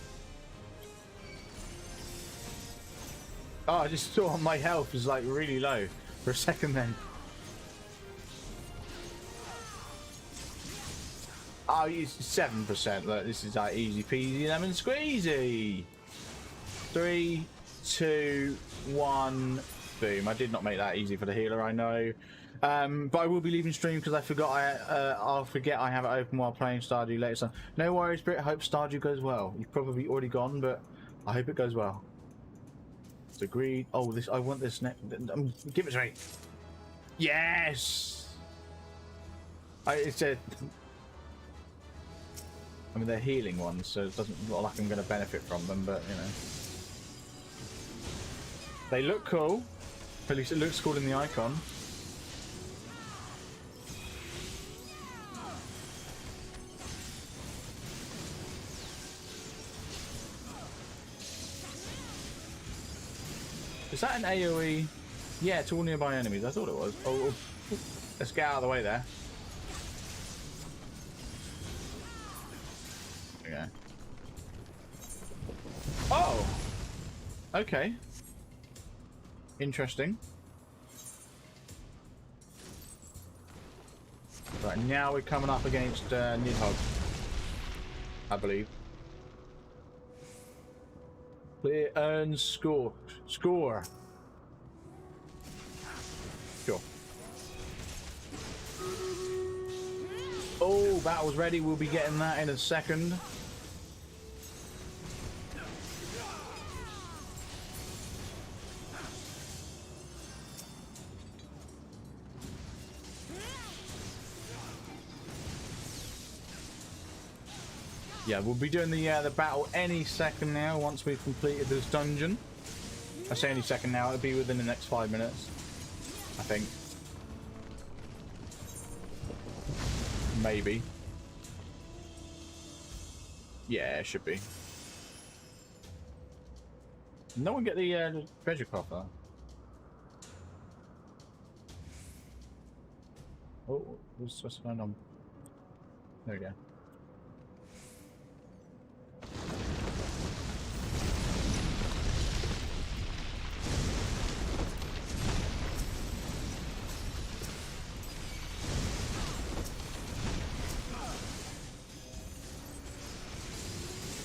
Oh, I just saw my health was, like, really low for a second then. Oh, it's 7%. Look, this is like easy peasy lemon squeezy. 3, 2, 1, boom. I did not make that easy for the healer, I know. But I will be leaving stream because I forgot I'll forget I have it open while playing Stardew later. So no worries, Brit. I hope Stardew goes well. You've probably already gone, but I hope it goes well. It's agreed. Oh, this I want this next. Give it to me. Yes. It's a. I mean, they're healing ones, so it doesn't look like I'm going to benefit from them, but you know, they look cool. At least it looks cool in the icon. Is that an AoE? Yeah, to all nearby enemies. I thought it was. Oh, let's get out of the way there. Okay. Oh! Okay. Interesting. Right, now we're coming up against Nidhogg, I believe. Clear, earn, score. Score. Sure. Oh, battle's ready. We'll be getting that in a second. Yeah, we'll be doing the battle any second now once we've completed this dungeon. I say any second now, it'll be within the next 5 minutes, I think. Maybe. Yeah, it should be. No one get the treasure coffer. Oh, what's going on? There we go.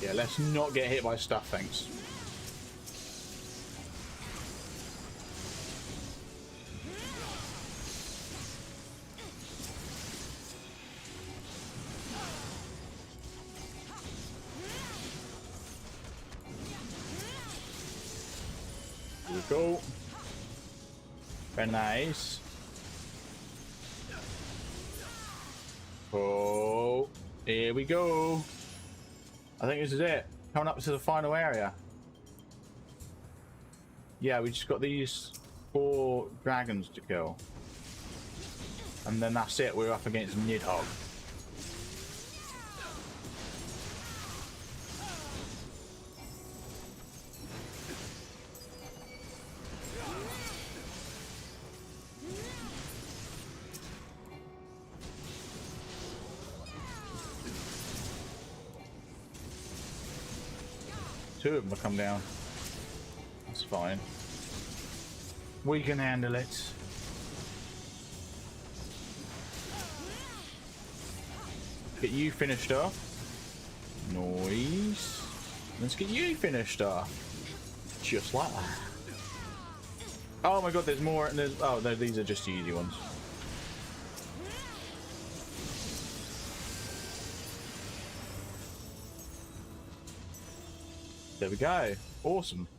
Yeah, let's not get hit by stuff, thanks. Here we go. Very nice. Oh, here we go. I think this is it. Coming up to the final area. Yeah, we just got these 4 dragons to kill. And then that's it. We're up against Nidhogg. Two of them will come down. That's fine. We can handle it. Get you finished off. Nice. Let's get you finished off. Just like that. Oh my god, there's more. And there's, oh, no, these are just the easy ones. There we go. Awesome.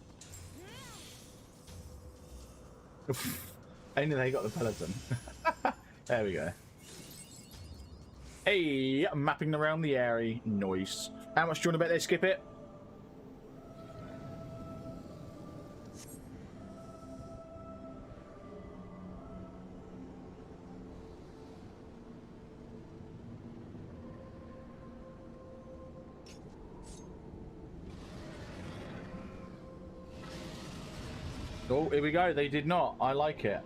Only they got the peloton. There we go. Hey, mapping around the area. Nice. How much do you want to bet they skip it? Oh, here we go. They did not. I like it.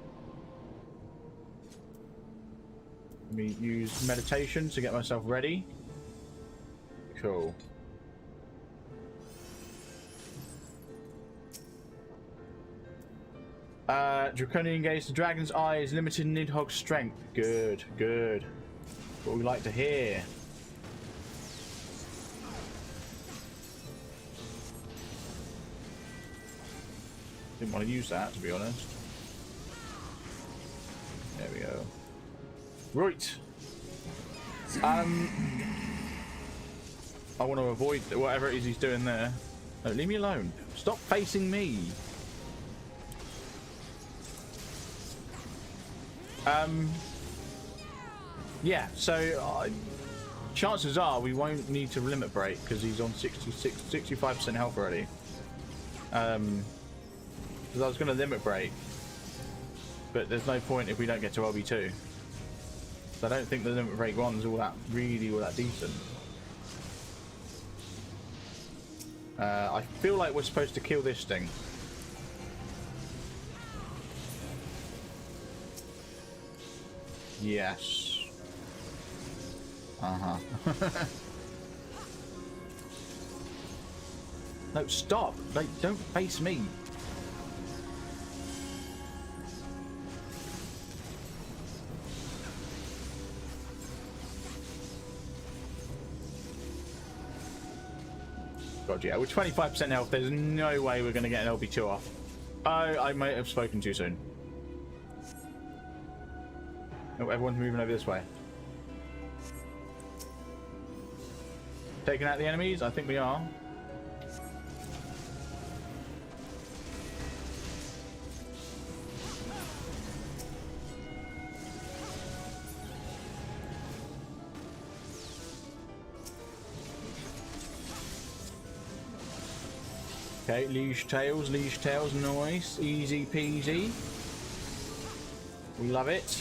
Let me use meditation to get myself ready. Cool. Draconian gaze. The dragon's eyes limited Nidhogg's strength. Good, good. What we like to hear. Didn't want to use that, to be honest. There we go. go. Right. I want to avoid whatever it is he's doing there. No, leave me alone. Stop facing me. Yeah, so chances are we won't need to limit break because he's on 65% health already. Because I was going to limit break, but there's no point if we don't get to LB2. So I don't think the limit break one's all that decent. I feel like we're supposed to kill this thing. Yes. Uh-huh. No, stop! Like, don't face me. God, yeah, with 25% health, there's no way we're going to get an LB2 off. Oh, I might have spoken too soon. Oh, everyone's moving over this way. Taking out the enemies? I think we are. Okay, leash tails, nice, easy peasy. We love it.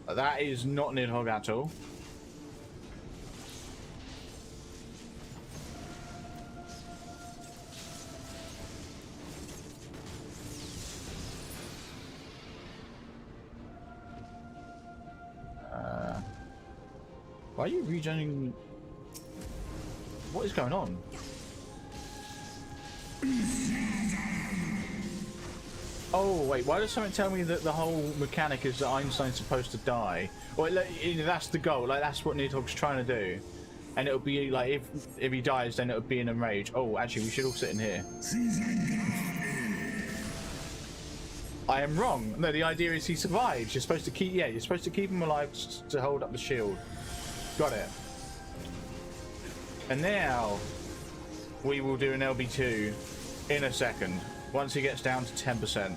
That is not Nidhogg at all. Why are you regenerating? What is going on? Oh wait, why does something tell me that the whole mechanic is that Einstein's supposed to die? Or that's the goal, like that's what Nidhogg's trying to do. And it'll be like if he dies then it'll be an enrage. Oh, actually we should all sit in here. I am wrong. No, the idea is he survives. You're supposed to keep you're supposed to keep him alive to hold up the shield. Got it. And now we will do an LB2 in a second. Once he gets down to 10%.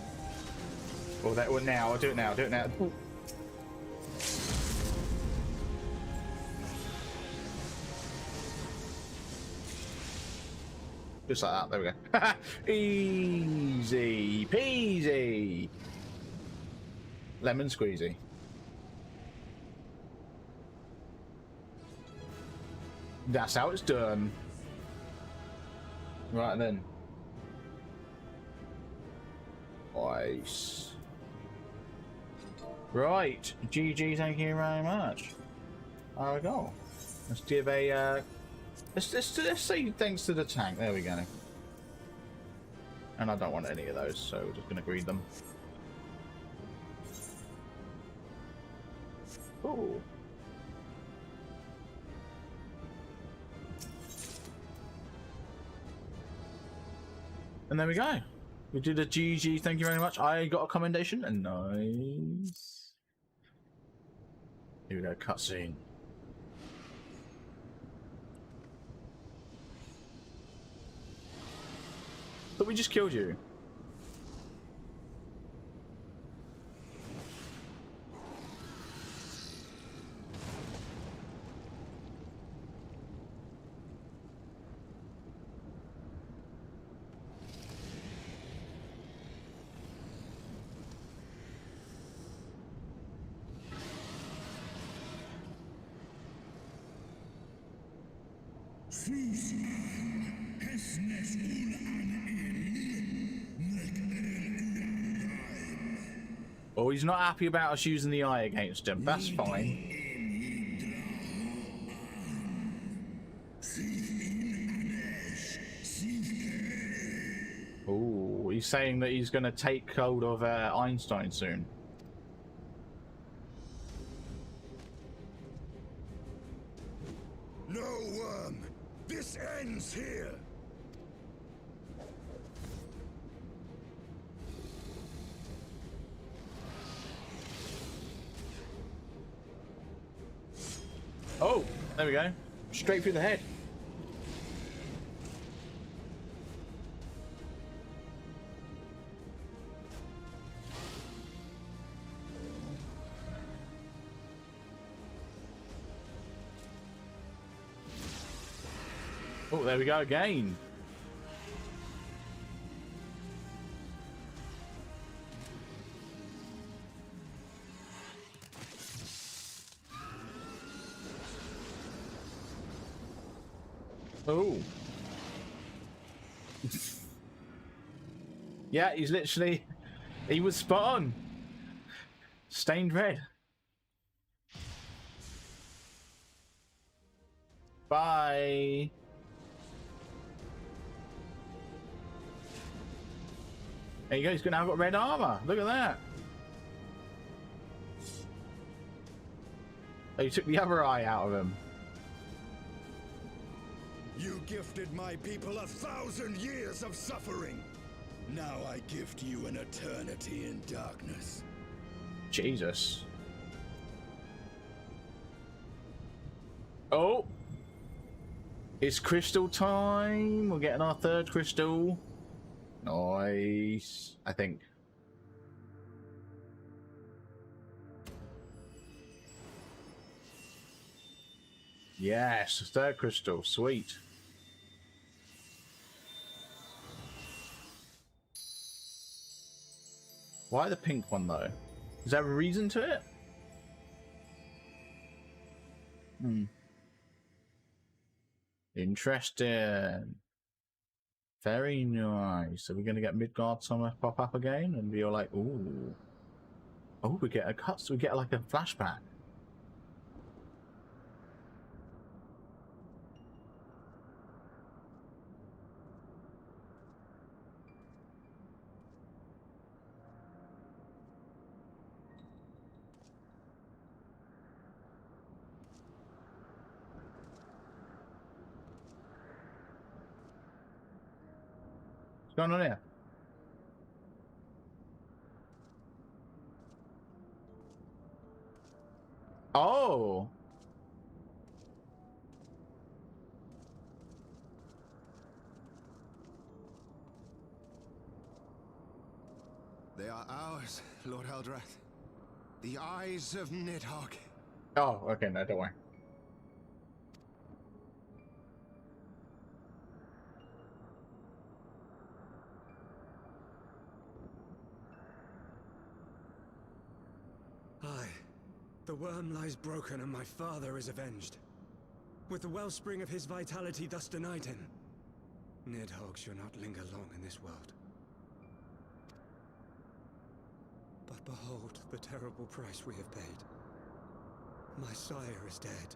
Or now, I'll do it now, Ooh. Just like that, there we go. Easy peasy. Lemon squeezy. That's how it's done. Right then. Nice. Right, GG, thank you very much. There we go. Let's give a let's say thanks to the tank. There we go. And I don't want any of those, so we're just gonna greed them. Ooh. And there we go. We did a GG, thank you very much. I got a commendation, and nice. Here we go, cutscene. But we just killed you. Oh, he's not happy about us using the eye against him. That's fine. Oh, he's saying that he's going to take hold of Einstein soon. No worm! This ends Who's here? Oh, there we go. Straight through the head. Oh, there we go again. Oh. Yeah, he's literally... He was spot on. Stained red. Bye. There you go, he's gonna have got red armor. Look at that. Oh, you took the other eye out of him. You gifted my people 1,000 years of suffering. Now I gift you an eternity in darkness. Jesus. Oh. It's crystal time. We're getting our third crystal. Nice. I think. Yes, third crystal. Sweet. Why the pink one though? Is there a reason to it? Hmm. Interesting. Very nice. So we're gonna get Midgard somewhere pop up again, and be all like, "Ooh, oh, we get a cut. So we get like a flashback." What's going on here? Oh. They are ours, Lord Eldrath. The eyes of Nidhogg. Oh, okay, no, don't worry. Aye. The worm lies broken and my father is avenged. With the wellspring of his vitality thus denied him, Nidhogg shall not linger long in this world. But behold the terrible price we have paid. My sire is dead.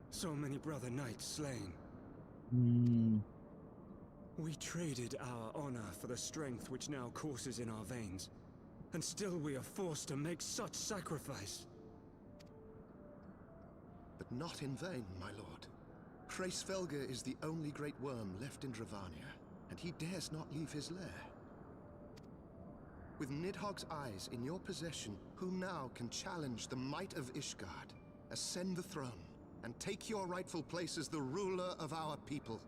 So many brother knights slain. We traded our honor for the strength which now courses in our veins. And still we are forced to make such sacrifice. But not in vain, my lord. Hraesvelgr is the only great worm left in Dravania, and he dares not leave his lair. With Nidhogg's eyes in your possession, who now can challenge the might of Ishgard, ascend the throne, and take your rightful place as the ruler of our people?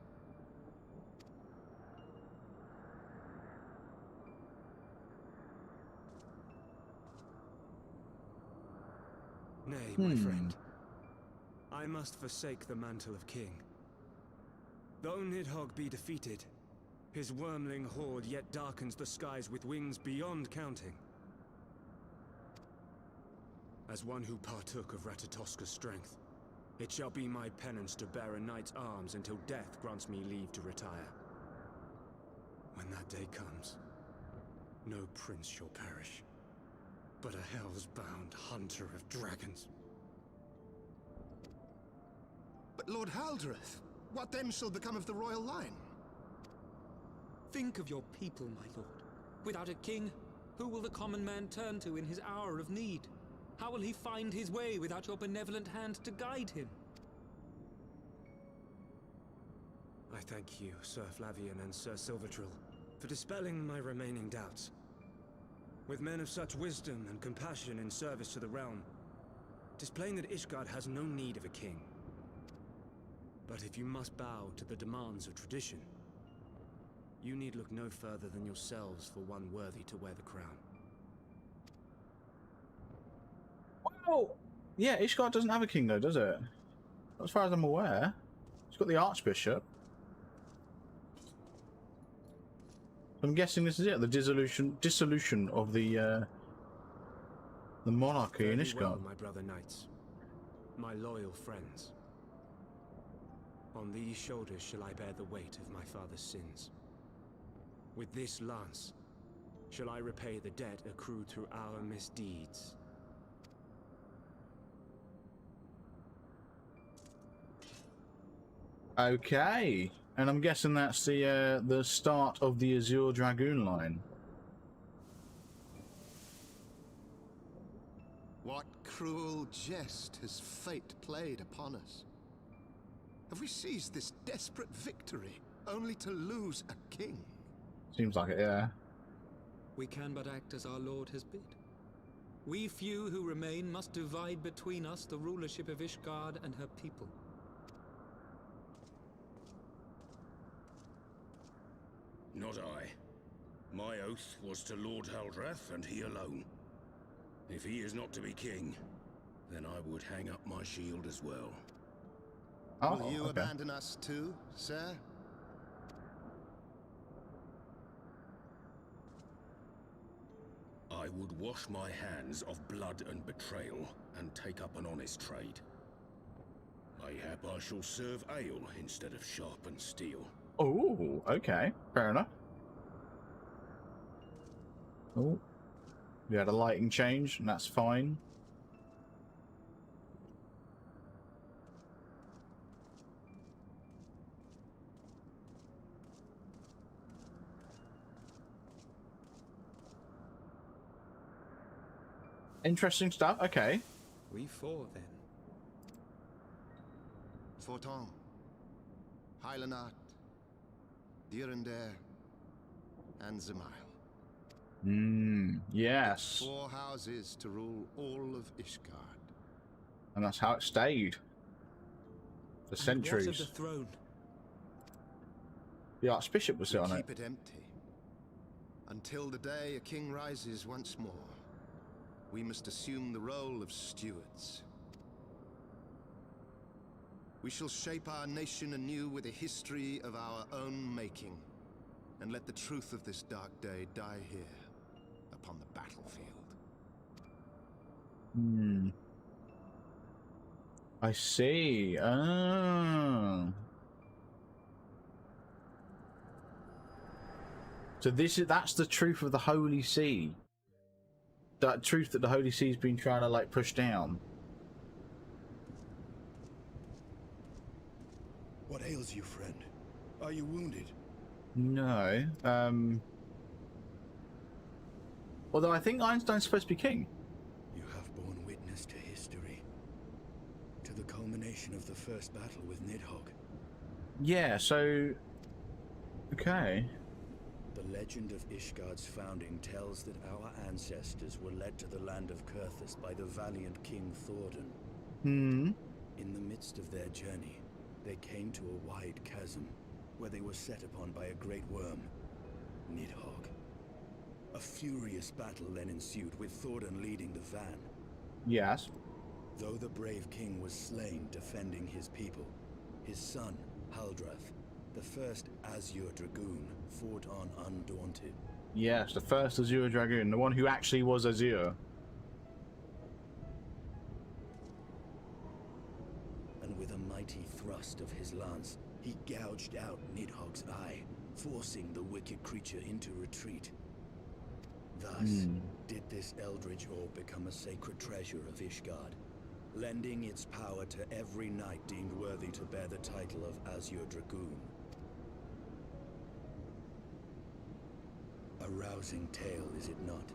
Nay, my friend. I must forsake the mantle of king. Though Nidhogg be defeated, his wormling horde yet darkens the skies with wings beyond counting. As one who partook of Ratatoska's strength, it shall be my penance to bear a knight's arms until death grants me leave to retire. When that day comes, no prince shall perish, but a hell's-bound hunter of dragons. But Lord Haldreth, what then shall become of the royal line? Think of your people, my lord. Without a king, who will the common man turn to in his hour of need? How will he find his way without your benevolent hand to guide him? I I thank you, Sir Flavian and Sir Silvertrill, for dispelling my remaining doubts. With men of such wisdom and compassion in service to the realm, it is plain that Ishgard has no need of a king. But if you must bow to the demands of tradition, you need look no further than yourselves for one worthy to wear the crown. Well, yeah, Ishgard doesn't have a king though, does it? As far as I'm aware. It's got the Archbishop. I'm guessing this is it, the dissolution of the monarchy in Ishgard. Well, my brother knights, my loyal friends. On these shoulders shall I bear the weight of my father's sins. With this lance shall I repay the debt accrued through our misdeeds. Okay, and I'm guessing that's the start of the Azure Dragoon line. What cruel jest has fate played upon us? Have we seized this desperate victory only to lose a king? Seems like it, yeah. We can but act as our lord has bid. We few who remain must divide between us the rulership of Ishgard and her people. Not I. My oath was to Lord Haldrath, and he alone. If he is not to be king, then I would hang up my shield as well. Will you abandon us too, sir? I would wash my hands of blood and betrayal, and take up an honest trade. Mayhap I shall serve ale instead of sharpened steel. Oh, okay. Fair enough. Oh. We had a lighting change, and that's fine. Interesting stuff. Okay. We four, then. Forton, Hylanat, Durander, and Zemail. Yes. 4 houses to rule all of Ishgard. And that's how it stayed. For centuries. What of the throne? The Archbishop was on it. Keep it empty. Until the day a king rises once more, we must assume the role of stewards. We shall shape our nation anew with a history of our own making, and let the truth of this dark day die here, upon the battlefield. I see. So that's the truth of the Holy See. That truth that the Holy Sea's been trying to like push down. What ails you, friend? Are you wounded? No. Although I think Einstein's supposed to be king. You have borne witness to history. To the culmination of the first battle with Nidhogg. Yeah, so... Okay. The legend of Ishgard's founding tells that our ancestors were led to the land of Kurthus by the valiant King Thordan. In the midst of their journey, they came to a wide chasm, where they were set upon by a great worm, Nidhogg. A furious battle then ensued, with Thordan leading the van. Yes. Though the brave king was slain defending his people, his son, Haldrath, the first Azure Dragoon, fought on undaunted. Yes, the first Azure Dragoon, the one who actually was Azure. And with a mighty thrust of his lance, he gouged out Nidhogg's eye, forcing the wicked creature into retreat. Thus, did this eldritch orb become a sacred treasure of Ishgard, lending its power to every knight deemed worthy to bear the title of Azure Dragoon. A rousing tale, is it not?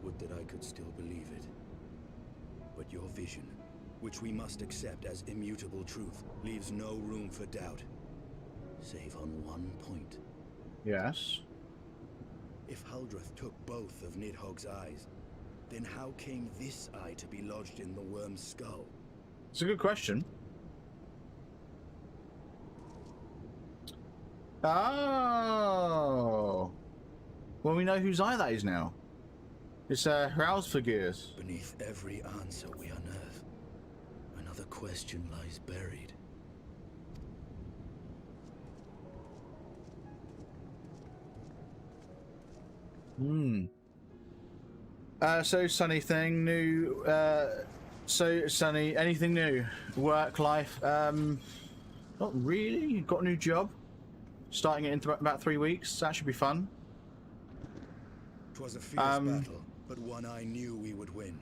Would that I could still believe it. But your vision, which we must accept as immutable truth, leaves no room for doubt. save on one point. Yes. If Huldreth took both of Nidhogg's eyes, then how came this eye to be lodged in the worm's skull? It's a good question. Oh. Well, we know whose eye that is now. It's Hrausfigur's. Beneath every answer we unearth, another question lies buried. So Sunny thing new. So Sunny, anything new? Work life? Not really. Got a new job. Starting it in about 3 weeks. That should be fun. 'Twas a fierce battle, but one I knew we would win.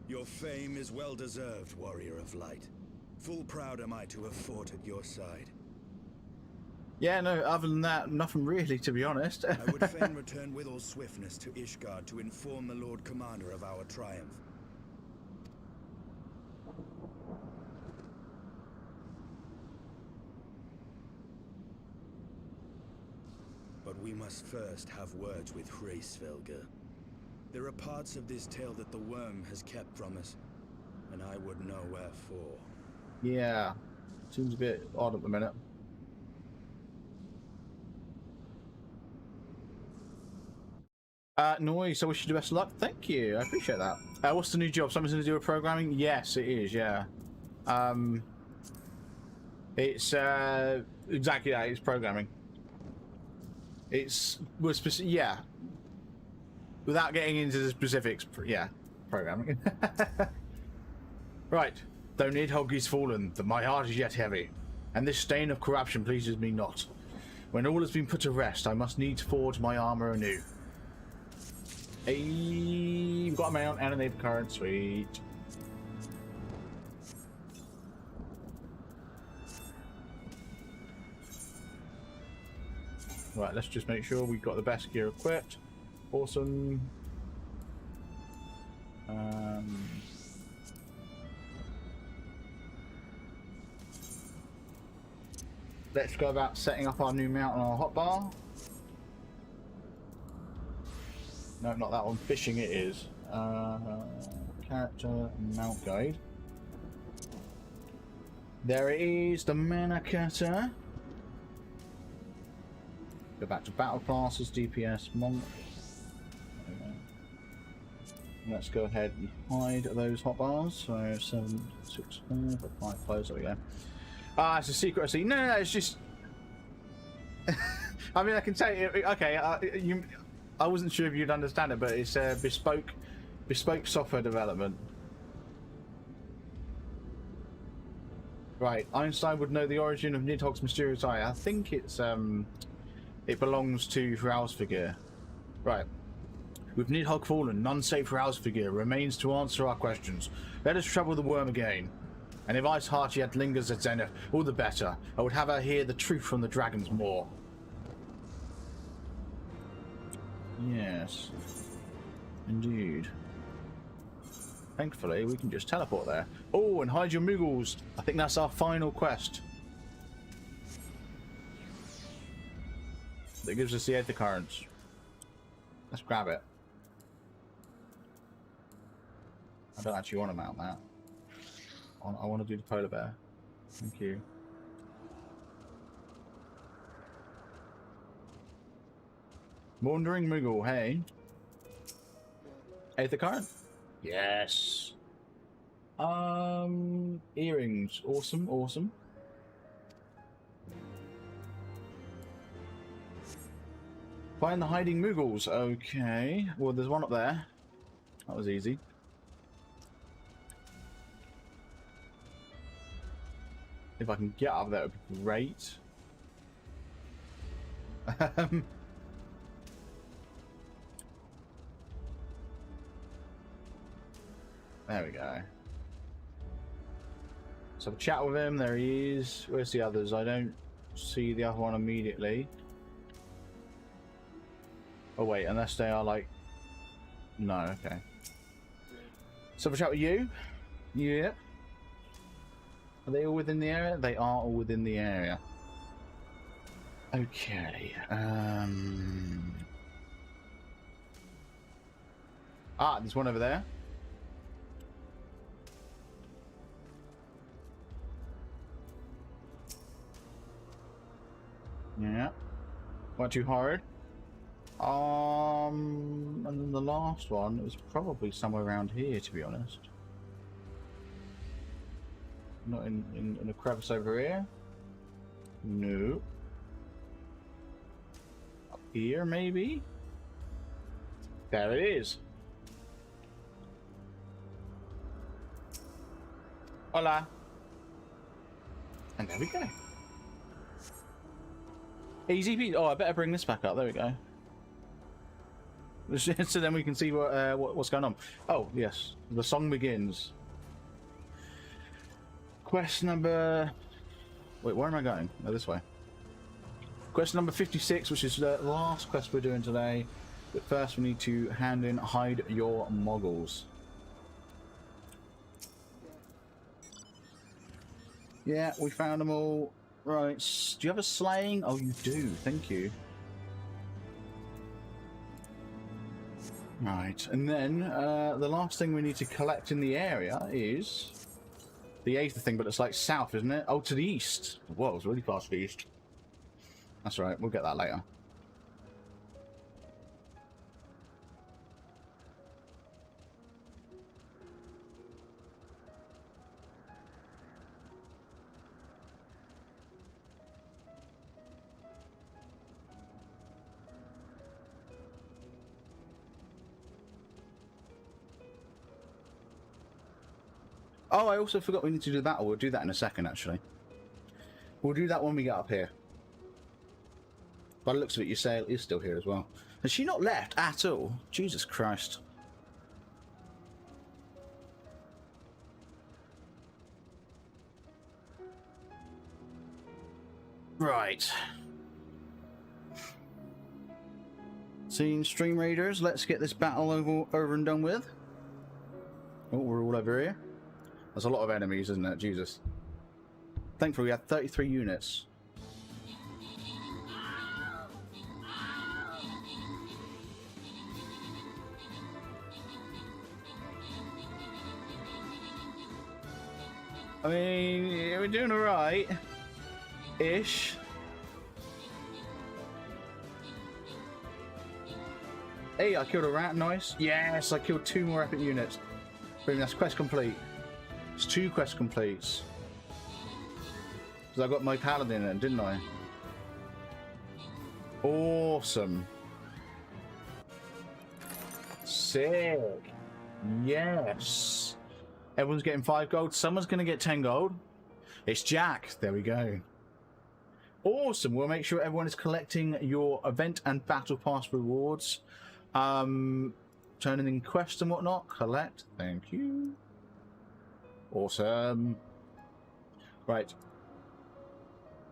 Your fame is well deserved, warrior of light. Full proud am I to have fought at your side. Yeah, no, other than that, nothing really, to be honest. I would fain return with all swiftness to Ishgard to inform the Lord Commander of our triumph. But we must first have words with Hraesvelgr. There are parts of this tale that the worm has kept from us, and I would know wherefore. Yeah, seems a bit odd at the minute. Noise, so wish you the best of luck. Thank you, I appreciate that. What's the new job? Something to do with programming? Yes, it is, yeah. It's exactly that, it's programming. Yeah. Without getting into the specifics, yeah, programming. Right, though Nidhogg is fallen, my heart is yet heavy, and this stain of corruption pleases me not. When all has been put to rest, I must needs forge my armor anew. Hey, we've got a mount and an Aether current, sweet. Right, let's just make sure we've got the best gear equipped. Awesome. Let's go about setting up our new mount on our hotbar. No, not that one. Fishing it is. Character mount guide. There it is, the mana cutter. Go back to battle classes, DPS, monk. Let's go ahead and hide those hotbars. So 7, 6, 5, 5 close. There we go. Ah, it's a secret I see. No, it's just. I mean, I can tell you. Okay, I wasn't sure if you'd understand it, but it's bespoke software development. Right, Einstein would know the origin of Nidhogg's mysterious eye. I think it's it belongs to Hraesvelgr. Right. With Nidhogg fallen, none save Hraesvelgr remains to answer our questions. Let us trouble the worm again. And if Ice Heart yet lingers at Zenith, all the better. I would have her hear the truth from the dragon's maw. Yes. Indeed. Thankfully, we can just teleport there. Oh, and hide your Moogles. I think that's our final quest. That gives us the Aether currents. Let's grab it. I don't actually want to mount that. I want to do the polar bear. Thank you. Wandering Moogle, hey. Aether current? Yes. Earrings. Awesome, awesome. Find the hiding Moogles. Okay. Well, there's one up there. That was easy. If I can get up there, it would be great. There we go. Let's have a chat with him. There he is. Where's the others? I don't see the other one immediately. Oh wait, unless they are like... No, okay. Let's have a chat with you. Yep. Are they all within the area? They are all within the area. Okay. There's one over there. Yeah. Not too hard. And then the last one was probably somewhere around here, to be honest. Not in a crevice over here. No. Up here, maybe? There it is. Hola. And there we go. Easy peasy. Oh, I better bring this back up. There we go. So then we can see what's going on. Oh, yes. The song begins. Quest number... Wait, where am I going? Oh, this way. Quest number 56, which is the last quest we're doing today. But first we need to hand in Hide Your Moggles. Yeah, we found them all. Right. Do you have a slaying? Oh, you do. Thank you. Right. And then the last thing we need to collect in the area is the Aether thing, but it's like south, isn't it? Oh, to the east. Whoa, it's really far to the east. That's right. We'll get that later. Oh, I also forgot we need to do that, or we'll do that in a second, actually. We'll do that when we get up here. By the looks of it, your sail is still here as well. Has she not left at all? Jesus Christ. Right. Seeing StreamRaiders, let's get this battle over and done with. Oh, we're all over here. There's a lot of enemies, isn't it? Jesus. Thankfully, we had 33 units. I mean, yeah, we're doing alright. Ish. Hey, I killed a rat, nice. Yes, I killed 2 more epic units. Boom, that's quest complete. It's 2 quest completes. Because I got my paladin in, didn't I? Awesome. Sick. Yes. Everyone's getting 5 gold. Someone's going to get 10 gold. It's Jack. There we go. Awesome. We'll make sure everyone is collecting your event and battle pass rewards. Turning in quests and whatnot. Collect. Thank you. Awesome. Right.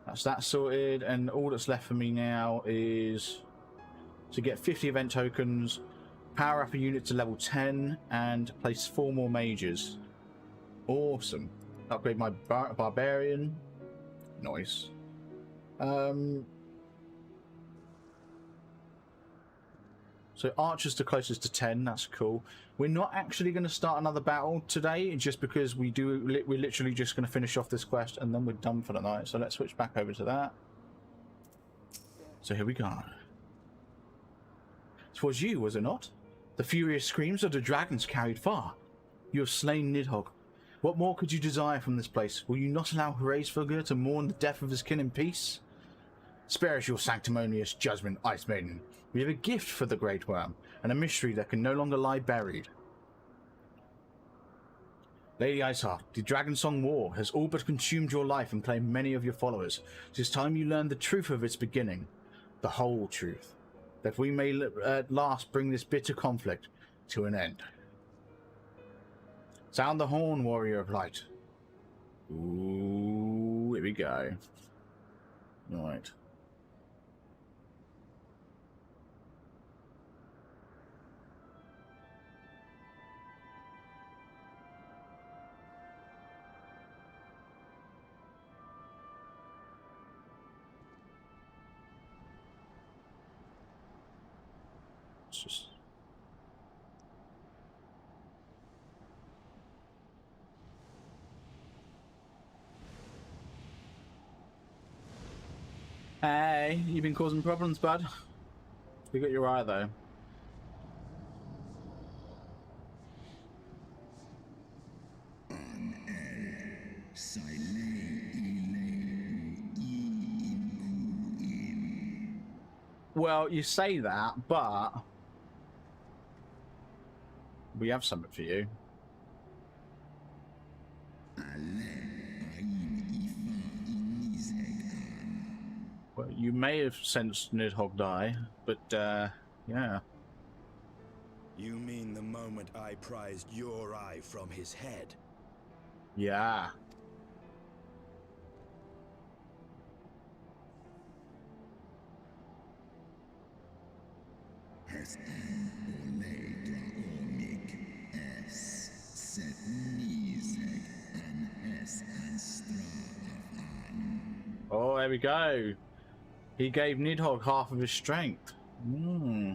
That's that sorted, and all that's left for me now is to get 50 event tokens, power up a unit to level 10, and place 4 more mages. Awesome. Upgrade my barbarian. Nice. So archers to closest to 10, that's cool. We're not actually going to start another battle today, just because we're literally just going to finish off this quest and then we're done for the night. So let's switch back over to that. So here we go. It was you, was it not? The furious screams of the dragons carried far. You have slain Nidhogg. What more could you desire from this place? Will you not allow Hraesvelgr to mourn the death of his kin in peace? Spare us your sanctimonious judgment, Ice Maiden. We have a gift for the Great Worm, and a mystery that can no longer lie buried. Lady Iceheart, the Dragonsong War has all but consumed your life and claimed many of your followers. It is time you learned the truth of its beginning, the whole truth, that we may at last bring this bitter conflict to an end. Sound the horn, warrior of light. Ooh, here we go. All right. Let's just... Hey, you've been causing problems, bud. We got your eye, though. Well, you say that, but we have something for you. Well, you may have sensed Nidhogg die, but yeah. You mean the moment I prized your eye from his head? Yeah. Oh, there we go. He gave Nidhogg half of his strength. Hmm.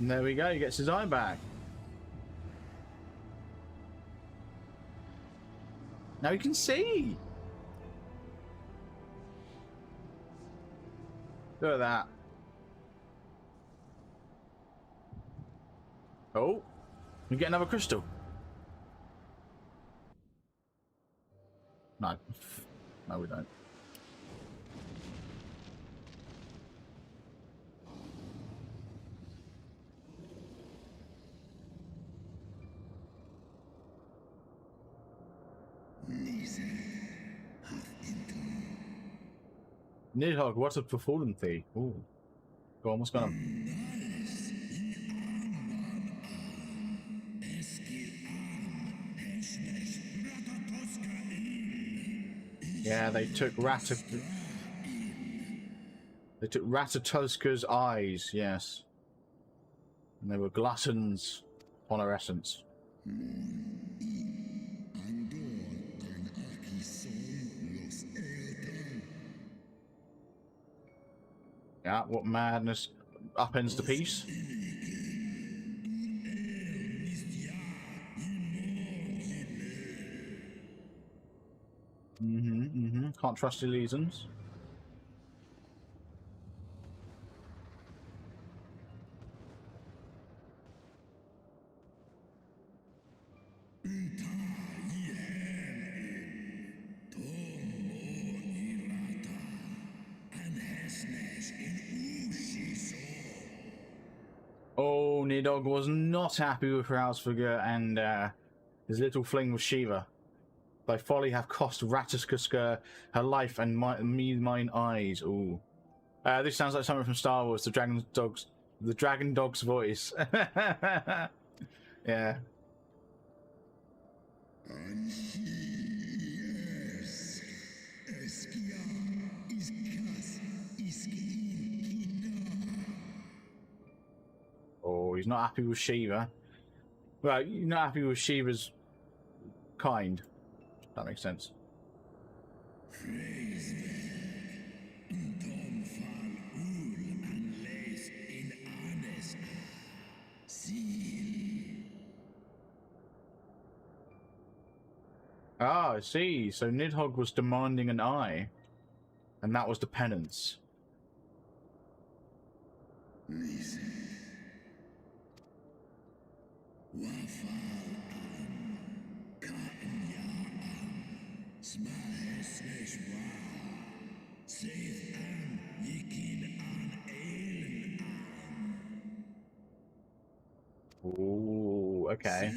And there we go, he gets his eye back. Now he can see. Look at that. Oh, we get another crystal. No. No, we don't. Nidhogg, what a befallen thee. Ooh. Go on, what's going on? Yeah, they took Ratatoska's eyes, yes. And they were gluttons on her essence. Yeah, what madness upends the peace. Can't trust Elysians. Oh, Nidhogg was not happy with Rausfigure and his little fling with Shiva. Thy folly have cost Ratatoska her life and mine eyes. Ooh. This sounds like something from Star Wars, the dragon dog's voice. Yeah. Oh, he's not happy with Shiva. Well, you're not happy with Shiva's kind. That makes sense. Ah, I see. So Nidhogg was demanding an eye, and that was the penance. Ooh, okay.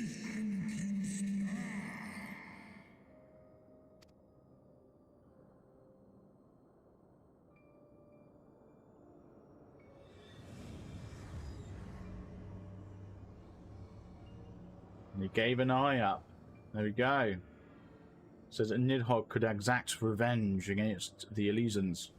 And he gave an eye up. There we go. Says that Nidhogg could exact revenge against the Elysians.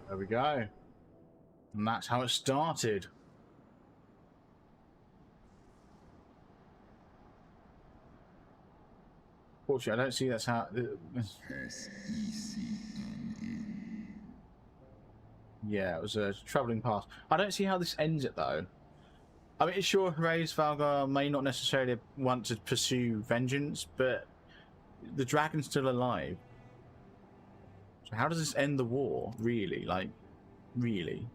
There we go. And that's how it started. Fortunately, I don't see that's how... Yeah, it was a travelling path. I don't see how this ends it, though. I mean, sure, Ray's Valgar may not necessarily want to pursue vengeance, but the dragon's still alive. So how does this end the war, really? Like, really?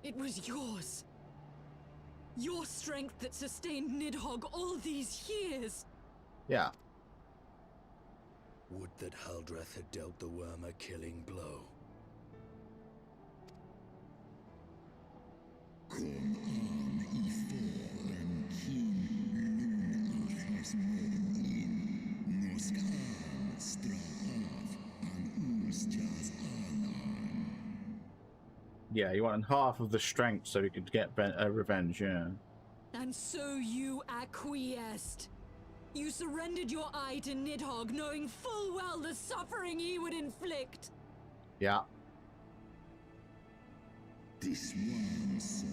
It was yours. Your strength that sustained Nidhogg all these years. Yeah. Would that Huldreth had dealt the worm a killing blow. Yeah, you wanted half of the strength so he could get revenge, yeah. And so you acquiesced. You surrendered your eye to Nidhogg, knowing full well the suffering he would inflict. Yeah. This one som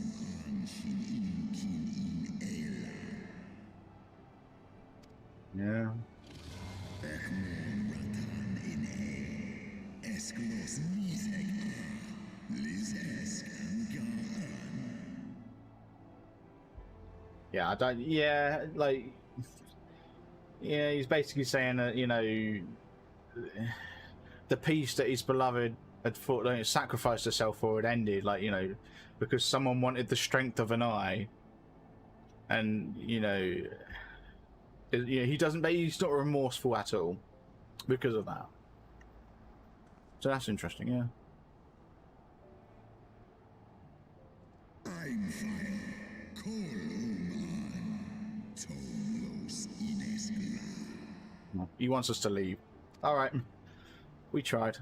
anshin in ela. Yeah. Ekmon ratan in e. Esklos misek a. Lizesk gaan. Yeah, I don't... Yeah, like... Yeah, he's basically saying that, you know, the peace that his beloved had fought, like, sacrificed herself for had ended, like, you know, because someone wanted the strength of an eye. And, you know, he doesn't... He's not remorseful at all because of that. So that's interesting, yeah. I'm fire. Call man. Tolos ineskla. He wants us to leave. All right, we tried.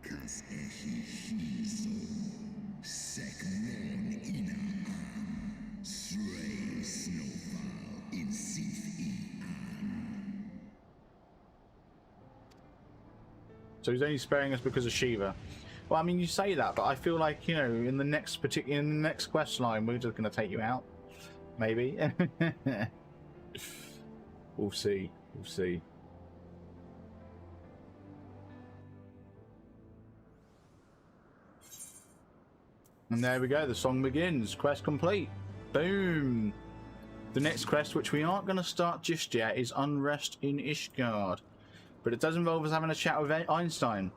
Kas ehi hiso. Sekmon ina an. Srei snowfall in sith an. So he's only sparing us because of Shiva. Well, I mean, you say that, but I feel like, you know, in the next quest line, we're just going to take you out. Maybe. We'll see. We'll see. And there we go. The song begins. Quest complete. Boom. The next quest, which we aren't going to start just yet, is Unrest in Ishgard. But it does involve us having a chat with Einstein.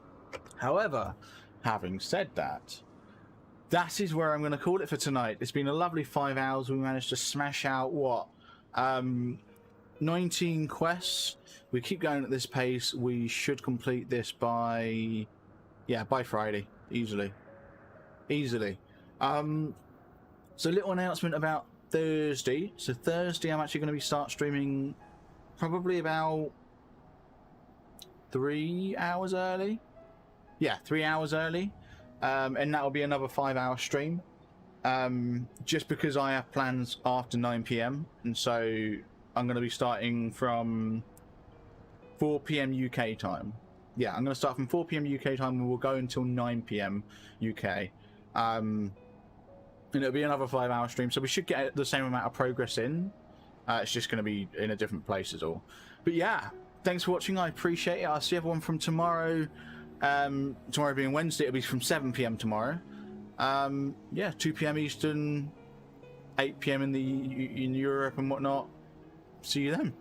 However, having said that, that is where I'm going to call it for tonight. It's been a lovely 5 hours. We managed to smash out, what, 19 quests. We keep going at this pace. We should complete this by, yeah, by Friday. Easily. Easily. So little announcement about Thursday. So Thursday, I'm actually going to start streaming probably about 3 hours early. Yeah, 3 hours early. And that'll be another 5-hour stream. Just because I have plans after 9 PM. And so I'm going to be starting from 4 PM UK time. Yeah, I'm going to start from 4 PM UK time and we'll go until 9 PM UK. And it'll be another 5-hour stream. So we should get the same amount of progress in. It's just going to be in a different place is all. But yeah, thanks for watching. I appreciate it. I'll see everyone from tomorrow. Tomorrow being Wednesday, it'll be from 7 PM tomorrow. Yeah, 2 PM Eastern, 8 PM in Europe and whatnot. See you then.